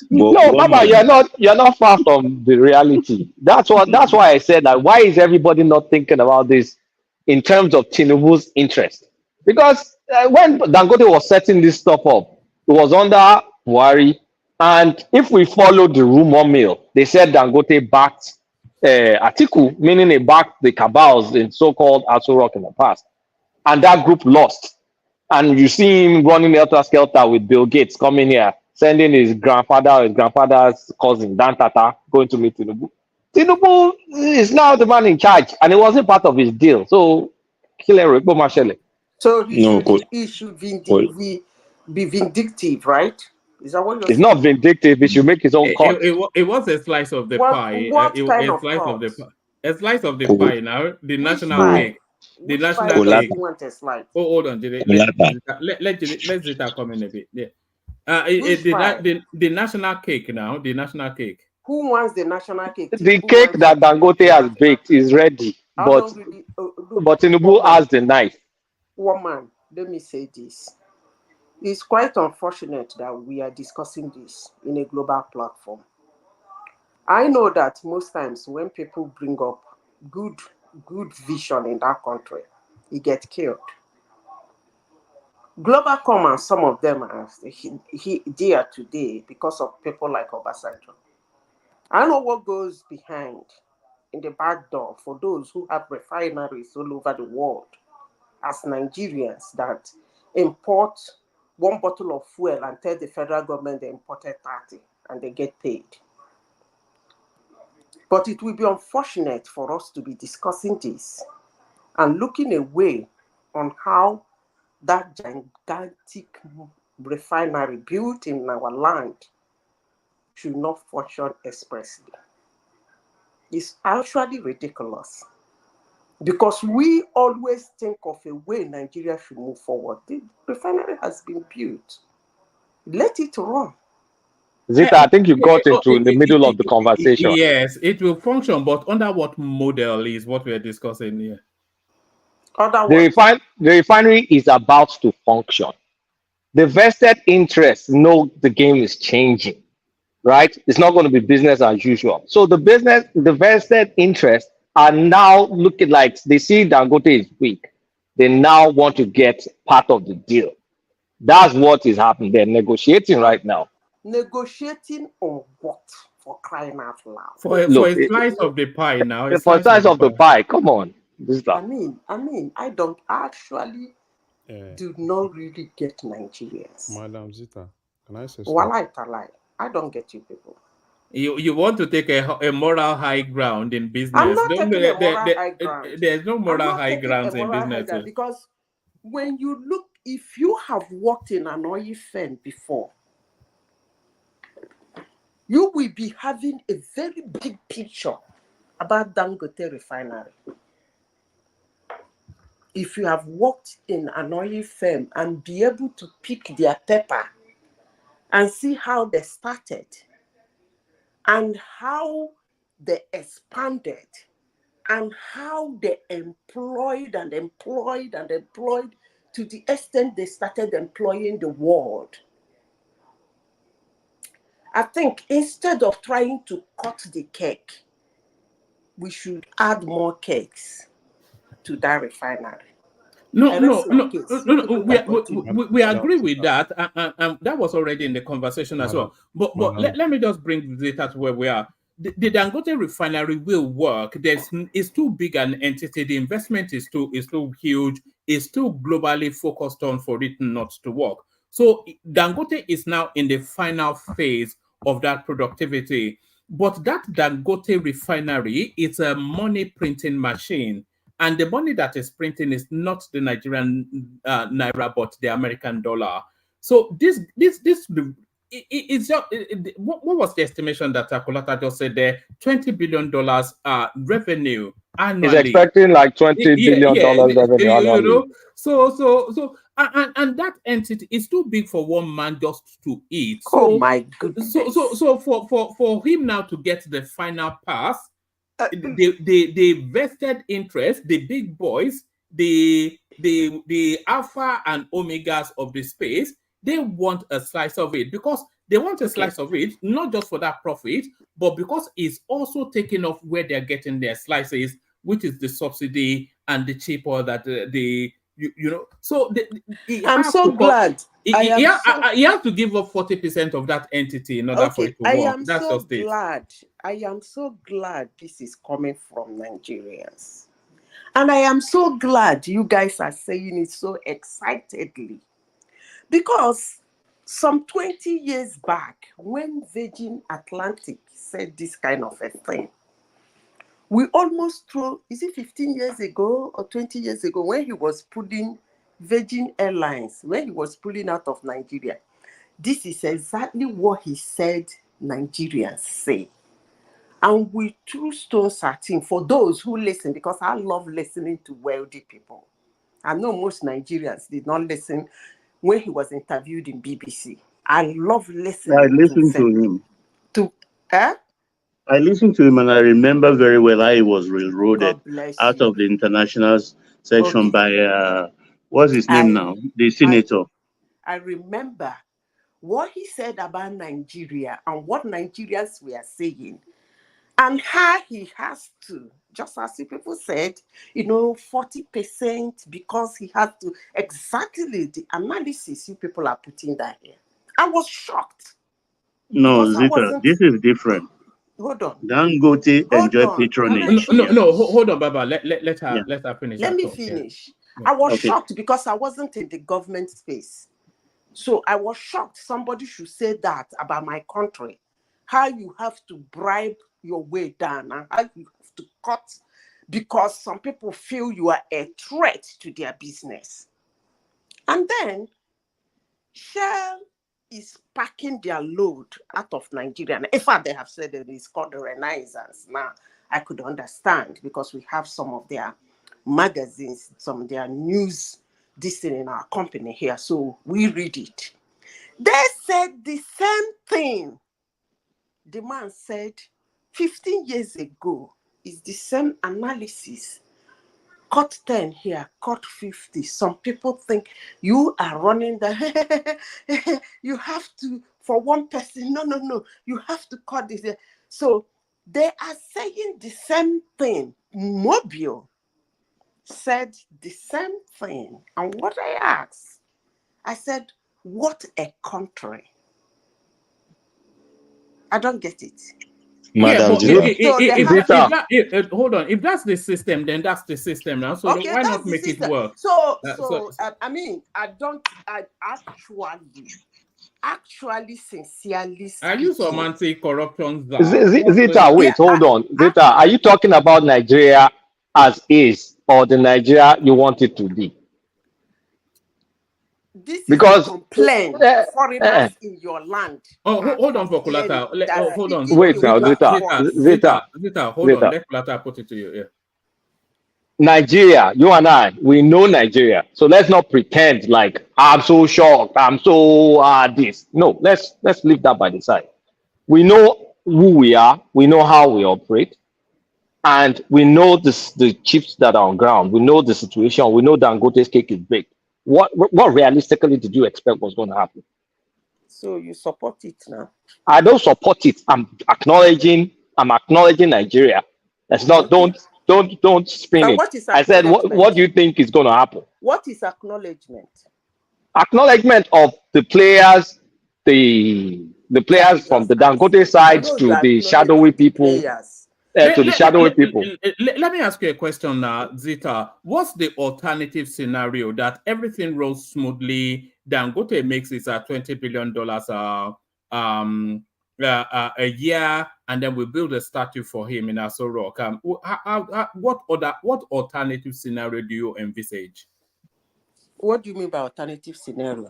No, Baba, you're not far from the reality. That's why I said that. Why is everybody not thinking about this in terms of Tinubu's interest? Because when Dangote was setting this stuff up, it was under Buhari, and if we follow the rumor mill, they said Dangote backed Atiku, meaning he backed the cabals in so-called Aso Rock in the past, and that group lost. And you see him running helter skelter with Bill Gates coming here, sending his grandfather or his grandfather's cousin, Dan Tata, going to meet Tinubu. Tinubu is now the man in charge, and it wasn't part of his deal. So, So he should be vindictive, right? Is that what you're It's saying? not vindictive. He should make his own cut. It was a slice of the pie. What kind A of slice of the cut? pie. A slice of the pie now. The national pie? cake. The Which national pie does cake. he want a slice? Oh, hold on, Jide. Let Zita come in a bit. Yeah. The national cake now. The national cake. Who wants the national cake? The cake that Dangote has baked is ready, but Tinubu has the knife. Woman, let me say this. It's quite unfortunate that we are discussing this in a global platform. I know that most times when people bring up good vision in that country, it gets killed. Global Commons, some of them are there today because of people like Obasanjo. I know what goes behind in the back door for those who have refineries all over the world as Nigerians that import one bottle of fuel and tell the federal government they imported 30 and they get paid. But it will be unfortunate for us to be discussing this and looking away on how that gigantic refinery built in our land should not function expressly. It's actually ridiculous because we always think of a way Nigeria should move forward. The refinery has been built. Let it run. Zita, I think you got into the middle of the conversation. Yes, it will function, but under what model is what we are discussing here? The refinery is about to function. The vested interests know the game is changing, right? It's not going to be business as usual. So the vested interests are now looking like they see Dangote is weak. They now want to get part of the deal. That's what is happening. They're negotiating right now. Negotiating on what? For crying out loud. For a slice of the pie now. For a slice of the pie. Come on. I mean, I don't actually do not really get Nigerians. Madam Zita, can I say something? I don't get you people. You want to take a moral high ground in business. I'm not taking a moral high ground. There's no moral high grounds in business. Because when you look, if you have worked in an oil firm before, you will be having a very big picture about Dangote Refinery. If you have worked in an oil firm and be able to pick their pepper and see how they started and how they expanded and how they employed to the extent they started employing the world. I think instead of trying to cut the cake, we should add more cakes to that refinery. No. We agree with that, and that was already in the conversation as well. But let me just bring the data to where we are. The Dangote Refinery will work. It's too big an entity. The investment is too huge. It's too globally focused on for it not to work. So Dangote is now in the final phase of that productivity. But that Dangote Refinery is a money printing machine. And the money that is printing is not the Nigerian naira, but the American dollar. So this it's just, what was the estimation that Akolata just said there? $20 billion revenue annually. He's expecting like $20 billion revenue annually. You know? So and that entity is too big for one man just to eat. So, oh my goodness. So for him now to get the final pass, the vested interest, the big boys, the alpha and omegas of the space, they want a slice of it, because they want a slice of it, not just for that profit, but because it's also taking off where they're getting their slices, which is the subsidy and the cheap oil that you know. So I'm so glad. He has to give up 40% of that entity in order for it to work. That's just it. I am so glad this is coming from Nigerians. And I am so glad you guys are saying it so excitedly. Because some 20 years back, when Virgin Atlantic said this kind of a thing, we almost threw, is it 15 years ago or 20 years ago, when he was pulling Virgin Airlines, when he was pulling out of Nigeria. This is exactly what he said Nigerians say. And we threw stones at him, for those who listen, because I love listening to wealthy people. I know most Nigerians did not listen when he was interviewed in BBC. I love listening. I listened to him. Eh? I listened to him, and I remember very well how he was railroaded out of the international section by what's his name now? The senator. I remember what he said about Nigeria and what Nigerians were saying, and how he has to, just as the people said, 40%, because he had to, exactly the analysis you people are putting that here. I was shocked. No, Zita, this is different. Hold on. Dangote enjoy patronage. No, hold on, Baba. Let her finish. Let me finish. Yeah. I was shocked because I wasn't in the government space. So I was shocked somebody should say that about my country. How you have to bribe your way down and how you have to cut because some people feel you are a threat to their business. And then Shell is packing their load out of Nigeria. In fact, they have said that it's called the Renaissance. Now, I could understand because we have some of their magazines, some of their news, this thing in our company here. So we read it. They said the same thing. The man said 15 years ago is the same analysis. Cut 10 here, cut 50. Some people think you are running the, you have to, for one person, no, you have to cut this. So they are saying the same thing. Mobile said the same thing. And what I asked, I said, what a country. I don't get it. Madam, hold on. If that's the system, then that's the system now. So why not make it work? I mean, I actually sincerely speaking. Are you some anti-corruption? Zita, wait, hold on. Zita, are you talking about Nigeria as is or the Nigeria you want it to be? This is a complaint. Foreigners in your land. Oh, hold on for Kulata. Hold on. Wait now, Zita, hold on. Let Kulata put it to you. Yeah. Nigeria, you and I, we know Nigeria. So let's not pretend like I'm so shocked, I'm so this. No, let's leave that by the side. We know who we are, we know how we operate, and we know the chips that are on ground. We know the situation. We know Dangote's cake is big. What realistically did you expect was going to happen? So you support it now? I don't support it. I'm acknowledging Nigeria. That's not don't spin it. I said what do you think is going to happen? What is acknowledgement? Acknowledgement of the players, the players from the Dangote side to the shadowy people. To the shadowy people. Let me ask you a question now, Zita. What's the alternative scenario that everything rolls smoothly? Dangote makes it $20 billion a year, and then we build a statue for him in Aso Rock. What alternative scenario do you envisage? What do you mean by alternative scenario?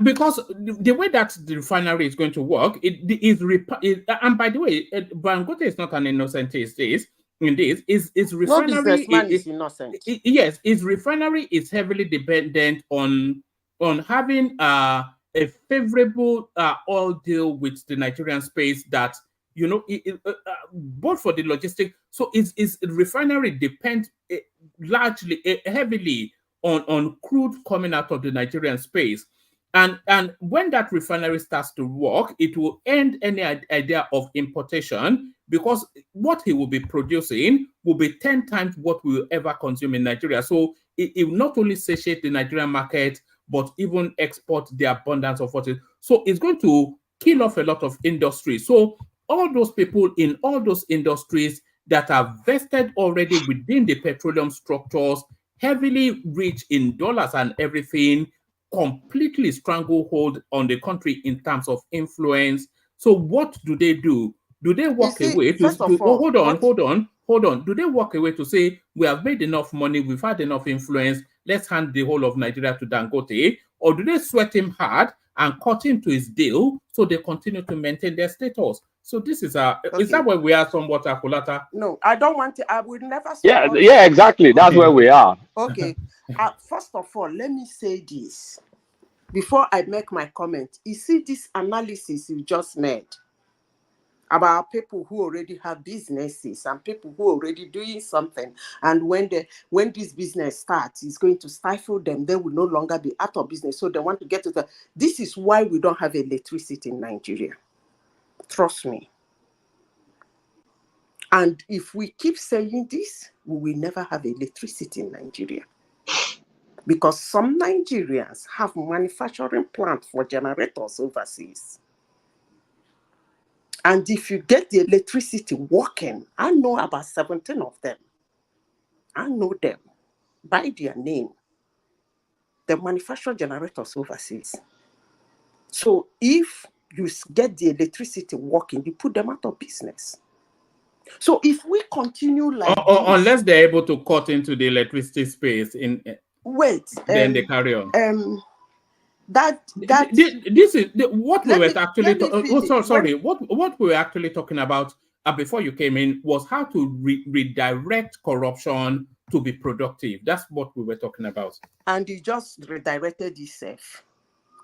Because the way that the refinery is going to work, and by the way, Dangote is not an innocent in this. His refinery, no businessman is innocent. Yes, his refinery is heavily dependent on having a favorable oil deal with the Nigerian space that you know, both for the logistic. So is refinery depends largely, heavily on crude coming out of the Nigerian space. And when that refinery starts to work, it will end any idea of importation, because what he will be producing will be 10 times what we will ever consume in Nigeria. So it will not only satiate the Nigerian market, but even export the abundance of what it. So it's going to kill off a lot of industry. So all those people in all those industries that are vested already within the petroleum structures, heavily rich in dollars and everything, completely stranglehold on the country in terms of influence. So what do? Do they walk away to hold on? Do they walk away to say, we have made enough money, we've had enough influence, let's hand the whole of Nigeria to Dangote? Or do they sweat him hard and cut him to his deal so they continue to maintain their status? So this is is that where we are somewhat, Akulata? No, I don't want to. I would never. Yeah, exactly. That's where we are. Okay. First of all, let me say this before I make my comment. You see this analysis you just made about people who already have businesses and people who are already doing something, and when this business starts, it's going to stifle them. They will no longer be out of business, so they want to get to the. This is why we don't have electricity in Nigeria. Trust me. And if we keep saying this, we will never have electricity in Nigeria. Because some Nigerians have manufacturing plants for generators overseas. And if you get the electricity working, I know about 17 of them. I know them by their name. They manufacture generators overseas. So if you get the electricity working, you put them out of business. So if we continue like this, unless they're able to cut into the electricity space then they carry on. This is what we were actually what we were actually talking about before you came in was how to redirect corruption to be productive. That's what we were talking about. And you just redirected itself,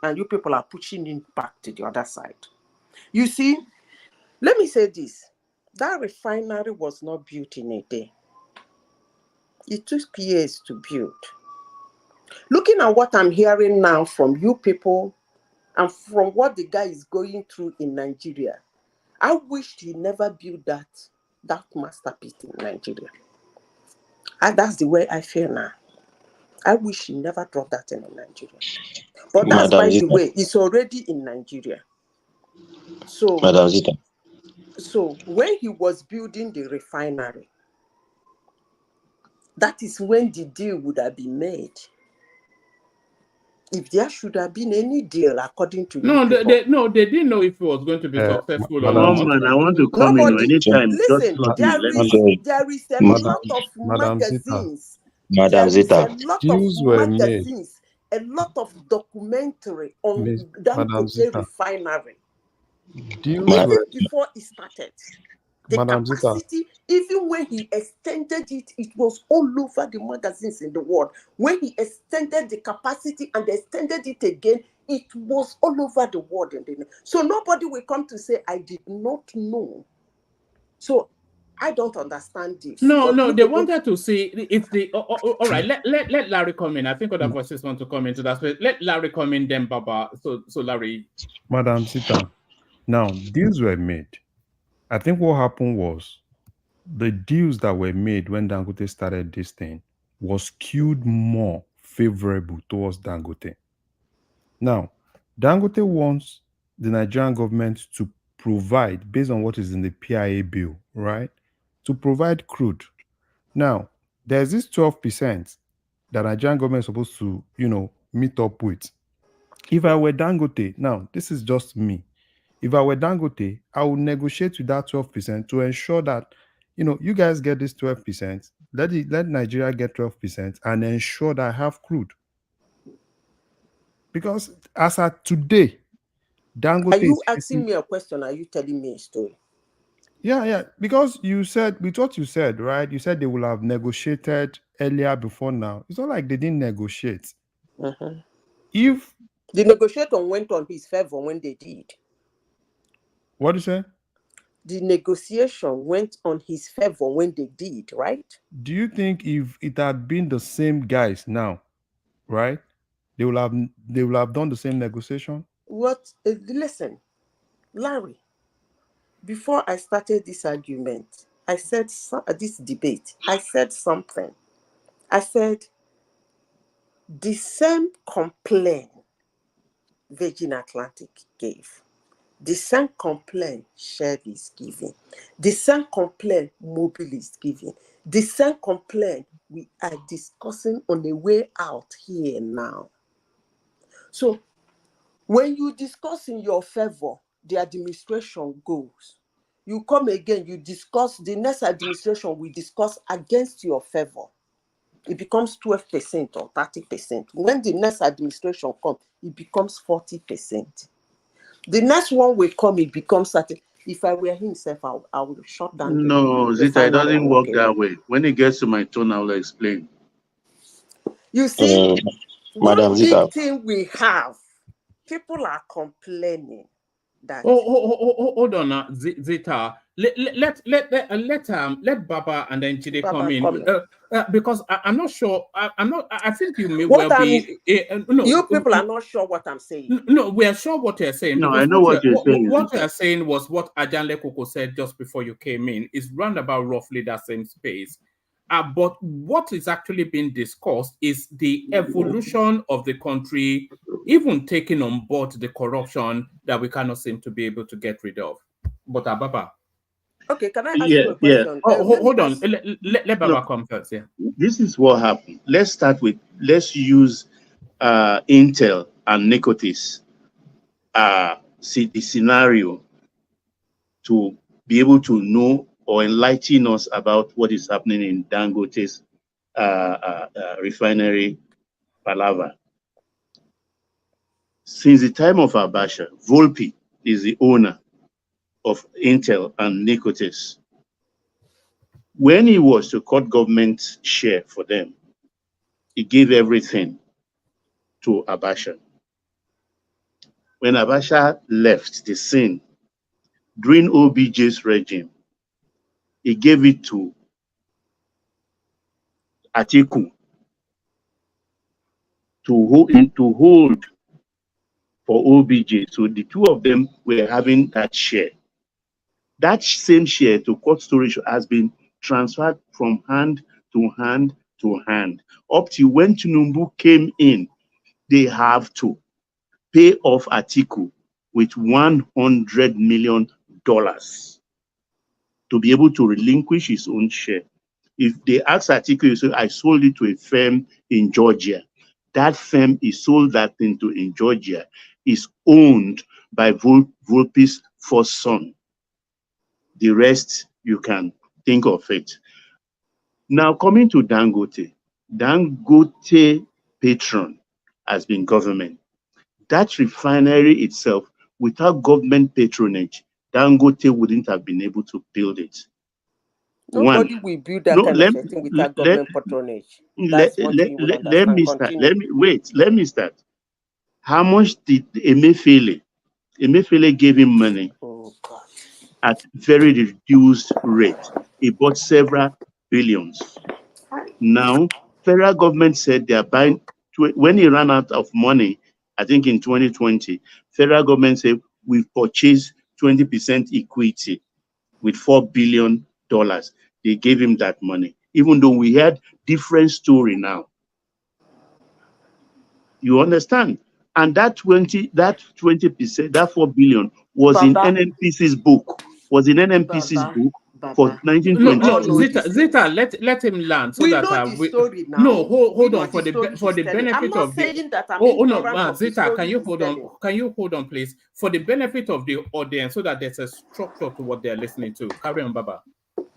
and you people are pushing it back to the other side. You see, let me say this. That refinery was not built in a day. It took years to build. Looking at what I'm hearing now from you people and from what the guy is going through in Nigeria, I wished he never built that masterpiece in Nigeria. And that's the way I feel now. I wish he never dropped that in Nigeria. But that's, by the way, it's already in Nigeria. So, so when he was building the refinery, that is when the deal would have been made. If there should have been any deal, according to they didn't know if it was going to be successful or not. Man, I want to come in anytime. Listen, there is a lot of magazines. Madam Zita, A lot of documentary on Dangote Refinery. Even before it started. The capacity, even when he extended it, it was all over the magazines in the world. When he extended the capacity and extended it again, it was all over the world. So nobody will come to say, I did not know. So I don't understand this. No, they wanted to see if the. All right, let Larry come in. I think other voices want to come into that space. Let Larry come in, then Baba. So Larry. Madam Sita, now deals were made. I think what happened was the deals that were made when Dangote started this thing was skewed more favorable towards Dangote. Now, Dangote wants the Nigerian government to provide, based on what is in the PIA bill, right? To provide crude. Now, there's this 12% that Nigerian government is supposed to, meet up with. If I were Dangote, now, this is just me. If I were Dangote, I would negotiate with that 12% to ensure that, you guys get this 12%, let Nigeria get 12% and ensure that I have crude. Because as of today, Dangote Are you asking me a question? Are you telling me a story? Yeah. Because with what you said, right? You said they will have negotiated earlier before now. It's not like they didn't negotiate. If the negotiator went on his favor when they did. What do you say? the negotiation went on his favor when they did, right? Do you think if it had been the same guys now, right, they will have done the same negotiation? What? Listen, Larry. Before I started this argument, I said this debate. I said something. I said the same complaint Virgin Atlantic gave, the same complaint Shell is giving, the same complaint Mobile is giving, the same complaint we are discussing on the way out here now. So when you discuss in your favor, the administration goes. You come again, you discuss, the next administration will discuss against your favor. It becomes 12% or 30%. When the next administration comes, it becomes 40%. The next one will come, it becomes 30. If I were himself, I would shut down the No, Zita, it refinery doesn't and work walk that away. way. When it gets to my turn, I will explain. You see, Madam one Zita. big thing we have, people are complaining that Hold on, Zita. Let Baba and then Chide come Baba in because I'm not sure. I'm not. I think you may well what I'm. be. No, You people are not sure what I'm saying. no, we are sure what you're saying No, I because know what you're saying, what Zita. you're saying was what Ajanle Koko said just before you came in. Is round about roughly that same space. But what is actually being discussed is the evolution of the country, even taking on board the corruption that we cannot seem to be able to get rid of. But Baba. Okay, can I ask you a question? Hold on. Let Baba come first. Yeah. This is what happened. Let's use Intel and Nicotis see the scenario to be able to know or enlighten us about what is happening in Dangote's refinery palaver. Since the time of Abacha, Volpi is the owner of Intel and Nicotis. When he was to cut government share for them, he gave everything to Abacha. When Abacha left the scene during OBJ's regime, he gave it to Atiku to hold for OBJ. So the two of them were having that share. That same share, to cut storage, has been transferred from hand to hand to hand. Up to when Tinubu came in, they have to pay off Atiku with $100 million to be able to relinquish his own share. If they ask Atiku, you say, I sold it to a firm in Georgia. That firm he sold that thing to in Georgia is owned by Volpi's first son. The rest, you can think of it. Now, coming to Dangote. Dangote patron has been government. That refinery itself, without government patronage, Dangote wouldn't have been able to build it. Nobody will build that kind of a thing without government patronage. That's one thing you would understand. Let me start. How much did Emefiele gave him money at very reduced rate. He bought several billions. Now, federal government said they are buying, when he ran out of money, I think in 2020, federal government said we've purchased 20% equity with $4 billion. They gave him that money, even though we had different story now. You understand? And that 20%, that $4 billion was in NNPC's book. For 1922. Zita, let him land so we that know the story now. No, hold on for the benefit I'm of not saying that I'm no, of Zita, the can you hold on? Can you hold on, please, for the benefit of the audience, so that there's a structure to what they're listening to. Carry on, Baba.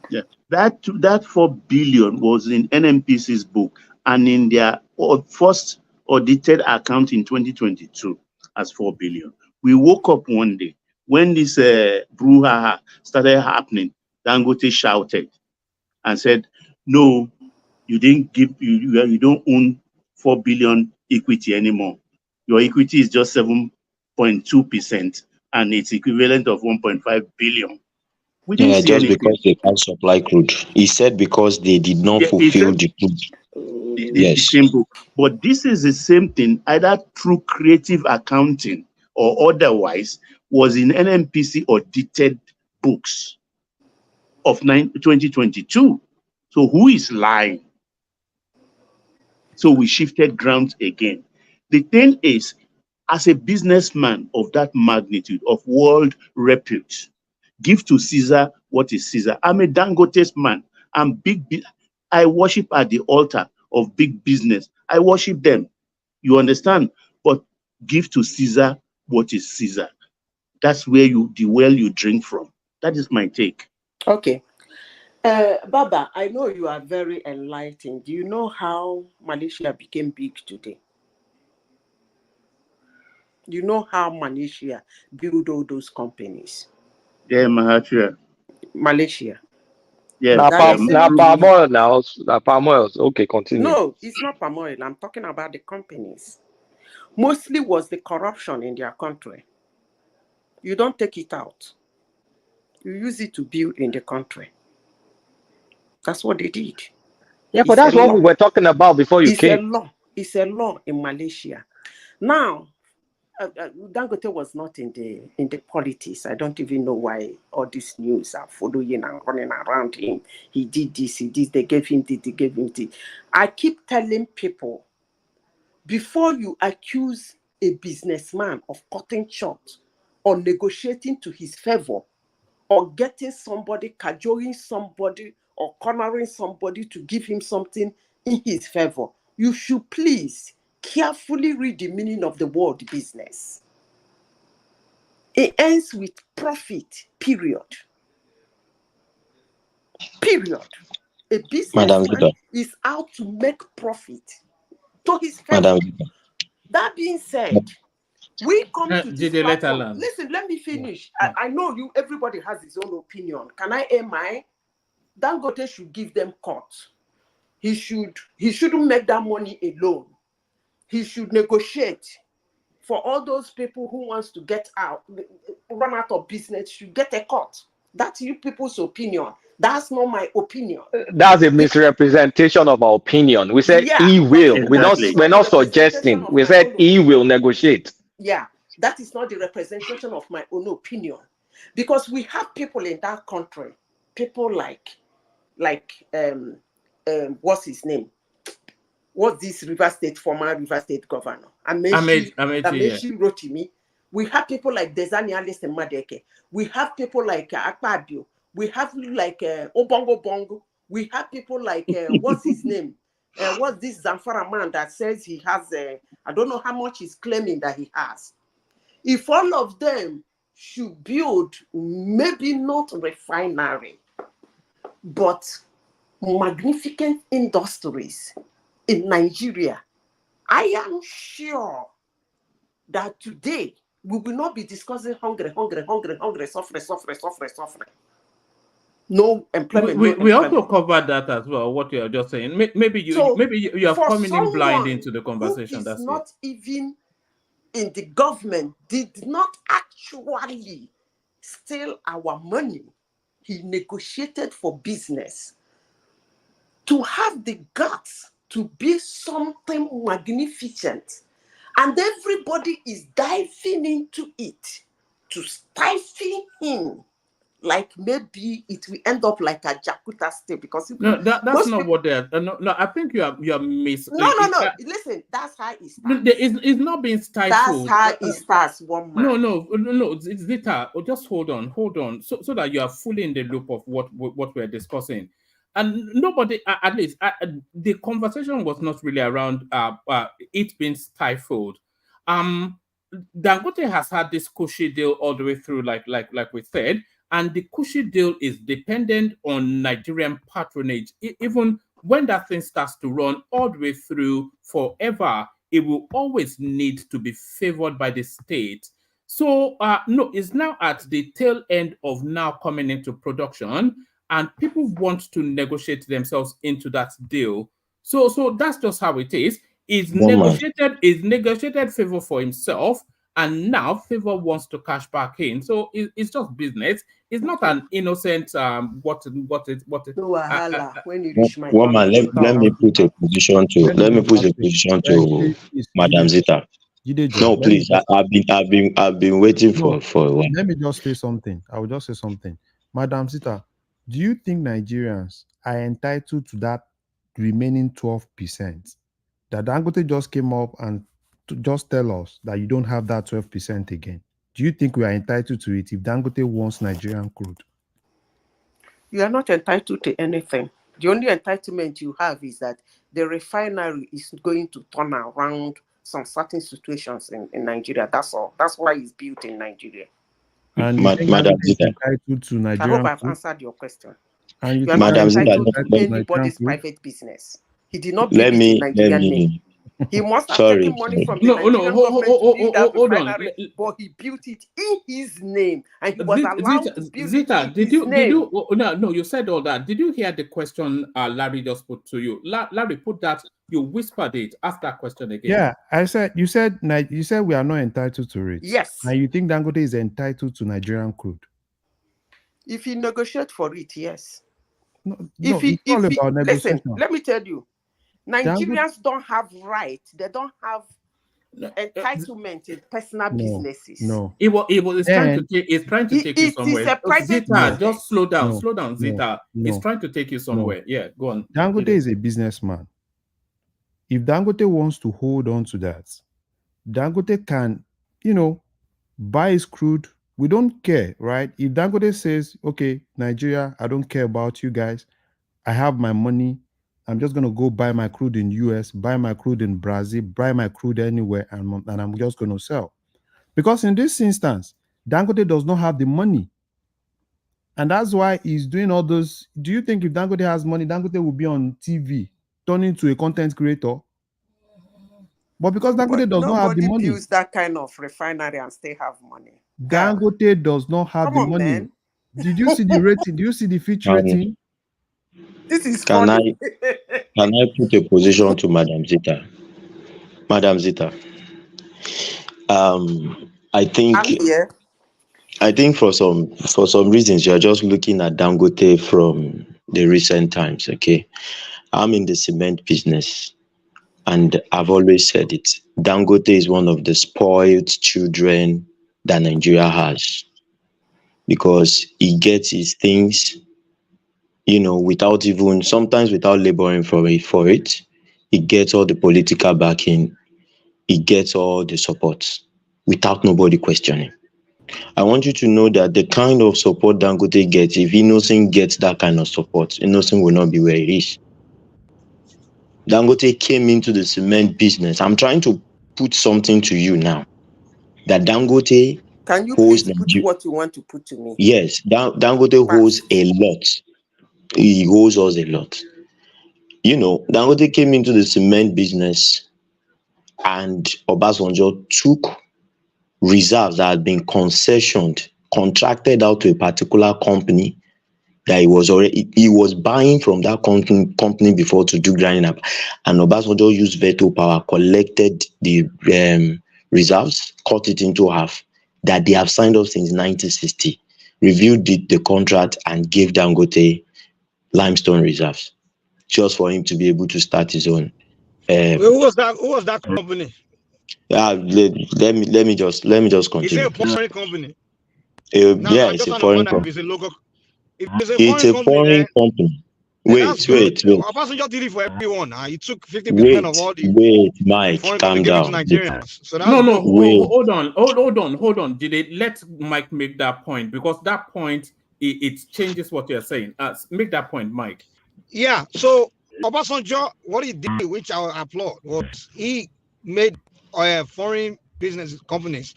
Yeah, that $4 billion was in NNPC's book and in their first audited account in 2022 as $4 billion. We woke up one day when this brouhaha started happening. Dangote shouted and said, "No, you didn't give. You don't own $4 billion equity anymore. Your equity is just 7.2%, and it's equivalent of 1.5 billion." We didn't see just anything. because they can't supply crude. He said because they did not Yeah, he fulfill said the crude. the Yes. symbol. But this is the same thing, either through creative accounting or otherwise, was in NNPC audited books of 2022. So who is lying? So we shifted ground again. The thing is, as a businessman of that magnitude, of world repute, give to Caesar what is Caesar. I'm a Dangote man. I'm big. I worship at the altar of big business. I worship them. You understand? But give to Caesar what is Caesar. That's where the well you drink from. That is my take. Okay. Baba, I know you are very enlightened. Do you know how Malaysia became big today? You know how Malaysia built all those companies? Yeah, Mahathir. Malaysia. Yeah. Now, palm oil now. Palm oil. Okay, continue. No, it's not palm oil. I'm talking about the companies. Mostly was the corruption in their country. You don't take it out. You use it to build in the country. That's what they did. Yeah, but that's what we were talking about before you came. It's a law. It's a law in Malaysia. Now, Dangote was not in the politics. I don't even know why all these news are following and running around him. He did this, he did. They gave him this, they gave him this. I keep telling people, before you accuse a businessman of cutting short or negotiating to his favor or getting somebody, cajoling somebody or cornering somebody to give him something in his favor, you should please carefully read the meaning of the word business. It ends with profit, period. Period. A businessman is out to make profit to his favor. That being said, we come to this platform. Listen, let me finish. I know you. Everybody has his own opinion. Can I air mine? Dangote should give them cut. He shouldn't make that money alone. He should negotiate. For all those people who wants to get out, run out of business, should get a cut. That's you people's opinion. That's not my opinion. That's a misrepresentation of our opinion. We said he will. Exactly. We're not suggesting. We said he will negotiate. Yeah, that is not the representation of my own opinion. Because we have people in that country, people like what's his name? What's this former River State governor? Amechi Rotimi. We have people like Desani Alice Madeke. We have people like Akpabio. We have like Obongo Bongo. We have people like, what's his name? What's this Zamfara man that says he has, I don't know how much he's claiming that he has. If all of them should build, maybe not refinery, but magnificent industries in Nigeria, I am sure that today we will not be discussing hungry, suffering. No employment. We also covered that as well. What you are just saying, maybe you are coming in blind into the conversation. That's not even in the government, did not actually steal our money. He negotiated for business. To have the guts to be something magnificent, and everybody is diving into it to stifle him, like maybe it will end up like a Jakarta state. Because that's not what they're. No, I think you are mis. No. Listen, that's how it starts. It's not being stifled. That's how it starts. One man. No. It's Zita. Just hold on, so that you are fully in the loop of what we're discussing. And nobody, at least, the conversation was not really around it being stifled. Dangote has had this cushy deal all the way through, like we said, and the cushy deal is dependent on Nigerian patronage. Even when that thing starts to run all the way through forever, it will always need to be favored by the state. So, no, it's now at the tail end of now coming into production, and people want to negotiate themselves into that deal. So that's just how it is. Is negotiated favor for himself, and now Favor wants to cash back in. So it's just business. It's not an innocent what. No wahala. When you reach my Woman, country. let me put a position to Madam Zita. No, please. I've been waiting for a while. Let me just say something. I will just say something. Madam Zita, do you think Nigerians are entitled to that remaining 12%? That Dangote just came up and to just tell us that you don't have that 12% again. Do you think we are entitled to it if Dangote wants Nigerian crude? You are not entitled to anything. The only entitlement you have is that the refinery is going to turn around some certain situations in Nigeria. That's all. That's why it's built in Nigeria. And you think Madam Dangote is Zita, entitled to I Nigerian hope I've crude? answered your question. And You are not Madam Zita, entitled to Nigerian anybody's crude? private business. He did not let build it in me Nigerian name. He must have taken money from the Nigerian government to build that refinery, but he built it in his name, and he was allowed to build it in his name. No, you said all that. Did you hear the question Larry just put to you? Larry, put that. You whispered it. Ask that question again. Yeah, I said you said we are not entitled to it. Yes. And you think Dangote is entitled to Nigerian crude? If he negotiate for it, yes. Listen, let me tell you, Nigerians don't have right. They don't have entitlement in personal businesses. No. It's trying to take you somewhere. It is a private Zita, just slow down, Zita. No. It's trying to take you somewhere. Yeah, go on. Dangote is a businessman. If Dangote wants to hold on to that, Dangote can, buy his crude. We don't care, right? If Dangote says, okay, Nigeria, I don't care about you guys. I have my money. I'm just going to go buy my crude in US, buy my crude in Brazil, buy my crude anywhere, and I'm just going to sell. Because in this instance, Dangote does not have the money. And that's why he's doing all those. Do you think if Dangote has money, Dangote will be on TV, turn into a content creator? But because Dangote does not have the money. Nobody builds that kind of refinery and still have money. Dangote does not have the money. Man. Did you see the rating? Do you see the Fitch rating? This is funny. Can I put a position to Madam Zita? Madam Zita, I think for some reasons you're just looking at Dangote from the recent times. Okay, I'm in the cement business, and I've always said it. Dangote is one of the spoiled children that Nigeria has, because he gets his things, sometimes without laboring for it. He gets all the political backing. He gets all the support without nobody questioning. I want you to know that the kind of support Dangote gets, if Innocent gets that kind of support, Innocent will not be where he is. Dangote came into the cement business. I'm trying to put something to you now. That Dangote Can you please put what you want to put to me? Yes, Dangote holds a lot. He owes us a lot. Dangote came into the cement business, and Obasanjo took reserves that had been contracted out to a particular company that he was buying from that company before to do grinding up, and Obasanjo used veto power, collected the reserves, cut it into half, that they have signed up since 1960, reviewed the contract, and gave Dangote limestone reserves, just for him to be able to start his own. Who was that company? Let me just continue. Is it a foreign company? Yeah, it's a foreign company. It's a foreign company. Wait. Obasanjo did it for everyone. He took 50% of all the. Wait, Mike, calm down. So hold on. Did they let Mike make that point? Because that point it changes what you're saying. Make that point, Mike. Yeah. So Obasanjo, what he did, which I applaud, was he made foreign business companies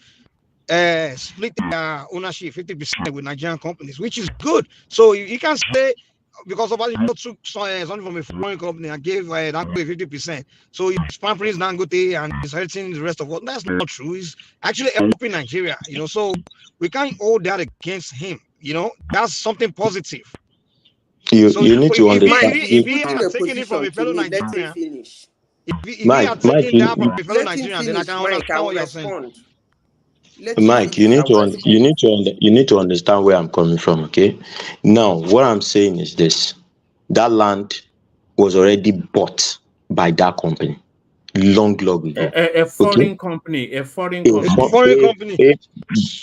split their ownership 50% with Nigerian companies, which is good. So you can say, because Obasanjo took something from a foreign company and gave Dangote 50%. So he's pampering Dangote and he's hurting the rest of what. That's not true. He's actually helping Nigeria, so we can't hold that against him. That's something positive. You need to understand. If he had taken it from a fellow Nigerian, Mike, then I can understand what you're saying. Let him Mike, finish. you need to understand where I'm coming from. Okay. Now, what I'm saying is this: that land was already bought by that company long ago. A Okay. foreign company, a foreign A company. Foreign company.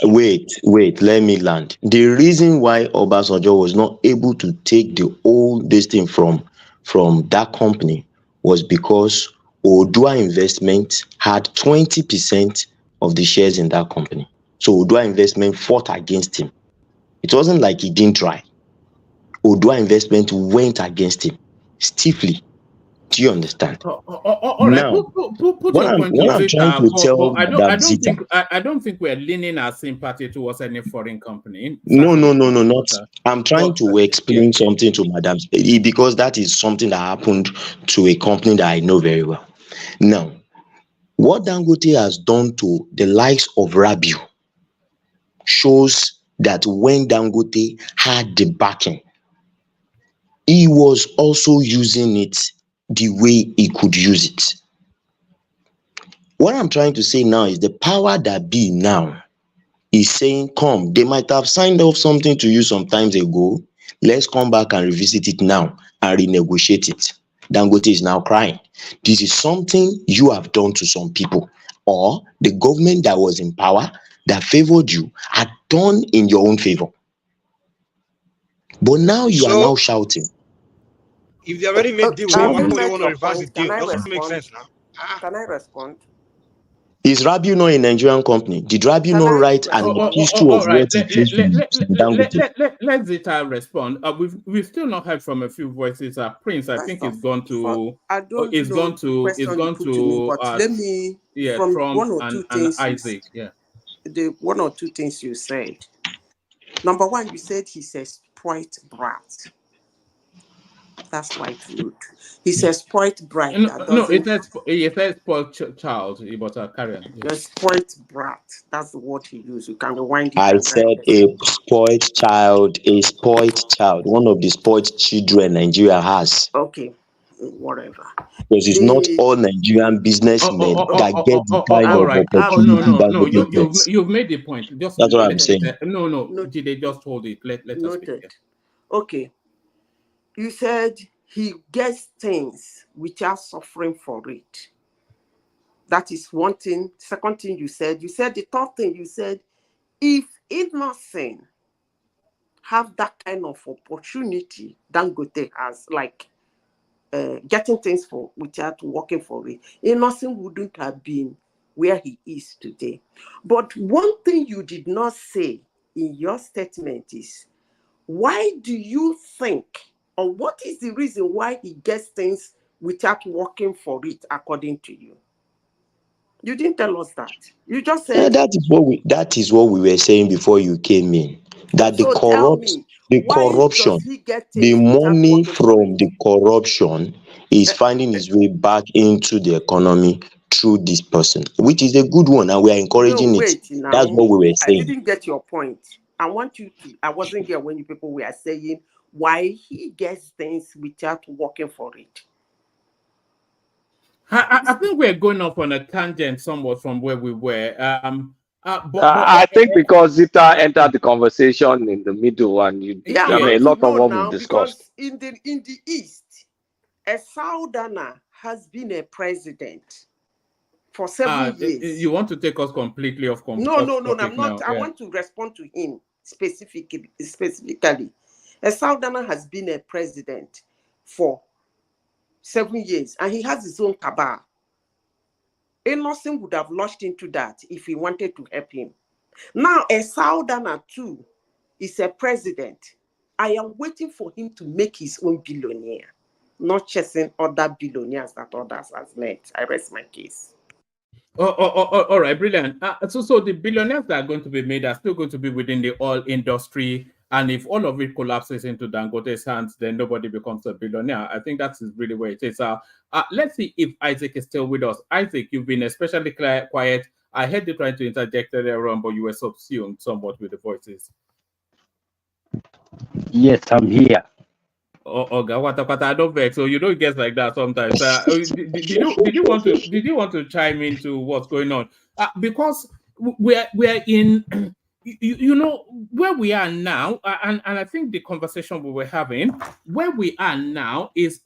wait, let me land. The reason why Obasanjo was not able to take this thing from that company was because Odua Investment had 20% of the shares in that company. So Odua Investment fought against him. It wasn't like he didn't try. Odua Investment went against him stiffly. Do you understand? All right, Now, put what your I'm point of it, trying to tell but Madam Zita, I don't think we're leaning our sympathy towards any foreign company. no, Certainly not. I'm trying to yeah. explain something to Madam because that is something that happened to a company that I know very well. Now, what Dangote has done to the likes of Rabiu shows that when Dangote had the backing, he was also using it the way he could use it. What I'm trying to say now is the power that be now is saying, come, they might have signed off something to you some times ago. Let's come back and revisit it now and renegotiate it. Dangote is now crying. This is something you have done to some people, or the government that was in power that favored you had done in your own favor. But now you are now shouting. If they already made deal with So them, what why do would they you, want to reverse the deal? Can I Doesn't make respond? sense now. Can I respond? is Rabiu not a Nigerian company? Did Rabiu Can not I write an respond? history of All right, what it is to Dangote? let Zita respond. We've still not heard from a few voices. Prince, I First think, of is going all, to I don't know the question you put to me, but let me, yeah, from Trump one or and two things Isaac. Yeah. the one or two things you said. Number one, you said he's a spoiled brat. That's quite rude. He's a spoiled brat that doesn't. It says spoiled child, but carry on. A spoiled brat. That's the word he used. You can rewind it I and said a spoiled child, one of the spoiled children Nigeria has. Okay, whatever. Because it's not all Nigerian businessmen that get the kind of opportunity that Dangote gets. You've made the point. Just That's what I'm saying. Did they just hold it? Let us speak. Noted. Okay. You said he gets things without suffering for it. That is one thing. Second thing you said the third thing you said, if innocent have that kind of opportunity Dangote has, like getting things for without working for it, innocent wouldn't have been where he is today. But one thing you did not say in your statement is, why do you think, or what is the reason why he gets things without working for it, according to you? You didn't tell us that. You just said that is what we were saying before you came in. That the corruption, the money from the corruption is finding its way back into the economy through this person, which is a good one, and we are encouraging it. That's what we were saying. I didn't get your point. I want you to. I wasn't here when you people were saying why he gets things without working for it. I think we're going off on a tangent somewhat from where we were. I think because Zita entered the conversation in the middle, and a lot of what we discussed. Because in the East, a Southerner has been a president for 7 years. You want to take us completely off? No, I'm not. I want to respond to him specifically. A Southerner has been a president for 7 years, and he has his own cabal. Innocent would have launched into that if he wanted to help him. Now, a Southerner too is a president. I am waiting for him to make his own billionaire, not chasing other billionaires that others has met. I rest my case. All right, brilliant. So the billionaires that are going to be made are still going to be within the oil industry. And if all of it collapses into Dangote's hands, then nobody becomes a billionaire. I think that's really where it is. Let's see if Isaac is still with us. Isaac, you've been especially quiet. I heard you trying to interject earlier on, but you were subsumed somewhat with the voices. Yes, I'm here. I don't vex. So you don't get like that sometimes. Did you want to chime into what's going on? Because we're in you know where we are now, and I think the conversation we were having, where we are now is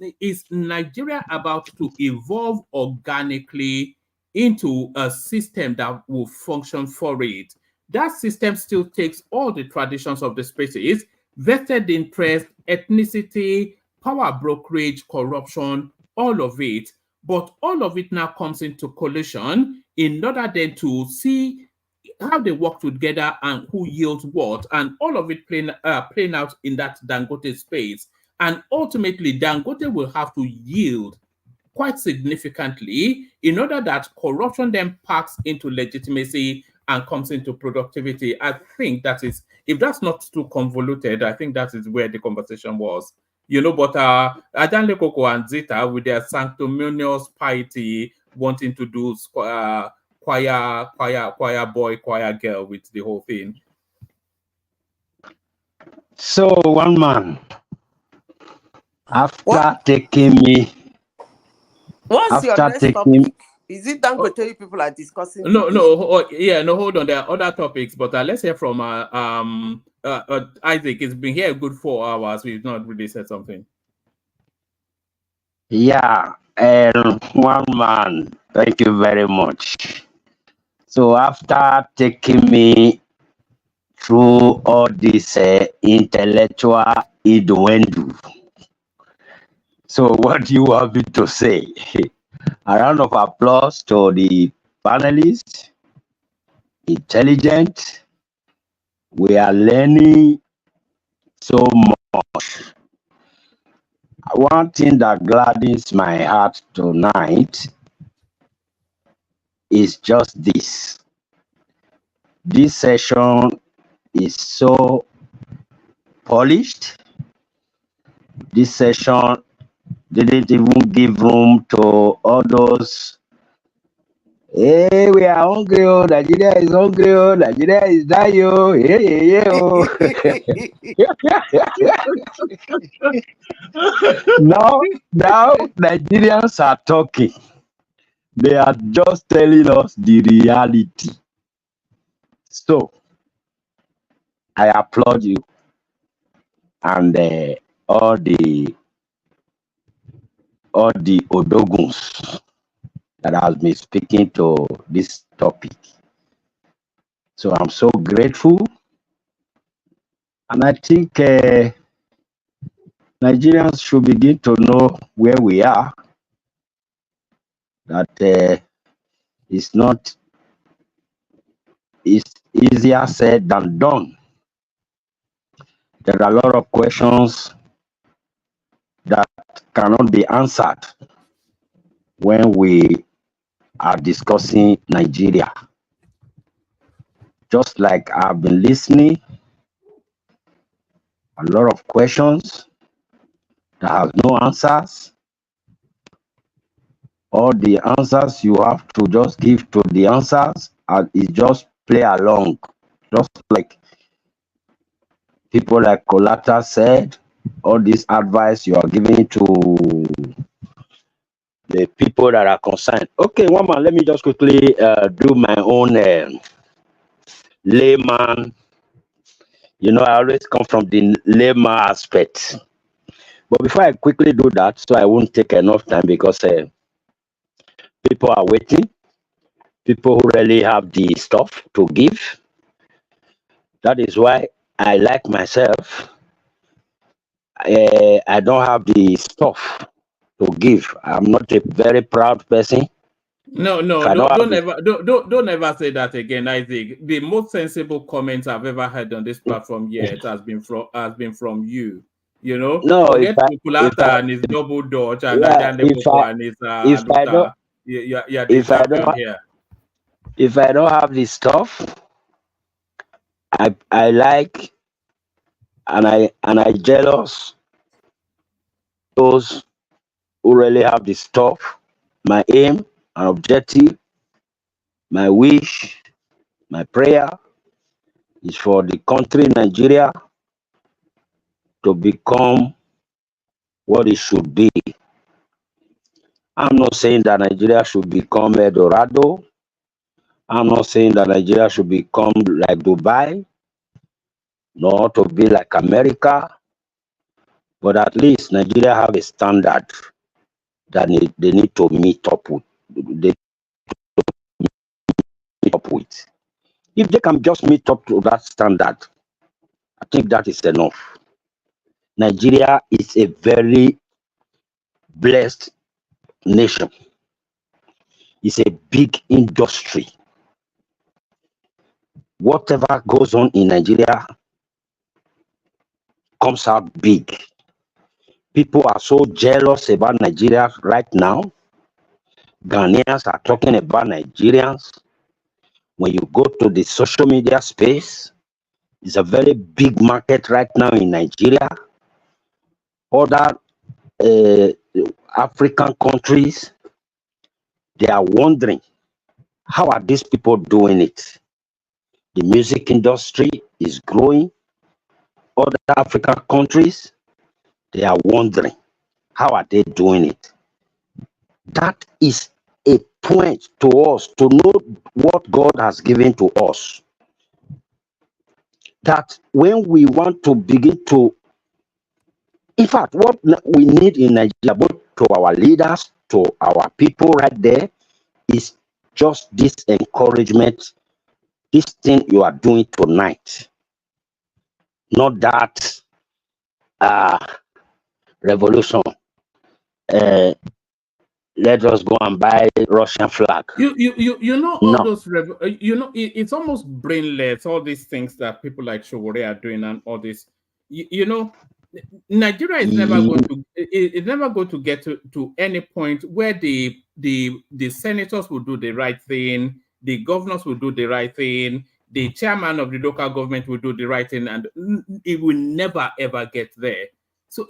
Nigeria about to evolve organically into a system that will function for it. That system still takes all the traditions of the species, vested interest, ethnicity, power brokerage, corruption, all of it. But all of it now comes into collision in order then to see how they work together and who yields what, and all of it playing out in that Dangote space. And ultimately, Dangote will have to yield quite significantly in order that corruption then packs into legitimacy and comes into productivity. I think that is, if that's not too convoluted, I think that is where the conversation was. You know, but Adanle Koko and Zita with their sanctimonious piety wanting to do choir boy, choir girl with the whole thing. So one man, after taking me, What's your next topic? Is it Dangote people are discussing? No, hold on. There are other topics, but let's hear from Isaac. It's been here a good 4 hours. We've not really said something. Yeah, and one man, thank you very much. So after taking me through all this intellectual innuendo, so what do you want me to say? A round of applause to the panelists. Intelligent. We are learning so much. One thing that gladdens my heart tonight is just this. This session is so polished. This session didn't even give room to all those, hey, we are hungry, oh, Nigeria is hungry, oh, Nigeria is dying, oh, yeah, oh. Now Nigerians are talking. They are just telling us the reality. So I applaud you and all the Odoguns that has been speaking to this topic. So I'm so grateful, and I think Nigerians should begin to know where we are. That it's easier said than done. There are a lot of questions that cannot be answered when we are discussing Nigeria. Just like I've been listening, a lot of questions that have no answers. All the answers you have to just give to the answers and it just play along. Just like people like Colata said, all this advice you are giving to the people that are concerned. Okay, one man, let me just quickly do my own layman. You know, I always come from the layman aspect. But before I quickly do that, so I won't take enough time because people are waiting. People who really have the stuff to give. That is why I like myself. I don't have the stuff to give. I'm not a very proud person. No, don't ever say that again, Isaac. The most sensible comments I've ever heard on this platform yet has been from you. You know, no, forget Populata and his double dodge and his here. If I don't have the stuff, I like and I jealous those who really have the stuff. My aim and objective, my wish, my prayer is for the country Nigeria to become what it should be. I'm not saying that Nigeria should become El Dorado I'm not saying that Nigeria should become like Dubai, nor to be like America, but at least Nigeria have a standard that they need to meet up with. They meet up with. If they can just meet up to that standard, I think that is enough. Nigeria is a very blessed nation. It's a big industry. Whatever goes on in Nigeria comes out big. People are so jealous about Nigeria right now. Ghanaians are talking about Nigerians. When you go to the social media space, it's a very big market right now in Nigeria. Other African countries, they are wondering, how are these people doing it? The music industry is growing. Other African countries, they are wondering, how are they doing it? That is a point to us to know what God has given to us. That when we want to begin to, in fact, what we need in Nigeria, both to our leaders, to our people right there, is just this encouragement, this thing you are doing tonight. Not that revolution. Let us go and buy Russian flag. You know all No. those it's almost brainless, all these things that people like Shogore are doing and all this. Nigeria is never going to it's never going to get to any point where the senators will do the right thing, the governors will do the right thing, the chairman of the local government will do the right thing, and it will never ever get there. So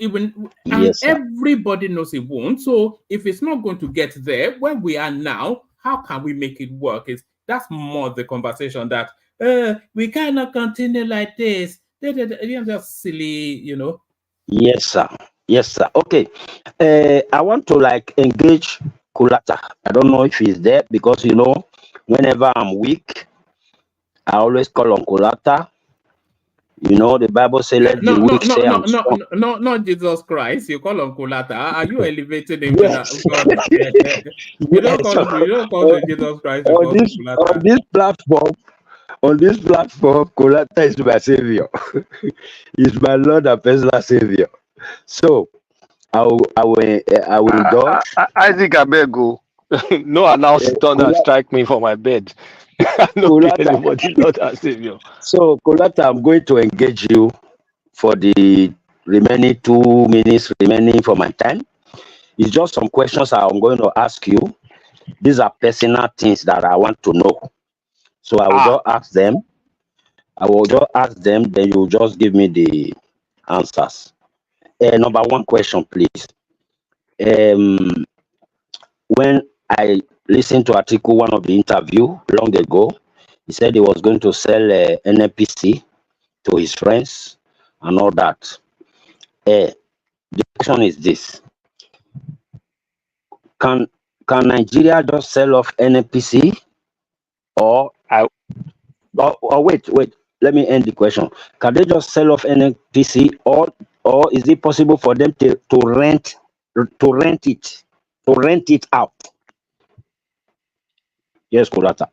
Yes, sir. everybody knows it won't. So if it's not going to get there where we are now, how can we make it work? That's more the conversation that we cannot continue like this. They're just silly, Yes, sir. Yes, sir. Okay. I want to engage Kulata. I don't know if he's there because whenever I'm weak, I always call on Kulata. The Bible says, "Let the weak say I'm strong." No, not Jesus Christ. You call him Kulata. Are you elevating him to that? God, you don't call the Jesus Christ. You call him Kulata. On this platform, Kulata is my savior. He's my Lord and personal savior. So I will indulge. Isaac Abego, no announce thunder strike me for my bed. No be anybody, Lord and Savior. So Kulata, I'm going to engage you for the remaining 2 minutes remaining for my time. It's just some questions I'm going to ask you. These are personal things that I want to know. So I will just ask them. Then you just give me the answers. Number one question, please. When I listened to Atiku, one of the interview long ago, he said he was going to sell NNPC to his friends and all that. The question is this: Can Nigeria just sell off NNPC, or wait? Let me end the question. Can they just sell off NNPC, or is it possible for them to rent it out? Yes, Kulata.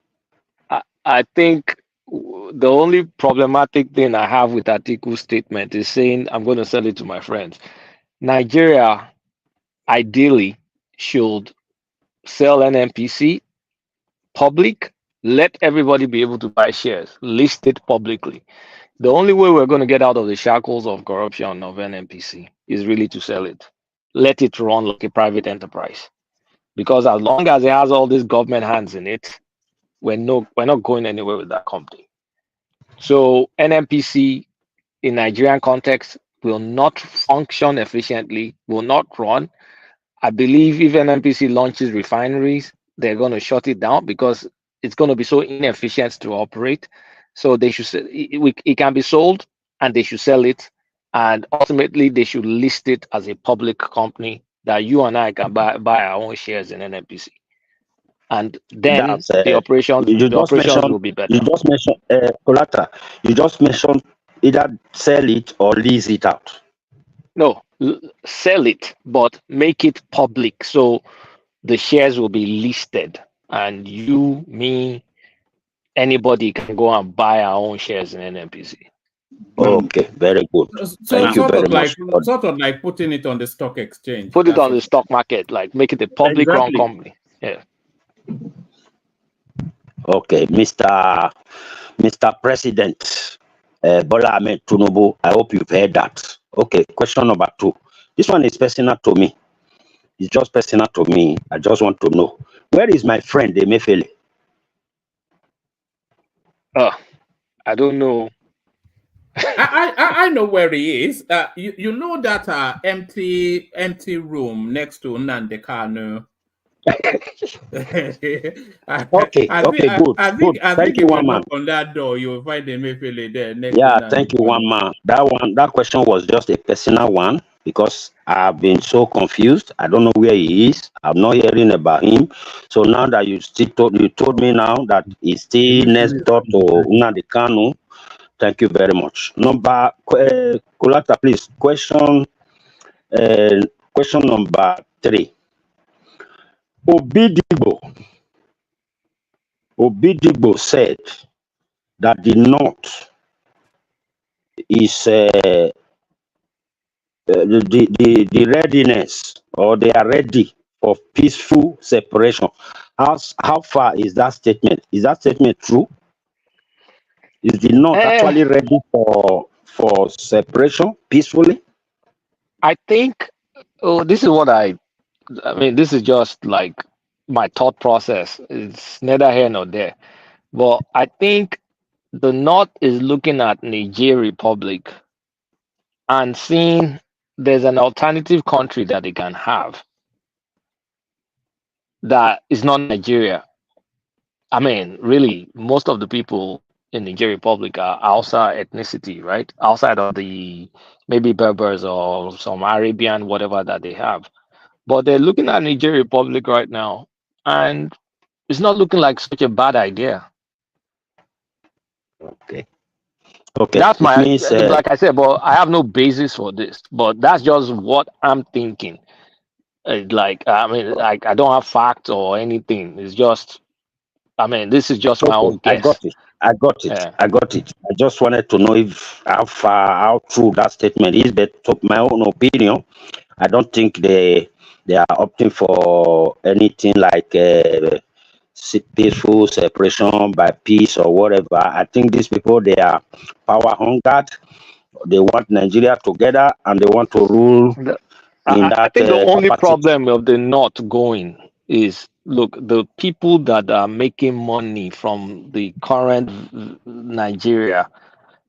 I think the only problematic thing I have with Atiku's statement is saying I'm going to sell it to my friends. Nigeria ideally should sell NNPC public, let everybody be able to buy shares, list it publicly. The only way we're going to get out of the shackles of corruption of NNPC is really to sell it. Let it run like a private enterprise. Because as long as it has all these government hands in it, we're not going anywhere with that company. So NNPC in Nigerian context will not function efficiently, will not run. I believe if NNPC launches refineries, they're going to shut it down because it's going to be so inefficient to operate. So they should it can be sold and they should sell it, and ultimately they should list it as a public company that you and I can buy our own shares in NNPC. and then That's the operations will be better. You just mentioned Colata. You just mentioned either sell it or lease it out. No, sell it, but make it public so the shares will be listed, and you, me, anybody can go and buy our own shares in NNPC. Okay, very good. Thank you very much. Sort of like putting it on the stock exchange. Put it on the stock market, like make it a public run company. Yeah. Okay, Mr. President Bola Ahmed Tinubu, I hope you've heard that. Okay, question number 2. This one is personal to me. It's just personal to me. I just want to know, where is my friend Emefiele? I don't know. I know where he is. You know that empty room next to Nnamdi Kanu. Okay, good. I Thank think you, if one you man. knock on that door, you will find Emefiele there next Yeah, to Nnamdi thank you, Kanu. one man. That question was just a personal one because I've been so confused. I don't know where he is. I'm not hearing about him. So now that you told me now that he's still next door to Nnamdi Kanu. Thank you very much. Kulata, please. Question number 3. Obidigbo said that the North is the readiness, or they are ready for peaceful separation. How far is that statement? Is that statement true? Is the North actually ready for separation peacefully? I think this is what I mean, this is just like my thought process. It's neither here nor there. But I think the North is looking at Niger Republic and seeing there's an alternative country that they can have that is not Nigeria. I mean, really, most of the people in Niger Republic are Hausa ethnicity, right? Outside of the maybe Berbers or some Arabian, whatever that they have. But they're looking at Niger Republic right now, and it's not looking like such a bad idea. Okay. That's my, like I said, but I have no basis for this. But that's just what I'm thinking. Like, I mean, like, I don't have facts or anything. It's just, I mean, this is just my own guess. I got it. I just wanted to know how true that statement is. But to my own opinion, I don't think they are opting for anything like peaceful separation by peace or whatever. I think these people, they are power hungered. They want Nigeria together and they want to rule in that. I think the only problem of the not going is, look, the people that are making money from the current Nigeria,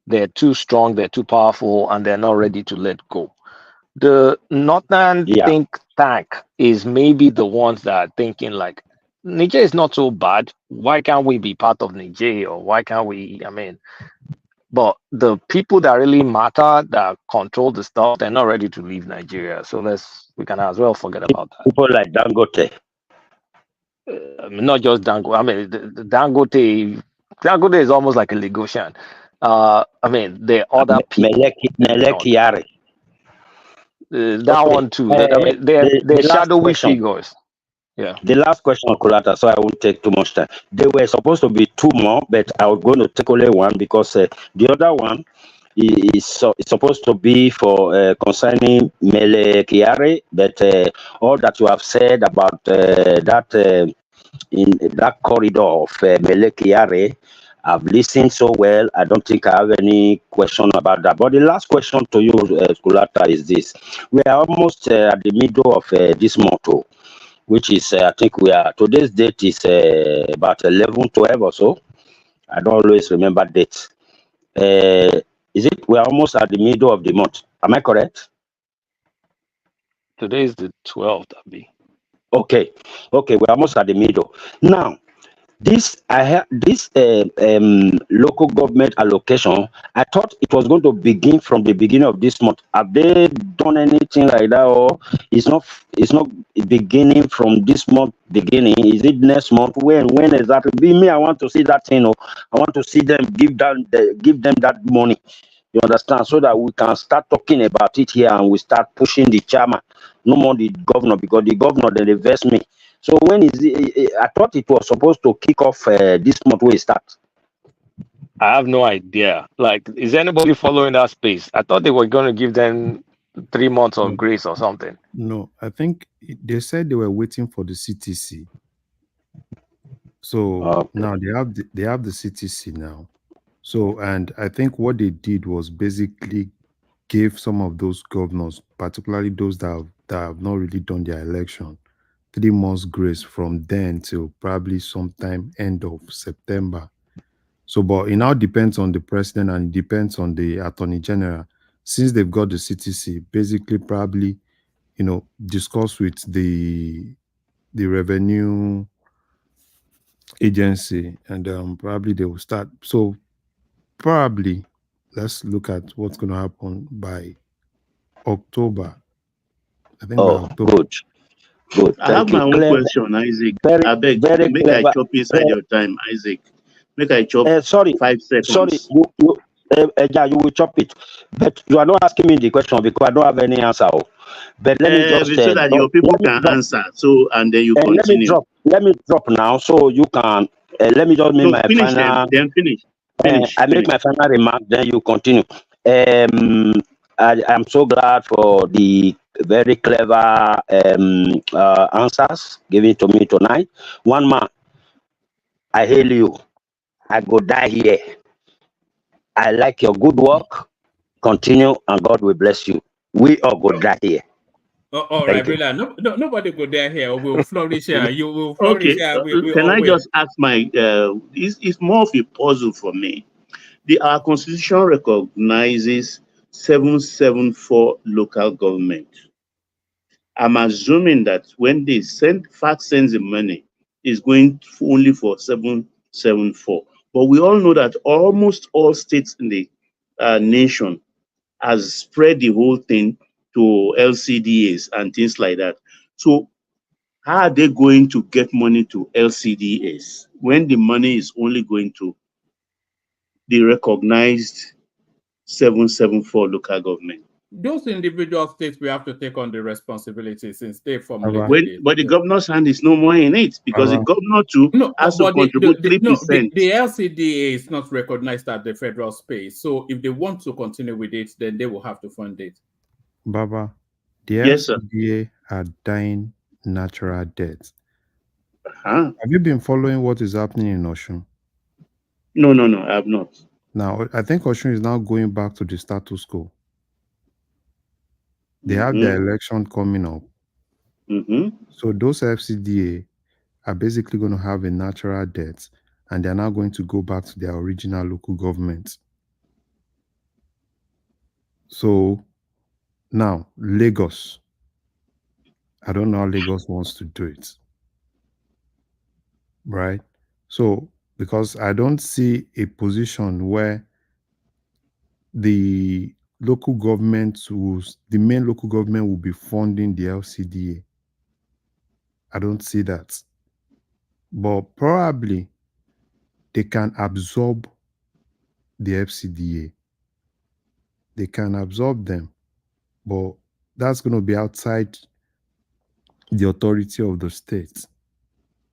they're too strong, they're too powerful, and they're not ready to let go. The Northern think tank is maybe the ones that are thinking like, Niger is not so bad. Why can't we be part of Niger? Or why can't we, I mean, but the people that really matter, that control the stuff, they're not ready to leave Nigeria. So we can as well forget about that. People like Dangote. I mean, not just Dangote. I mean, the Dangote is almost like a Lagosian. I mean, the other people. MELE KYARI. That one too. I mean, they're shadowy figures. Yeah. The last question, Kulata, so I won't take too much time. There were supposed to be 2 more, but I was going to take only one because the other one is supposed to be for concerning MELE KYARI, but all that you have said about that in that corridor of MELE KYARI, I've listened so well. I don't think I have any question about that. But the last question to you, Kulata, is this. We are almost at the middle of this motto, which is, I think today's date is about 11/12 or so. I don't always remember dates. We're almost at the middle of the month. Am I correct? Today is the 12th, Abi. Okay, we're almost at the middle. Now, this local government allocation, I thought it was going to begin from the beginning of this month. Have they done anything like that, or it's not beginning from this month beginning? Is it next month? When exactly? Be me, I want to see that thing. I want to see them give them that money. You understand? So that we can start talking about it here and we start pushing the chairman, no more the governor, because the governor they invest me. So when is it? I thought it was supposed to kick off this month where it starts. I have no idea. Like, is anybody following that space? I thought they were going to give them 3 months of grace or something. No, I think they said they were waiting for the CTC. So now they have the CTC now. So, and I think what they did was basically gave some of those governors, particularly those that have not really done their election, 3 months grace from then till probably sometime end of September. So, but it now depends on the president and it depends on the attorney general. Since they've got the CTC, basically probably, discuss with the revenue agency, and probably they will start. So probably let's look at what's going to happen by October. I think by October. Good. I have my own question, Isaac. I beg, make I chop inside your time, Isaac. Make I chop 5 seconds. Sorry, you will chop it. But you are not asking me the question because I don't have any answer. But let me just so that your people can answer. So and then you continue. Let me drop now so you can. Let me just make my final. Then finish. I make my final remark. Then you continue. I am so glad for the very clever answers given to me tonight. One man, I hail you. I go die here. I like your good work. Continue, and God will bless you. We all go die here. All right, Brila. No, nobody go there here. We'll flourish here. You will flourish here. Can I just ask my? It's more of a puzzle for me. Our constitution recognizes 774 local government. I'm assuming that when they send the money, it's going only for 774. But we all know that almost all states in the nation has spread the whole thing to LCDAs and things like that. So how are they going to get money to LCDAs when the money is only going to the recognized 774 local government? Those individual states we have to take on the responsibility since they formulated it. But the governor's hand is no more in it because the governor too has to contribute 3%. The LCDA is not recognized at the federal space. So if they want to continue with it, then they will have to fund it. Baba, the LCDA are dying natural deaths. Have you been following what is happening in Osun? No, I have not. Now, I think Osun is now going back to the status quo. They have their election coming up. So those FCDA are basically going to have a natural death, and they're now going to go back to their original local government. So now, Lagos. I don't know how Lagos wants to do it. Right? So, because I don't see a position where the local government the main local government will be funding the LCDA. I don't see that. But probably they can absorb the FCDA. They can absorb them. But that's going to be outside the authority of the state.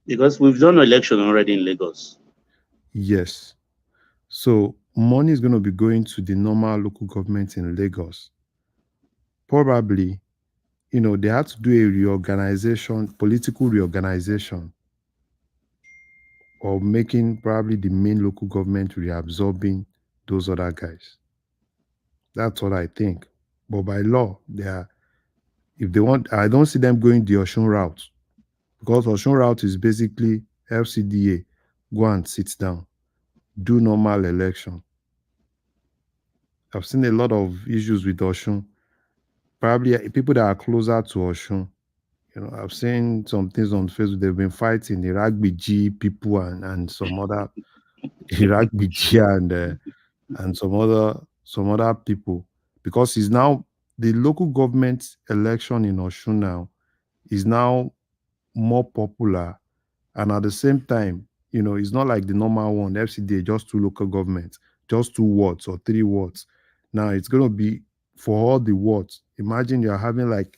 Because we've done election already in Lagos. Yes. So money is going to be going to the normal local government in Lagos. Probably, they had to do a reorganization, political reorganization, or making probably the main local government reabsorbing those other guys. That's what I think. But by law, if they want, I don't see them going the Osun route, because Osun route is basically LCDA, go and sit down, do normal election. I've seen a lot of issues with Osun. Probably people that are closer to Osun, You know, I've seen some things on Facebook. They've been fighting Iraq BG people and some other Iraq BG and some other people, because it's now the local government election in Osun now is now more popular, and at the same time, you know, it's not like the normal one, FCDA, just 2 local governments, just 2 wards or 3 wards. Now it's going to be for all the wards. Imagine you're having like,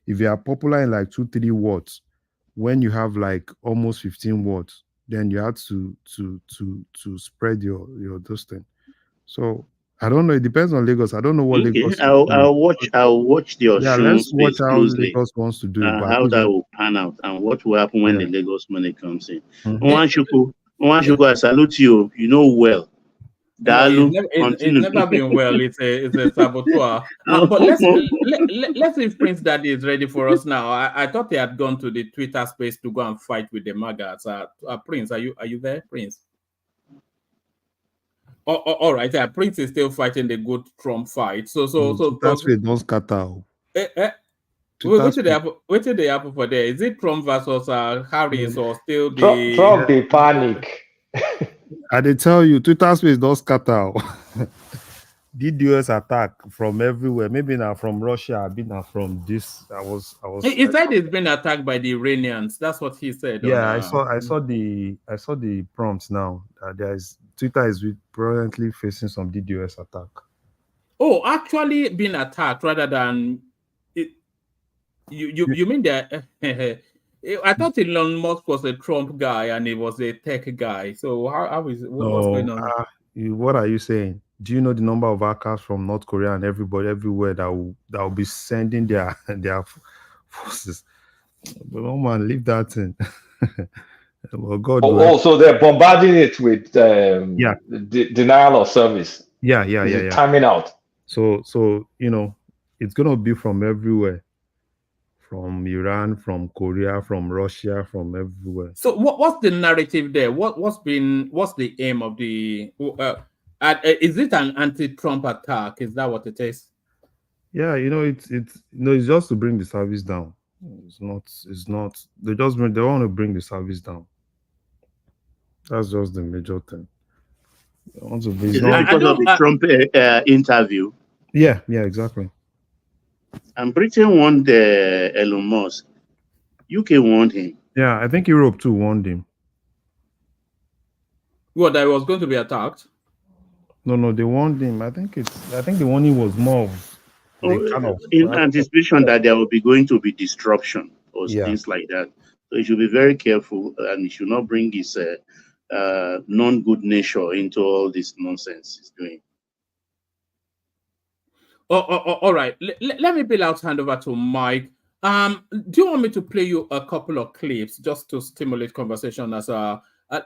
if you are popular in like 2-3 wards, when you have like almost 15 wards, then you have to spread your this thing. So I don't know. It depends on Lagos. I don't know what Okay, Lagos is doing. I'll watch the Yeah, Osun let's watch space how closely. Lagos wants to do it. But at How least that will pan out and what will happen when yeah. the Lagos money comes in. Mhm. Once I salute you, you know well. No, Dalu, it's continue. never been well. It's a saboteur. But let's see if Prince Daddy is ready for us now. I thought he had gone to the Twitter space to go and fight with the maggots. Prince, are you there, Prince? All right. Prince is still fighting the good Trump fight. So Twitter space don't scatter. Wait till they happen for there. Is it Trump versus Harris or still the Trump they panic? I did tell you, Twitter space don't scatter. DDoS attack from everywhere. Maybe now from Russia, maybe now from this. He said it's been attacked by the Iranians. That's what he said. Yeah, I saw the prompts now. Twitter is currently facing some DDoS attack. Oh, actually being attacked rather than you mean that? I thought Elon Musk was a Trump guy and he was a tech guy. So how is it? What's going on? What are you saying? Do you know the number of hackers from North Korea and everybody everywhere that will be sending their forces? But no man, leave that in. Well, God. So they're bombarding it with denial of service. Yeah. Timing out. So you know, it's gonna be from everywhere. From Iran, from Korea, from Russia, from everywhere. So what's the narrative there? What's the aim of the? Is it an anti-Trump attack? Is that what it is? Yeah, you know, it's just to bring the service down. It's not. They want to bring the service down. That's just the major thing. Is it because of the Trump interview? Yeah, exactly. And Britain warned Elon Musk. UK warned him. Yeah, I think Europe too warned him. What, that was going to be attacked? No, they warned him. I think the warning was more of in anticipation that there will be going to be disruption or things like that. So he should be very careful and he should not bring his non-good nature into all this nonsense he's doing. All right. Let me be out hand over to Mike. Do you want me to play you a couple of clips just to stimulate conversation? As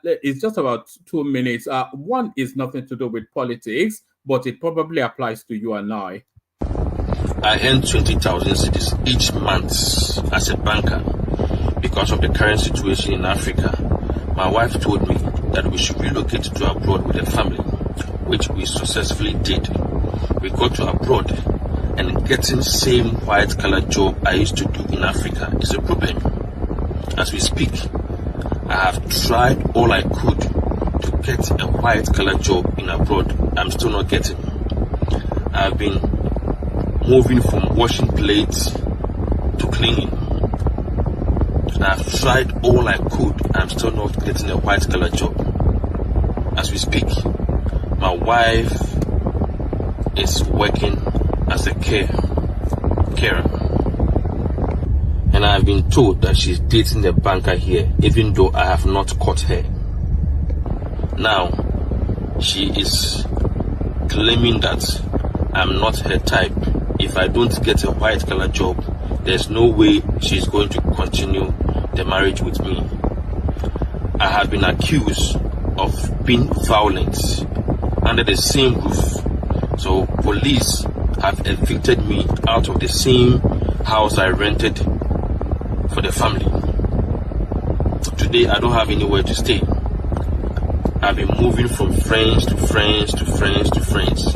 it's just about 2 minutes. One is nothing to do with politics, but it probably applies to you and I. I earn 20,000 cedis each month as a banker. Because of the current situation in Africa, my wife told me that we should relocate to abroad with the family, which we successfully did. We got to abroad, and getting same white collar job I used to do in Africa is a problem. As we speak, I have tried all I could to get a white collar job in abroad. I'm still not getting. I've been moving from washing plates to cleaning. I've tried all I could. I'm still not getting a white collar job. As we speak, my wife is working as a carer. And I've been told that she's dating a banker here, even though I have not caught her. Now, she is claiming that I'm not her type. If I don't get a white collar job, there's no way she's going to continue the marriage with me. I have been accused of being violent under the same roof. So police have evicted me out of the same house I rented for the family. Today I don't have anywhere to stay. I've been moving from friends to friends to friends to friends.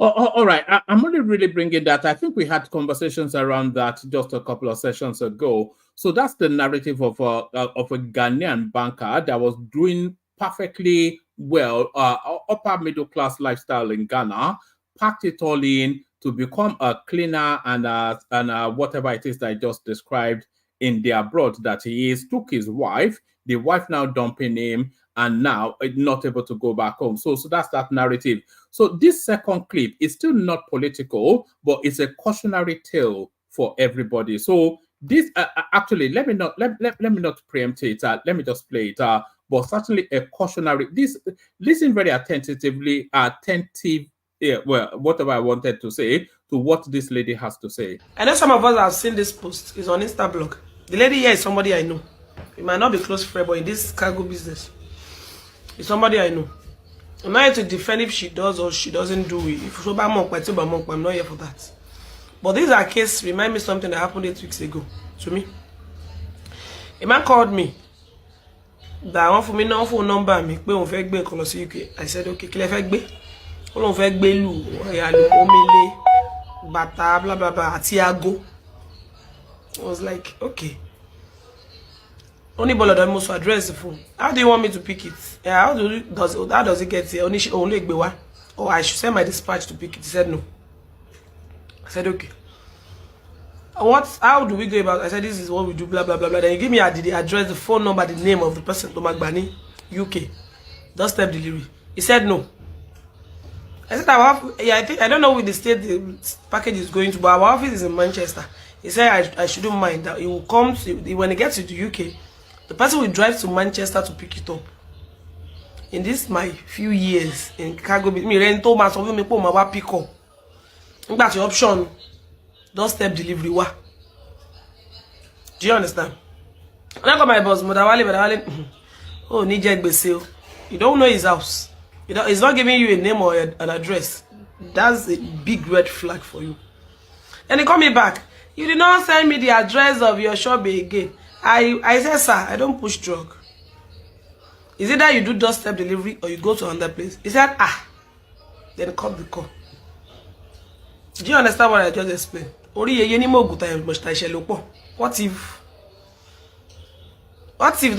All right. I'm only really bringing that. I think we had conversations around that just a couple of sessions ago. So that's the narrative of a Ghanaian banker that was doing perfectly well, upper middle class lifestyle in Ghana, packed it all in to become a cleaner and whatever it is that I just described in the abroad that he is. Took his wife, the wife now dumping him, and now not able to go back home. So that's that narrative. So this second clip is still not political, but it's a cautionary tale for everybody. So this actually, let me not preempt it. Let me just play it. But certainly a cautionary. Listen very attentive. Yeah, well, whatever I wanted to say to what this lady has to say. I know some of us have seen this post. It's on Instablog. The lady here is somebody I know. It might not be close friend, but in this cargo business, it's somebody I know. I'm not here to defend if she does or she doesn't do it. If I'm not here for that. But this case remind me something that happened 8 weeks ago to me. A man called me. That one for me no phone number me. I said okay, bata blah blah blah atiago. I was like, okay. Only Bolodo must address the phone. How do you want me to pick it? How does it get here? Only or I should send my dispatch to pick it. He said no. I said okay. How do we go about it? I said this is what we do, blah blah blah blah. Then he give me the address, the phone number, the name of the person, Tomagbani, UK. Doorstep delivery. He said no. I said I don't know which the state the package is going to, but our office is in Manchester. He said I shouldn't mind that he will come when he gets to the UK. The person will drive to Manchester to pick it up. In this my few years in cargo, me rent Thomas of me my pick up. That's your option. Doorstep delivery. Do you understand? When I got my boss, Modawale, oh, Nije. You don't know his house. He's not giving you a name or an address. That's a big red flag for you. And he called me back. You did not send me the address of your shop again. I said, sir, I don't push drug. Is it that you do doorstep delivery or you go to another place? He said, then cut the call. Do you understand what I just explained? What if the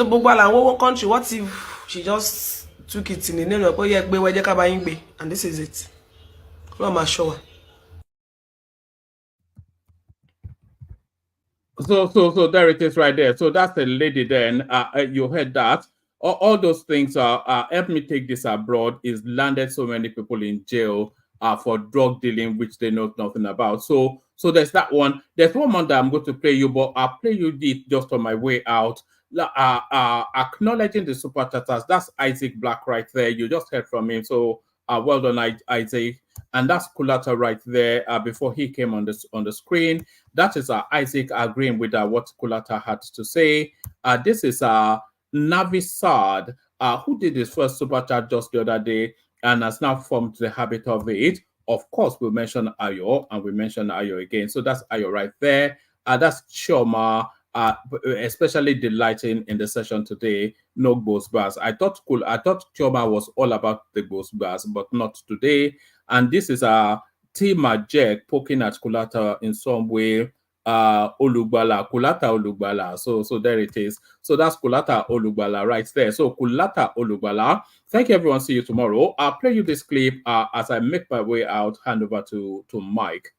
Bogwala one country, what if she just took it in the name of and this is it? So there it is right there. So that's the lady then. You heard that. All those things help me take this abroad is landed so many people in jail for drug dealing, which they know nothing about. So there's that one. There's one more that I'm going to play you, but I'll play you it just on my way out. Acknowledging the super chatters. That's Isaac Black right there. You just heard from him. So well done, Isaac. And that's Kulata right there before he came on the screen. That is Isaac agreeing with what Kulata had to say. This is Navisad, who did his first super chat just the other day and has now formed the habit of it. Of course, we mentioned Ayo and we mentioned Ayo again. So that's Ayo right there. That's Choma, especially delighting in the session today. No ghost bars. I thought Choma was all about the ghost bars, but not today. And this is Tima Jack poking at Kulata in some way. Olugbala, Kulata Olugbala. So there it is. So that's Kulata Olugbala right there. So Kulata Olugbala. Thank you, everyone. See you tomorrow. I'll play you this clip as I make my way out. Hand over to Mike.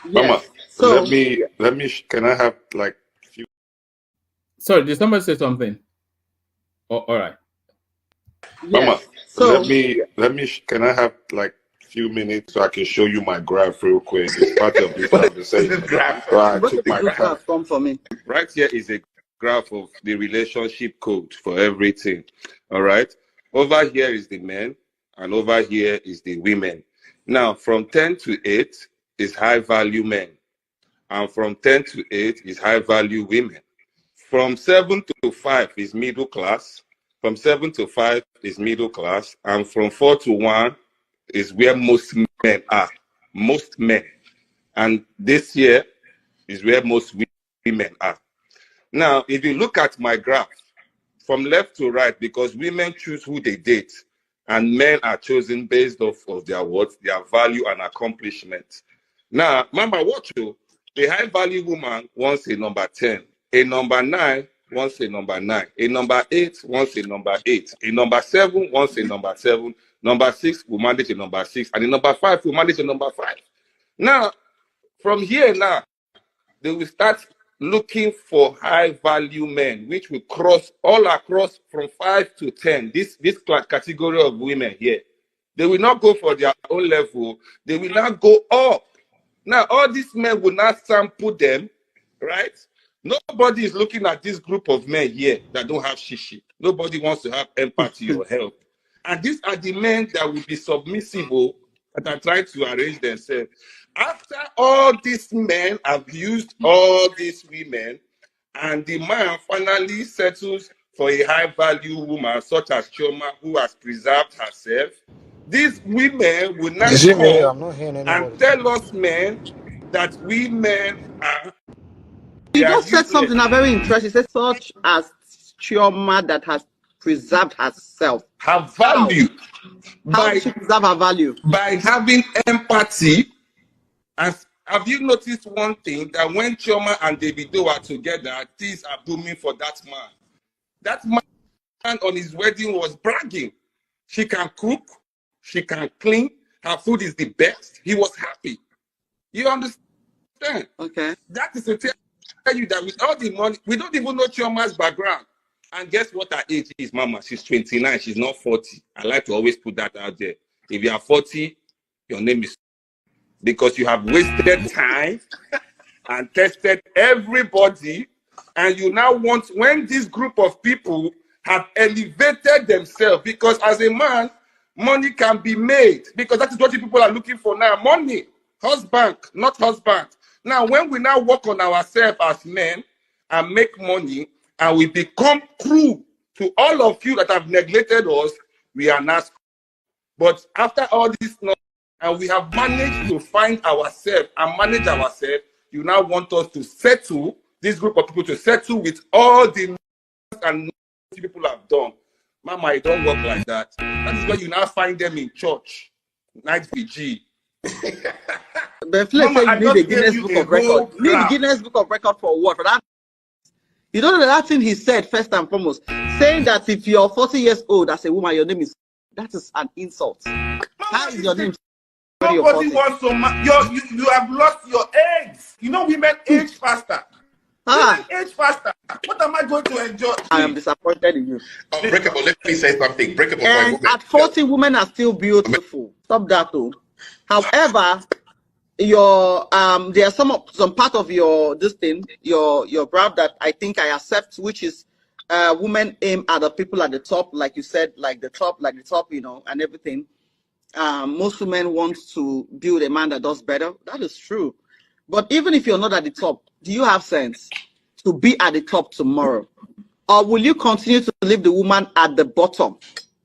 Mama, So let me. Can I have like a few? Sorry, did somebody say something? Oh, all right. Mama, So let me. Can I have like a few minutes so I can show you my graph real quick? It's part of this conversation. So I took my graph. come for me. Right here is a graph of the relationship code for everything. All right. Over here is the men, and over here is the women. Now, from 10 to 8 is high value men, and from 10 to 8 is high value women. From 7 to 5 is middle class. From 7 to 5 is middle class, and from 4 to 1 is where most men are. Most men. And this year is where most women are. Now, if you look at my graph, from left to right, because women choose who they date, and men are chosen based off of their what, their value and accomplishment. Now, Mama, watch you. The high value woman wants a number 10, a number 9 wants a number 9, a number 8 wants a number 8, a number 7 wants a number 7, number 6 will manage a number 6, and the number 5 will manage a number 5. Now, from here now, they will start looking for high value men, which will cross all across from 5 to 10. This category of women here, they will not go for their own level. They will not go up. Now, all these men will not sample them, right? Nobody is looking at this group of men here that don't have shishi. Nobody wants to have empathy or help. And these are the men that will be submissive, that are trying to arrange themselves. After all these men have used all these women, and the man finally settles for a high-value woman such as Chioma, who has preserved herself, these women will not come and tell us men that we men are... You just said something very interesting. You said such as Chioma that has preserved herself. Her value. How did she preserve her value? By having empathy. And have you noticed one thing, that when Chioma and Davido are together, things are booming for that man. That man on his wedding was bragging. She can cook, she can clean, her food is the best. He was happy. You understand? Okay. That is to tell you that with all the money, we don't even know Chioma's background. And guess what her age is, Mama? She's 29, she's not 40. I like to always put that out there. If you are 40, your name is... because you have wasted time and tested everybody, and you now want, when this group of people have elevated themselves, because as a man, money can be made, because that is what people are looking for now, money, husband, not husband. Now, when we now work on ourselves as men and make money, and we become crew to all of you that have neglected us, we are not. But after all this, and we have managed to find ourselves and manage ourselves, you now want us to settle, this group of people to settle with all the and people have done. Mama, it don't work like that. That is why you now find them in church, night VG. But Mama, you need the Guinness Book of Record. You need the Guinness Book of Record for what? For that? You know that thing he said first and foremost, saying that if you're 40 years old as a woman, your name is, that is an insult. How is your name? Nobody wants to. You have lost your eggs. You know, women age faster. Women age faster. What am I going to enjoy? I am disappointed in you. Breakable, let me say something. Breakable. And at 40, women are still beautiful. Stop that, though. However, your there are some part of your your graph that I think I accept, which is women aim at the people at the top, like you said, like the top, you know, and everything. Most women want to build a man that does better. That is true. But even if you're not at the top, do you have sense to be at the top tomorrow? Or will you continue to leave the woman at the bottom?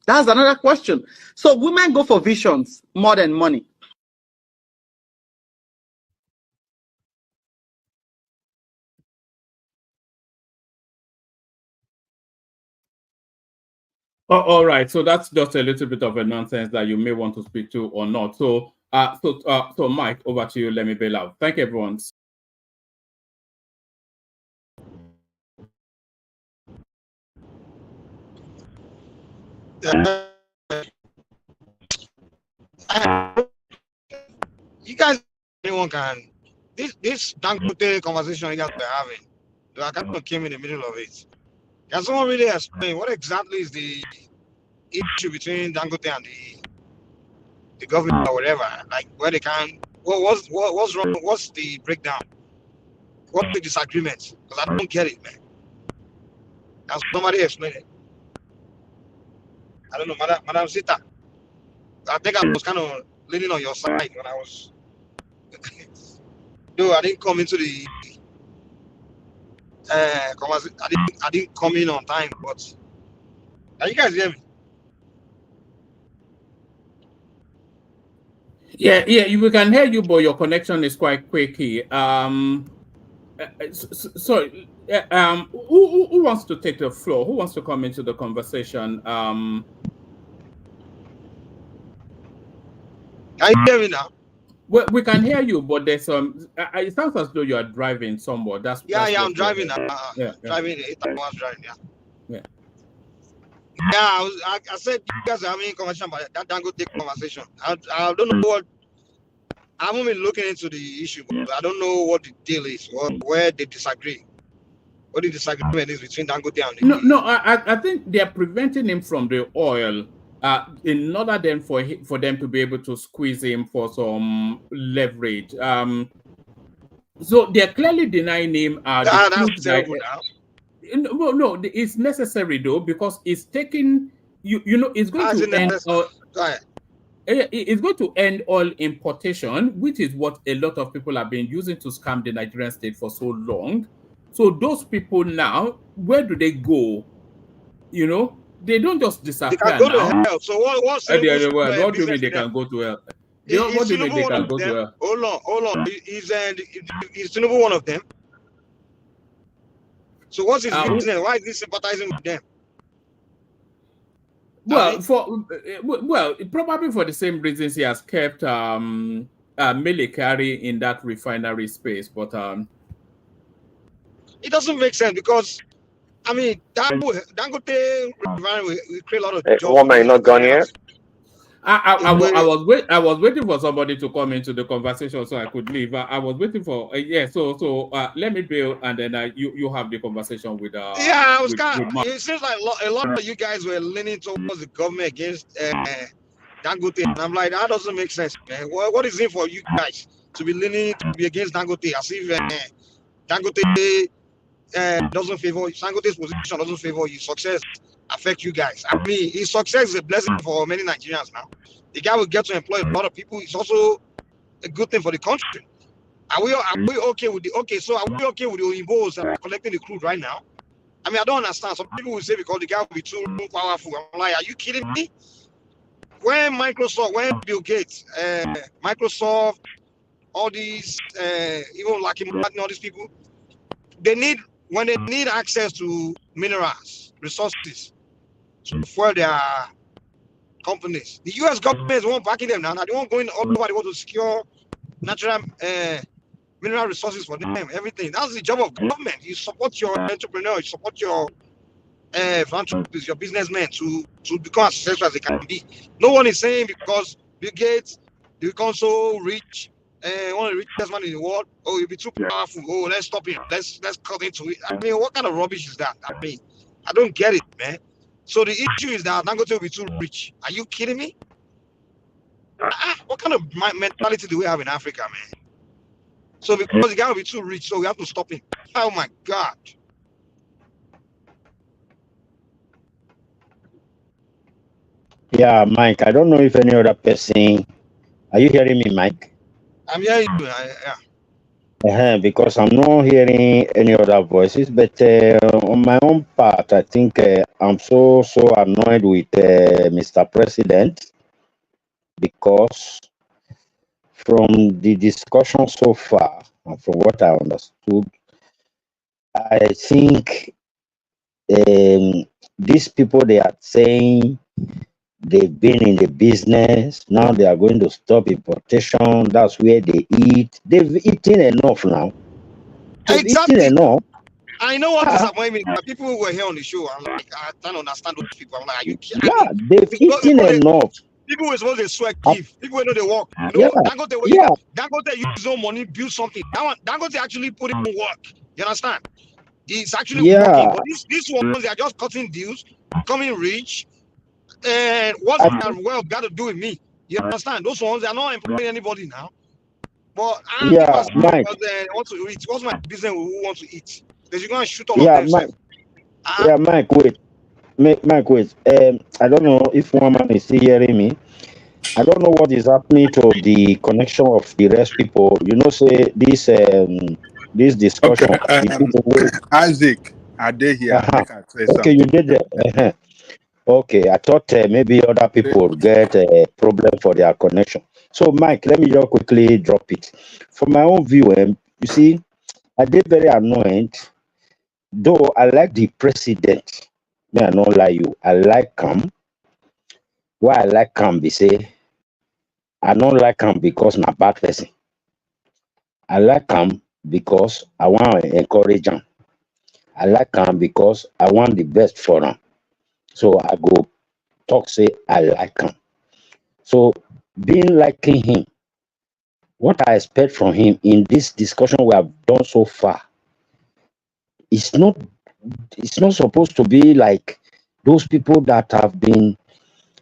That's another question. So women go for visions more than money. Oh, all right. So that's just a little bit of a nonsense that you may want to speak to or not. So, so Mike, over to you. Let me bail out. Thank you, everyone. You guys, anyone can. This Dangote conversation you guys were having, I kind of came in the middle of it. Can someone really explain what exactly is the issue between Dangote and the government or whatever? Like where they can, what's wrong? What's the breakdown? What's the disagreement? Because I don't get it, man. Can somebody explain it? I don't know, Madam Sita. I think I was kind of leaning on your side when I was. No, I didn't come into the conversation. I didn't come in on time, but can you guys hear me? Yeah, we can hear you, but your connection is quite quaky. Sorry, who wants to take the floor? Who wants to come into the conversation? Can you hear me now? Well, we can hear you, but there's some. It sounds as though you are driving somewhere. That's Yeah, that's yeah, what I'm driving now. yeah, Driving 8 hours driving. Yeah. yeah. Yeah, I said you guys are having a conversation about that Dangote conversation. I don't know what. I haven't been looking into the issue, but I don't know what the deal is, or where they disagree. What the disagreement is between Dangote and the. No. I think they are preventing him from the oil. In order then for them to be able to squeeze him for some leverage. So they're clearly denying him the crude. That's terrible now. No, it's necessary though, because it's taking you know it's going to end. It's going to end oil importation, which is what a lot of people have been using to scam the Nigerian state for so long. So those people now, where do they go? You know, they don't just disappear they can go now. To hell. So what's What do you mean they can go to hell? What do you mean they can go to hell? Hold on. Is Tinubu one of them? So what's his business? Why is he sympathizing with them? Well, probably for the same reasons he has kept MELE KYARI in that refinery space, but it doesn't make sense because I mean Dangote Refinery will create a lot of jobs. Woman, not gone yet. I was waiting for somebody to come into the conversation so I could leave. I was waiting for So let me build, and then you have the conversation with I was it seems like a lot of you guys were leaning towards the government against Dangote, and I'm like, that doesn't make sense, man. What is it for you guys to be leaning to be against Dangote as if Dangote doesn't favor Dangote's position doesn't favor you? Success affect you guys. I mean, his success is a blessing for many Nigerians now. The guy will get to employ a lot of people. It's also a good thing for the country. Are we okay with the So are we okay with the Oyimbos that are collecting the crude right now? I mean, I don't understand. Some people will say because the guy will be too powerful. I'm like, are you kidding me? When Bill Gates, Microsoft, all these, even Lucky Martin, all these people, when they need access to minerals, resources, to fuel their companies. The US government is the one backing them now. They won't go in all over the world to secure natural mineral resources for them, everything. That's the job of government. You support your entrepreneur, you support your philanthropists, your businessmen to become as successful as they can be. No one is saying because Bill Gates, they become so rich, one of the richest man in the world, you'll be too powerful. Let's stop him. Let's cut into it. I mean, what kind of rubbish is that? I mean, I don't get it, man. So the issue is that Dangote will be too rich. Are you kidding me? What kind of mentality do we have in Africa, man? So because the guy will be too rich, so we have to stop him. Oh my God. Yeah, Mike, I don't know if any other person... Are you hearing me, Mike? I'm hearing you, yeah. Because I'm not hearing any other voices, but on my own part, I think I'm so annoyed with Mr. President, because from the discussion so far, and from what I understood, I think these people, they are saying they've been in the business, now they are going to stop importation. That's where they eat. They've eaten enough now. They've eaten enough. I know what disappointed me. People who were here on the show, I'm like, I don't understand those people. I'm like, are you kidding? Yeah, they've eaten enough. People were supposed to sweat give. People who know they work. You know, Dangote use his own money, build something. Dangote actually put in work. You understand? It's actually working. But these ones, they are just cutting deals, becoming rich. And what's that wealth got to do with me? You understand? Those ones, they are not employing anybody now. But Mike, want to eat. What's my business who want to eat? Because you're going to shoot all of them. Mike, wait. Mike, wait. I don't know if one man is still hearing me. I don't know what is happening to the connection of the rest people. You know, say this discussion. Okay. Isaac, are they here? Okay, you did it. Okay, I thought maybe other people get a problem for their connection. So, Mike, let me just quickly drop it. From my own view, you see, I did very annoyed. Though I like the president, may I not lie you, I like him. Why I like him, they say, I don't like him because na bad person. I like him because I want to encourage him. I like him because I want the best for him. So I go talk say I like him. So being liking him, what I expect from him in this discussion we have done so far, it's not supposed to be like those people that have been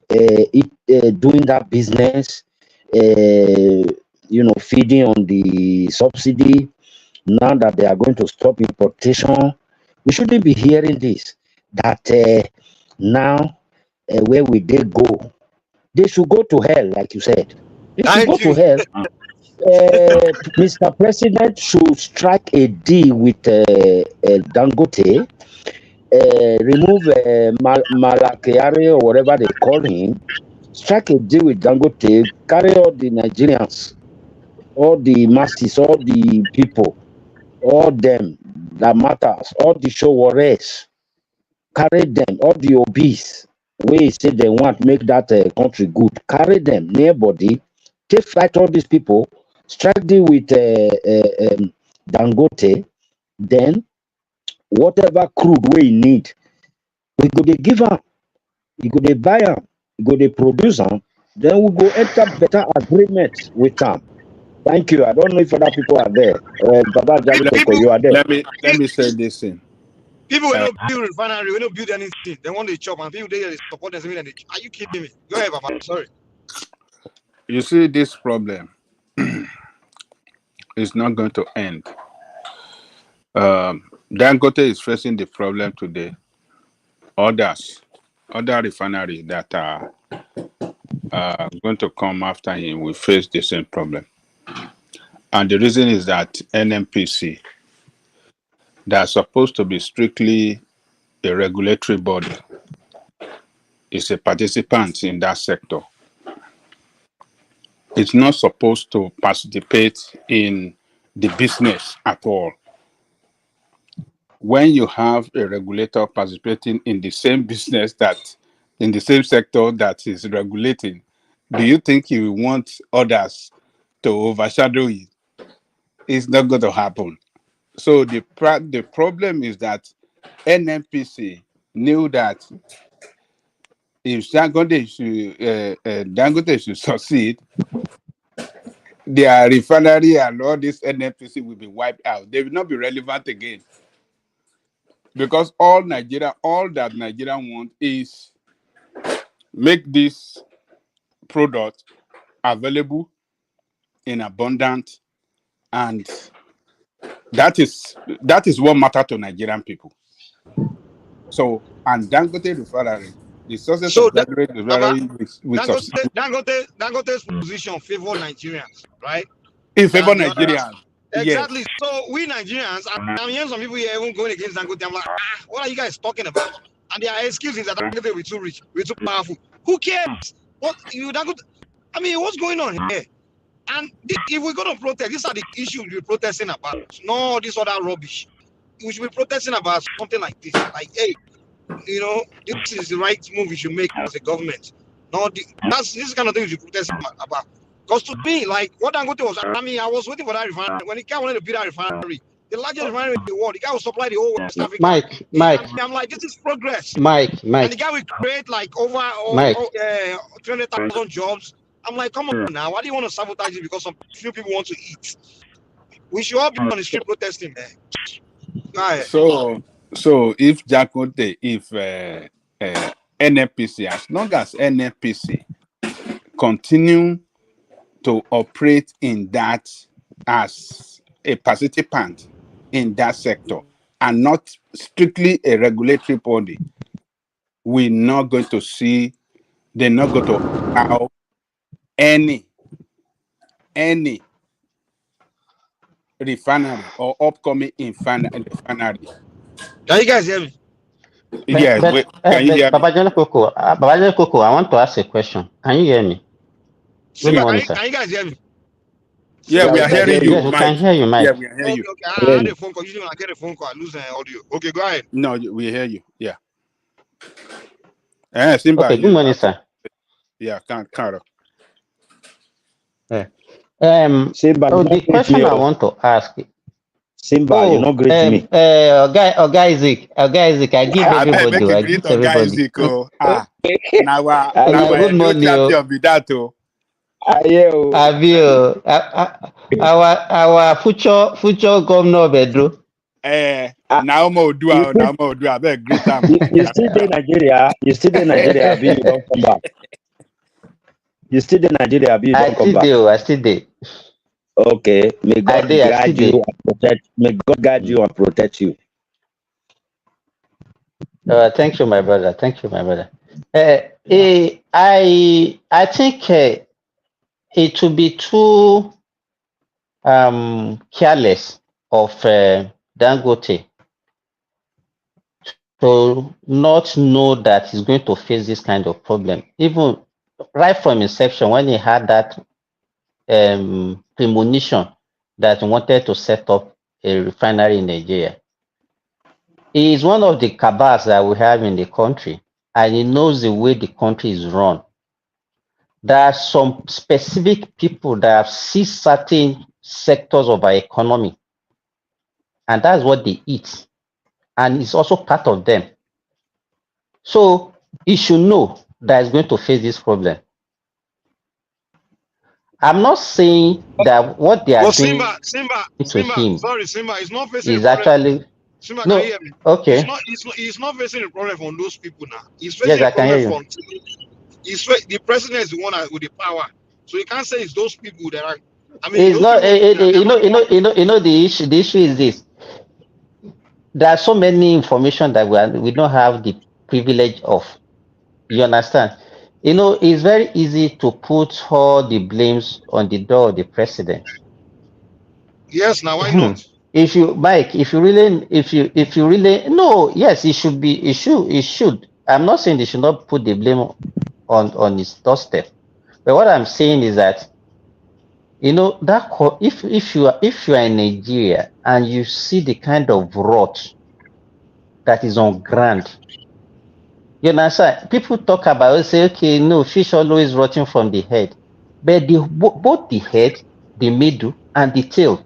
doing that business, feeding on the subsidy. Now that they are going to stop importation, we shouldn't be hearing this. That now where will they go? They should go to hell, like you said. They should go Thank to you. hell. Mr. President should strike a deal with Dangote, remove KYARI or whatever they call him, strike a deal with Dangote, carry all the Nigerians, all the masses, all the people, all them that matters, all the showarers, carry them, all the obese, we say they want make that country good, carry them, near body, take fight all these people, strike deal with Dangote, then whatever crude we need, we go dey give am, we go dey buy am, we go dey produce am, then we go enter better agreement with am. Thank you. I don't know if other people are there. Baba Jalikoko, you are there. Let me say this thing. People will not build refinery, will not build anything. They want to chop, and people they support them. Are you kidding me? Go ahead, Papa. Sorry. You see, this problem is not going to end. Dangote is facing the problem today. Other refineries that are going to come after him will face the same problem. And the reason is that NNPC, that are supposed to be strictly a regulatory body, is a participant in that sector. It's not supposed to participate in the business at all. When you have a regulator participating in the same business in the same sector that is regulating, do you think you want others to overshadow it? It's not going to happen. So the problem is that NNPC knew that if Dangote should succeed, their refinery and all this NNPC will be wiped out. They will not be relevant again. Because all that Nigeria want is make this product available in abundance, and that is what matters to Nigerian people. So, and Dangote Refinery, the success of Dangote Refinery with subsidy. Dangote's position favor Nigerians, right? In favor Nigerians. Exactly. Yes. So we Nigerians, I'm hearing some people here even going against Dangote. I'm like, what are you guys talking about? And their excuse is that Dangote we're too rich, we're too powerful. Who cares? Dangote? I mean, what's going on here? And if we're going to protest, these are the issues we're protesting about. No, this other rubbish. We should be protesting about something like this. Like, hey, this is the right move we should make as a government. No, this kind of thing we should protest about. Because to me, like what Dangote was, I mean, I was waiting for that refinery. When the guy wanted to build that refinery, the largest refinery in the world, the guy will supply the whole West Africa. Mike. I'm like, this is progress. Mike. And the guy will create like over 300,000 jobs. I'm like, come on now. Why do you want to sabotage it because some few people want to eat? We should all be on the street protesting, man. Go ahead. So if Dangote, if NNPC, as long as NNPC continue to operate in that as a participant in that sector and not strictly a regulatory body, we're not going to see, they're not going to allow any refinery or upcoming refinery. Can you guys hear me? Yes, can you hear me? Baba Jalikoko, I want to ask a question. Can you hear me? Good morning, sir. Can you guys hear me? Yeah, we are hearing you. Yes, we can hear you, Mike. Yeah, we are hearing you. Okay. I had a phone call. Usually when I get a phone call, I lose audio. Okay, go ahead. No, we hear you. Yeah. Simba, okay, good morning, sir. Yeah, Karo. Simba, you the not greet question me. I want to ask. Simba, you not greet me. Isaac, I give I beg everybody. make you I greet give Oga everybody. Isaac. Now Yeah, good new morning. champion be that. Avio, our future governor Bedro. Now more do I beg greet am. You still in Nigeria? You still in Nigeria? Abi, you don't come back. You still in Nigeria? Abi, you don't come back. I still there. Okay. May God guide you and protect. May God guide you and protect you. Thank you, my brother. Thank you, my brother. I think it would be too careless of Dangote to not know that he's going to face this kind of problem. Even right from inception, when he had that premonition that he wanted to set up a refinery in Nigeria. He is one of the cabals that we have in the country, and he knows the way the country is run. There are some specific people that have seized certain sectors of our economy, and that's what they eat. And it's also part of them. So he should know that he's going to face this problem. I'm not saying that what they are doing Simba, to him Simba is not facing is a problem. actually Simba, no. can you hear me? Okay. He's not facing a problem from those people now. He's Yes, facing I a can problem hear you. from the president is the one with the power. So you can't say it's those people that are. I mean, It's not. You know. The issue is this. There are so many information that we don't have the privilege of. You understand? You know, it's very easy to put all the blames on the door of the president. Yes, now why not? If you, Mike, if you really, no, yes, it should be, it should. I'm not saying they should not put the blame on his doorstep, but what I'm saying is that, you know, that if you are in Nigeria and you see the kind of rot that is on ground, you understand? People talk about it, say, okay, no, fish always rotting from the head, but both the head, the middle, and the tail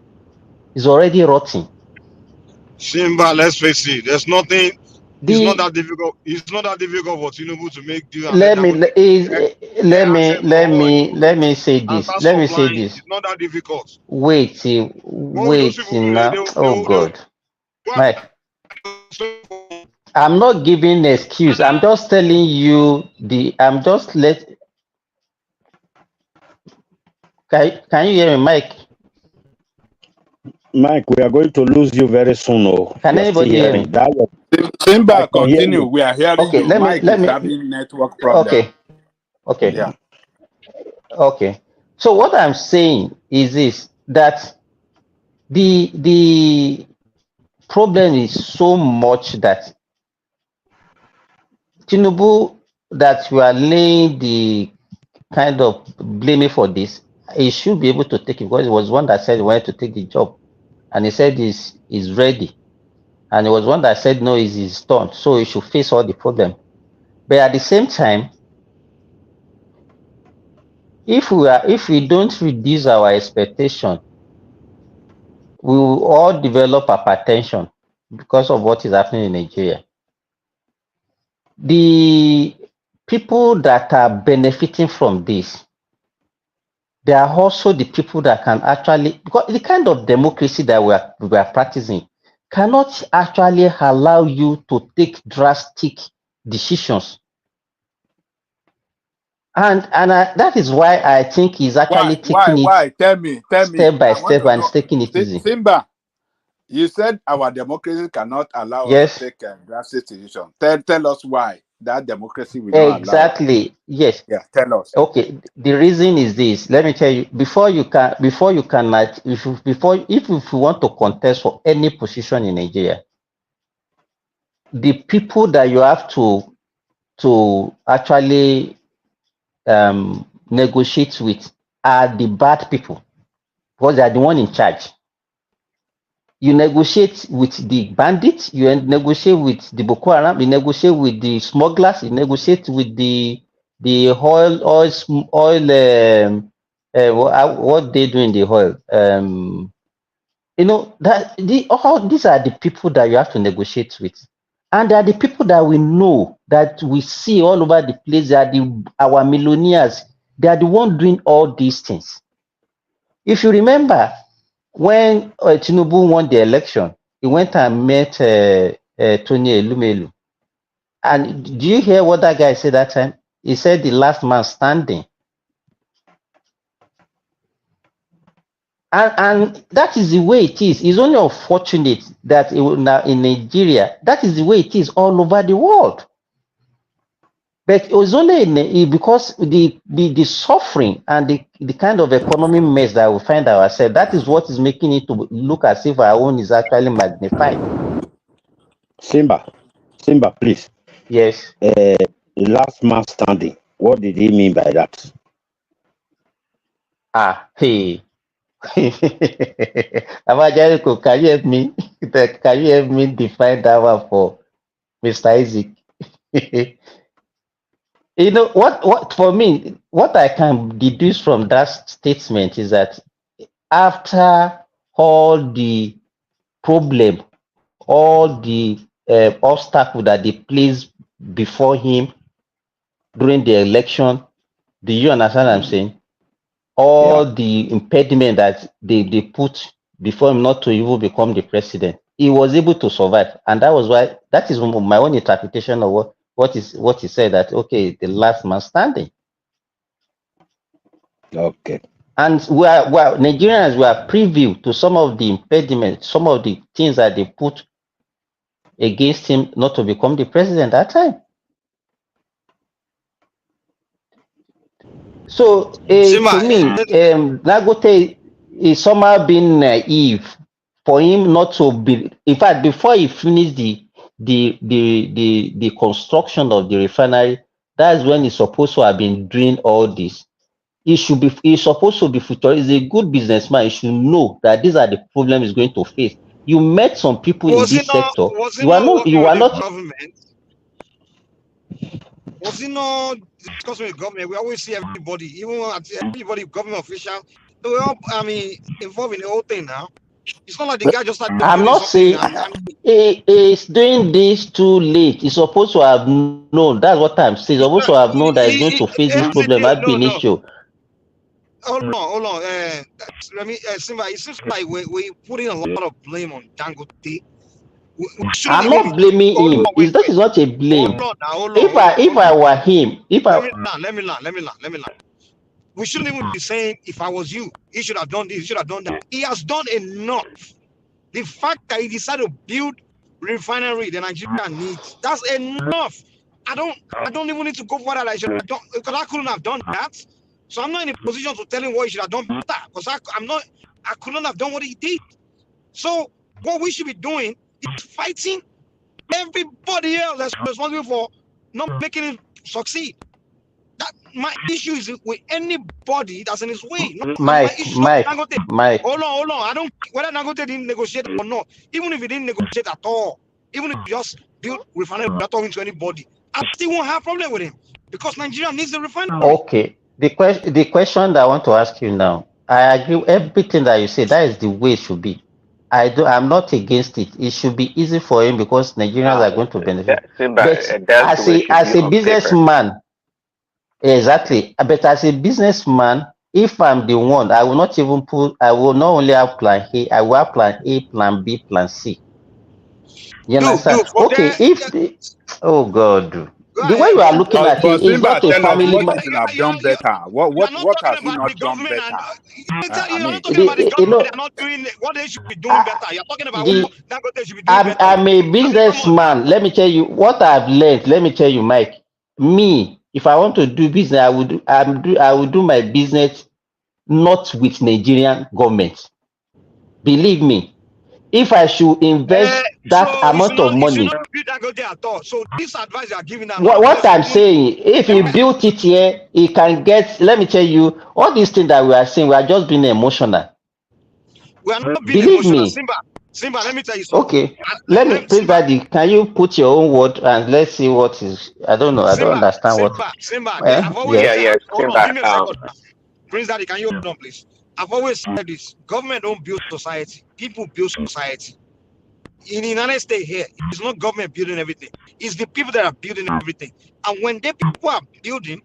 is already rotting. Simba, let's face it. There's nothing. It's not that difficult. It's not that difficult for Tinubu to make deal. Let me say this. Let me say this. It's not that difficult. Wait now. Oh God, Mike. I'm not giving an excuse. I'm just telling you I'm just Can you hear me, Mike? Mike, we are going to lose you very soon. Oh, can anybody hear me? Simba, continue. We are hearing you. Mike is having network problem. Okay. Yeah. Okay. So what I'm saying is this, that the problem is so much that Tinubu, that we are laying the kind of blaming for this, he should be able to take it, because it was one that said he wanted to take the job, and he said he's ready, and it was one that said no, it's his turn, so he should face all the problem. But at the same time, if we don't reduce our expectation, we will all develop hypertension because of what is happening in Nigeria. The people that are benefiting from this, they are also the people that can actually, because the kind of democracy that we are practicing cannot actually allow you to take drastic decisions. And that is why I think he's actually taking it Tell me. step by step and taking it easy. Simba, you said our democracy cannot allow us to take a drastic decision. Tell us why that democracy will not allow. Exactly. Yes. Yeah. Tell us. Okay. The reason is this. Let me tell you. If you want to contest for any position in Nigeria, the people that you have to actually negotiate with are the bad people, because they are the one in charge. You negotiate with the bandits, you negotiate with the Boko Haram, you negotiate with the smugglers, you negotiate with the oil what they do in the oil. You know that all these are the people that you have to negotiate with, and they are the people that we know, that we see all over the place. They are our millionaires. They are the one doing all these things. If you remember, when Tinubu won the election, he went and met Tony Elumelu. And do you hear what that guy said that time? He said the last man standing. And that is the way it is. It's only unfortunate that now in Nigeria, that is the way it is all over the world. But it was only because the suffering and the kind of economic mess that we find ourselves, that is what is making it to look as if our own is actually magnified. Simba, please. Yes. Last man standing. What did he mean by that? Hey. Amajarico, can you help me? Can you help me define that one for Mr. Isaac? You know what for me, what I can deduce from that statement is that after all the problem, all the obstacle that they placed before him during the election, do you understand what I'm saying? All the impediment that they put before him not to even become the president, he was able to survive, and that was why, that is my own interpretation of what he said, that okay, the last man standing. Okay. And we are Nigerians were privy to some of the impediments, some of the things that they put against him not to become the president at that time. So to me, Dangote is somehow being naive for him not to be. In fact, before he finished the construction of the refinery, that's when he's supposed to have been doing all this. He's supposed to be futurist. He's a good businessman. He should know that these are the problems he's going to face. You met some people in this sector. You are not. Government? Was it not discussing with government? We always see everybody, even everybody, government official, they all, involved in the whole thing now. It's not like the guy just started. I'm not saying he is doing this too late. He's supposed to have known. That's what I'm saying. He's supposed to have known that he's going to face this problem. Might be an issue. Hold on. Simba, it seems like we're putting a lot of blame on Dangote. I'm not blaming him. That is not a blame. If I were him, let me learn. We shouldn't even be saying, if I was you, he should have done this, he should have done that. He has done enough. The fact that he decided to build refinery the Nigeria needs, that's enough. I don't even need to go further. I should have done, because I couldn't have done that. So I'm not in a position to tell him what he should have done better, because I couldn't have done what he did. So what we should be doing is fighting everybody else that's responsible for not making him succeed. That my issue is with anybody that's in his way. Mike. Hold on. I don't whether Dangote didn't negotiate or not. Even if he didn't negotiate at all, even if he just built refinery without talking to anybody, I still won't have a problem with him because Nigeria needs the refinery. Okay. The question that I want to ask you now, I agree with everything that you say. That is the way it should be. I'm not against it. It should be easy for him because Nigerians are going to benefit. But as a businessman. Exactly. But as a businessman, if I'm the one, I will not only have plan A, I will have plan A, plan B, plan C. You understand? Okay, oh God. The way you are looking at it is not a family. What should have done better? What has he not done better? You're not talking about the government. They're not doing what they should be doing better. You're talking about what Dangote should be doing better. I'm a businessman. Let me tell you what I've learned. Let me tell you, Mike. Me, if I want to do business, I would do my business not with Nigerian government. Believe me. If I should invest amount of money, so this advice you are giving them. What I'm saying, if you build it here, he can get. Let me tell you, all these things that we are saying, we are just being emotional. We are not being emotional. Simba, let me tell you something. Okay, let me please, Daddy. Can you put your own word and let's see what is? I don't know. I don't understand what. Simba. Simba. Prince Daddy, can you hold on, please? I've always said this: government don't build society; people build society. In the United States here, it's not government building everything; it's the people that are building everything. And when the people are building,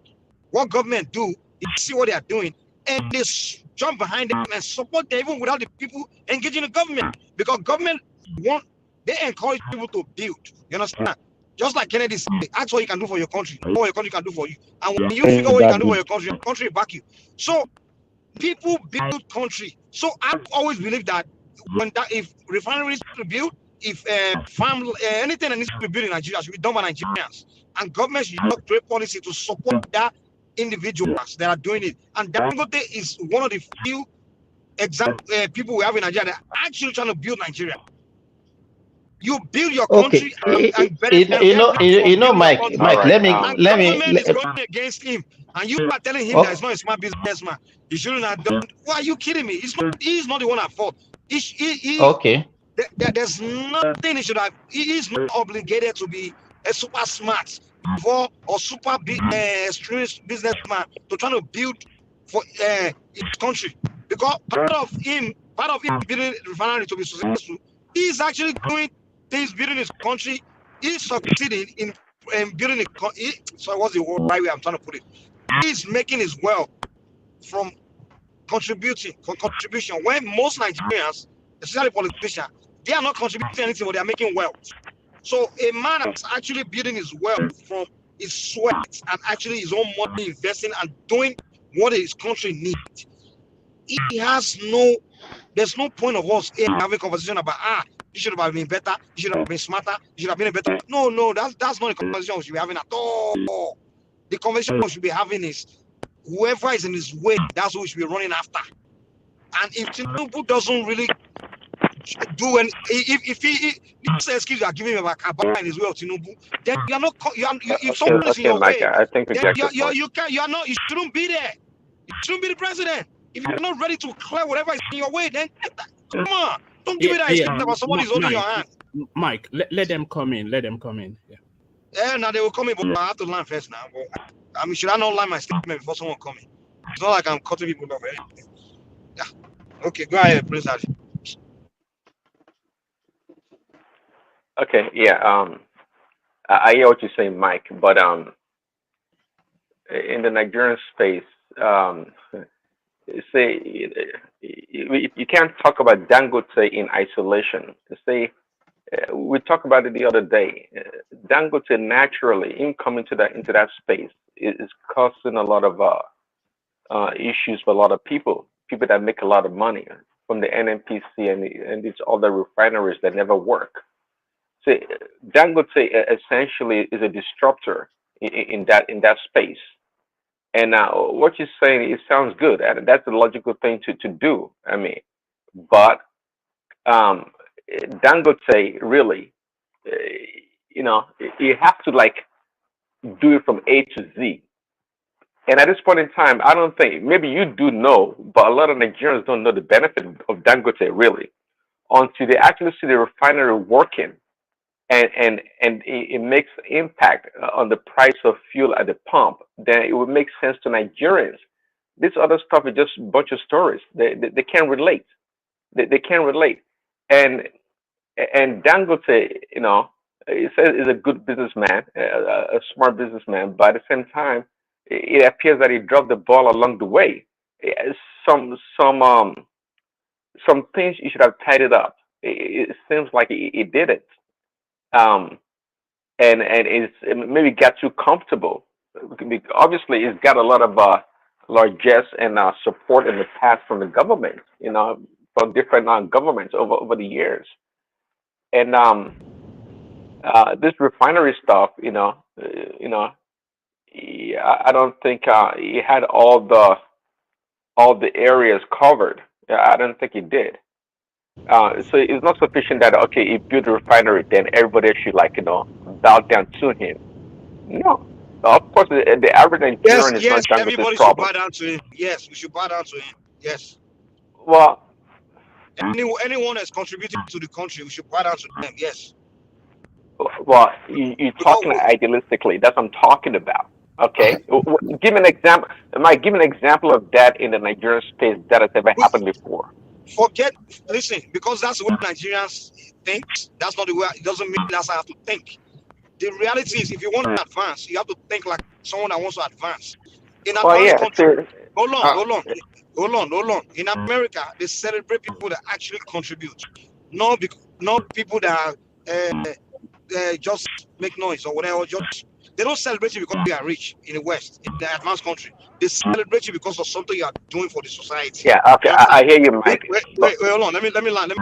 what government do? They see what they are doing, and they jump behind them and support them, even without the people engaging the government, because government they encourage people to build. You understand? Just like Kennedy said, ask what you can do for your country, not what your country can do for you. And when you figure what you can do for your country will back you. So people build country. So I always believe that if refineries to build, if farm anything that needs to be built in Nigeria should be done by Nigerians, and government should create policy to support that individuals that are doing it. And Dangote is one of the few people we have in Nigeria that are actually trying to build Nigeria. You build your country and Mike, let me government is going against him, and you are telling him that he's not a smart businessman. He shouldn't have done. Why are you kidding me? He's not the one at fault. There's nothing he should have. He is not obligated to be a super smart or super extremist businessman to try to build for his country, because part of him building the refinery to be successful, he's actually doing things building his country. He's succeeding in building a country. So what's the right way I'm trying to put it? He's making his wealth from contribution. When most Nigerians, especially politicians, they are not contributing anything, but they are making wealth. So a man that's actually building his wealth from his sweat and actually his own money investing and doing what his country needs, there's no point of us having a conversation about you should have been better, you should have been smarter, you should have been better. No, that's not the conversation we should be having at all. The conversation we should be having is whoever is in his way, that's who we should be running after. And if Tinubu doesn't really do any, if this excuse you are giving him about Kabbalah in his way of Tinubu, then you are not. If someone is in your way, then you shouldn't be there. You shouldn't be the president. If you're not ready to clear whatever is in your way, then come on, don't give me that excuse about somebody's holding your hand. Mike, let them come in. Let them come in. Yeah, now they will come in, but I have to learn first now. But, I mean, should I not learn my statement before someone come in? It's not like I'm cutting people off. Yeah. Okay, go ahead, Prince Harry. Okay, yeah. I hear what you're saying, Mike, but in the Nigerian space, say you can't talk about Dangote in isolation. Say we talked about it the other day. Dangote naturally, in coming to into that space, is causing a lot of issues for a lot of people that make a lot of money from the NNPCL and these other refineries that never work. So Dangote essentially is a disruptor in that space. And what you're saying, it sounds good, and that's the logical thing to do. I mean, but Dangote really, you have to like do it from A to Z. And at this point in time, I don't think, maybe you do know, but a lot of Nigerians don't know the benefit of Dangote really, until they actually see the refinery working, and it makes impact on the price of fuel at the pump. Then it would make sense to Nigerians. This other stuff is just a bunch of stories. They can't relate. They can't relate. And Dangote, he says is a good businessman, a smart businessman, but at the same time, it appears that he dropped the ball along the way. Some things you should have tidied up. It seems like he didn't. And it's maybe got too comfortable. Obviously, it's got a lot of largesse and support in the past from the government, from different governments over the years. And this refinery stuff, I don't think he had all the areas covered. I don't think he did. So it's not sufficient that he built a refinery, then everybody should bow down to him. No, of course the average Nigerian is not Dangote's problem. Should bow down to him. Yes, we should bow down to him. Yes. Well, anyone that's contributing to the country, we should bow down to them. Yes. Well, you're talking idealistically. That's what I'm talking about. Okay, give me an example. Mike, give me an example of that in the Nigerian space that has ever happened before. Forget, listen, because that's the way Nigerians think. That's not the way. It doesn't mean that's how I have to think. The reality is, if you want to advance, you have to think like someone that wants to advance. In Oh advanced yeah, country, sir. hold on. In America, they celebrate people that actually contribute, not people that just make noise or whatever. They don't celebrate you because you are rich in the West, in the advanced country. They celebrate you because of something you are doing for the society. Yeah, okay, You understand? I hear you, Mike. Wait, hold on. Let me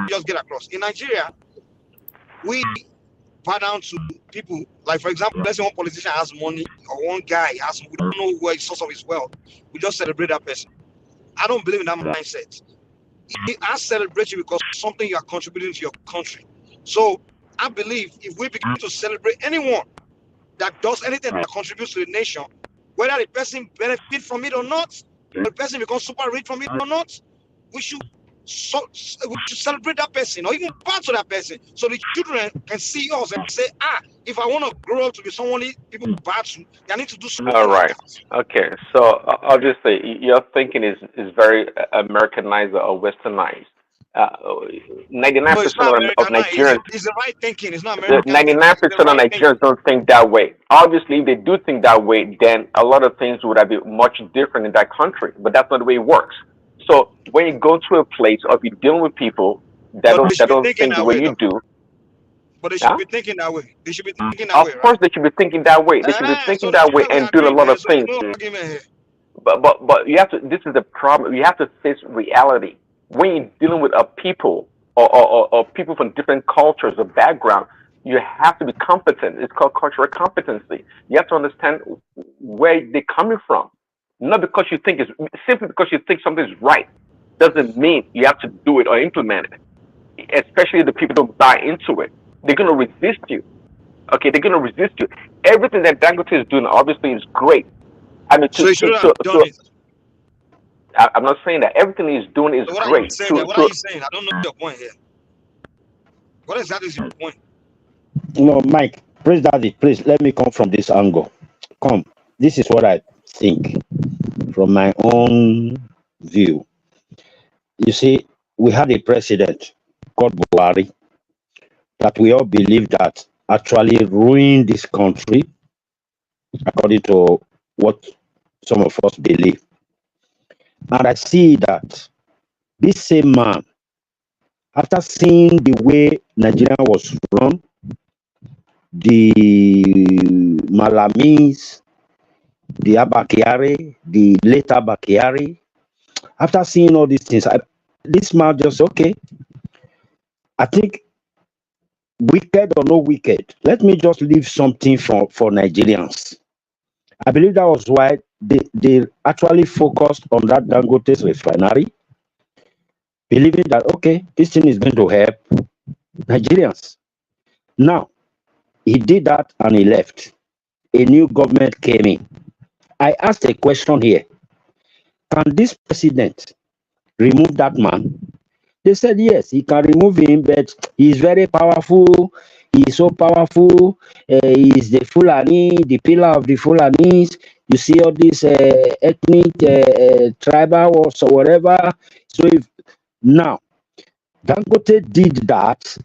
just get across. In Nigeria, we bow down to people. Like, for example, let's say one politician has money or one guy has, we don't know where the source of his wealth. We just celebrate that person. I don't believe in that mindset. I celebrate you because something you are contributing to your country. So I believe if we begin to celebrate anyone that does anything that contributes to the nation, whether the person benefit from it or not, or the person becomes super rich from it or not, we should celebrate that person or even bow to that person, so the children can see us and say, if I want to grow up to be someone people bow to, I need to do something All like right. that. Okay. So obviously, your thinking is very Americanized or Westernized. 99% No, it's not of American. Nigerians, It's the right thinking. It's not American thinking. 99% It's the of right thinking. Nigerians don't think that way. Obviously, if they do think that way, then a lot of things would have been much different in that country. But that's not the way it works. So when you go to a place or if you're dealing with people that But they should be don't thinking think the that way way, you though. do, But they should huh? be thinking that way. They should be thinking that Of way, course right? they should be thinking that way. They should be thinking So that way then we and doing a agree, lot man. of So there's things. no argument here. But you have to. This is the problem. You have to face reality when you're dealing with a people or people from different cultures or background. You have to be competent. It's called cultural competency. You have to understand where they're coming from. Not because you think it's simply because you think something is right doesn't mean you have to do it or implement it. Especially if the people don't buy into it, they're gonna resist you. Okay, they're gonna resist you. Everything that Dangote is doing obviously is great. I mean, So you shouldn't have done it. I'm not saying that everything he's doing is So what are you great. saying there? What are you saying? I don't know your point here. What exactly is your point? No, Mike, please, Daddy, please let me come from this angle. Come, this is what I think from my own view. You see, we had a president called Buhari that we all believe that actually ruined this country, according to what some of us believe. And I see that this same man, after seeing the way Nigeria was run, the Malamis, the KYARI, the later KYARI, after seeing all these things, this man just, okay, I think wicked or no wicked, let me just leave something for Nigerians. I believe that was why they actually focused on that Dangote Refinery, believing that, okay, this thing is going to help Nigerians. Now, he did that and he left. A new government came in. I asked a question here. Can this president remove that man? They said yes, he can remove him, but he's very powerful. He's so powerful. He's the Fulani, the pillar of the Fulanis. You see all these ethnic, tribal or so whatever. So if now Dangote did that,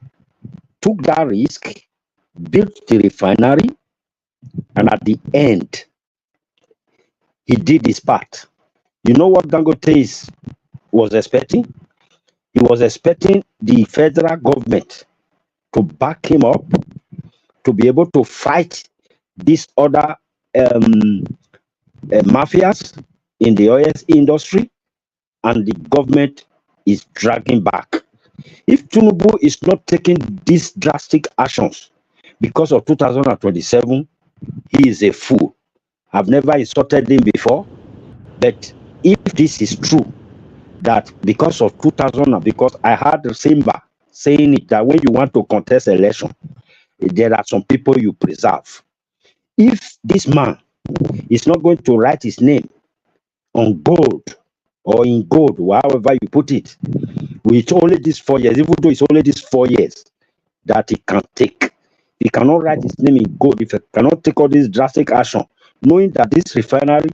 took that risk, built the refinery, and at the end, he did his part. You know what Dangote was expecting? He was expecting the federal government to back him up, to be able to fight these other mafias in the oil industry, and the government is dragging back. If Tinubu is not taking these drastic actions because of 2027, he is a fool. I've never insulted him before, but if this is true, that because of 2000, because I heard Simba saying it, that when you want to contest election, there are some people you preserve. If this man is not going to write his name on gold or in gold, however you put it, with only these 4 years, even though it's only these 4 years that he can take, he cannot write his name in gold if he cannot take all this drastic action knowing that this refinery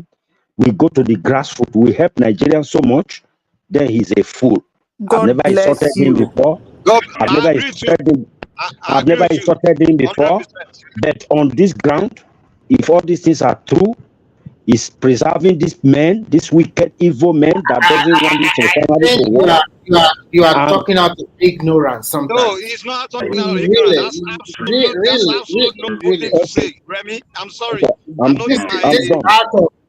will go to the grassroots, will help Nigerians so much, then he's a fool. I've never insulted him before. I've never insulted him. I've never insulted him before. But on this ground, if all these things are true, is preserving this man, this wicked, evil man that doesn't want this refinery to work. You are talking out of ignorance sometimes. No, he's not talking out of ignorance. That's absolute no to say, Remy. I'm sorry.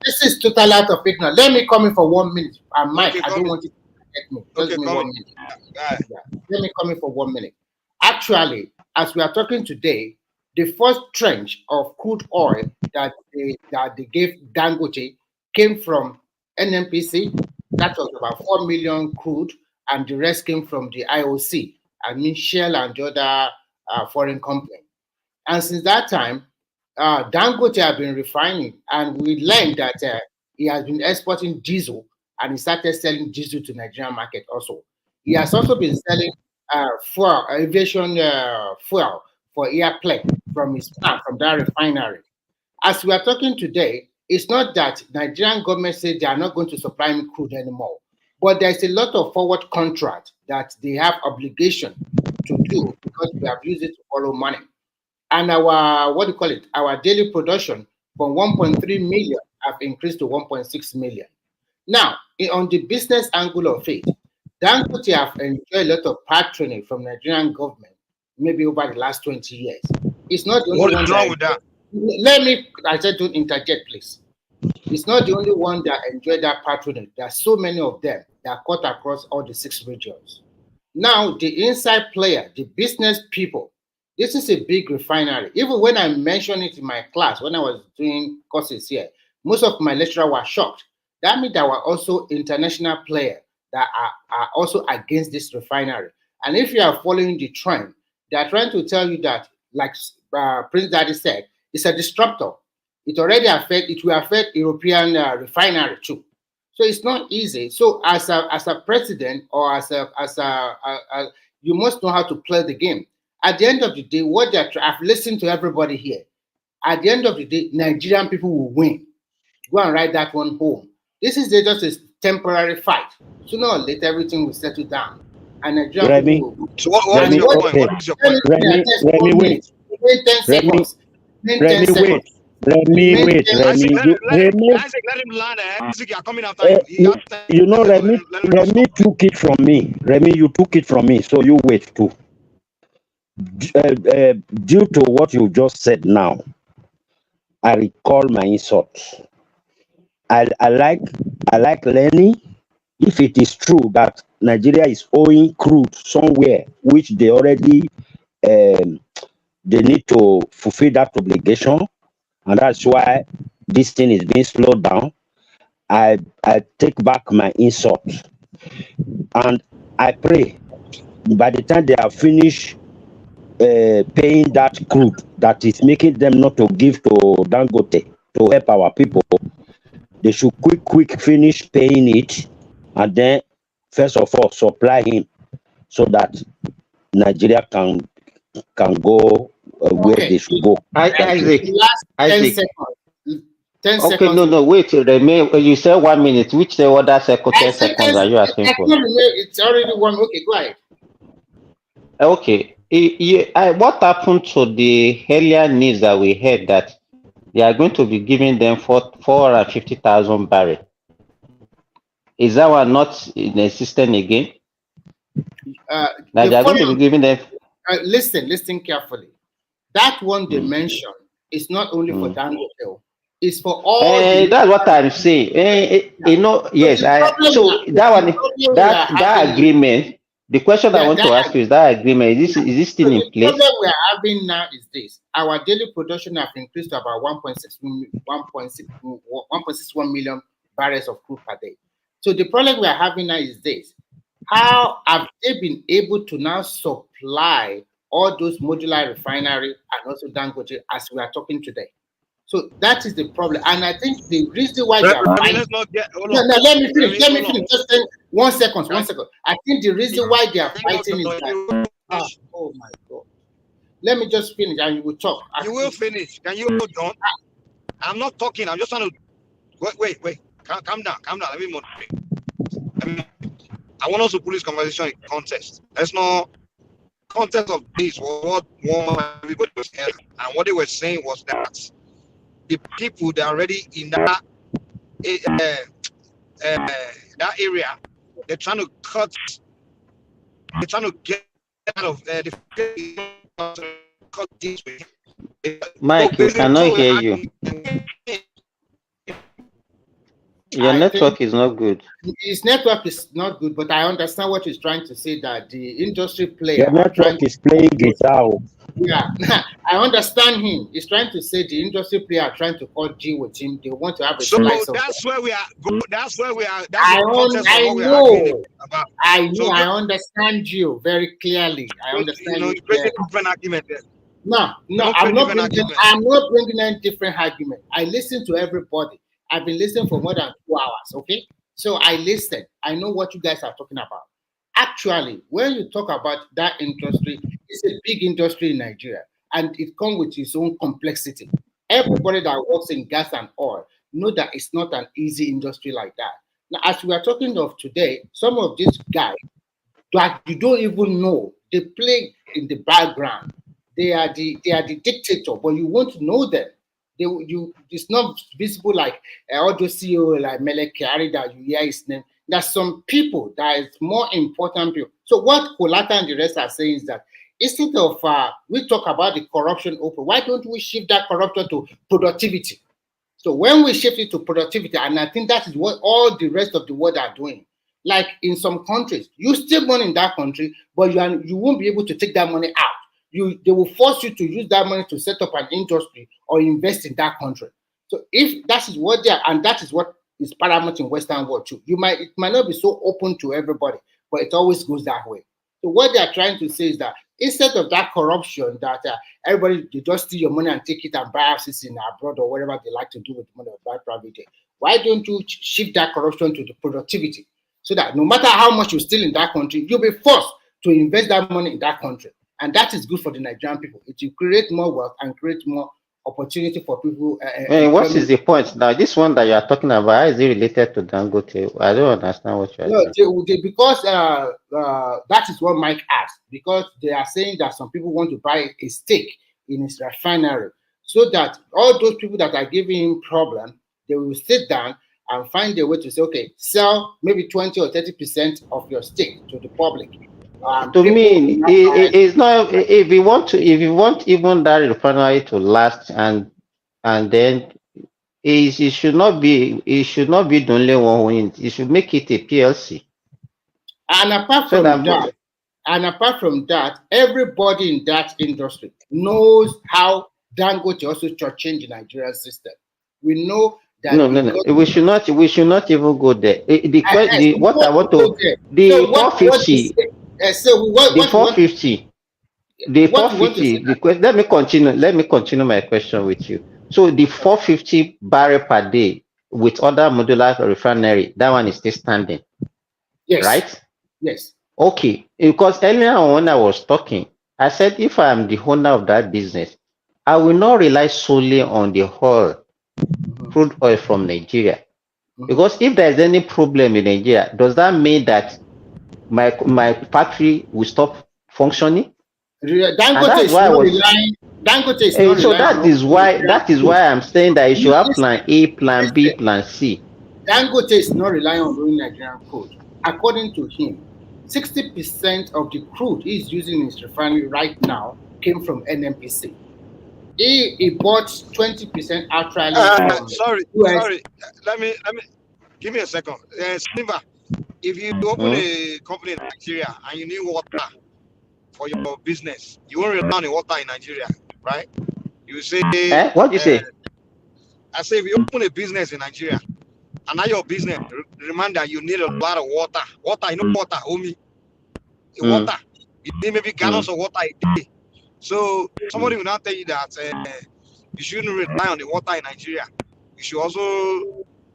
This is total out of ignorance. Let me come in for 1 minute. Mike, I don't want you to get me. Just give me 1 minute. Yeah. Let me come in for 1 minute. Actually, as we are talking today, the first tranche of crude oil that they gave Dangote came from NNPC. That was about 4 million crude, and the rest came from the IOC. I mean Shell and the other foreign company. And since that time, Dangote has been refining, and we learned that he has been exporting diesel, and he started selling diesel to Nigerian market also. He has also been selling aviation fuel for airplane from his plant, from that refinery. As we are talking today, it's not that Nigerian government said they are not going to supply him crude anymore, but there's a lot of forward contract that they have obligation to do because we have used it to borrow money. And our, our daily production from 1.3 million have increased to 1.6 million. Now, on the business angle of it, Dangote have enjoyed a lot of patronage from Nigerian government, maybe over the last 20 years. It's not the only one. What is wrong with that? Let me, I said, don't interject, please. It's not the only one that enjoyed that patronage. There are so many of them that cut across all the 6 regions. Now, the inside player, the business people, this is a big refinery. Even when I mentioned it in my class, when I was doing courses here, most of my lecturers were shocked. That means there were also international players that are also against this refinery. And if you are following the trend, they are trying to tell you that, like Prince Daddy said, it's a disruptor. It will affect European refinery too. So it's not easy. So as a president or as you must know how to play the game. At the end of the day, I've listened to everybody here. At the end of the day, Nigerian people will win. Go and write that one home. This is just a temporary fight. Sooner or later, everything will settle down. And Nigerian people will. So what is your point? What is your point? Remy, wait. Isaac, let him land. Isaac, you're coming after him. You know, Remy took it from me. Remy, you took it from me, so you wait too. Due to what you just said now, I recall my insults. I like learning. If it is true that Nigeria is owing crude somewhere, which they already they need to fulfill that obligation, and that's why this thing is being slowed down. I take back my insult, and I pray by the time they have finished paying that crude that is making them not to give to Dangote to help our people, they should quick finish paying it, and then first of all supply him so that Nigeria can go where they should go. Isaac. 10 seconds. 10 okay, seconds. no, wait. You said 1 minute. Which the other 10 seconds are you asking for? It's already one. Okay, go ahead. Okay. What happened to the earlier news that we heard that they are going to be giving them 450,000 barrels? Is that one not in existence again? That they are going to be giving them. Listen carefully. That one they mentioned is not only for Dangote. It's for all. That's what I'm saying. You know, yes. So that one, that agreement. The question I want to ask you is that agreement is this still in place? The problem we are having now is this: our daily production have increased to about 1.61 million barrels of crude per day. So the problem we are having now is this: how have they been able to now supply all those modular refinery and also Dangote as we are talking today? So that is the problem, and I think the reason why they are fighting. Let me finish. Just 1 second. I think the reason why they are fighting is that. Oh my God! Let me just finish, and you will talk. You will finish. Can you hold on? I'm not talking. I'm just trying to wait. Calm down. Let me moderate. I want us to put this conversation in context. There's no context of this. What everybody was saying, and what they were saying was that the people that are already in that that area, they're trying to cut. They're trying to get out of the cut this way. Mike, we cannot hear you. Your network is not good. His network is not good, but I understand what he's trying to say, that the industry player... Your network is playing guitar. Yeah, I understand him. He's trying to say the industry player are trying to call G with him. They want to have a slice of... That's where we are. That's where we are. That's I know. I understand you very clearly. I understand. You're bringing different argument there. No, I'm not bringing any different argument. I listen to everybody. I've been listening for more than 2 hours, okay? So I listened. I know what you guys are talking about. Actually, when you talk about that industry, it's a big industry in Nigeria, and it comes with its own complexity. Everybody that works in gas and oil know that it's not an easy industry like that. Now, as we are talking of today, some of these guys that you don't even know, they play in the background. They are the dictator, but you won't know them. It's not visible like audio CEO like MELE KYARI that you hear his name. There's some people that is more important people. So what Kolata and the rest are saying is that instead of we talk about the corruption open, why don't we shift that corruption to productivity? So when we shift it to productivity, and I think that is what all the rest of the world are doing. Like in some countries, you steal money in that country, but you won't be able to take that money out. They will force you to use that money to set up an industry or invest in that country. So if that is what they are, and that is what is paramount in Western world too, it might not be so open to everybody, but it always goes that way. So what they are trying to say is that instead of that corruption that everybody, they just steal your money and take it and buy houses in abroad or whatever they like to do with money or buy private, why don't you shift that corruption to the productivity, so that no matter how much you steal in that country, you'll be forced to invest that money in that country. And that is good for the Nigerian people. It will create more wealth and create more opportunity for people. What is the point now? This one that you are talking about, how is it related to Dangote? I don't understand what you are saying. Because that is what Mike asked. Because they are saying that some people want to buy a stake in his refinery, so that all those people that are giving him problem, they will sit down and find a way to say, okay, sell maybe 20 or 30% of your stake to the public. To me, it's not. If you want even that refinery to last, and then it should not be the only one who wins. It should make it a PLC. And apart from that, everybody in that industry knows how Dangote also change the Nigerian system. We know that. No. We should not even go there. What I want to the 450. So the 450. The 450. Let me continue my question with you. So the 450 barrel per day with other modular refinery, that one is still standing. Yes. Right? Yes. Okay. Because earlier on when I was talking, I said if I am the owner of that business, I will not rely solely on the oil, crude oil from Nigeria. Because if there is any problem in Nigeria, does that mean that my factory will stop functioning? Dangote is not relying. So that is why I'm saying that you should have plan A, plan B, plan C. Dangote is not relying on doing Nigerian crude. According to him, 60% of the crude he's using in his refinery right now came from NNPCL. He bought 20% outright from sorry. Let me give me a second. Sniva, if you open a company in Nigeria and you need water for your business, you won't rely on the water in Nigeria, right? You say what do you say? I say if you open a business in Nigeria and now your business remind that you need a lot of water. Water, you know water, homie. Water. You need maybe gallons of water a day. So somebody will not tell you that you shouldn't rely on the water in Nigeria. You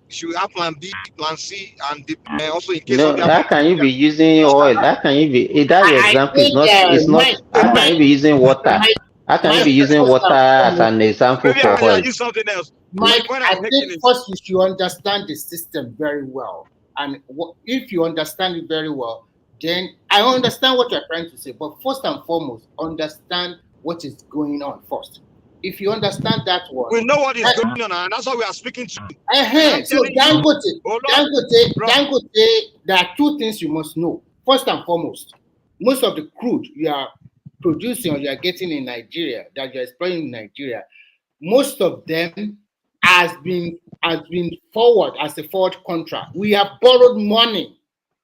should have plan B, plan C, and also in case of how can you be using oil? How can you be that example is not how can you be using water? How can you be using water as an example for oil? Use something else. Mike, I think first you should understand the system very well. And if you understand it very well, then I understand what you're trying to say. But first and foremost, understand what is going on first. If you understand that one, we know what is going on, and that's why we are speaking to you. So Dangote, there are two things you must know. First and foremost, most of the crude you are producing or you are getting in Nigeria, that you're exploiting in Nigeria, most of them has been forward as a forward contract. We have borrowed money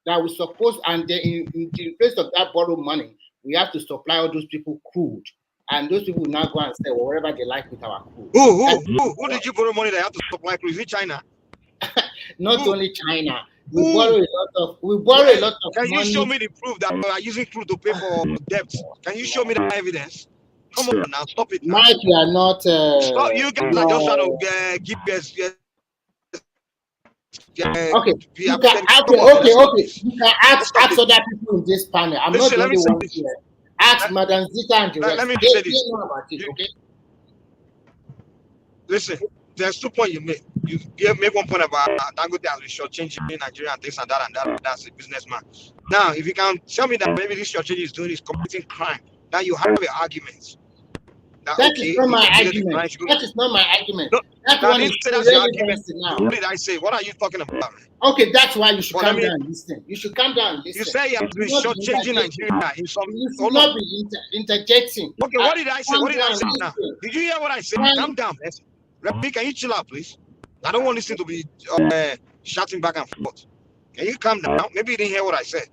that we supposed, and then in place of that borrowed money, we have to supply all those people crude. And those people will now go and say whatever they like with our crude. Who did you borrow money that you have to supply crude? Is it China? Not only China. We borrow a lot of Can money. you show me the proof that we are using crude to pay for debt? Can you show me the evidence? Come on now, stop it. Now. Mike, you are not. Stop. You guys are just trying to give us. Okay. You can ask other people in this panel. I'm not the only one here. Ask Madam Zita and the rest. Let me say this. Know about it, okay? Listen, there's 2 points you make. You make 1 point about Dangote has been shortchanging in Nigeria and this and that and that. That's a businessman. Now, if you can tell me that maybe this shortchanging is doing is committing crime, now you have an argument. That is not my argument. That is not my argument. No, that one is that's your argument. Now. What did I say? What are you talking about? Okay, that's why you should calm down and listen. You should calm down and listen. You say you have been shortchanging Nigeria in some. You should not be interjecting. Okay, what did I say? What did I say now? Did you hear what I said? Calm down. Rabbi, can you chill out, please? I don't want this thing to be shouting back and forth. Can you calm down? Maybe you didn't hear what I said.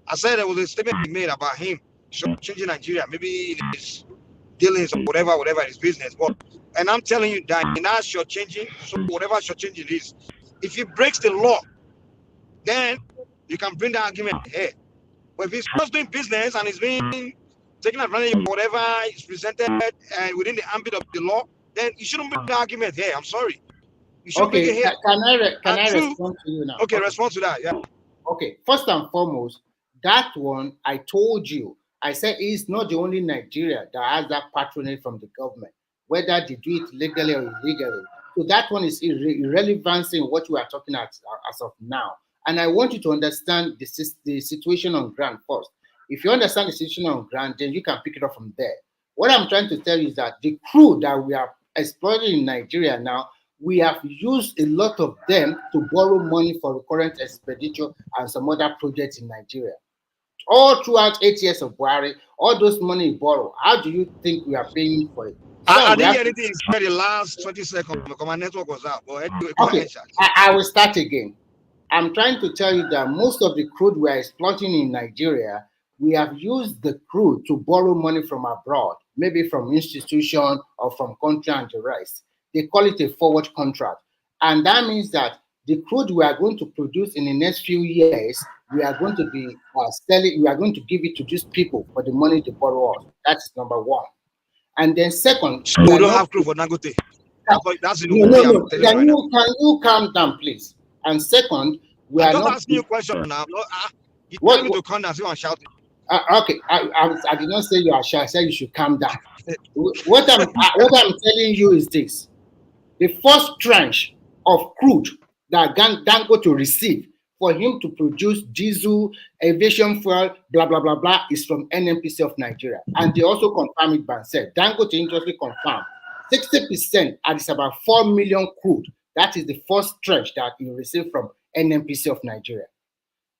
I said there was a statement he made about him shortchanging Nigeria. Maybe it's dealings or whatever his business. But and I'm telling you that in our shortchanging, so whatever shortchanging is, if he breaks the law, then you can bring the argument here. But if he's just doing business and he's being taking advantage of whatever is presented within the ambit of the law, then you shouldn't bring the argument here. I'm sorry. You should bring it here. Can I respond to you now? Okay, respond to that. Yeah. Okay. First and foremost, that one I told you. I said it's not the only Nigeria that has that patronage from the government, whether they do it legally or illegally. So that one is irrelevant in what we are talking about as of now. And I want you to understand the situation on ground first. If you understand the situation on ground, then you can pick it up from there. What I'm trying to tell you is that the crude that we are exploiting in Nigeria now, we have used a lot of them to borrow money for recurrent expenditure and some other projects in Nigeria. All throughout 8 years of Buhari, all those money borrowed, how do you think we are paying for it? I didn't hear anything in the last 20 seconds because my network was out. But anyway, okay, I will start again. I'm trying to tell you that most of the crude we are exploiting in Nigeria, we have used the crude to borrow money from abroad, maybe from institution or from country and the rest. They call it a forward contract. And that means that the crude we are going to produce in the next few years, we are going to be selling, we are going to give it to these people for the money they borrow us. That's number one. And then second, we don't have crude for Dangote. That's the no. Can you calm down, please? And second, we are not asking you a question now. You tell me to calm down, so I'm shouting. Okay, I did not say you are shy. I said you should calm down. What I'm telling you is this: the first tranche of crude that Dangote to receive for him to produce diesel, aviation fuel, blah blah blah blah, is from NNPCL of Nigeria, and they also confirmed it by said Dangote interestingly confirmed 60%, and it's about 4 million crude. That is the first tranche that he received from NNPCL of Nigeria.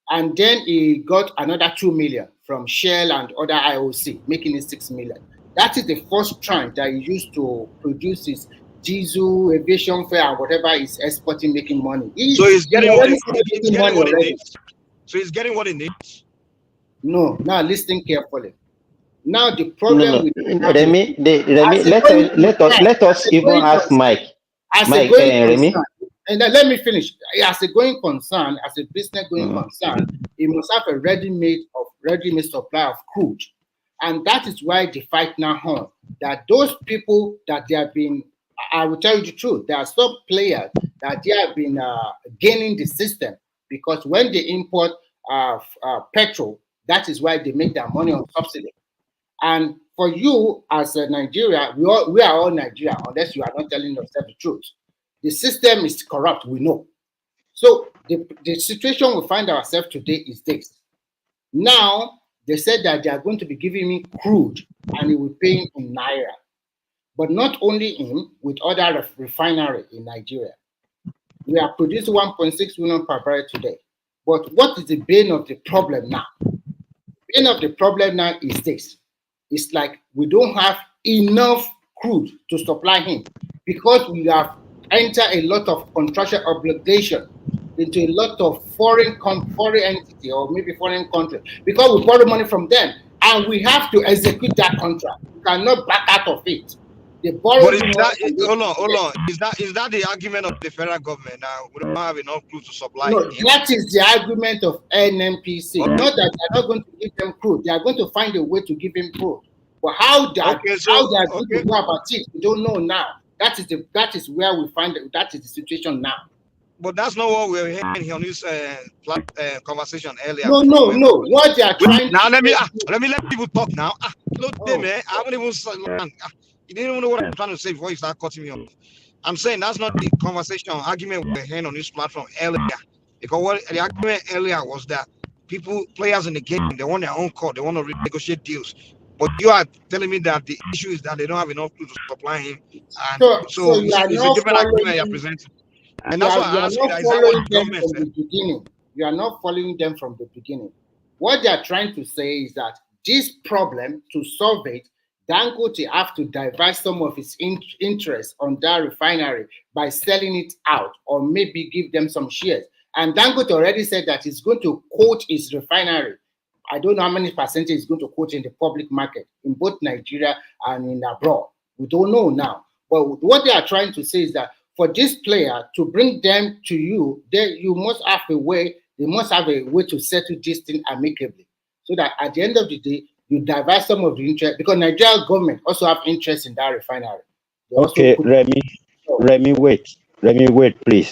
And then he got another 2 million from Shell and other IOC, making it 6 million. That is the first tranche that he used to produce his diesel, aviation fare, and whatever he's exporting, making money. So he's getting what he needs. So he's getting what he needs. No, now listen carefully. Now the problem with Remy, let us even ask Mike. Remy. And then let me finish. As a going concern, as a business going concern, he must have a ready-made supply of crude. And that is why the fight now on. That those people that they have been, I will tell you the truth, there are some players that they have been gaining the system, because when they import petrol, that is why they make their money on subsidy. And for you as a Nigeria, we are all Nigeria, unless you are not telling yourself the truth. The system is corrupt, we know. So the situation we find ourselves today is this. Now, they said that they are going to be giving me crude and it will pay in Naira. But not only him, with other refinery in Nigeria. We are producing 1.6 million per barrel today. But what is the bane of the problem now? The bane of the problem now is this. It's like we don't have enough crude to supply him because we have entered a lot of contractual obligation into a lot of foreign entity or maybe foreign country because we borrow money from them and we have to execute that contract. We cannot back out of it. But is that, hold on. Is that the argument of the federal government now? We don't have enough crude to supply. No, that is the argument of NNPC. Okay. Not that they're not going to give them crude. They are going to find a way to give him crude. But how they are going to go about it, we don't know now. That is where we find that is the situation now. But that's not what we're hearing on this conversation earlier. No. What they are trying now, to let people talk now. Man, I haven't even you didn't even know what I'm trying to say before you start cutting me off. I'm saying that's not the conversation or argument we're hearing on this platform earlier. Because what the argument earlier was that players in the game, they want their own court, they want to renegotiate deals. But you are telling me that the issue is that they don't have enough to supply him. And so it's a different argument you're presenting. And that's why I asked you that, is that what the government said? You are not following them from the beginning. What they are trying to say is that this problem, to solve it, Dangote have to divert some of its interest on that refinery by selling it out or maybe give them some shares. And Dangote already said that he's going to quote his refinery. I don't know how many percentage he's going to quote in the public market in both Nigeria and in abroad. We don't know now. But what they are trying to say is that for this player to bring them to you, you must have a way, they must have a way to settle this thing amicably. So that at the end of the day, you divert some of the interest, because Nigerian government also have interest in that refinery. Okay, Remy, wait, please.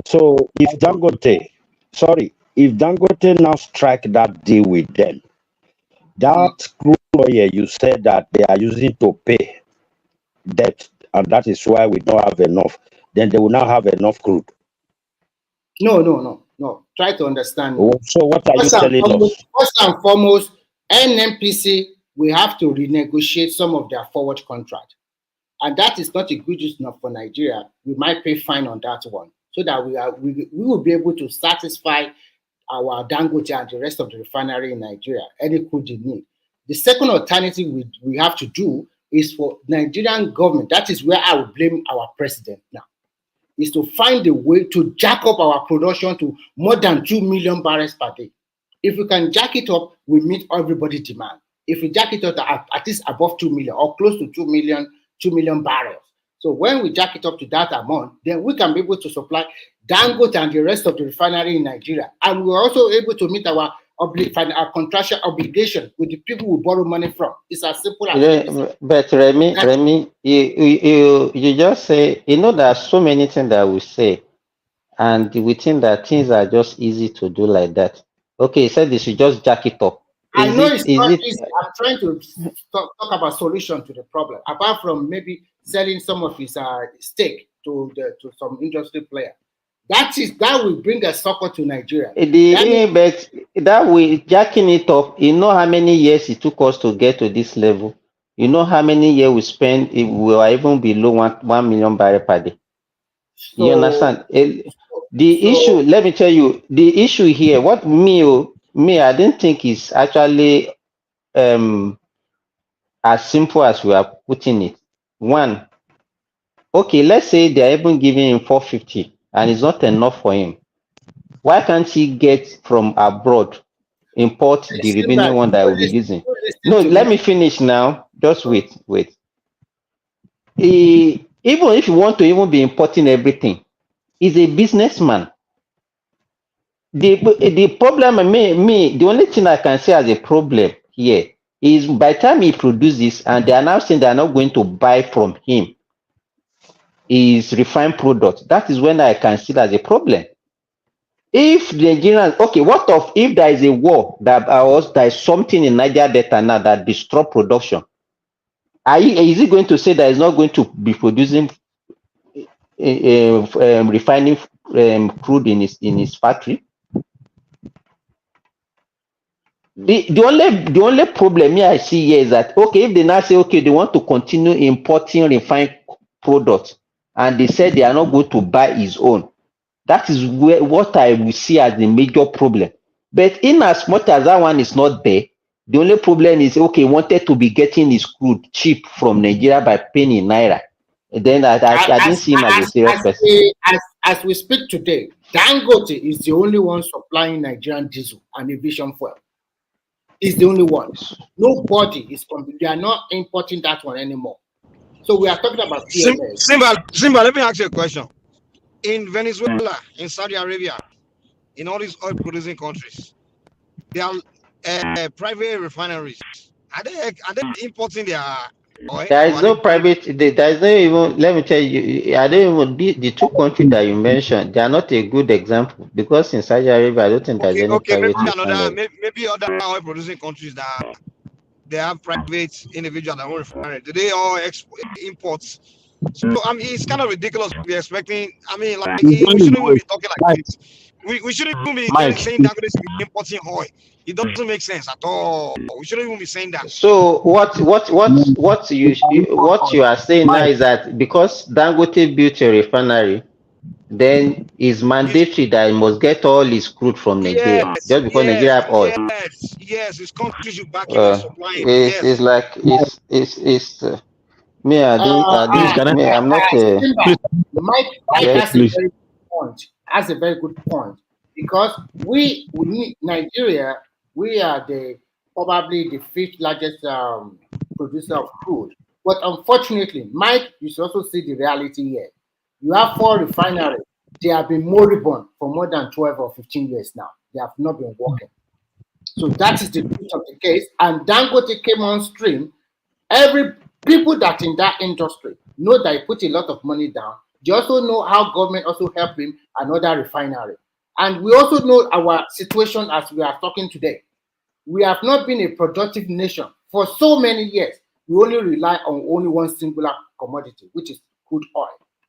So if Dangote now strike that deal with them, that crude oil you said that they are using to pay debt, and that is why we don't have enough, then they will now have enough crude. No. Try to understand. So what are you telling us? First and foremost, NNPC, we have to renegotiate some of their forward contract. And that is not a good use enough for Nigeria. We might pay fine on that one so that we will be able to satisfy our Dangote and the rest of the refinery in Nigeria, any crude they need. The second alternative we have to do is for Nigerian government, that is where I will blame our president now, is to find a way to jack up our production to more than 2 million barrels per day. If we can jack it up, we meet everybody's demand. If we jack it up at least above 2 million or close to 2 million barrels. So when we jack it up to that amount, then we can be able to supply Dangote and the rest of the refinery in Nigeria. And we're also able to meet our contractual obligation with the people we borrow money from. It's as simple as that. But Remy, you just say, there are so many things that we say, and we think that things are just easy to do like that. Okay, you said they should just jack it up. I know it's not easy. I'm trying to talk about solution to the problem, apart from maybe selling some of his stake to some industry player. That will bring a sucker to Nigeria. But that way, jacking it up, you know how many years it took us to get to this level? You know how many years we spend if we are even below 1 million barrels per day? You understand? Issue, let me tell you, the issue here, what me, I didn't think is actually as simple as we are putting it. One, okay, let's say they are even giving him 450 and it's not enough for him. Why can't he get from abroad, import the remaining one that will be using? No, let me finish now. Just wait. Even if you want to even be importing everything, he's a businessman. The problem, the only thing I can say as a problem here is by the time he produces and they are now saying they are not going to buy from him his refined product, that is when I can see that as a problem. If the Nigerians, okay, what if there is a war there is something in Niger Delta now that destroy production? Is he going to say that he's not going to be producing refining crude in his factory. The only problem here I see here is that, okay, if they now say, okay, they want to continue importing refined products, and they said they are not going to buy his own, that is what I will see as the major problem. But in as much as that one is not there, the only problem is, okay, wanted to be getting his crude cheap from Nigeria by paying in Naira. And then I didn't see him as a serious person. As we speak today, Dangote is the only one supplying Nigerian diesel and aviation fuel. Is the only one. Nobody is. They are not importing that one anymore. So we are talking about PMS. Simba, let me ask you a question. In Venezuela, in Saudi Arabia, in all these oil-producing countries, they are private refineries. Are they importing their oil? There is no private. There is no even. Let me tell you. I don't even. The two countries that you mentioned, they are not a good example, because in Saudi Arabia, I don't think there's any private refinery. Maybe other oil-producing countries that they have private individual that own refinery. Do they all import? So I mean, it's kind of ridiculous to be expecting. I mean, like we shouldn't even be talking like this. We shouldn't even be saying that we're importing oil. It doesn't make sense at all. We shouldn't even be saying that. So what you are saying now is that because Dangote built a refinery, then it's mandatory that it must get all its crude from Nigeria, just because Nigeria have oil. Yes, it's countries you back by supplying. It's like me. I'm not. Mike has a very good point. Has a very good point, because we need Nigeria. We are probably the fifth largest producer of crude. But unfortunately, Mike, you should also see the reality here. You have 4 refineries. They have been moribund for more than 12 or 15 years now. They have not been working. So that is the truth of the case. And Dangote came on stream. Every people that in that industry know that he put a lot of money down. They also know how government also helped him another refinery. And we also know our situation as we are talking today. We have not been a productive nation for so many years. We only rely on only one singular commodity, which is crude oil.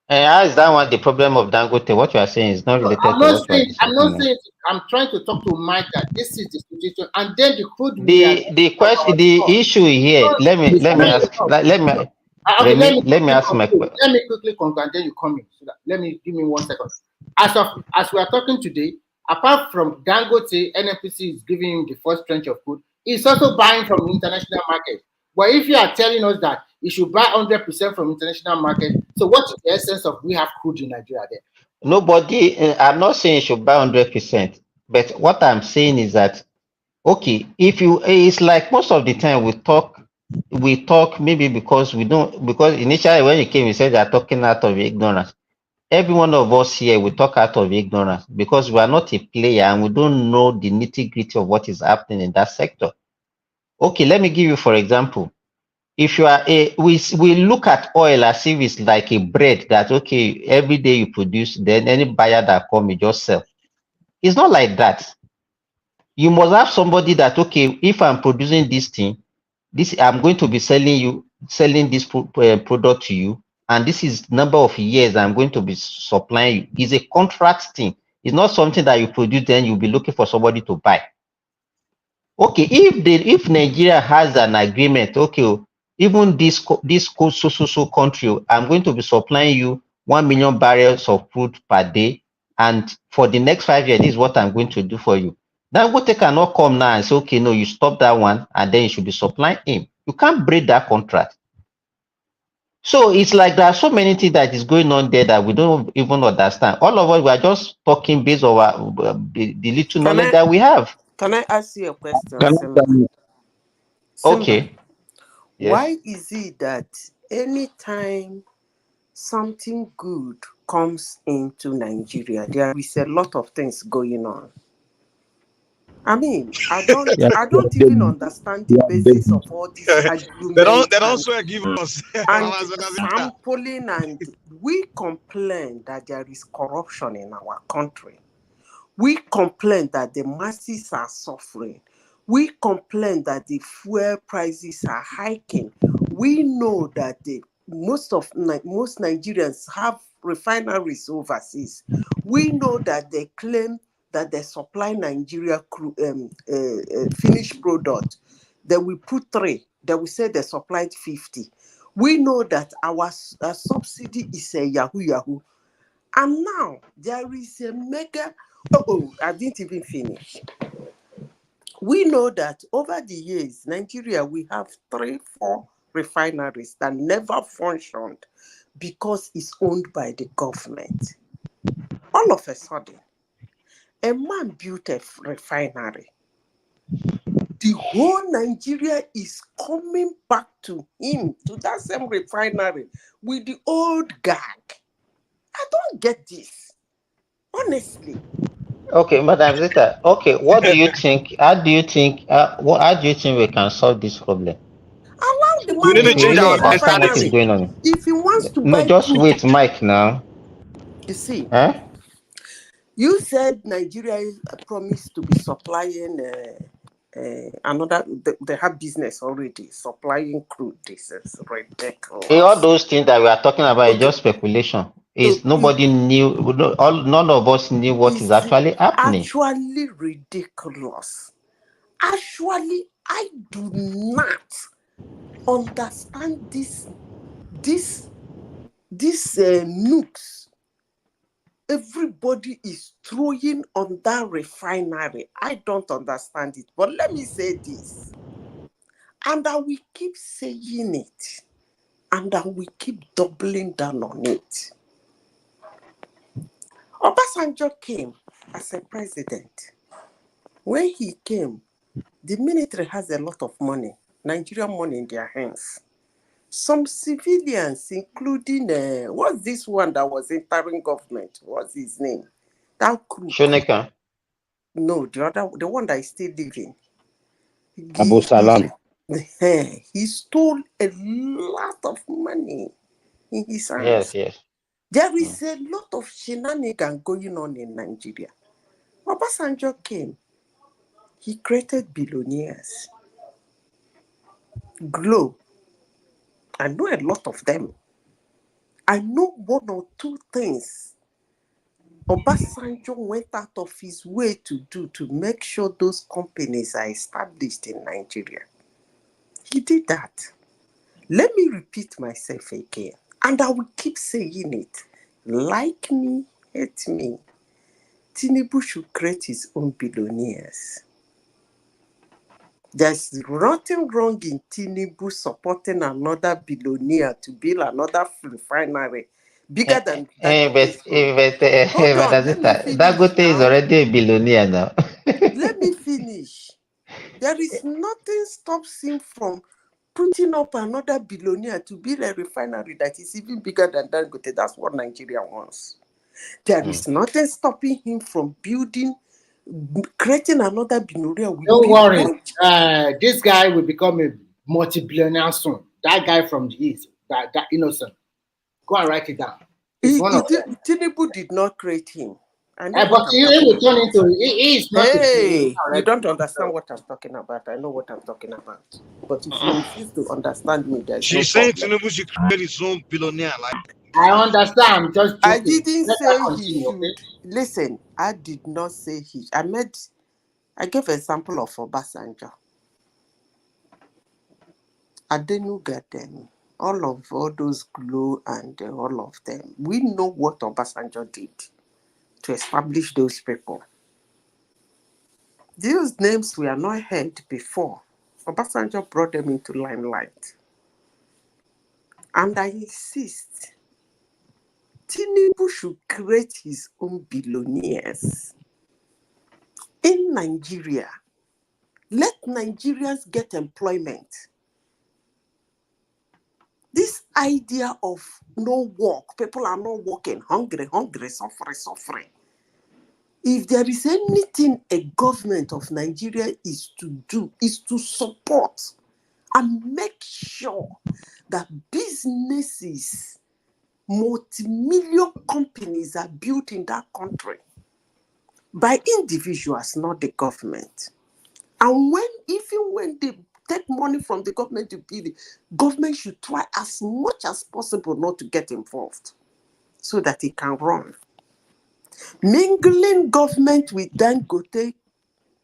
And how is that one the problem of Dangote? What you are saying is not related to what you are saying. I'm not saying. I'm trying to talk to Mike that this is the situation, and then the crude. The issue here. Let me ask my question. Let me quickly conclude, and then you come in. So that, give me 1 second. As we are talking today, apart from Dangote, NNPCL is giving him the first tranche of crude. He's also buying from the international market. But if you are telling us that you should buy 100% from international market, so what is the essence of we have crude in Nigeria then? Nobody. I'm not saying you should buy 100%, but what I'm saying is that, okay, it's like most of the time we talk maybe because initially when you came, you said they are talking out of ignorance. Every one of us here, we talk out of ignorance because we are not a player and we don't know the nitty-gritty of what is happening in that sector. Okay, let me give you, for example, if you are we look at oil as if it's like a bread that, okay, every day you produce, then any buyer that come, you just sell. It's not like that. You must have somebody that, okay, if I'm producing this thing, I'm going to be selling this product to you, and this is number of years I'm going to be supplying you. It's a contract thing. It's not something that you produce, then you'll be looking for somebody to buy. Okay, if Nigeria has an agreement, okay, even this country, I'm going to be supplying you 1 million barrels of crude per day, and for the next 5 years, this is what I'm going to do for you. Dangote cannot come now and say, okay, no, you stop that one, and then you should be supplying him. You can't break that contract. So it's like there are so many things that is going on there that we don't even understand. All of us, we are just talking based on the little knowledge that we have. Can I ask you a question? Okay. Yes. Why is it that anytime something good comes into Nigeria, there is a lot of things going on? I mean, I don't even understand the basis of all this argument. They don't swear give us and sampling, and we complain that there is corruption in our country. We complain that the masses are suffering. We complain that the fuel prices are hiking. We know that most Nigerians have refineries overseas. We know that they claim that they supply Nigeria finished product. They will put 3. They will say they supplied 50. We know that our subsidy is a yahoo. And now there is a mega. Oh, I didn't even finish. We know that over the years, Nigeria, we have 3-4 refineries that never functioned because it's owned by the government. All of a sudden, a man built a refinery. The whole Nigeria is coming back to him, to that same refinery, with the old gag. I don't get this, honestly. Okay, Madam Zita. Okay, what do you think? How do you think we can solve this problem? Allow the We man need If to to you change own really our his understand what mentality. is refinery. going on. If he wants to No, buy just crude, wait, Mike. Now, you see, eh? you said Nigeria promised to be supplying another. They have business already supplying crude. This is All ridiculous. those things that we are talking about is Okay, just speculation. Is nobody knew? None of us knew what is it's actually happening. actually ridiculous. Actually, I do not understand this nukes everybody is throwing on that refinery. I don't understand it. But let me say this, and I will keep saying it, and I will keep doubling down on it. Obasanjo came as a president. When he came, the military has a lot of money, Nigerian money in their hands. Some civilians, including what's this one that was interim government? What's his name? That crook. Shoneka. No, the one that is still living. Abu Salam. He stole a lot of money in his hands. Yes. There is a lot of shenanigans going on in Nigeria. Obasanjo came. He created billionaires. Glow. I know a lot of them. I know 1 or 2 things Obasanjo went out of his way to do to make sure those companies are established in Nigeria. He did that. Let me repeat myself again, and I will keep saying it. Like me, hate me. Tinubu should create his own billionaires. There's nothing wrong in Tinubu supporting another billionaire to build another refinery bigger than Dangote's own. Hold on, let me finish Dangote is now. already a billionaire now. Let me finish. There is nothing stops him from putting up another billionaire to build a refinery that is even bigger than Dangote. That's what Nigeria wants. There is nothing stopping him from creating another billionaire. Don't worry. This guy will become a multi-billionaire soon. That guy from the East, that innocent. Go and write it down. Tinubu did not create him. I know but he will turn into. He is not. Hey, you don't understand what I'm talking about. I know what I'm talking about. But if you refuse to understand me, there's no She's saying problem. Tinubu should create his own billionaire. Like, I understand. I'm just joking. I didn't say continue, he should. okay? Listen, I did not say he. I gave an example of Obasanjo. Adenuga them, all those Glow and all of them. We know what Obasanjo did to establish those people. These names were not heard before. Obasanjo brought them into limelight. And I insist, Tinubu should create his own billionaires in Nigeria. Let Nigerians get employment. This idea of no work, people are not working, hungry, suffering. If there is anything a government of Nigeria is to do, is to support and make sure that businesses, multi-million companies are built in that country by individuals, not the government. And even when they take money from the government to build it, government should try as much as possible not to get involved. so that he can run. Mingling government with Dangote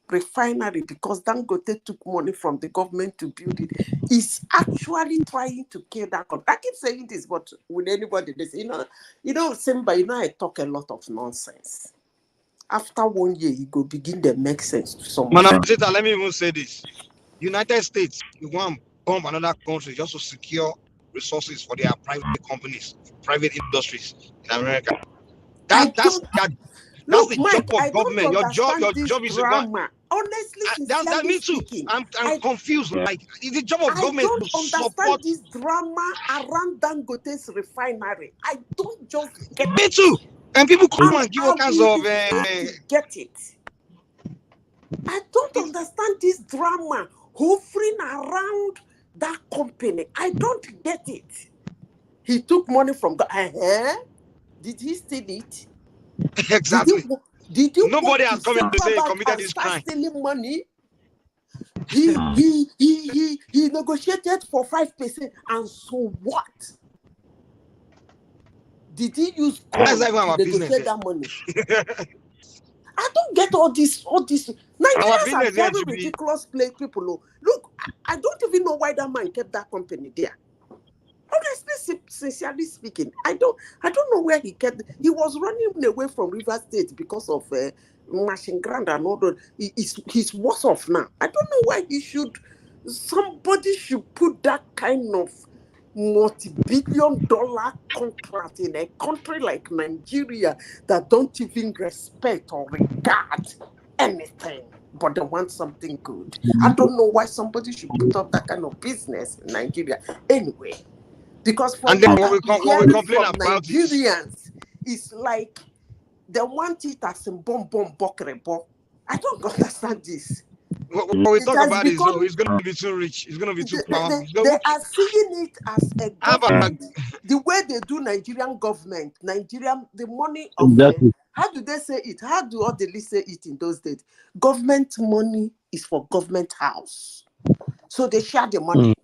Refinery because Dangote took money from the government to build it is actually trying to kill that country. I keep saying this, but with anybody, this, Simba, I talk a lot of nonsense. After 1 year, it go begin to make sense to someone. Let me even say this. United States, you want to bomb another country just to secure resources for their private companies, private industries in America. That's the Mike, job I of don't government. Your understand this job is drama. Honestly, that me too. speaking, I'm confused. Like, it's the job of government don't to understand support this drama around Dangote's refinery. I don't just get me it. too. And people come and give all kinds of get it. I don't understand this drama hovering around that company. I don't get it. He took money from Did he steal it? Exactly. Did you Nobody walk has to come to say he Central Bank committed and this start crime. stealing money? He negotiated for 5%, and so what? Did he use That's corn not to negotiate that money? I don't get all this. Nigerians are very ridiculous people. Look, I don't even know why that man kept that company there. Honestly, sincerely speaking, I don't know where he kept. He was running away from River State because of machine ground and all that. He's worse off now. I don't know why somebody should put that kind of multi-billion-dollar contract in a country like Nigeria that don't even respect or regard anything, but they want something good. I don't know why somebody should put up that kind of business in Nigeria. Anyway, because from what I'm hearing from Nigerians, it's like they want it as in bomb bokrebo. I don't understand this. When we talk about it, so he's going to be too rich. He's going to be too powerful. They are seeing it as a government. The way they do Nigerian government, the money of how do they say it? How do all the list say it in those days? Government money is for government house. So they share the money.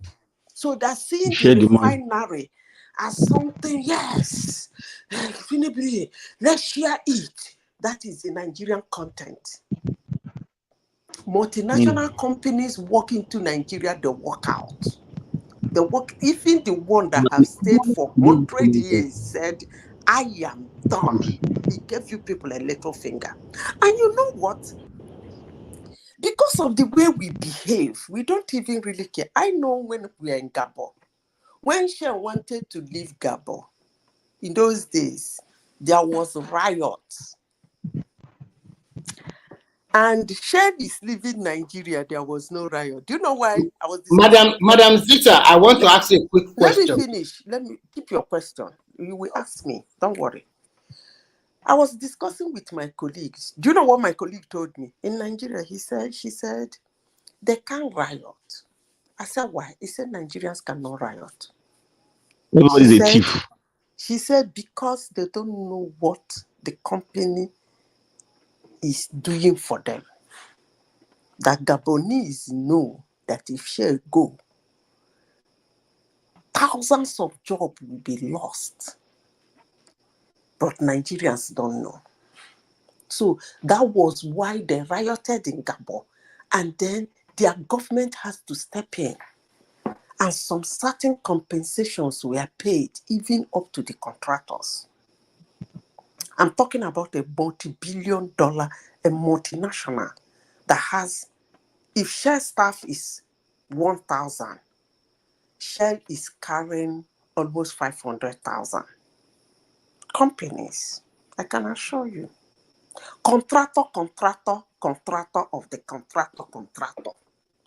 So they're seeing the refinery as something, yes. Let's share it. That is the Nigerian content. Multinational companies walk into Nigeria, they walk out. They work, even the one that have stayed for 100 years said, I am done. He gave you people a little finger. And you know what? Because of the way we behave, we don't even really care. I know when we are in Gabon, when Shell wanted to leave Gabon, in those days, there was riots. And Shell is leaving Nigeria, there was no riot. Do you know why? I was Madam Zita, I want to ask you a quick question. Let me finish. Let me keep your question. You will ask me. Don't worry. I was discussing with my colleagues. Do you know what my colleague told me? In Nigeria, she said, they can't riot. I said, why? He said, Nigerians cannot riot. Everybody's a thief. She said, because they don't know what the company is doing for them. That Gabonese know that if Shell go, thousands of jobs will be lost. But Nigerians don't know. So that was why they rioted in Gabon. And then their government has to step in. And some certain compensations were paid, even up to the contractors. I'm talking about a multi-billion-dollar, a multinational that has, if Shell staff is 1,000, Shell is carrying almost 500,000. Companies, I can assure you. Contractor of the contractor.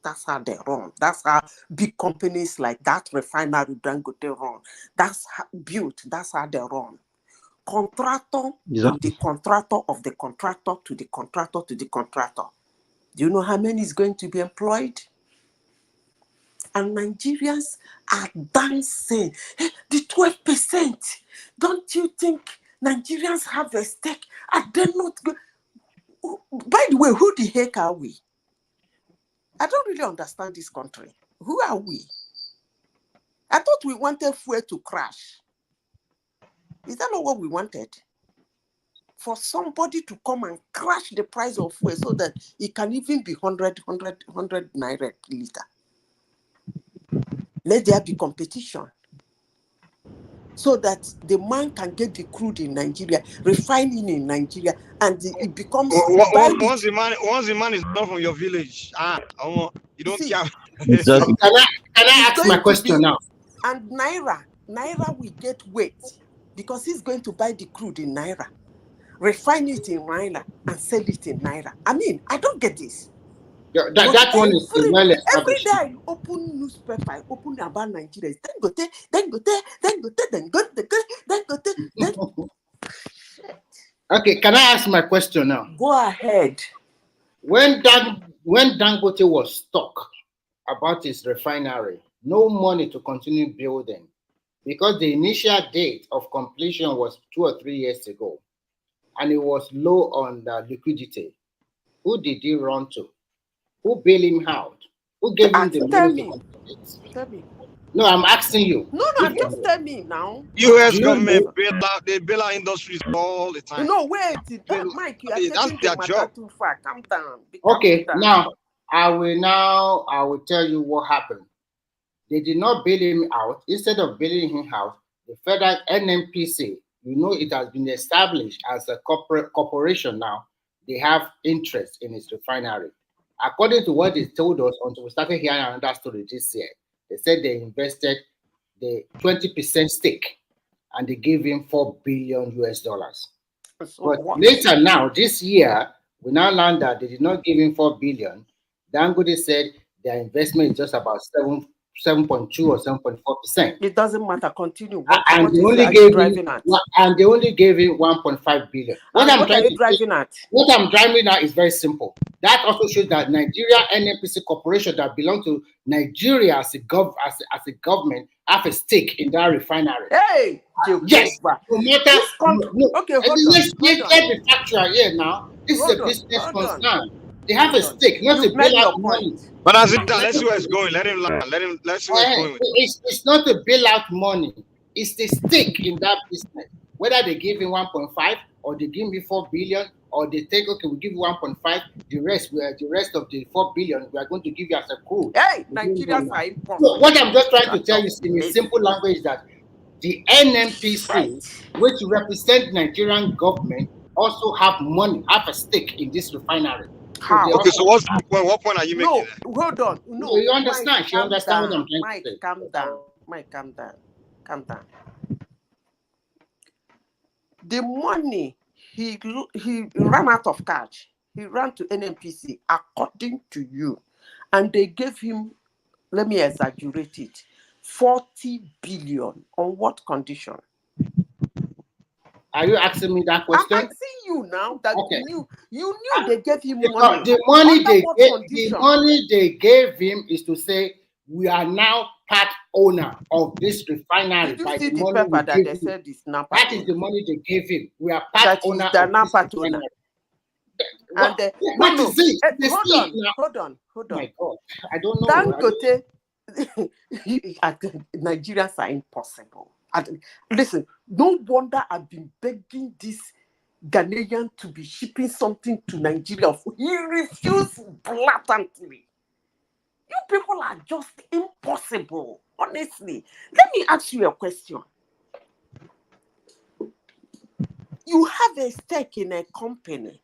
That's how they run. That's how big companies like that refinery Dangote run. That's how built. That's how they run. Contractor to the contractor of the contractor to the contractor to the contractor. Do you know how many is going to be employed? And Nigerians are dancing. Hey, the 12%. Don't you think Nigerians have a stake? Are they not good? By the way, who the heck are we? I don't really understand this country. Who are we? I thought we wanted fuel to crash. Is that not what we wanted? For somebody to come and crash the price of fuel so that it can even be 100 naira per liter. Let there be competition so that the man can get the crude in Nigeria, refining in Nigeria, and it becomes Once the man is not from your village, you don't care. It's just Can I ask my question now? And Naira will get weight because he's going to buy the crude in Naira, refine it in Naira, and sell it in Naira. I mean, I don't get this. That one is well established. Every day I open newspaper, I open about Nigeria. Dangote. Okay, can I ask my question now? Go ahead. When Dangote was stuck about his refinery, no money to continue building, because the initial date of completion was 2 or 3 years ago, and it was low on the liquidity. Who did he run to? Who bailed him out? Who gave him the money to complete? Tell me. No, I'm asking you. No, just tell me now. U.S. government bail out industries all the time. No, wait, Mike, you are taking the matter too far. Calm down. Okay, now I will tell you what happened. They did not bail him out. Instead of bailing him out, the federal NNPCL, it has been established as a corporation now. They have interest in its refinery. According to what they told us until we started hearing another story this year, they said they invested the 20% stake and they gave him $4 billion. But later now, this year, we now learned that they did not give him $4 billion. Dangote said their investment is just about 7.2 or 7.4%. It doesn't matter. Continue. And they only gave him 1.5 billion. What I'm driving at is very simple. That also shows that Nigeria NNPC Corporation that belongs to Nigeria as a government have a stake in that refinery. Hey, yes, no matter. Okay, let's be factual here now. This is a business concern. They have a stake, not a bailout money. But let's see where it's going. Let's see where it's going. It's not a bailout money. It's the stake in that business. Whether they give him 1.5 or they give me 4 billion, or they take, okay, we give you 1.5, the rest of the 4 billion we are going to give you as a crude. Hey, Nigerians are important. So what I'm just trying to tell you in a simple language is that the NNPC, which represent Nigerian government, also have a stake in this refinery. Okay, so what point are you making? No, hold on. No, you understand. You understand what I'm trying to say. Calm down. Mike, calm down. The money he ran out of cash. He ran to NNPC according to you, and they gave him, let me exaggerate it, 40 billion. On what condition? Are you asking me that question? I'm asking you now that you knew they gave him money. The money they gave him is to say we are now part owner of this refinery. Did you see the paper that they said is not part? That is the money they gave him. We are part owner of this refinery. What is it? Hold on. Oh my God, I don't know. Dangote, Nigerians are impossible. Listen, no wonder I've been begging this Ghanaian to be shipping something to Nigeria. He refused blatantly. You people are just impossible, honestly. Let me ask you a question. You have a stake in a company.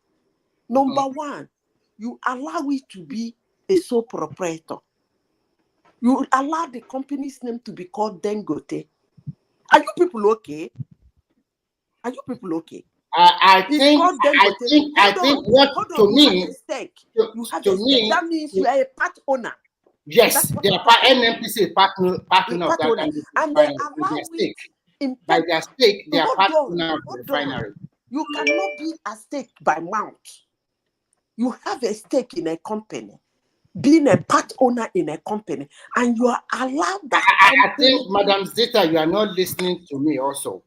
Number one, you allow it to be a sole proprietor. You allow the company's name to be called Dangote. Are you people okay? I think what to me, that means you are a part owner. Yes, they are NNPC partner of that, and they allow it by their stake. They are part owner of the refinery. You cannot be a stake by mouth. You have a stake in a company, being a part owner in a company, and you are allowed that. I think, Madam Zita, you are not listening to me also.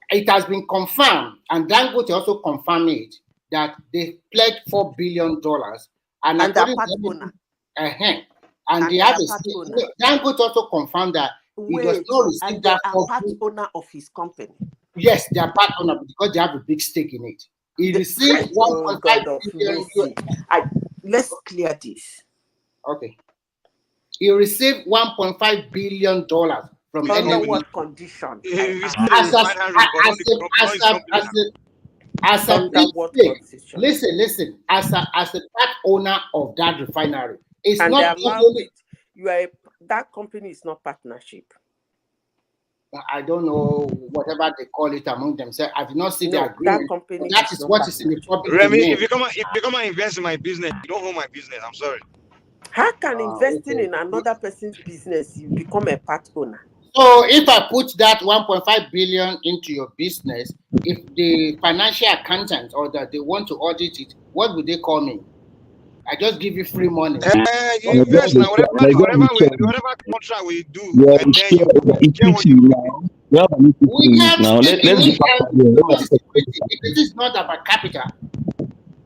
It has been confirmed, and Dangote also confirmed it, that they pledged $4 billion, and they're part owner. And they have a stake. Dangote also confirmed that he does not receive that part owner of his company. Yes, they are part owner because they have a big stake in it. He received 1.5 billion. Let's clear this. Okay. He received $1.5 billion from Under NNPCL. what condition? As a under big what stake. condition? Listen. As a part owner of that refinery, it's and not they allow only. That company is not partnership. I don't know whatever they call it among themselves. I did not see the agreement. That company that is what is in the public domain. If you come and invest in my business, you don't own my business. I'm sorry. How can investing in another person's business you become a part owner? So if I put that 1.5 billion into your business, if the financial accountant or that they want to audit it, what would they call me? I just give you free money. You invest now, whatever contract we do, and then you We have stake in it. If it is not about capital,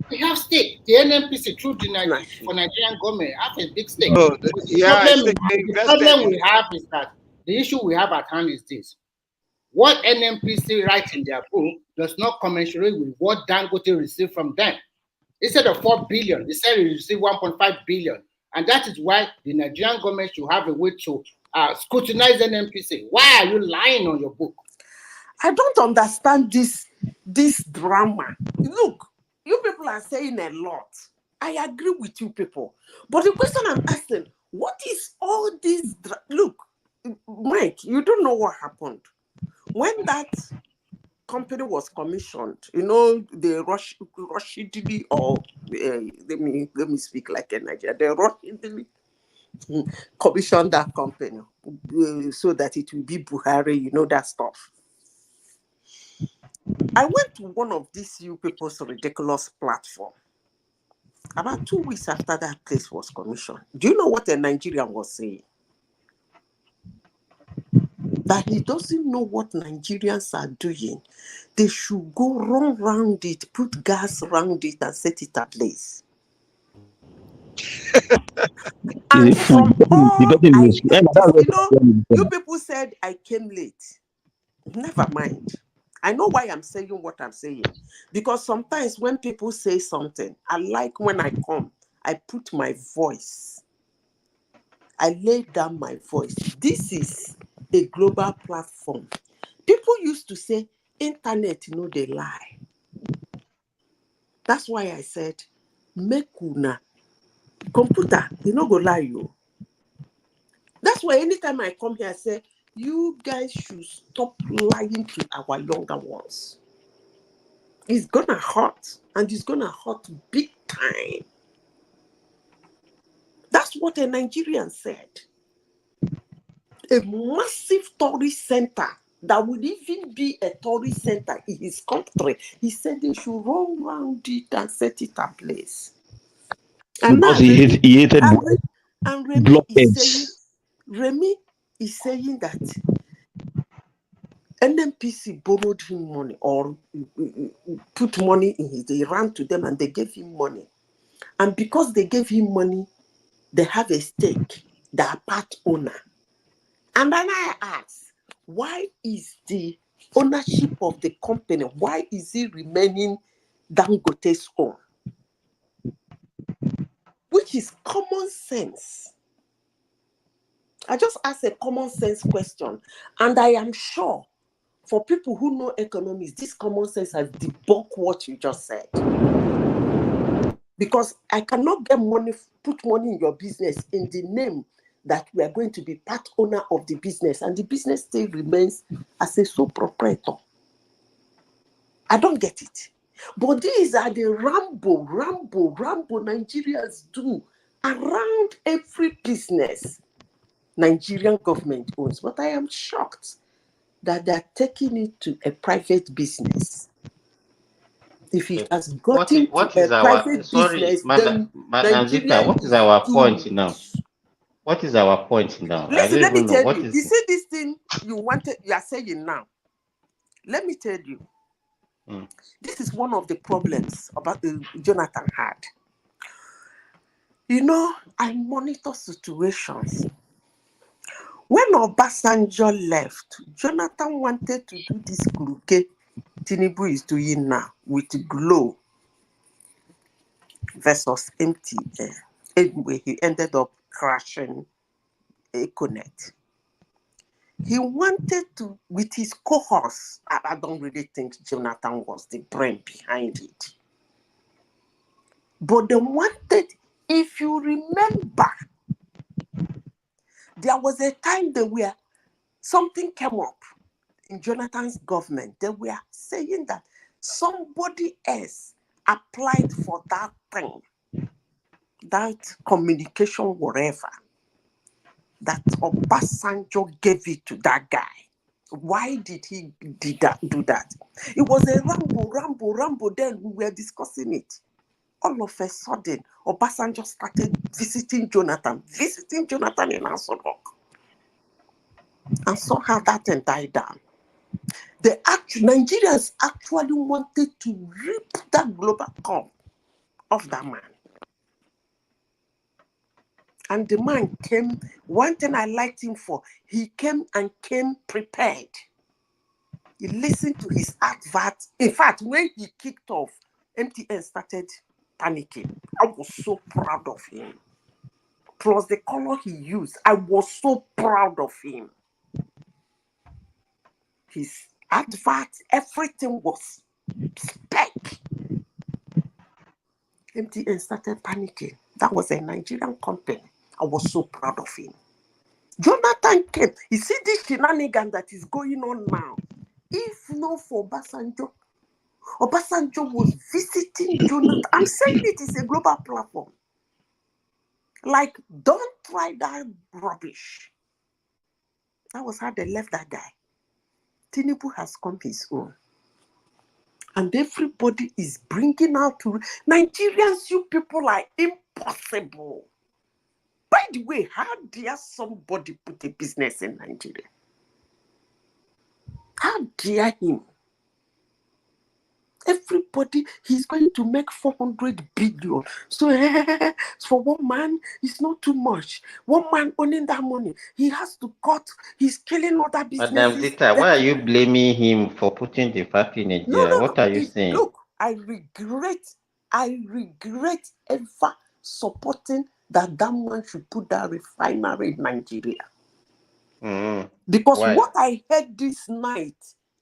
we have stake. The NNPC through the Nigerian government have a big stake. The problem we have is that the issue we have at hand is this. What NNPC writes in their book does not commensurate with what Dangote received from them. Instead of 4 billion, they said they received 1.5 billion. And that is why the Nigerian government should have a way to scrutinize NNPC. Why are you lying on your book? I don't understand this drama. Look, you people are saying a lot. I agree with you people. But the question I'm asking, what is all this? Look, Mike, you don't know what happened. When that company was commissioned, the Rushidili, or let me speak like a Nigerian, the Rushidili commissioned that company so that it will be Buhari, that stuff. I went to one of these you people's ridiculous platform about 2 weeks after that place was commissioned. Do you know what a Nigerian was saying? That he doesn't know what Nigerians are doing. They should go run round it, put gas around it, and set it ablaze. And from all you people said I came late. Never mind. I know why I'm saying what I'm saying. Because sometimes when people say something, I like when I come, I put my voice. I lay down my voice. This is a global platform. People used to say, internet, they lie. That's why I said, make una computer, go lie you. That's why anytime I come here, I say, you guys should stop lying to our younger ones. It's gonna hurt, and it's gonna hurt big time. That's what a Nigerian said. A massive tourist center that would even be a tourist center in his country. He said they should run around it and set it ablaze. And because now he hated Remy is saying that NNPC borrowed him money or put money in his, they ran to them and they gave him money. And because they gave him money, they have a stake, they are part owner. And then I ask, why is the ownership of the company, why is it remaining Dangote's own? Which is common sense. I just asked a common sense question, and I am sure for people who know economics, this common sense has debunked what you just said. Because I cannot get money, put money in your business in the name that we are going to be part owner of the business, and the business still remains as a sole proprietor. I don't get it. But these are the rambo Nigerians do around every business Nigerian government owns. But I am shocked that they're taking it to a private business. If it has gotten to a private business, then Nigeria what is our point now? What is our point now? Listen, let me tell you. You see this thing you are saying now. Let me tell you. This is one of the problems about Jonathan had. I monitor situations. When Obasanjo left, Jonathan wanted to do this Kuruke Tinubu is doing now with Glow versus MTN. Anyway, he ended up crashing Econet. He wanted to, with his cohorts, I don't really think Jonathan was the brain behind it. But they wanted, if you remember, there was a time where something came up in Jonathan's government. They were saying that somebody else applied for that thing, that communication, whatever, that Obasanjo gave it to that guy. Why did he do that? It was a ramble. Then we were discussing it. All of a sudden, Obasanjo started visiting Jonathan in Asorok. And somehow that thing died down. Nigerians actually wanted to rip that global cup off that man. And the man came, one thing I liked him for, he came prepared. He listened to his advert. In fact, when he kicked off, MTN started panicking. I was so proud of him. Plus the color he used, I was so proud of him. His advert, everything was spec. MTN started panicking. That was a Nigerian company. I was so proud of him. Jonathan came. You see this shenanigan that is going on now. If not for Obasanjo was visiting Jonathan. I'm saying it is a global platform. Like, don't try that rubbish. That was how they left that guy. Tinubu has come his own. And everybody is bringing out to Nigerians, you people are impossible. By the way, how dare somebody put a business in Nigeria? How dare him? Everybody, he's going to make 400 billion. So for one man, it's not too much. One man owning that money, he has to cut. He's killing other businesses. Madam Zita, why are you blaming him for putting the factory in Nigeria? No. What are you saying? Look, I regret ever supporting that man should put that refinery in Nigeria. Because why? What I heard this night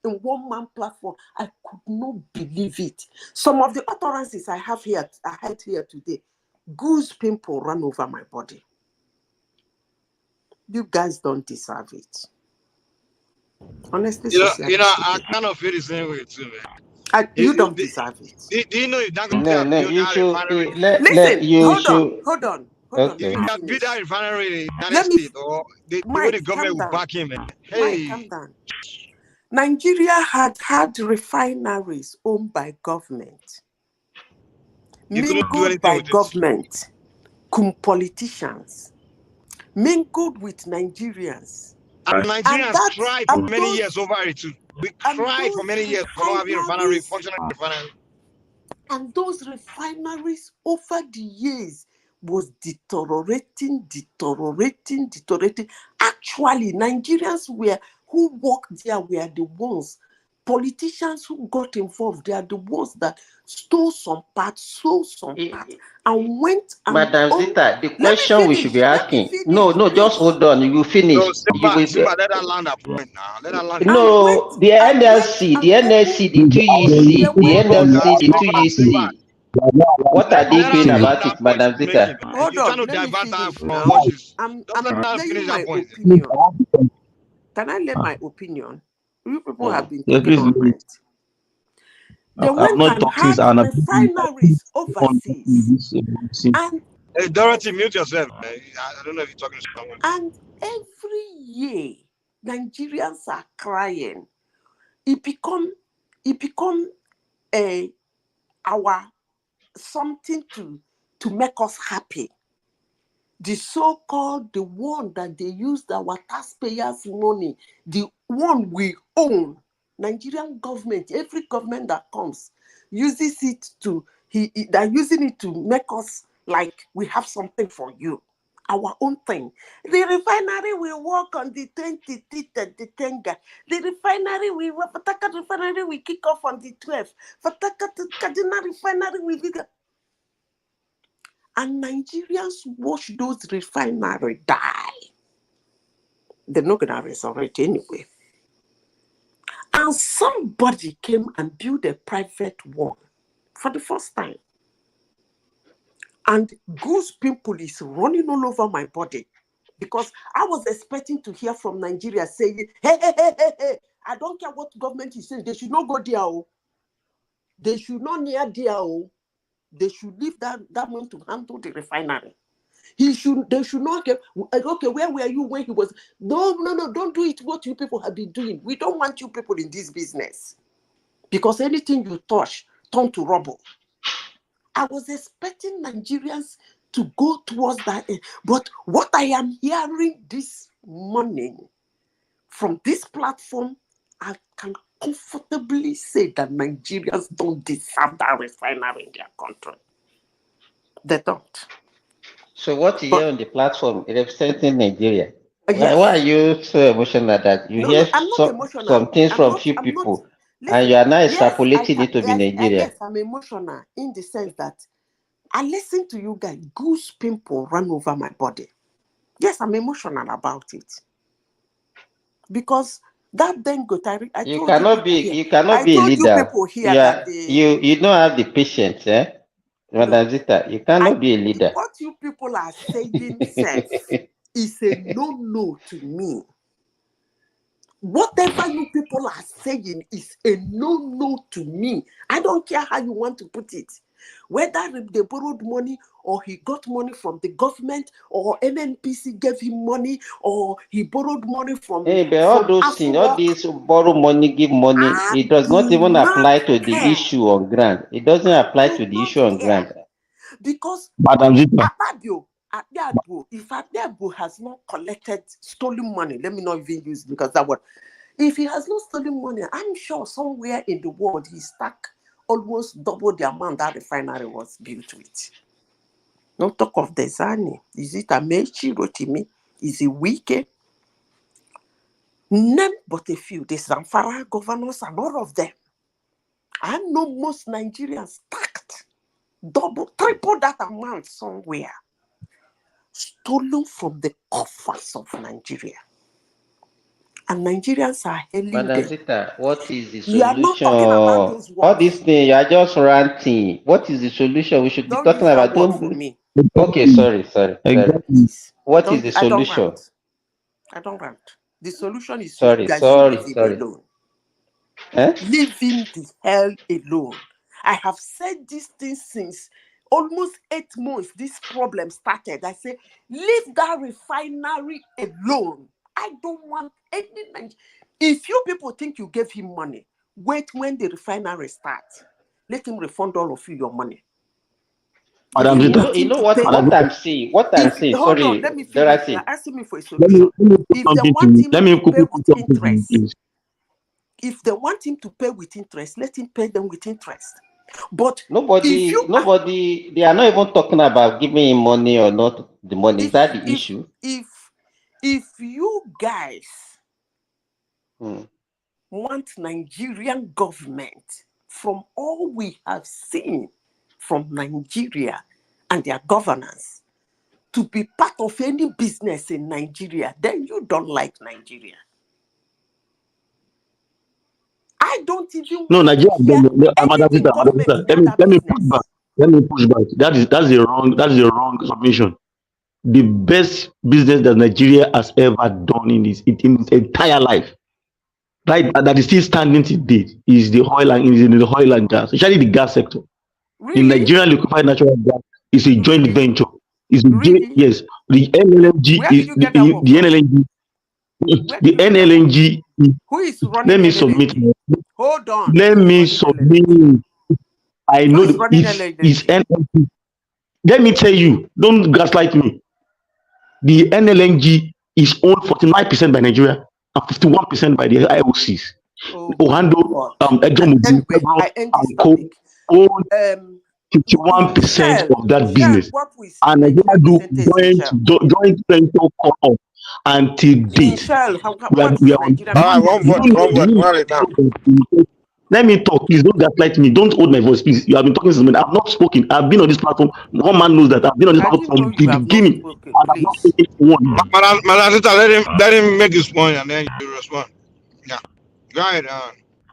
in one man platform, I could not believe it. Some of the utterances I had here today, goose pimple ran over my body. You guys don't deserve it. Honestly, I kind of feel the same way too, man. You don't deserve it. Do you know if Dangote you should Listen, hold on. Okay. If he had built that refinery in the United States, or the way the government would back him, man. Hey, Mike, calm down. Nigeria had refineries owned by government, mingled by government, politicians, mingled with Nigerians. And Nigerians cried for many years over it too. We cried for many years for not having refinery, functional refinery. And those refineries over the years was deteriorating. Actually, Nigerians who worked there were the ones, politicians who got involved, they are the ones that stole some part, sold some part, and went and... Madam Zita, the question we should be asking... No, just hold on, you will finish. No, Simba, let that land a point now. Let that land No, the NLC, the NSC, the 2EC, the NLC, the 2EC. What are they doing about it, Madam Zita? Hold on, let me finish now. I'm laying my opinion. Can I lay my opinion? You people have been talking all night. They went and had refineries overseas. And hey, Dorothy, mute yourself. I don't know if you're talking to someone. And every year, Nigerians are crying. It become our something to make us happy. The so-called, the one that they used our taxpayers' money, the one we own. Nigerian government, every government that comes, uses it they're using it to make us like we have something for you. our own thing. The refinery will work on the 23rd and the 10th. The refinery will work. Fataka refinery will kick off on the 12th. Fataka Kaduna refinery will be there. And Nigerians watch those refineries die. They're not going to resurrect anyway. And somebody came and built a private one for the first time. And goose pimple is running all over my body because I was expecting to hear from Nigeria saying, hey, I don't care what government is saying. They should not go there. Oh. They should not near there. Oh. They should leave that man to handle the refinery. They should not get, okay, where were you when he was, no, don't do it what you people have been doing. We don't want you people in this business because anything you touch turn to rubble. I was expecting Nigerians to go towards that end. But what I am hearing this morning from this platform, I can comfortably say that Nigerians don't deserve that refinery in their country. They don't. So what you hear on the platform representing Nigeria? Yes. Why are you so emotional that you hear I'm not emotional. some things from few people and you are now extrapolating it to be Nigeria? Yes, I'm emotional in the sense that I listen to you guys, goose pimple run over my body. Yes, I'm emotional about it. Because that Dangote, you cannot be a leader. You don't have the patience, eh? Madam Zita, you cannot be a leader. What you people are saying, self, is a no to me. Whatever you people are saying is a no to me. I don't care how you want to put it. Whether they borrowed money or he got money from the government or NNPC gave him money or he borrowed money from... Hey, but all those things, all these borrow money, give money, it does not even apply to the issue on ground. It doesn't apply to the issue on ground. Because if Atiku has not collected stolen money, let me not even use it because that word. If he has not stolen money, I'm sure somewhere in the world he stuck almost double the amount that refinery was built with. No talk of the Zani. Is it Amechi, Rotimi? Is it Wike? None but a few. The Zamfara governors and all of them. I know most Nigerians stacked double, triple that amount somewhere. Stolen from the coffers of Nigeria. And Nigerians are hailing Madam them. Zita, what is the solution? You are not talking about those words. All these things, you are just ranting. What is the solution? We should be talking about. For me. Okay, sorry. What is the solution? I don't rant. The solution is sorry. leave him alone. Leave him the hell alone. I have said this thing since almost 8 months this problem started. I say, leave that refinery alone. I don't want any... If you people think you gave him money, wait when the refinery starts. Let him refund all of you your money. You know what I'm saying? Hold on, let me finish. You're asking me for a solution. If they want him to pay with interest, if they want him to pay with interest, let him pay them with interest. But nobody, they are not even talking about giving him money or not the money. Is that the issue? If you guys want Nigerian government, from all we have seen from Nigeria and their governance, to be part of any business in Nigeria, then you don't like Nigeria. I don't even Nigeria. Let me push back. That's the wrong submission. The best business that Nigeria has ever done in its entire life, right? That is still standing today, is the oil and gas, especially the gas sector. Really? The Nigerian liquefied natural gas is a joint venture. Yes, the NLNG the NLNG. Who is running? Let me submit. Hold on. Let me submit. I know it's NLNG. Let me tell you, don't gaslight me. The NLNG is owned 49% by Nigeria and 51% by the IOCs. Ohando, anyway, I end this topic. 51% of that Michelle, business. what we see And Nigeria Nigeria do present is joint venture call until date. Michelle, We what is are on. Nigeria Do All right, you one know, vote, one vote, do you run it down. know, let me talk, please. Don't gaslight me. Don't hold my voice, please. You have been talking since minute. I've not spoken. I've been on this platform. One man knows that I've been on this I platform didn't know from the you have not beginning, spoken, and I've not please. spoken one. Madam Zita, let him make his point and then you respond. Yeah. Go ahead.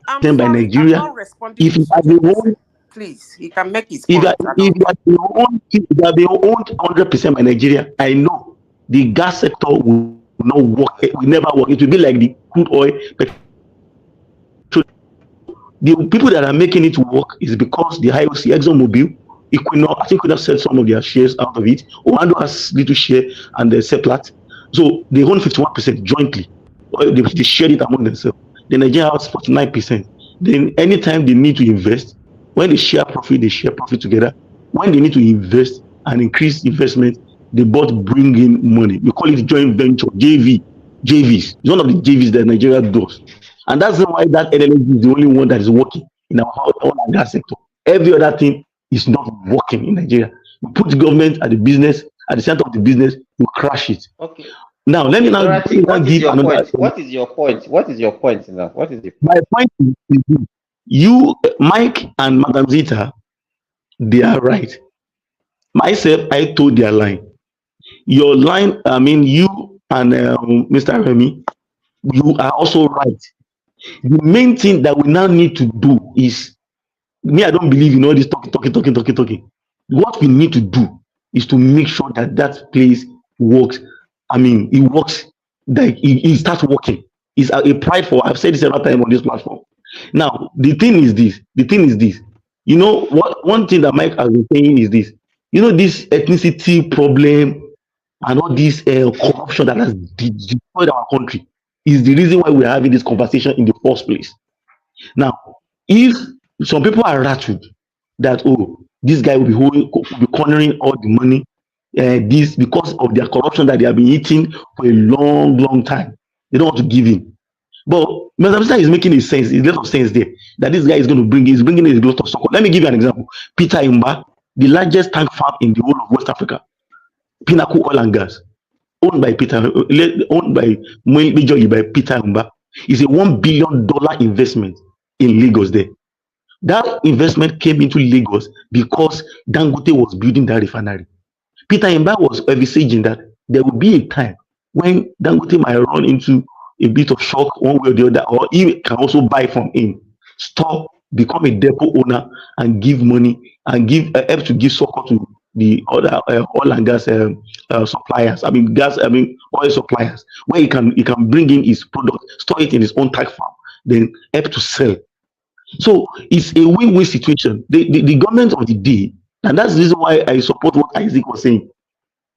I'm By sorry, I'm Nigeria. not responding If to you are such a the person. one, Please, he can make his if you point. are, if you are the one, if you are the owned 100% by Nigeria, I know the gas sector will not work. It will never work. It will be like the crude oil. The people that are making it work is because the IOC, ExxonMobil, Equinor, I think could have sold some of their shares out of it. Orlando has little share and the Seplat. So they own 51% jointly. They shared it among themselves. The Nigeria has 49%. Then anytime they need to invest, when they share profit together. When they need to invest and increase investment, they both bring in money. We call it joint venture, JVs. It's one of the JVs that Nigeria does. And that's why that NNPCL is the only one that is working in our oil and gas sector. Every other thing is not working in Nigeria. We put the government at the business, at the center of the business, we crash it. Okay. Now, let me now Dorothy, what is give your another. point? What is your point? What is your point now? What is the My point is this. You, Mike and Madam Zita, they are right. Myself, I told their line. Your line, I mean, you and Mr. Remy, you are also right. The main thing that we now need to do is, me, I don't believe in all this talking. What we need to do is to make sure that that place works. I mean, it works, like it starts working. It's a pride for, I've said this several times on this platform. Now, the thing is this. You know, one thing that Mike has been saying is this. You know, this ethnicity problem and all this corruption that has destroyed our country is the reason why we're having this conversation in the first place. Now, if some people are rattled that, oh, this guy will be cornering all the money, this because of their corruption that they have been eating for a long time, they don't want to give in. But Mr. Minister is making a lot of sense there, that this guy is bringing a lot of support. Let me give you an example. Peter Imba, the largest tank farm in the whole of West Africa, Pinnacle Oil and Gas, owned by majorly by Peter Imba, is a $1 billion investment in Lagos there. That investment came into Lagos because Dangote was building that refinery. Peter Imba was envisaging that there will be a time when Dangote might run into a bit of shock one way or the other, or he can also buy from him, store, become a depot owner, and give money and give help to give support to the other oil and gas suppliers. Oil suppliers, where he can bring in his product, store it in his own tank farm, then help to sell. So it's a win-win situation. The government of the day, and that's the reason why I support what Isaac was saying.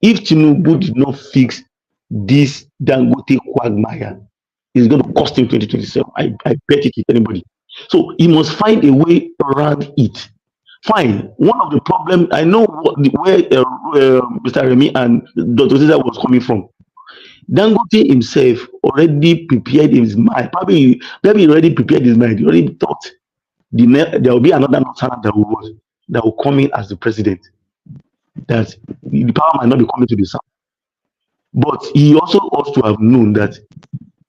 If Tinubu did not fix this Dangote quagmire, it's going to cost him 2027. I bet it, if anybody. So he must find a way around it. Fine. One of the problems, I know where Mr. Remy and Dr. Cesar was coming from. Dangote himself already prepared his mind. Probably already prepared his mind. He already thought there will be another Northern that will come in as the president. That the power might not be coming to the south. But he also ought to have known that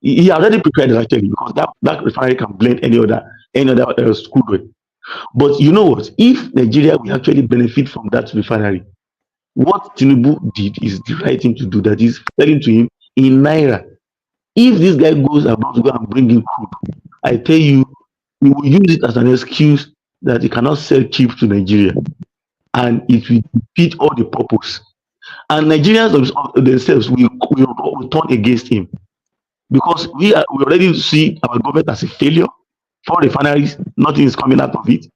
he already prepared actually, because that refinery can blend any other crude oil. But you know what? If Nigeria will actually benefit from that refinery, what Tinubu did is the right thing to do. That is selling to him in naira. If this guy goes about to go and bring in crude, I tell you, we will use it as an excuse that he cannot sell cheap to Nigeria, and it will defeat all the purpose. And Nigerians themselves will turn against him, because we already see our government as a failure. 4 refineries, nothing is coming out of it.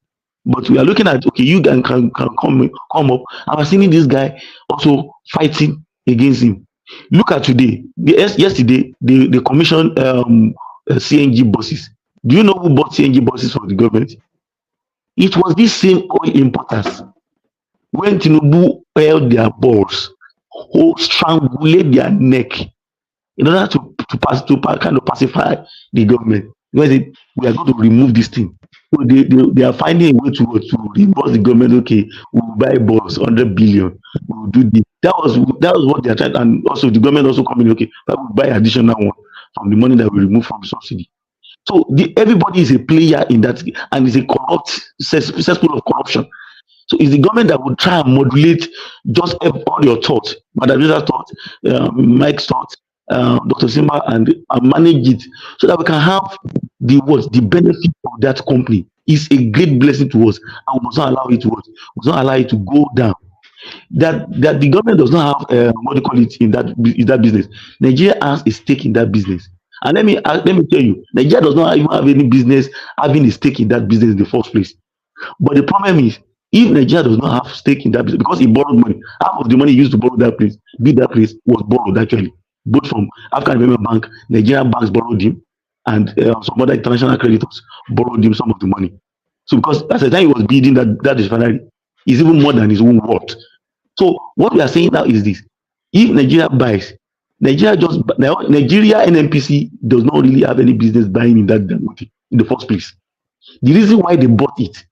But we are looking at, okay, you can come up. I was seeing this guy also fighting against him. Look at today. Yesterday, they commissioned CNG buses. Do you know who bought CNG buses for the government? It was these same oil importers. When Tinubu held their balls, who strangulate their neck in order to kind of pacify the government. We are going to remove this thing. So they are finding a way to reimburse the government. Okay, we'll buy balls, 100 billion. We'll do this. That was what they are trying, and also the government also coming. Okay, but we'll buy additional one from the money that we remove from the subsidy. So everybody is a player in that, and it's a corrupt cesspool of corruption. So it's the government that will try and modulate just all your thoughts, Madam Riza's thoughts, Mike's thoughts, Dr. Simba, and manage it so that we can have the benefit of that company. It's a great blessing to us, and we must not allow it to work. We must not allow it to go down. That the government does not have what do you call it in that business. Nigeria has a stake in that business. And let me tell you, Nigeria does not even have any business having a stake in that business in the first place. But the problem is, if Nigeria does not have stake in that business, because he borrowed money, half of the money used to borrow that place, was borrowed actually, both from African Development Bank, Nigerian banks borrowed him, and some other international creditors borrowed him some of the money. So because at the time he was building that refinery, is even more than his own worth. So what we are saying now is this: if Nigeria buys, Nigeria NNPC does not really have any business buying in that Dangote in the first place. The reason why they bought it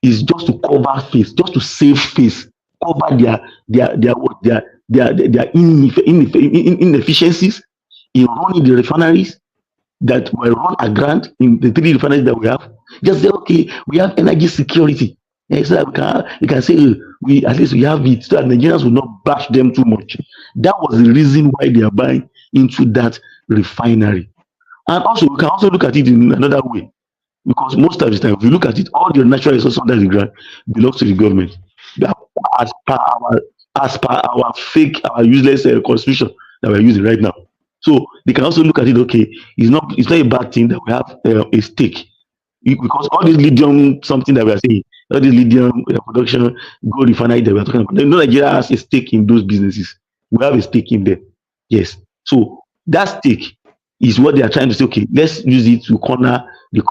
is just to cover face, just to save face, cover their inefficiencies in running the refineries that were run aground in the 3 refineries that we have. Just say, okay, we have energy security. So that we can say at least we have it, so that Nigerians will not bash them too much. That was the reason why they are buying into that refinery. And also we can also look at it in another way. Because most of the time, if you look at it, all the natural resources under the ground belongs to the government. As per our useless constitution that we're using right now. So they can also look at it. Okay, it's not a bad thing that we have a stake, because all this lithium something that we are saying, all this lithium production, gold refinery that we are talking about. Nigeria has a stake in those businesses. We have a stake in them. Yes. So that stake is what they are trying to say. Okay, let's use it to corner the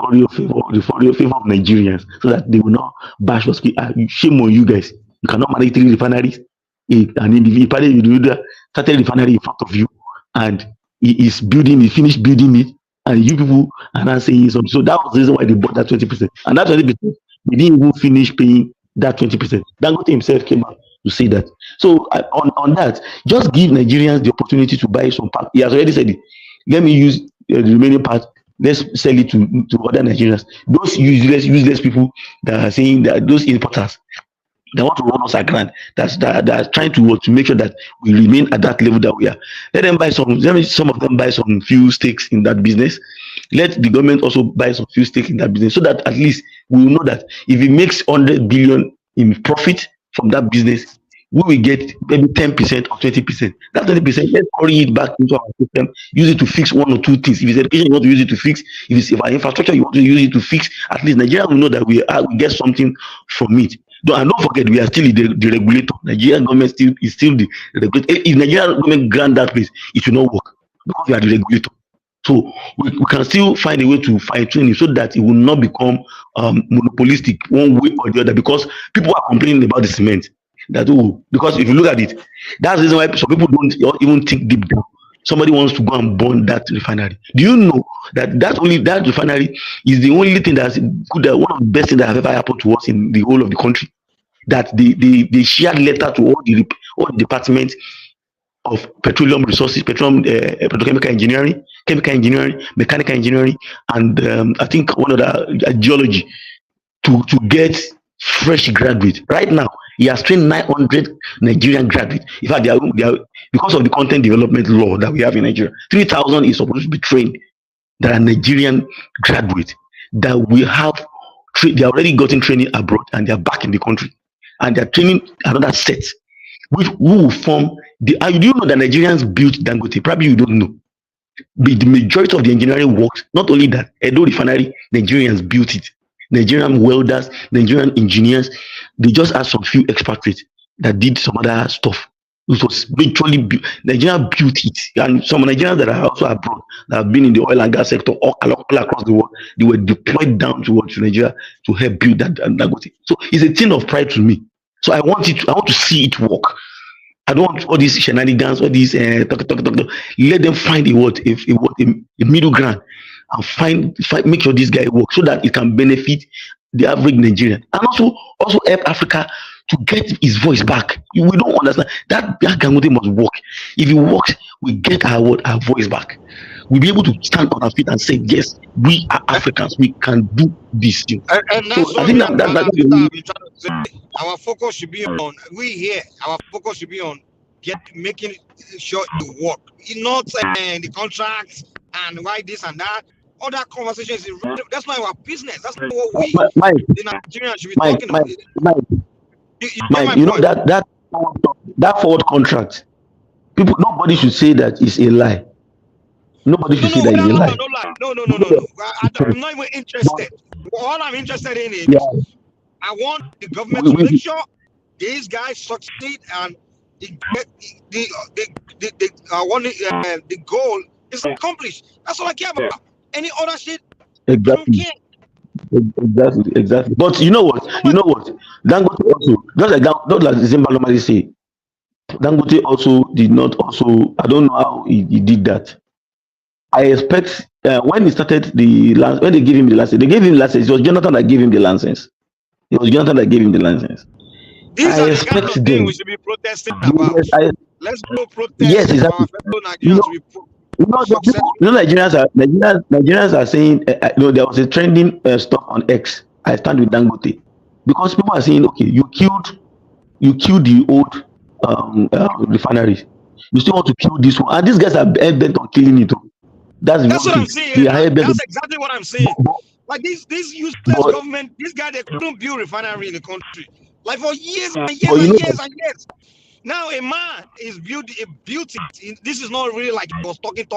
favor of Nigerians, so that they will not bash us. Shame on you guys. You cannot manage 3 refineries, and individual started refinery in front of you, and he finished building it, and you people are not saying something. So that was the reason why they bought that 20%. And that 20%, they didn't even finish paying that 20%. Dangote himself came out to say that. So on that, just give Nigerians the opportunity to buy some part. He has already said it. Let me use the remaining part. Let's sell it to other Nigerians. Those useless people that are saying that, those importers that want to run us aground, that are trying to make sure that we remain at that level that we are. Let some of them buy some few stakes in that business. Let the government also buy some few stakes in that business, so that at least we will know that if it makes 100 billion in profit from that business, we will get maybe 10% or 20%. That 20%, let's carry it back into our system, use it to fix 1 or 2 things. If it's education, you want to use it to fix. If it's our infrastructure, you want to use it to fix. At least Nigeria will know that we get something from it. And don't forget, we are still the regulator. Nigerian government is still the regulator. If Nigerian government grant that place, it will not work, because we are the regulator. So we can still find a way to fine-tune it, so that it will not become monopolistic one way or the other. Because people are complaining about the cement. Because if you look at it, that's the reason why some people don't even think deep down. Somebody wants to go and burn that refinery. Do you know that refinery is the only thing that's good, one of the best things that have ever happened to us in the whole of the country? That they shared letter to all the departments of petroleum resources, petrochemical engineering, chemical engineering, mechanical engineering, and I think one of the geology, to get fresh graduates. Right now, he has trained 900 Nigerian graduates. In fact, they are because of the content development law that we have in Nigeria, 3,000 is supposed to be trained. That are Nigerian graduates that we have. They are already gotten training abroad, and they are back in the country, and they are training another set, which will form the. Do you know that Nigerians built Dangote? Probably you don't know. But the majority of the engineering works. Not only that, Edo Refinery, Nigerians built it. Nigerian welders, Nigerian engineers, they just had some few expatriates that did some other stuff. It was literally Nigeria built it, and some Nigerians that are also abroad, that have been in the oil and gas sector all across the world, they were deployed down towards Nigeria to help build that Dangote. So it's a thing of pride to me. So I want to see it work. I don't want all these shenanigans, all these talk. Let them find a middle ground, and make sure this guy works so that it can benefit the average Nigerian, and also help Africa to get his voice back. We don't understand that Dangote must work. If he works, we get our voice back. We'll be able to stand on our feet and say, yes, we are Africans. We can do this thing. And that's so I think that our focus should be on our focus should be on making sure it work. Not the contracts and why this and that. All that conversation is that's not our business. That's not what we the Nigerians should be talking about. Mike, you know that forward contract. Nobody should say that it's a lie. Nobody should say that it's a lie. No. I'm not even interested. All I'm interested in is I want the government to make sure these guys succeed and the goal is accomplished. That's all I care about. Any other shit, exactly. Exactly. But you know what? Dangote also, just like Zimba normally say, Dangote also did not also. I don't know how he did that. I expect when he started when they gave him the license, it was Jonathan that gave him the license. These are the kind of things we should be protesting about. Let's go protest. Yes, exactly. Nigerians are saying, there was a trending stuff on X. I stand with Dangote, because people are saying, okay, you killed the old refineries. You still want to kill this one, and these guys are bent on killing it. That's what I'm saying. That's exactly what I'm saying. Like this useless government, this guy, they couldn't build refinery in the country like for years and years and years. Now a man is built it. This is not really like he was talking.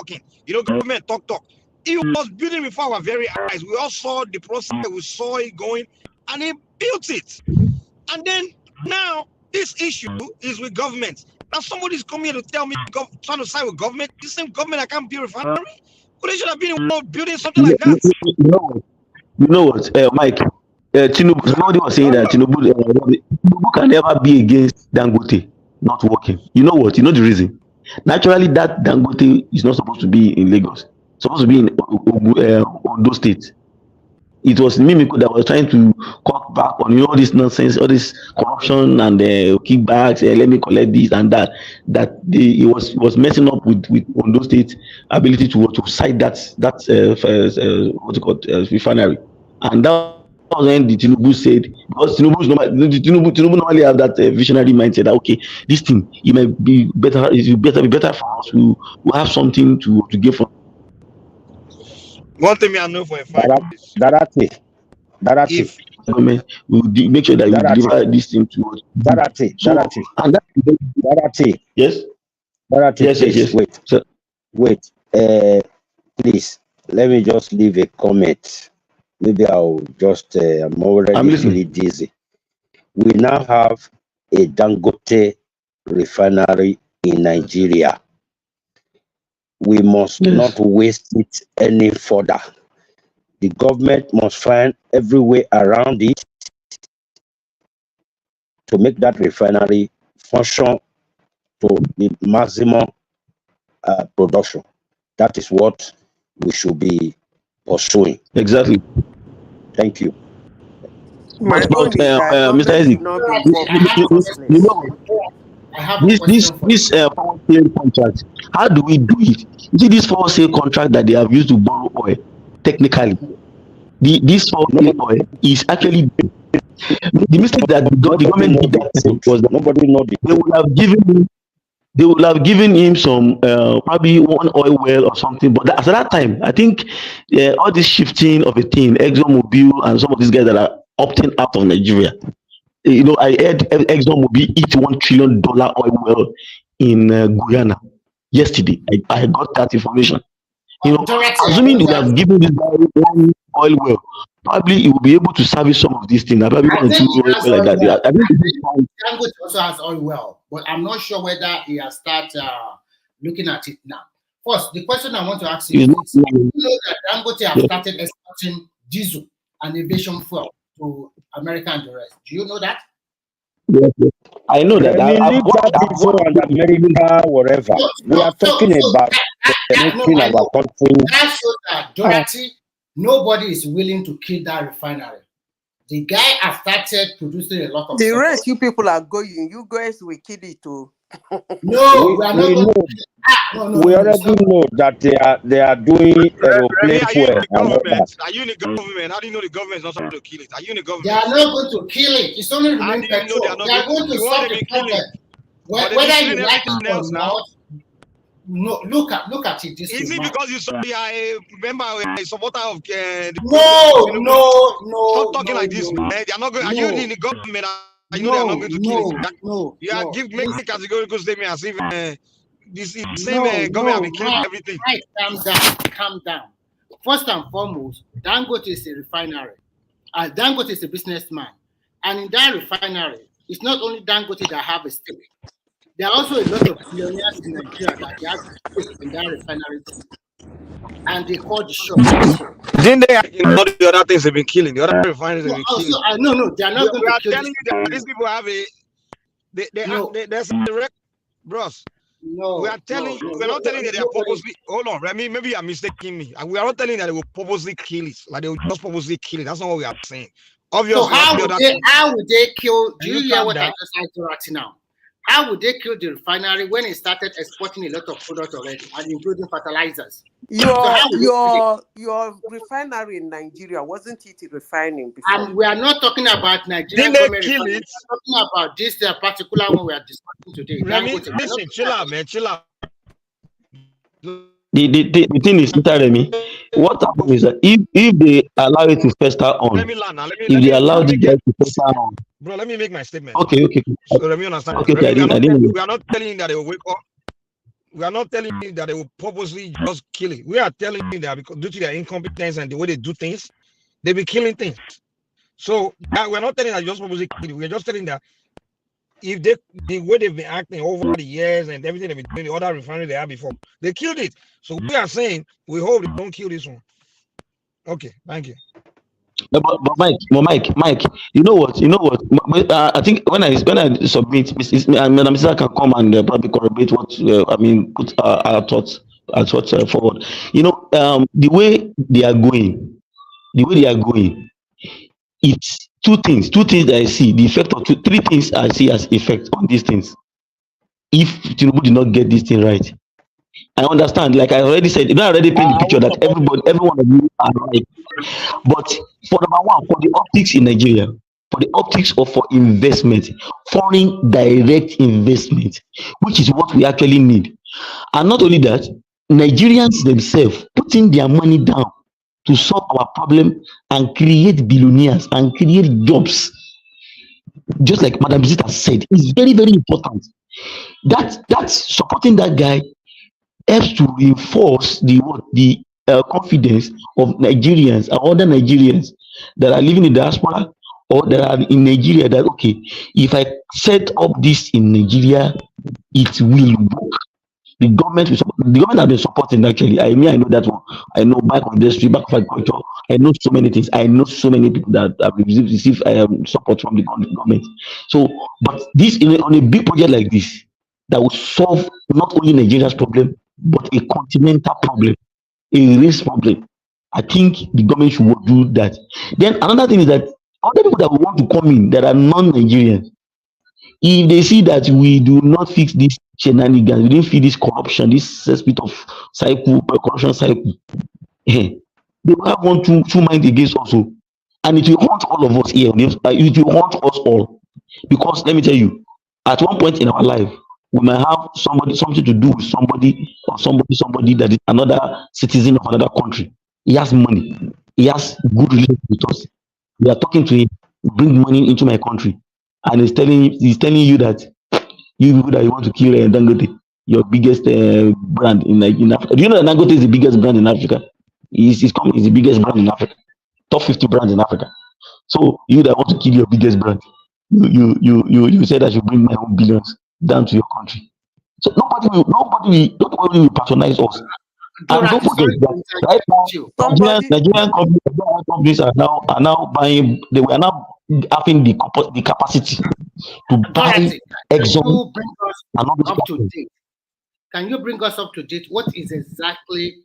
Government talk. He was building before our very eyes. We all saw the process. We saw it going, and he built it. And then now this issue is with government. Now somebody's coming here to tell me trying to side with government. The same government that can't build refinery. But they should have been building something like that. You know what, Mike? Tinubu, somebody was saying that Tinubu can never be against Dangote not working. You know what? You know the reason. Naturally, that Dangote is not supposed to be in Lagos. It's supposed to be in Ondo State. It was Mimiko that was trying to cut back on all this nonsense, all this corruption and kickbacks. Let me collect this and that. It was messing up with Ondo State ability to cite that refinery, and that was when the Tinubu said, because Tinubu normally have that visionary mindset that okay, this thing it might be better. It will be better for us. We have something to give from. One thing I know for a fact is if government will make sure that you deliver this thing to us. Yes. Wait. Please let me just leave a comment. Maybe I'll just. I'm already really dizzy. We now have a Dangote refinery in Nigeria. We must not waste it any further. The government must find every way around it to make that refinery function to the maximum production. That is what we should be pursuing. Exactly. Thank you. Mr. Isaac, this power sale contract, how do we do it? You see, this power sale contract that they have used to borrow oil, technically, this power sale oil is actually the mistake that the government did that time was that nobody know they would have given him some probably one oil well or something, but at that time I think all this shifting of a thing, ExxonMobil and some of these guys that are opting out of Nigeria. I heard ExxonMobil eat $1 trillion oil well in Guyana yesterday. I got that information. Assuming they have given this guy one oil well, probably he will be able to service some of these things. I think Dangote also has oil well, but I'm not sure whether he has started looking at it now. First, the question I want to ask you is: you know that Dangote have started exporting diesel and aviation fuel to America and the rest? Do you know that? Yes, yes. I know that. Remy, I've leave watched. that I've issue watched. and America, whatever. We are talking about No, making I our know. country. That shows that Dorothy, nobody is willing to kill that refinery. The guy has started producing a lot of The stuff. rest you people are going, you guys will kill it too. No, we are not going to. We already know that they are doing Remy, aeroplane are you in fuel the and all that. government? Are you in the government? How do you know the government is not supposed to kill it? Are you in the They government? are not going to kill it. It's only How remain do you know they are petrol. not They are going going to? to The one solve they've the been killing. problem. But they've been Whether killing you like it everything or else now. not, no, look at it this Is way, it man. because you are a member, a supporter of the No. Stop talking like this, man. They are not going. Are you in the government? You know they are not going to kill it. You are making categorical statement as if this is the same government have been killing everything. Mike, calm down. First and foremost, Dangote is a refinery. Dangote is a businessman. And in that refinery, it's not only Dangote that have a stake. There are also a lot of billionaires in Nigeria that they have stake in that refinery too. And they call the shop also. Didn't they? All the other things they've been killing. The other refineries have been killing. No, they are not going to kill. We are telling you that these people have a. There's a record, bros. No, we are telling you. We're not telling you that they are purposely. Hold on, Remy. Maybe you are mistaking me. We are not telling you that they will purposely kill it. Like they will just purposely kill it. That's not what we are saying. Obviously, so how would they kill? Do you hear what I just said to Rati now? How would they kill the refinery when it started exporting a lot of products already, and including fertilizers? Your refinery in Nigeria, wasn't it refining before? And we are not talking about Nigerian government refinery. We are talking about this particular one we are discussing today. Remy, listen, chill out, man, chill out. The thing is, Mr. Remy, what happens is that if they allow it to fester on, if they allow the guys to fester on. Bro, let me make my statement. Okay. So let me understand. Okay, Remy, we are not telling you that they will wake up. We are not telling you that they will purposely just kill it. We are telling you that because due to their incompetence and the way they do things, they be killing things. So we're not telling you that just purposely kill it. We're just telling that if the way they've been acting over the years and everything they've been doing, the other refinery they had before, they killed it. So we are saying we hope they don't kill this one. Okay, thank you. No, but Mike, you know what? I think when I submit, Madam Sisa can come and probably corroborate what put our thoughts forward. The way they are going, it's two things that I see. The effect of three things I see as effect on these things. If Tinubu did not get this thing right, I understand. Like I already said, I already paint the picture that everyone of you are right. But for number one, for the optics in Nigeria, for the optics of for investment, foreign direct investment, which is what we actually need. And not only that, Nigerians themselves putting their money down to solve our problem and create billionaires and create jobs. Just like Madam Zita said, is very, very important. That's supporting that guy helps to reinforce the confidence of Nigerians and other Nigerians that are living in diaspora or that are in Nigeria that okay, if I set up this in Nigeria, it will work. The government has been supporting actually. I know that one. I know back of industry, back of agriculture. I know so many things. I know so many people that have received support from the government. So, but this on a big project like this that will solve not only Nigeria's problem but a continental problem, a race problem. I think the government should do that. Then another thing is that other people that want to come in that are non-Nigerians, if they see that we do not fix this shenanigans, we didn't fix this corruption, this bit of corruption cycle, they will have two minds against also. And it will haunt all of us here. It will haunt us all. Because let me tell you, at one point in our life, we might have something to do with somebody that is another citizen of another country. He has money. He has good relations with us. We are talking to him, bring money into my country. And he's telling you that you people that you want to kill Dangote, your biggest brand in Africa. Do you know that Dangote is the biggest brand in Africa? His company is the biggest brand in Africa. Top 50 brands in Africa. So you that want to kill your biggest brand, you said I should bring my own billions down to your country. So nobody will patronize us. And don't forget that right now Nigerian companies are now buying. They were now having the capacity to buy Dorothy, Exxon can you bring us and all those up to companies. date? Can you bring us up to date? What is exactly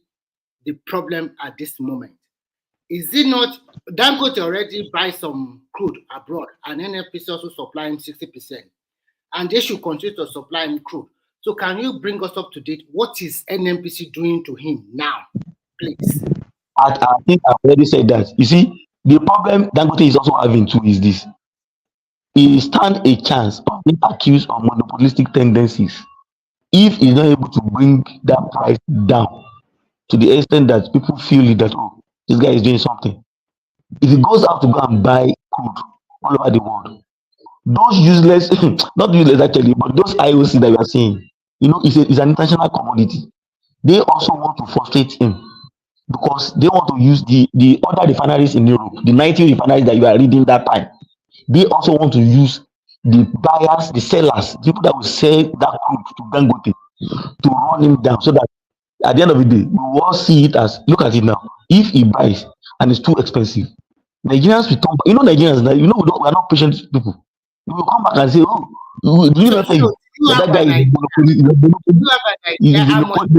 the problem at this moment? Is it not Dangote already buy some crude abroad and NNPCL also supply him 60%, and they should continue to supply him crude? So can you bring us up to date? What is NNPC doing to him now, please? I think I've already said that. You see, the problem Dangote is also having too is this. He stands a chance of being accused of monopolistic tendencies if he's not able to bring that price down to the extent that people feel that, oh, this guy is doing something. If he goes out to go and buy crude all over the world, those useless, not useless actually, but those IOC that we are seeing, it's an international commodity. They also want to frustrate him because they want to use the other refineries in Europe, the 90 refineries that you are reading that time. They also want to use the buyers, the sellers, people that will sell that crude to Dangote to run him down so that at the end of the day, we will all see it as, look at it now. If he buys and it's too expensive, Nigerians will come back. Nigerians, we are not patient people. We will come back and say, oh, do you not think that guy is how much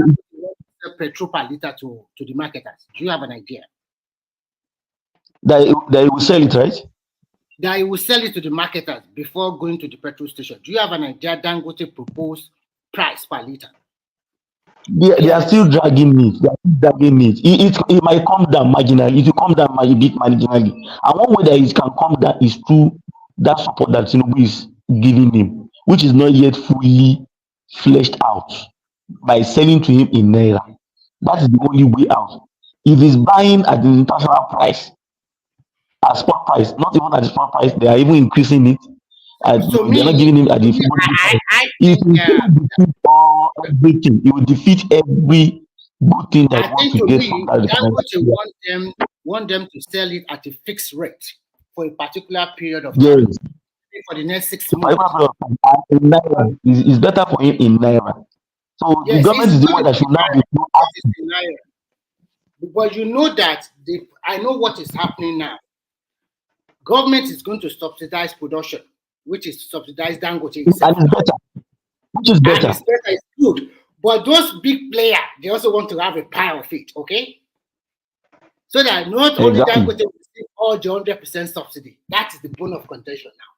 petrol per liter to the marketers? Do you have an idea? That he will sell it, right? That he will sell it to the marketers before going to the petrol station. Do you have an idea Dangote proposed price per liter? They are still dragging it. It might come down marginally. It will come down a bit marginally. And one way that it can come down is through that support that Tinubu is giving him, which is not yet fully fleshed out, by selling to him in Naira. That is the only way out. If he's buying at the international price, at spot price, not even at the spot price, they are even increasing it. So they're not giving him at the it will defeat all everything. It will defeat every good thing that wants to get from that. Dangote want them to sell it at a fixed rate for a particular period of time. Yes. For the next 6 months. In Naira. It's better for him in Naira. So yes, the government is the one that should now be Naira. But you know that I know what is happening now. Government is going to subsidize production, which is subsidize Dangote itself. And it's better. Which is better. And it's better, it's good. But those big players, they also want to have a pie of it, okay? So that not only Dangote will receive all the 100% subsidy. That is the bone of contention now.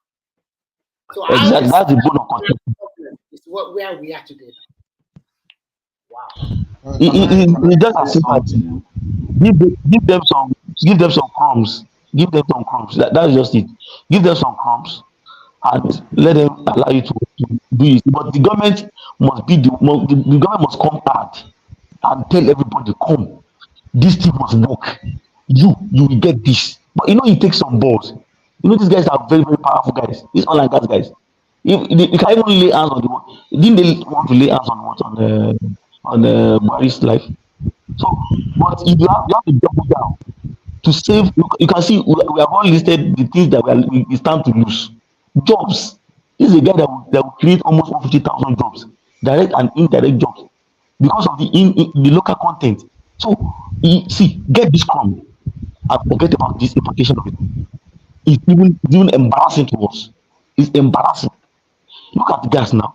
So exactly, that's the bone of contention. It's where we are today. Wow. It just as if give them some crumbs. Give them some crumbs. That's just it. Give them some crumbs and let them allow you to do it. But the government must be the government must come out and tell everybody, come, this thing must work. You will get this. But it takes some balls. These guys are very, very powerful guys. These oil and gas guys. You can even lay hands on the one. Didn't they want to lay hands on what on Buhari's life? So, but if you have to double down to save. You can see we have all listed the things that we stand to lose. Jobs. This is a guy that will create almost 150,000 jobs, direct and indirect jobs, because of the local content. So, get this crumb and forget about this implication of it. It's even embarrassing to us. It's embarrassing. Look at the gas now.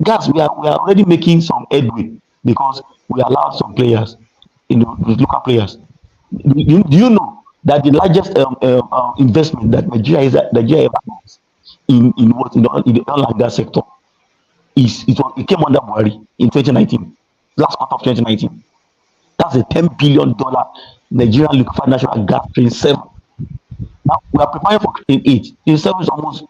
Gas, we are already making some headway because we allowed some players, the local players. Do you know that the largest investment that Nigeria ever has in the oil and gas sector it came under Buhari in 2019, last quarter of 2019. That's a $10 billion Nigerian liquefied natural gas train 7. Now we are preparing for train 8. Train 7 is almost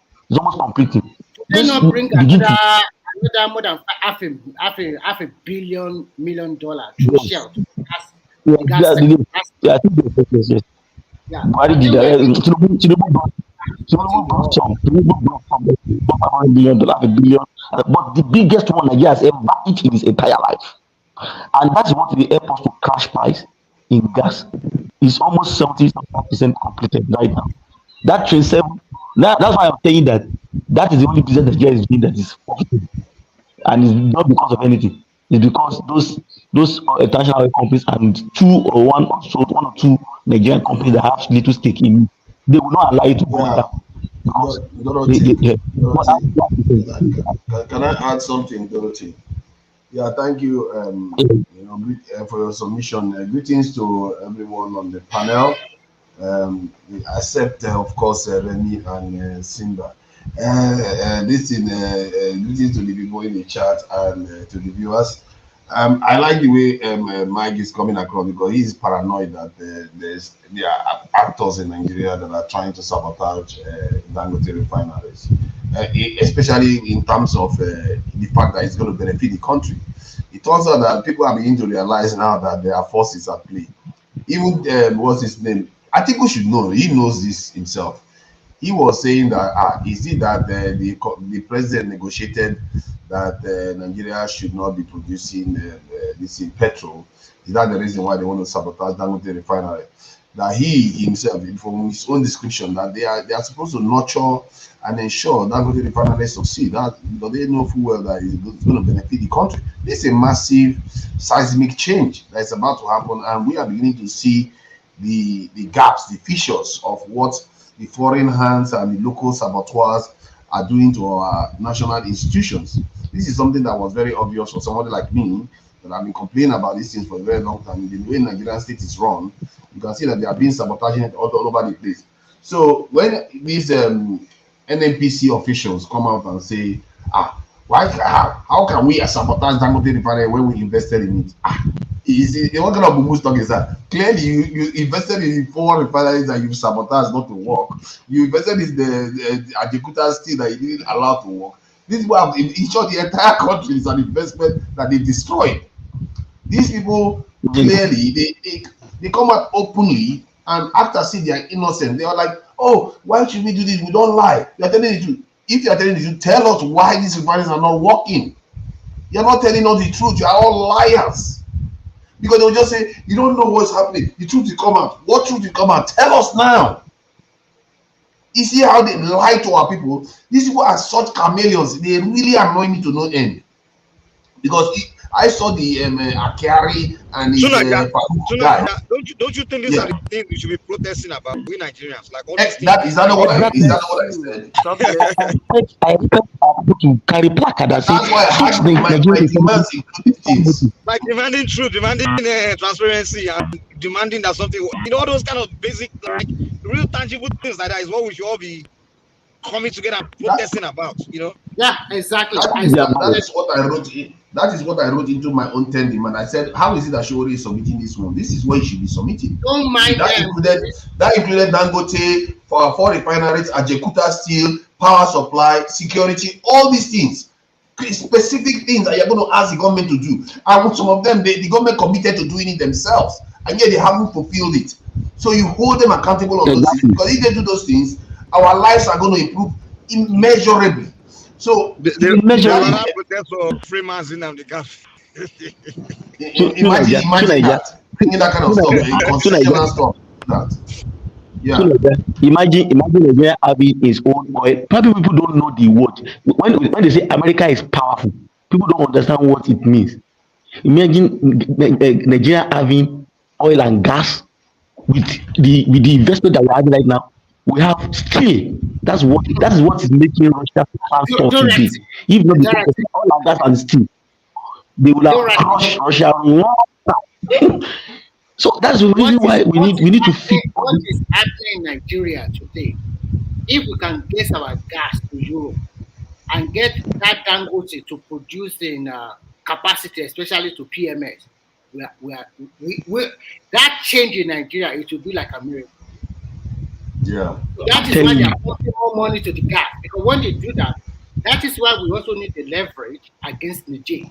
completing. They not bring another more than half a $1 billion through Shell. I think yes. Yeah. Tinubu brought some $500 million, $1 billion. But the biggest one Nigeria has ever hit in its entire life. And that's what will help us to crash price in gas. It's almost 70% completed right now. That train 7, that's why I'm saying that is the only business Nigeria is doing that is profitable. And it's not because of anything. It's because those international oil companies and one or two Nigerian companies that have little stake in they will not allow you to go down. Because Can I add something, Dorothy? Yeah, thank you. For your submission. Greetings to everyone on the panel. We accept, of course, Remy and Simba. Greetings to the people in the chat and to the viewers. I like the way Mike is coming across because he's paranoid that there are actors in Nigeria that are trying to sabotage Dangote refineries, especially in terms of the fact that it's going to benefit the country. It turns out that people are beginning to realize now that there are forces at play. Even what's his name? Atiku should know. He knows this himself. He was saying that is it that the president negotiated that Nigeria should not be producing this in petrol? Is that the reason why they want to sabotage Dangote Refinery? That he himself, from his own description, that they are supposed to nurture and ensure Dangote Refinery succeed. That because they know full well that it's going to benefit the country. This is a massive seismic change that is about to happen, and we are beginning to see the gaps, the fissures of what the foreign hands and the local saboteurs are doing to our national institutions. This is something that was very obvious for somebody like me, that I've been complaining about these things for a very long time. The way Nigerian state is run, you can see that they are being sabotaging it all over the place. So when these NNPC officials come out and say, how can we sabotage Dangote Refinery when we invested in it? What kind of boo stock is that? Clearly, you invested in 4 refineries that you sabotaged not to work. You invested in the Ajekuta steel that you didn't allow to work. This will in short, the entire country is an investment that they destroyed. These people clearly they come out openly and after see they are innocent. They are like, oh, why should we do this? We don't lie. You are telling the truth. If you are telling the truth, tell us why these refineries are not working. You are not telling us the truth. You are all liars. Because they'll just say, you don't know what's happening. The truth will come out. What truth will come out? Tell us now. You see how they lie to our people? These people are such chameleons. They really annoy me to no end. Because I saw the KYARI and his guy. Don't you think these are the things we should be protesting about, we Nigerians? Like all these things. Is that not what I said? I expect people to carry placard and say, that's why I had my demands include things. Like demanding truth, demanding transparency, and demanding that something, all those kind of basic, like real tangible things like that is what we should all be coming together and protesting about, Yeah, exactly. That is what I wrote in. That is what I wrote into my own 10 demand. I said, how is it that Shori is submitting this one? This is what you should be submitting. Don't mind that included Dangote, for 4 refineries, Ajekuta steel, power supply, security, all these things. Specific things that you're going to ask the government to do. And some of them, the government committed to doing it themselves. And yet they haven't fulfilled it. So you hold them accountable on those things. Because if they do those things, our lives are going to improve immeasurably. So imagine that. Thinking that kind of stuff. Imagine Nigeria having its own oil. Probably people don't know the word. When they say America is powerful, people don't understand what it means. Imagine Nigeria having oil and gas with the investment that we're having right now. We have steel. That is what is making Russia transport today. If not because of oil and gas and steel, they will have crushed Russia. So that's the reason why we need to fix what is happening in Nigeria today. If we can get our gas to Europe and get that Dangote to produce in capacity, especially to PMS, that change in Nigeria, it will be like a miracle. Yeah. That is why they are putting more money to the gas. Because when they do that, that is why we also need the leverage against Niger.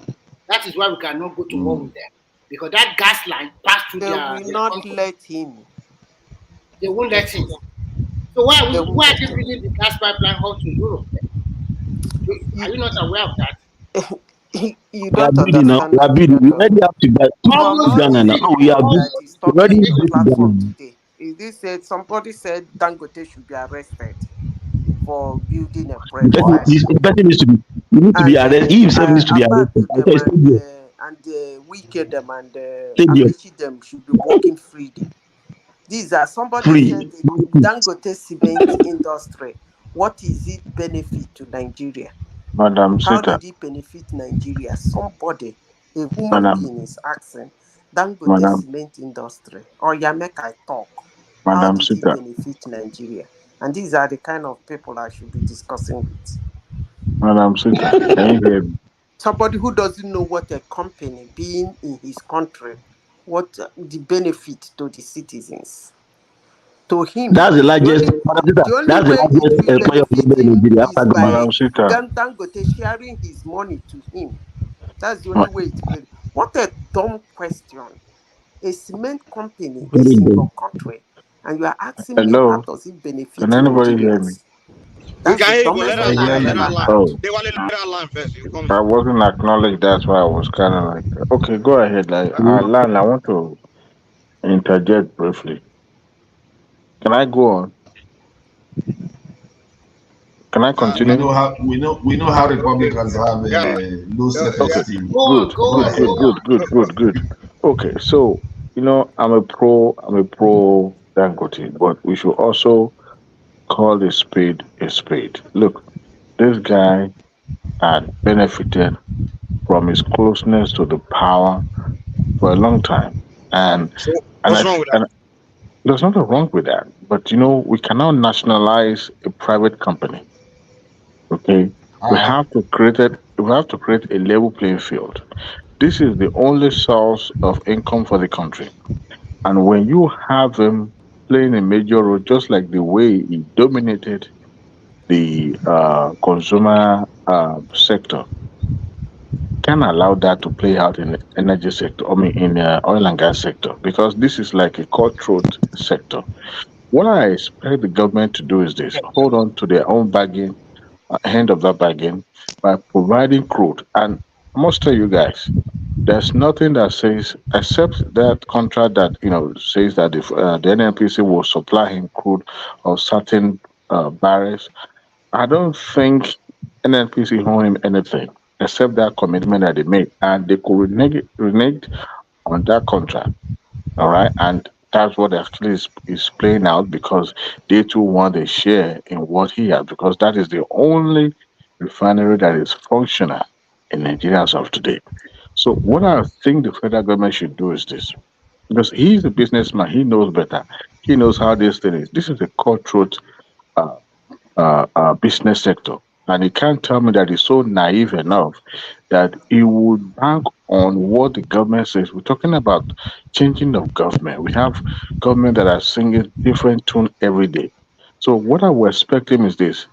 That is why we cannot go to war with them. Because that gas line passed through their... They will not let him. They won't let him. So why are they bringing the gas pipeline out to Europe? Are you not aware of that? You don't understand. We already have to Ghana now. We are already today. This said, somebody said Dangote should be arrested for building a project. The person needs to be arrested. He himself needs to be arrested. And the wicked them and Amici them should be walking freely. These are somebody free. said the Dangote cement industry. What is it benefit to Nigeria? Madam How Sita, did it benefit Nigeria? Somebody, a human Madam, being is asking Dangote Madam, cement industry, or make I talk. How Madam did it Sita, benefit Nigeria? And these are the kind of people I should be discussing with. Madam Sita, can you hear me? Somebody who doesn't know what a company being in his country, what the benefit to the citizens. To him, That's the the largest. only, Madam Peter, the only that's the way it largest will employer of benefit labor in him Nigeria is after government. by Madam Sita, Dangote sharing his money to him. That's the Ma- only way it will. What a dumb question. A cement company Very is in good. your country, and you are asking me how hello, does it can benefit anybody hear me? Nigerians? We That's can the hear you, but dumbest let her thing I've land. ever Let her land. heard. Oh, They want to let her land first. You come. I wasn't acknowledged, that's why I was kind of like, okay, go ahead. Alan, I want to interject briefly. Can I go on? Can I We continue? know how Republicans have Yeah. low Okay, self-esteem. Go on, good, go Go good, on, ahead. go good, on. good, good, good, good. Okay, so I'm a pro Dangote, but we should also call a spade a spade. Look, this guy had benefited from his closeness to the power for a long time, and So and what's I wrong with that? and there's nothing wrong with that. But we cannot nationalize a private company. Okay, we Uh, have to create it. We have to create a level playing field. This is the only source of income for the country. And when you have him playing a major role, just like the way he dominated the consumer sector, can allow that to play out in the energy sector. I mean, in the oil and gas sector, because this is like a cutthroat sector. What I expect the government to do is this: hold on to their own bargain, end of that bargain, by providing crude. And I must tell you guys, there's nothing that says, except that contract that says that if the NNPC will supply him crude of certain barrels. I don't think NNPC owe him anything except that commitment that they made, and they could renege on that contract. All right, and that's what actually is playing out because they too want a share in what he has, because that is the only refinery that is functional in Nigeria as of today. So what I think the federal government should do is this, because he's a businessman, he knows better. He knows how this thing is. This is a cutthroat uh, business sector, and he can't tell me that he's so naive enough that he would bank on what the government says. We're talking about changing of government. We have government that are singing different tune every day. So what I would expect him is this: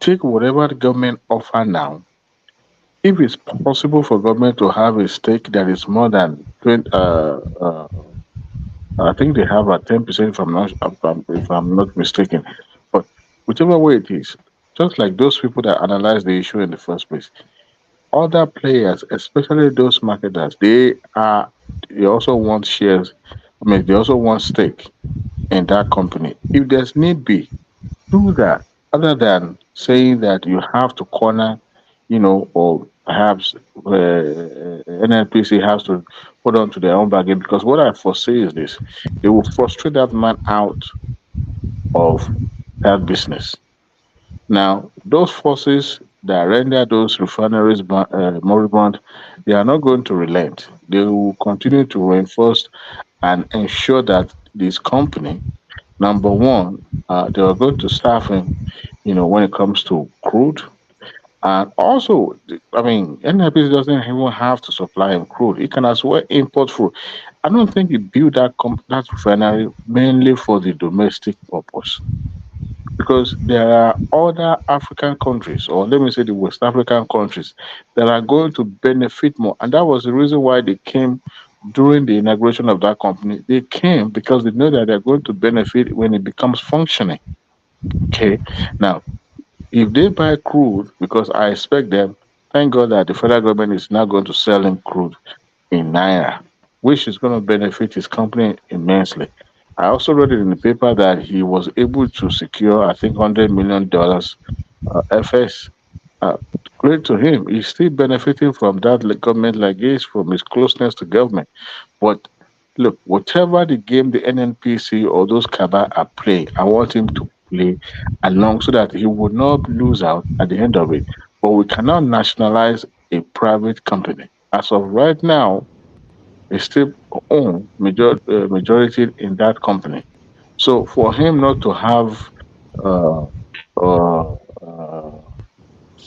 take whatever the government offer now. If it's possible for government to have a stake that is more than 20, I think they have a 10% if I'm not mistaken. But whichever way it is, just like those people that analyze the issue in the first place, other players, especially those marketers, they also want shares. I mean, they also want stake in that company. If there's need be, do that. Other than saying that you have to corner, or perhaps NNPC has to hold on to their own bargain. Because what I foresee is this: they will frustrate that man out of that business. Now, those forces that render those refineries moribund, they are not going to relent. They will continue to reinforce and ensure that this company, number one, they are going to staff him, when it comes to crude. And also, I mean, NNPC doesn't even have to supply him crude. He can as well import crude. I don't think he built that refinery mainly for the domestic purpose, because there are other African countries, or let me say the West African countries, that are going to benefit more. And that was the reason why they came during the inauguration of that company. They came because they know that they're going to benefit when it becomes functioning. Okay. Now, if they buy crude, because I expect them, thank God that the federal government is now going to sell them crude in Naira, which is going to benefit his company immensely. I also read it in the paper that he was able to secure, I think, $100 million FS. Uh, Great to him. He's still benefiting from that government legacy, from his closeness to government. But look, whatever the game the NNPC or those cabal are playing, I want him to play along so that he would not lose out at the end of it. But we cannot nationalize a private company. As of right now, they still own majority in that company. So for him not to have uh, uh, uh,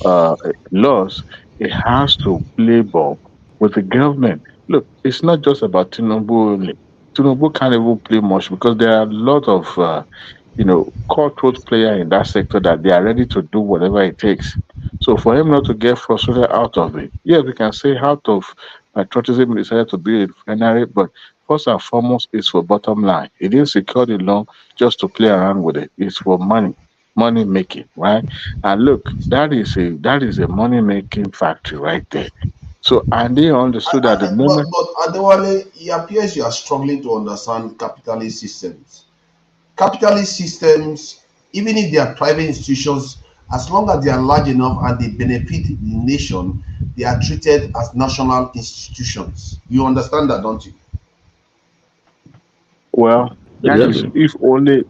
uh, laws, it has to play ball with the government. Look, it's not just about Tinubu only. Tinubu can't even play much because there are a lot of, cutthroat player in that sector that they are ready to do whatever it takes. So for him not to get frustrated out of it, yes, we can say out of patriotism he decided to build a refinery, but first and foremost, it's for bottom line. He didn't secure the loan just to play around with it. It's for money making, right? And look, that is a money making factory right there. So and they understood at the moment. But Adewale, it appears you are struggling to understand capitalist systems. Capitalist systems, even if they are private institutions, as long as they are large enough and they benefit the nation, they are treated as national institutions. You understand that, don't you? Well, that is Exactly. if only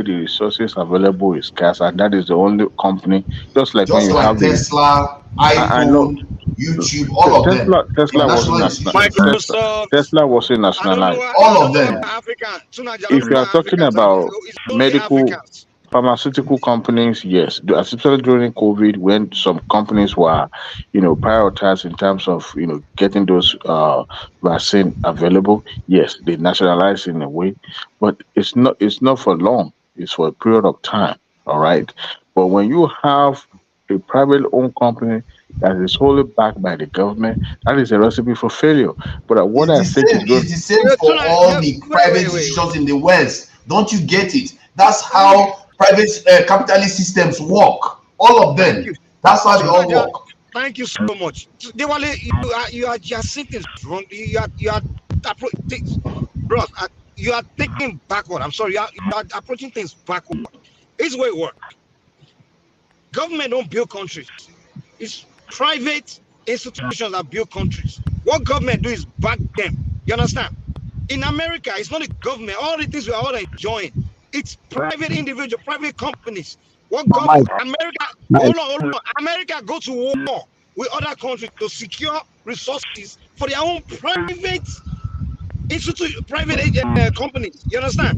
the resources available is scarce, and that is the only company. Just like when Just you like have the, Tesla, I know iPhone, YouTube, all of them, they are Tesla wasn't national national. institutions. Microsoft. Tesla wasn't I don't know nationalized. why. I All don't of know why them. African. Tunaja, I don't If know you are why talking Africans are. about It's only medical Africans. pharmaceutical companies, yes, especially during COVID when some companies were, prioritized in terms of getting those vaccine available. Yes, they nationalized in a way, but it's not for long. It's for a period of time. All right, but when you have a private owned company that is wholly backed by the government, that is a recipe for failure. But what I think is going. It's the same for all the private institutions in the West. Don't you get it? That's how private capitalist systems work. All of Thank them. you. That's how they all Tunaja, work. thank you so much. Dewale, you are just seeing things wrong. You are bros. You are thinking backward. I'm sorry. You are approaching things backward. This is where it works. Government don't build countries. It's private institutions that build countries. What government do is back them. You understand? In America, it's not the government. All the things we are all enjoying, it's private individual, private companies. What government? America, hold on. America go to war with other countries to secure resources for their own private private companies. You understand?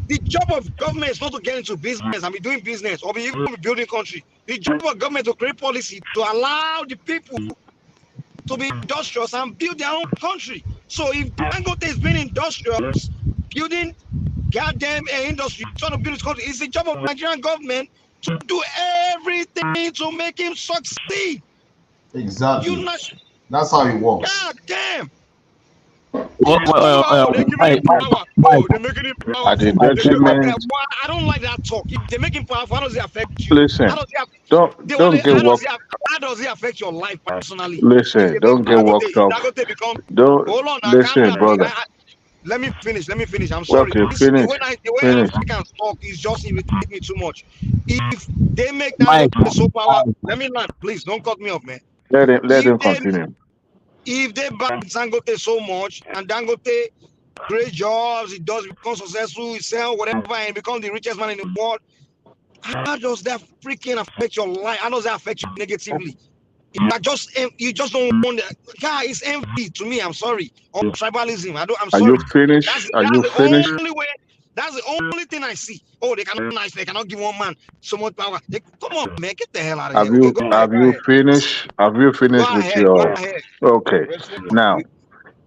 The job of government is not to get into business and be doing business or be even be building country. The job of government is to create policy to allow the people to be industrious and build their own country. So if Dangote is being industrious, building goddamn industry, trying to build his country, it's the job of Nigerian government to do everything to make him succeed. Exactly. That's how it works. God damn. Well, They give him power. Oh, they're making him At the powerful. detriment. I don't like that talk. If they make him powerful, how does it affect you? Listen, How does it affect don't get worked. how does it affect your life personally? If Listen, they make don't get worked up. Dangote become Don't hold on now, calm listen, down. brother. Let me finish. I'm Well, sorry. okay, The finish, way finish. Africans talk is just irritating me too much. If they make Dangote so powerful, let me land. Please don't cut me off, man. Let him continue. If they back Dangote so much and Dangote create jobs, it does become successful, it sell whatever and become the richest man in the world, how does that freaking affect your life? How does that affect you negatively? You just don't want that. Yeah, it's envy to me. I'm sorry. Or tribalism. I'm Are you sorry. finished? Are you The finished? only way. That's the only thing I see. Oh, they cannot nice. They cannot give one man so much power. Come on, man, get the hell out of Have here. Okay, you go ahead. have you finished? Have you Go finished with ahead. Go your? ahead. Okay. Now,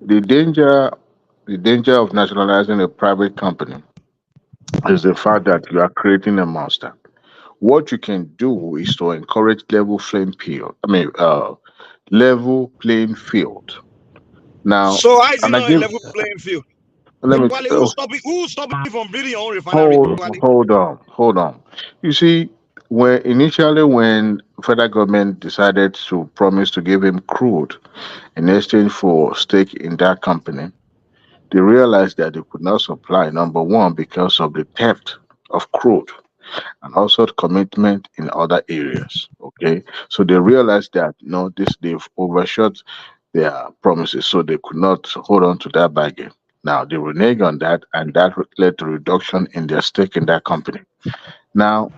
the danger of nationalizing a private company is the fact that you are creating a monster. What you can do is to encourage level playing field. Now, So how is it and I not a give. level playing field? Let me. Wale, Oh, who's stopping you from building your own refinery, Wale? hold on. You see, when federal government decided to promise to give him crude in exchange for stake in that company, they realized that they could not supply, number one, because of the theft of crude and also commitment in other areas. Okay, so they realized that no, this they've overshot their promises, so they could not hold on to that bargain. Now they renege on that, and that led to reduction in their stake in that company. Now,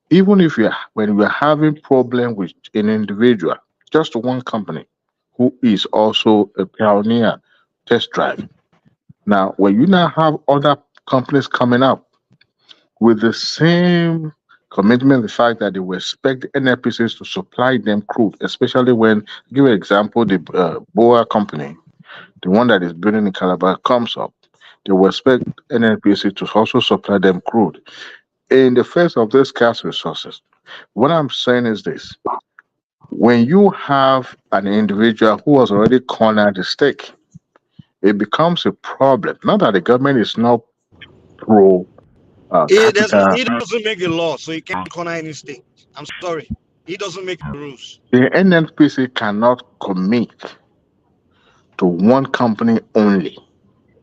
even if when we're having problem with an individual, just one company who is also a pioneer test drive. Now, when you now have other companies coming up with the same commitment, the fact that they will expect the NNPCs to supply them crude, especially when, give an example, the Boa company, the one that is building in Calabar, comes up, they will expect NNPC to also supply them crude. In the face of these scarce resources, what I'm saying is this: when you have an individual who has already cornered the stake, it becomes a problem. Not that the government is not pro He capital. doesn't make the law, so he can't corner any state. I'm sorry. He doesn't make the rules. The NNPC cannot commit to one company only.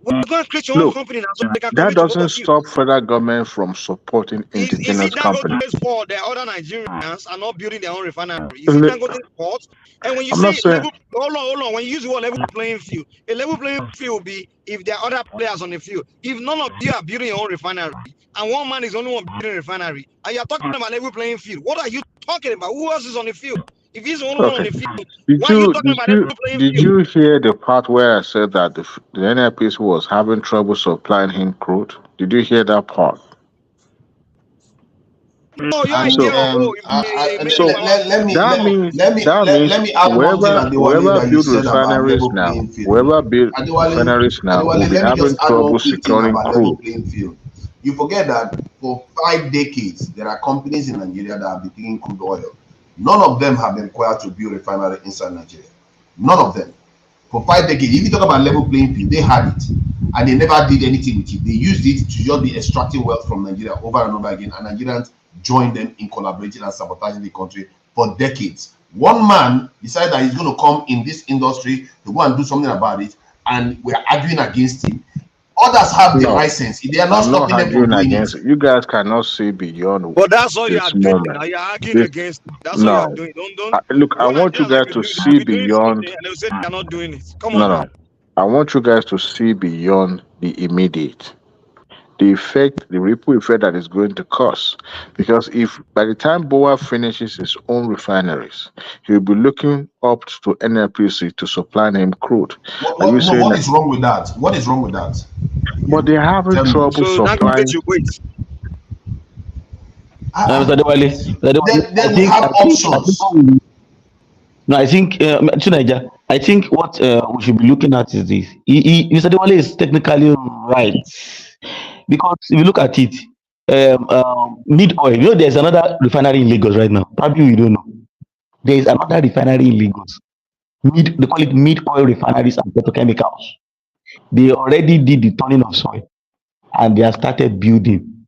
We're going to create your own Look, company now, so they can that commit to both doesn't of you. stop federal government from supporting Is it indigenous companies. Dangote's fault that other Nigerians are not building their own refinery? Is it Dangote's fault? And when you I'm not say saying. level, hold on. When you use the word level playing field, a level playing field will be if there are other players on the field. If none of you are building your own refinery, and one man is the only one building a refinery, and you're talking about level playing field, what are you talking about? Who else is on the field? If he's the only one on the field, why are you talking about level playing Did field? you hear the part where I said that the NNPC was having trouble supplying him crude? Did you hear that part? No, you are So, that means let me add one thing, Adewale, whoever that you build said about refineries level now, playing field. whoever build Adewale, refineries now will be let me having just add trouble one quick thing securing about level crude. playing field. You forget that for 5 decades, there are companies in Nigeria that have been taking crude oil. None of them have been required to build refinery inside Nigeria. None of them. For 5 decades, if you talk about level playing field, they had it. And they never did anything with it. They used it to just be extracting wealth from Nigeria over and over again. And Nigerians joined them in collaborating and sabotaging the country for decades. One man decided that he's going to come in this industry to go and do something about it. And we're arguing against him. Others have the license. They are not stopping them from doing it. You guys cannot see beyond But that's all you are this doing. moment. Now you're arguing against. That's all you are doing. Look, I want you guys to see beyond. And they'll say they're not doing it. Come No, on. no. I want you guys to see beyond the immediate. The effect, the ripple effect that is going to cause. Because if by the time Boa finishes his own refineries, he'll be looking up to NNPC to supply him crude. What is wrong with that? What is wrong with that? But they're having trouble supplying. Mr. Adewale, then we have options. I think what we should be looking at is this. Mr. Adewale is technically right, because if you look at it, mid oil. You know, there's another refinery in Lagos right now. Probably you don't know. There is another refinery in Lagos. They call it mid oil refineries and petrochemicals. They already did the turning of soil, and they have started building.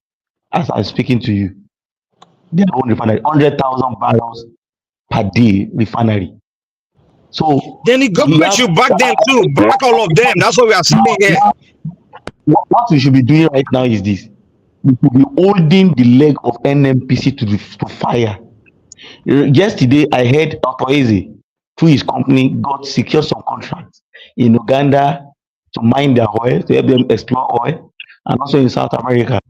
As I'm speaking to you, their own refinery, 100,000 barrels per day refinery. So then the government should back them too, back all of them. That's what we are saying here. What we should be doing right now is this: we should be holding the leg of NNPC to fire. Yesterday, I heard Otoeze, through his company, got secured some contracts in Uganda to mine their oil, to help them explore oil, and also in South America,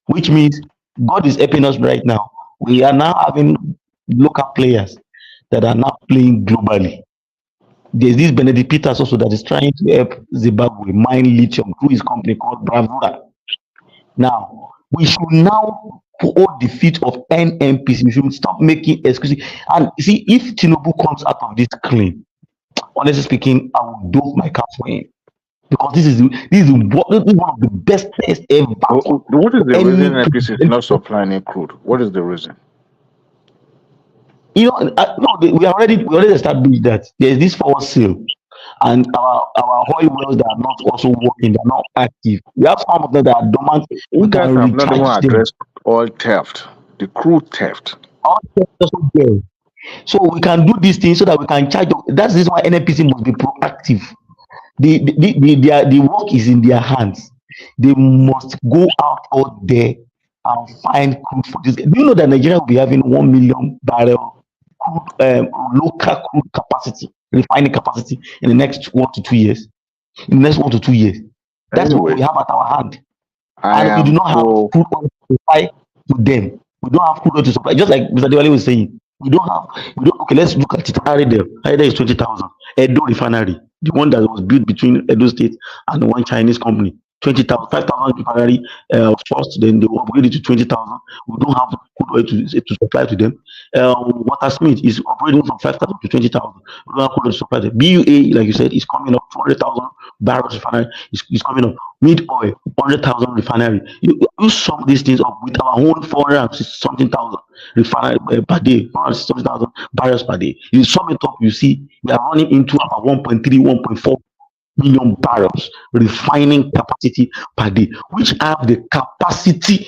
which means God is helping us right now. We are now having local players that are now playing globally. There's this Benedict Peters also that is trying to help Zimbabwe mine lithium through his company called Bravura. Now, we should now hold the feet of NNPC. We should stop making excuses. And see, if Tinubu comes out of this claim, honestly speaking, I will doff my cap for him. Because this is one of the best tests ever. What is the reason NNPC is not supplying crude? What is the reason? You know, we already established that there's this forward sale, and our oil wells that are not also working, they're not active. We have some of them that are dormant. You guys have not even addressed oil theft, the crude theft. All theft also there. So we can do these things so that we can charge. That's this why NNPC must be proactive. The work is in their hands. They must go out there and find crude for this. Do you know that Nigeria will be having 1 million barrel crude, local crude capacity refining capacity in the next 1 to 2 years. In the next 1 to 2 years. That's what we have at our hand. And we do not have crude oil to supply to them. We don't have crude oil to supply. Just like Mr. Diwali was saying, okay, let's look at it. Haride is 20,000. Edo Refinery, the one that was built between Edo State and one Chinese company. 20,000, 5,000 refinery first, then they upgraded to 20,000. We don't have crude oil to supply to them. Watersmith is operating from 5,000 to 20,000. We don't have crude oil to supply them. BUA, like you said, is coming up 400,000 barrels refinery is coming up. Mid oil, 100,000 refinery. You sum these things up with our own 460-something thousand refinery per day, 460,000 barrels per day. You sum it up, you see we are running into about 1.3, 1.4 million barrels refining capacity per day, which have the capacity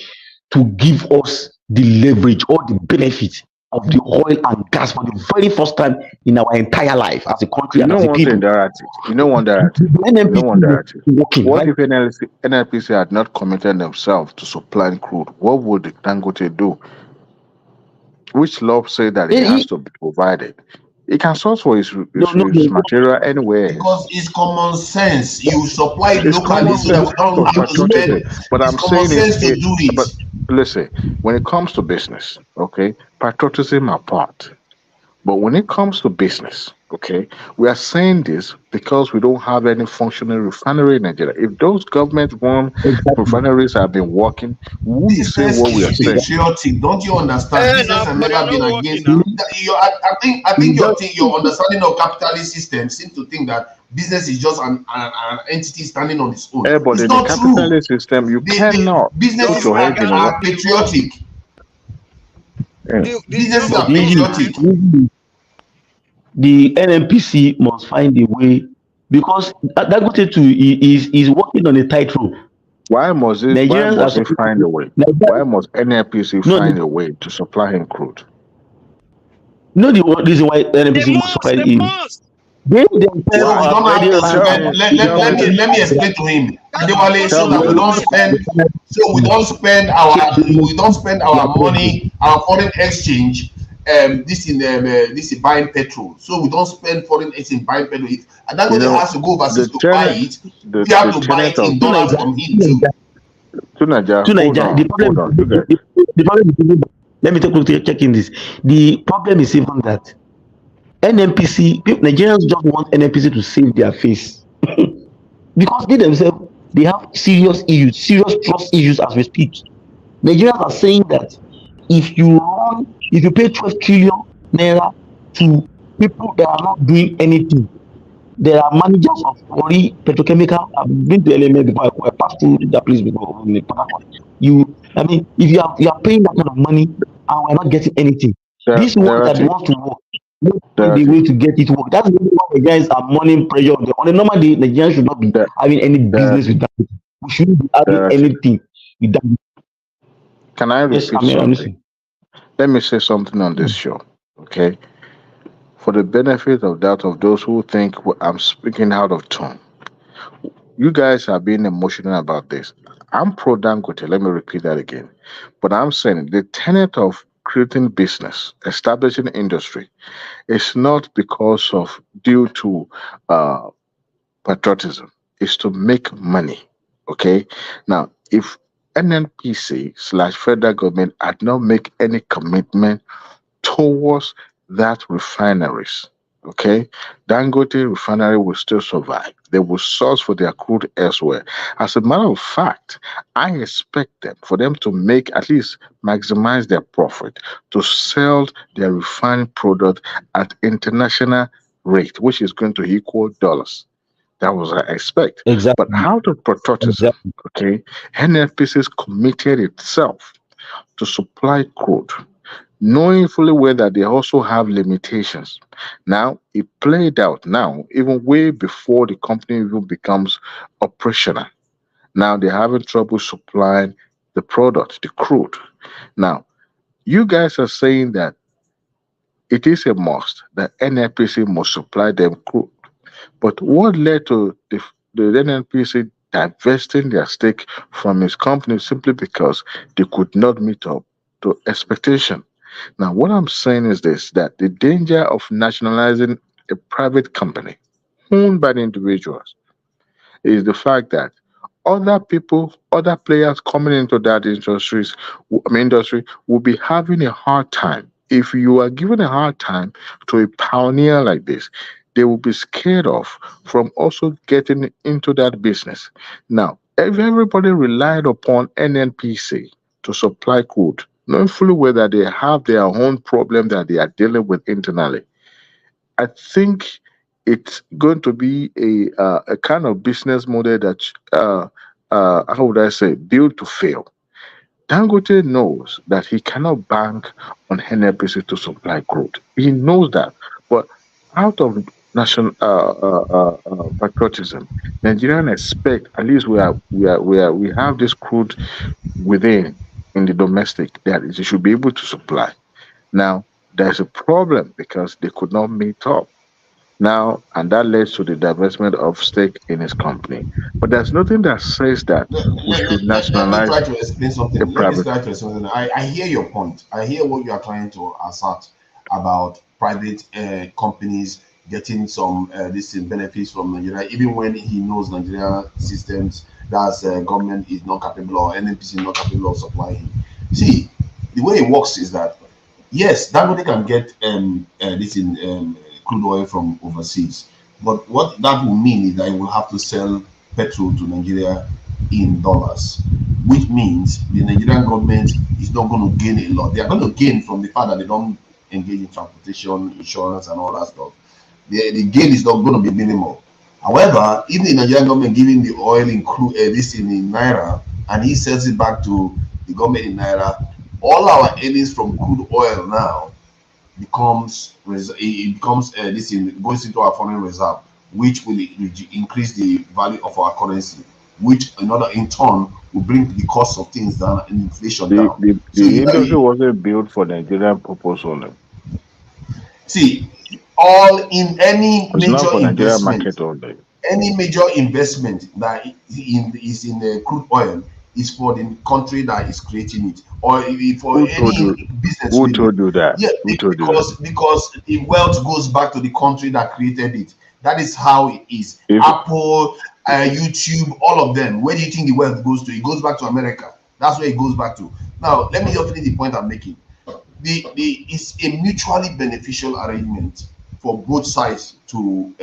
to give us the leverage or the benefit of the oil and gas for the very first time in our entire life as a country and as a people. You know one directive. What if NNPC had not committed themselves to supplying crude? What would Dangote do? Which law say that it has to be provided? He can source for his material anywhere. Because it's common sense. You supply it locally so that we don't have to spend. But I'm saying to do it. But listen, when it comes to business, okay, patriotism apart. But when it comes to business, okay, we are saying this because we don't have any functioning refinery in Nigeria. If those government-run refineries have been working, we would say what we are saying. Patriotic. Don't you understand? Business has never been against. I think your understanding of capitalist system seems to think that business is just an entity standing on its own. But in the capitalist system, you cannot business put your head in are patriotic. Businesses are patriotic. The NNPC must find a way, because Dangote too is working on a tightrope. Why must it find a way? Why must NNPC find a way to supply him crude? No, the reason why NNPC must supply him. They themselves are already. Let me explain to him. So that we don't spend our money, our foreign exchange. This is buying petrol, so we don't spend foreign exchange buying petrol. And that has to go overseas to buy it. We have to buy it in dollars from him too. Let me check in this. The problem is even that NNPC, Nigerians just want NNPC to save their face because they themselves have serious issues, serious trust issues as we speak. Nigerians are saying that if you pay 12 trillion naira to people that are not doing anything, there are managers of Kori Petrochemical. I've been to LMA before. I passed through that place before. If you are paying that kind of money and we're not getting anything, this one that wants to work, the way to get it work. That's the reason why the guys are money pressure on them. On a normal day, Nigerians should not be having any business with that. We shouldn't be having anything with that. Can I repeat something? Let me say something on this show, okay? For the benefit of those who think I'm speaking out of turn. You guys are being emotional about this. I'm pro Dangote, let me repeat that again. But I'm saying the tenet of creating business, establishing industry, is not because of due to patriotism. It's to make money, okay? Now, if NNPC/federal government had not make any commitment towards that refineries, okay, Dangote Refinery will still survive. They will source for their crude elsewhere. As a matter of fact, I expect them for them to make at least maximize their profit to sell their refined product at international rate, which is going to equal dollars. That was what I expect. Exactly. But out of patriotism, okay, NNPC has committed itself to supply crude, knowing fully well that they also have limitations. Now, it played out now, even way before the company even becomes operational. Now, they're having trouble supplying the product, the crude. Now, you guys are saying that it is a must that NNPC must supply them crude. But what led to the NNPC divesting their stake from his company simply because they could not meet up to expectation? Now, what I'm saying is this, that the danger of nationalizing a private company owned by the individuals is the fact that other people, other players coming into that industry will be having a hard time. If you are given a hard time to a pioneer like this, they will be scared off from also getting into that business. Now, if everybody relied upon NNPC to supply crude, knowing fully well that they have their own problem that they are dealing with internally, I think it's going to be a kind of business model that how would I say, built to fail. Dangote knows that he cannot bank on NNPC to supply crude. He knows that, but out of national patriotism, Nigerians expect at least we have this crude within in the domestic that it should be able to supply. Now there's a problem because they could not meet up. Now, and that led to the divestment of stake in his company. But there's nothing that says that we should Let me try nationalize to explain something. a Let me private. try to explain something. I hear your point. I hear what you are trying to assert about private companies getting some benefits from Nigeria, even when he knows Nigeria systems, that's government is not capable or NNPC is not capable of supplying. See, the way it works is that yes, Dangote can get crude oil from overseas, but what that will mean is that it will have to sell petrol to Nigeria in dollars, which means the Nigerian government is not going to gain a lot. They are going to gain from the fact that they don't engage in transportation, insurance, and all that stuff. The gain is not going to be minimal. However, if the Nigerian government giving the oil in naira and he sells it back to the government in naira, all our earnings from crude oil now goes into our foreign reserve, which will increase the value of our currency, which in turn will bring the cost of things down and inflation down. The industry wasn't built for Nigerian purpose only. See, in any major investment, any major investment that is in the crude oil is for the country that is creating it, or for any business. Who told you that? Yeah, because the wealth goes back to the country that created it. That is how it is. Apple, YouTube, all of them. Where do you think the wealth goes to? It goes back to America. That's where it goes back to. Now, let me just finish the point I'm making. It's a mutually beneficial arrangement for both sides to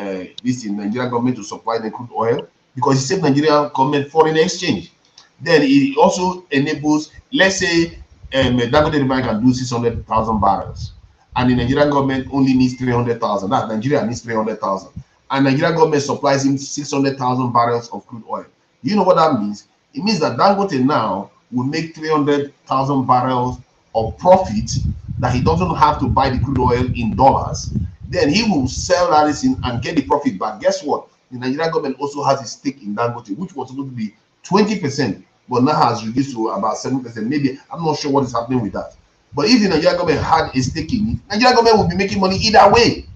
this in Nigerian government to supply the crude oil, because it saves Nigerian government foreign exchange. Then it also enables, let's say, Dangote Refinery can do 600,000 barrels, and the Nigerian government only needs 300,000. That Nigeria needs 300,000, and Nigerian government supplies him 600,000 barrels of crude oil. You know what that means? It means that Dangote now will make 300,000 barrels of profit that he doesn't have to buy the crude oil in dollars. Then he will sell that and get the profit back. Guess what? The Nigerian government also has a stake in Dangote, which was supposed to be 20%, but now has reduced to about 7%. Maybe I'm not sure what is happening with that. But if the Nigerian government had a stake in it, Nigerian government would be making money either way.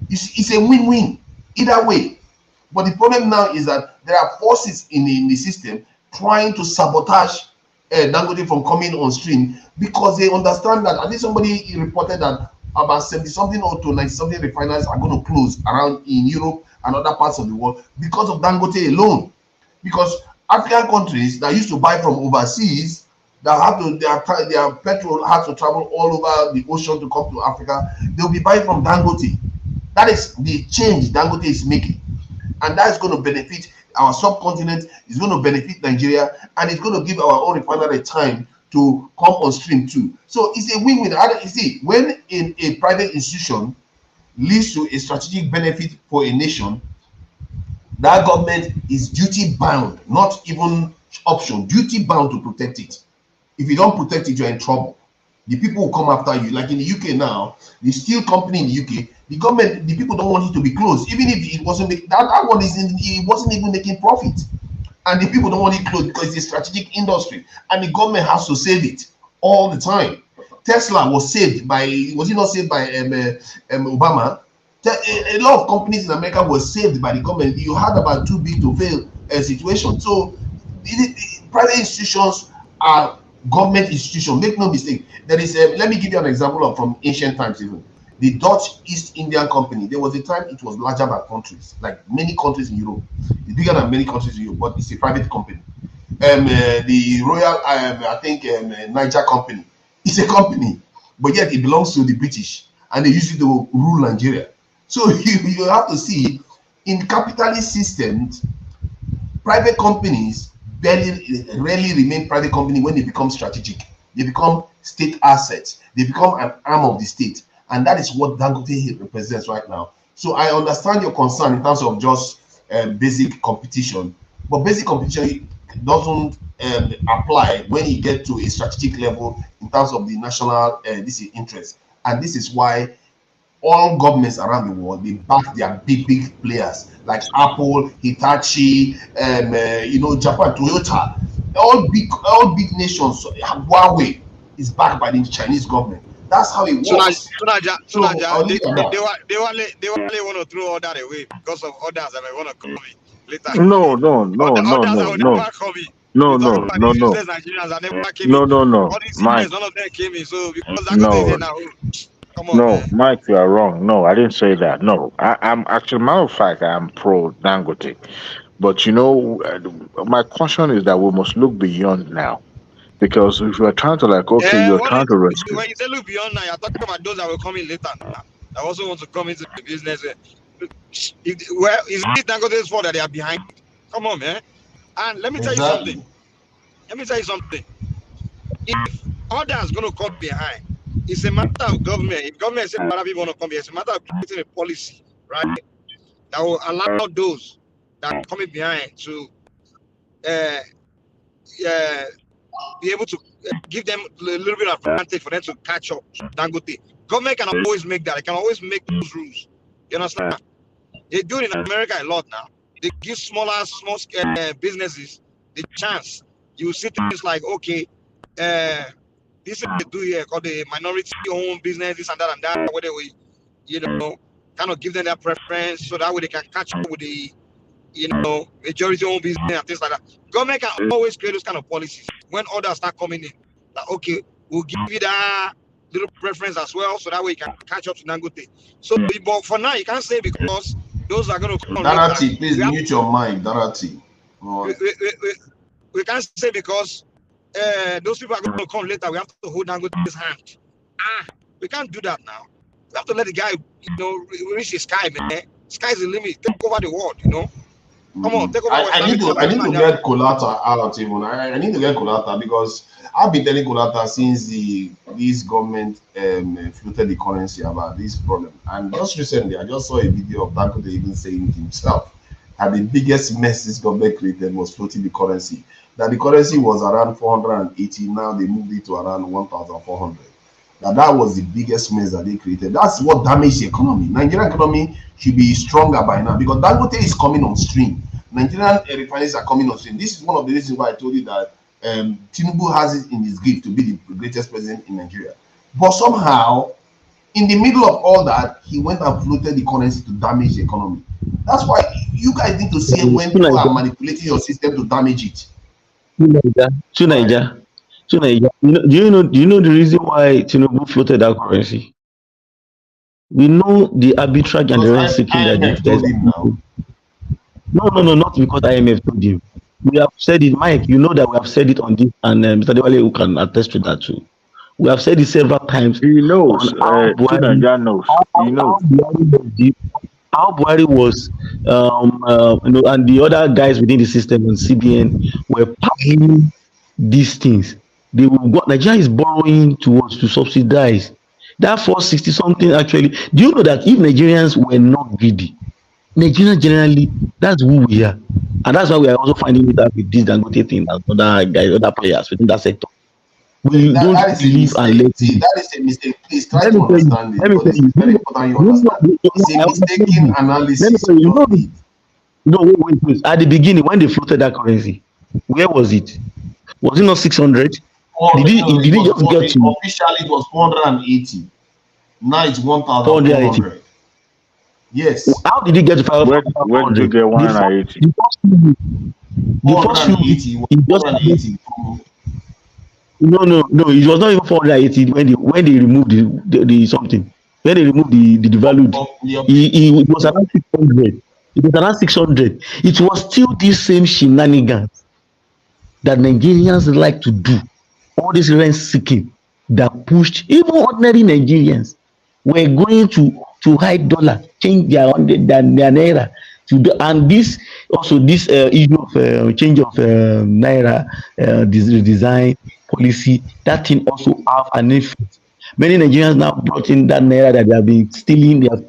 It's a win-win either way. But the problem now is that there are forces in the system trying to sabotage Dangote from coming on stream, because they understand that, at least somebody reported that about 70-something or to 90-something refineries are going to close around in Europe and other parts of the world because of Dangote alone. Because African countries that used to buy from overseas, that have to their petrol has to travel all over the ocean to come to Africa, they'll be buying from Dangote. That is the change Dangote is making, and that is going to benefit our subcontinent. It's going to benefit Nigeria, and it's going to give our own refinery time to come on stream too. So it's a win-win. You see, when a private institution leads to a strategic benefit for a nation, that government is duty bound, not even option, duty bound to protect it. If you don't protect it, you're in trouble. The people will come after you. Like in the UK now, the steel company in the UK, the government, the people don't want it to be closed, even if it wasn't making that one it wasn't even making profit, and the people don't want it closed because it's a strategic industry, and the government has to save it all the time. Tesla was saved by, was it not saved by Obama? A lot of companies in America were saved by the government. You had about too big to fail situation. So private institutions are government institutions. Make no mistake. There is let me give you an example of from ancient times even. The Dutch East Indian Company, there was a time it was larger than countries, like many countries in Europe. It's bigger than many countries in Europe, but it's a private company. The Royal, I think, Niger Company, it's a company, but yet it belongs to the British, and they use it to rule Nigeria. So you have to see, in capitalist systems, private companies rarely remain private company when they become strategic. They become state assets. They become an arm of the state. And that is what Dangote represents right now. So I understand your concern in terms of just basic competition. But basic competition doesn't apply when you get to a strategic level in terms of the national interest. And this is why all governments around the world, they back their big players like Apple, Hitachi, Japan, Toyota. All big nations. Huawei is backed by the Chinese government. That's how it works. They only want to throw all that away because of others that may want to come in later. No. Mike. None of them came in. So because Dangote is here now. Come on, man. Mike, you are wrong. No, I didn't say that. No, I'm actually, matter of fact, I'm pro Dangote. But my caution is that we must look beyond now. Because if you are trying to you're trying to rescue. When you say look beyond now, you're talking about those that will come in later. I also want to come into the business. Is it Dangote's fault that they are behind? Come on, man. And let me tell you something. If others going to come behind, it's a matter of government. If government says other people want to come here, it's a matter of creating a policy, right? That will allow those that are coming behind to be able to give them a little bit of advantage for them to catch up to Dangote. Government can always make that. They can always make those rules. You understand? They do it in America a lot now. They give small businesses the chance. You see things like, okay, this is what they do here called the minority-owned business, this and that, where they will, kind of give them that preference so that way they can catch up with the, majority-owned business and things like that. Government can always create those kind of policies when others start coming in. Like, okay, we'll give you that little preference as well, so that way you can catch up to Dangote. So, but for now, you can't say because those are going to come. Darati, please mute your mic, Darati. We can't say because those people are going to come later. We have to hold Dangote's hand. We can't do that now. We have to let the guy, reach the sky, man. Sky's the limit. Take over the world, Come on, take over. I need to get Kolata out even. I need to get Kolata because I've been telling Kolata since this government floated the currency about this problem. And just recently, I just saw a video of Dangote even saying it himself. And the biggest mess this government created was floating the currency. That the currency was around 480. Now they moved it to around 1,400. That was the biggest mess that they created. That's what damaged the economy. Nigerian economy should be stronger by now because Dangote is coming on stream. Nigerian refineries are coming on stream. This is one of the reasons why I told you that Tinubu has it in his gift to be the greatest president in Nigeria. But somehow, in the middle of all that, he went and floated the currency to damage the economy. That's why you guys need to see when people are manipulating your system to damage it. To Nigeria. Do you know the reason why Tinubu floated that currency? We know the arbitrage and the rent seeking that they told him now. No, not because IMF told him. We have said it, Mike. You know that we have said it on this, and Mr. Dewale who can attest to that too. We have said it several times. He knows. Tinubu knows. He knows. How Buhari was, and the other guys within the system and CBN were piling these things. They will go, Nigeria is borrowing to subsidize that 460 something. Actually, do you know that if Nigerians were not greedy, Nigerians generally, that's who we are, and that's why we are also finding it out with this Dangote thing and other guys, other players within that sector. We don't live and let see, that is a mistake. Please try to understand it. It's very important you understand. It's a mistaken analysis. No, wait, please. At the beginning, when they floated that currency, where was it? Was it not 600? Did he just get to? Officially, it was 480. Now it's 1,400. Yes. How did he get to 500? Where did you get 180? The first few weeks, he just No, it was not even 480 when they removed the something. when they removed the devalued, it was around 600. It was around 600. It was still this same shenanigans that Nigerians like to do. All this rent seeking that pushed even ordinary Nigerians were going to hide dollar, change their naira to do, and this also this issue of change of naira design policy, that thing also have an effect. Many Nigerians now brought in that naira that they have been stealing. They have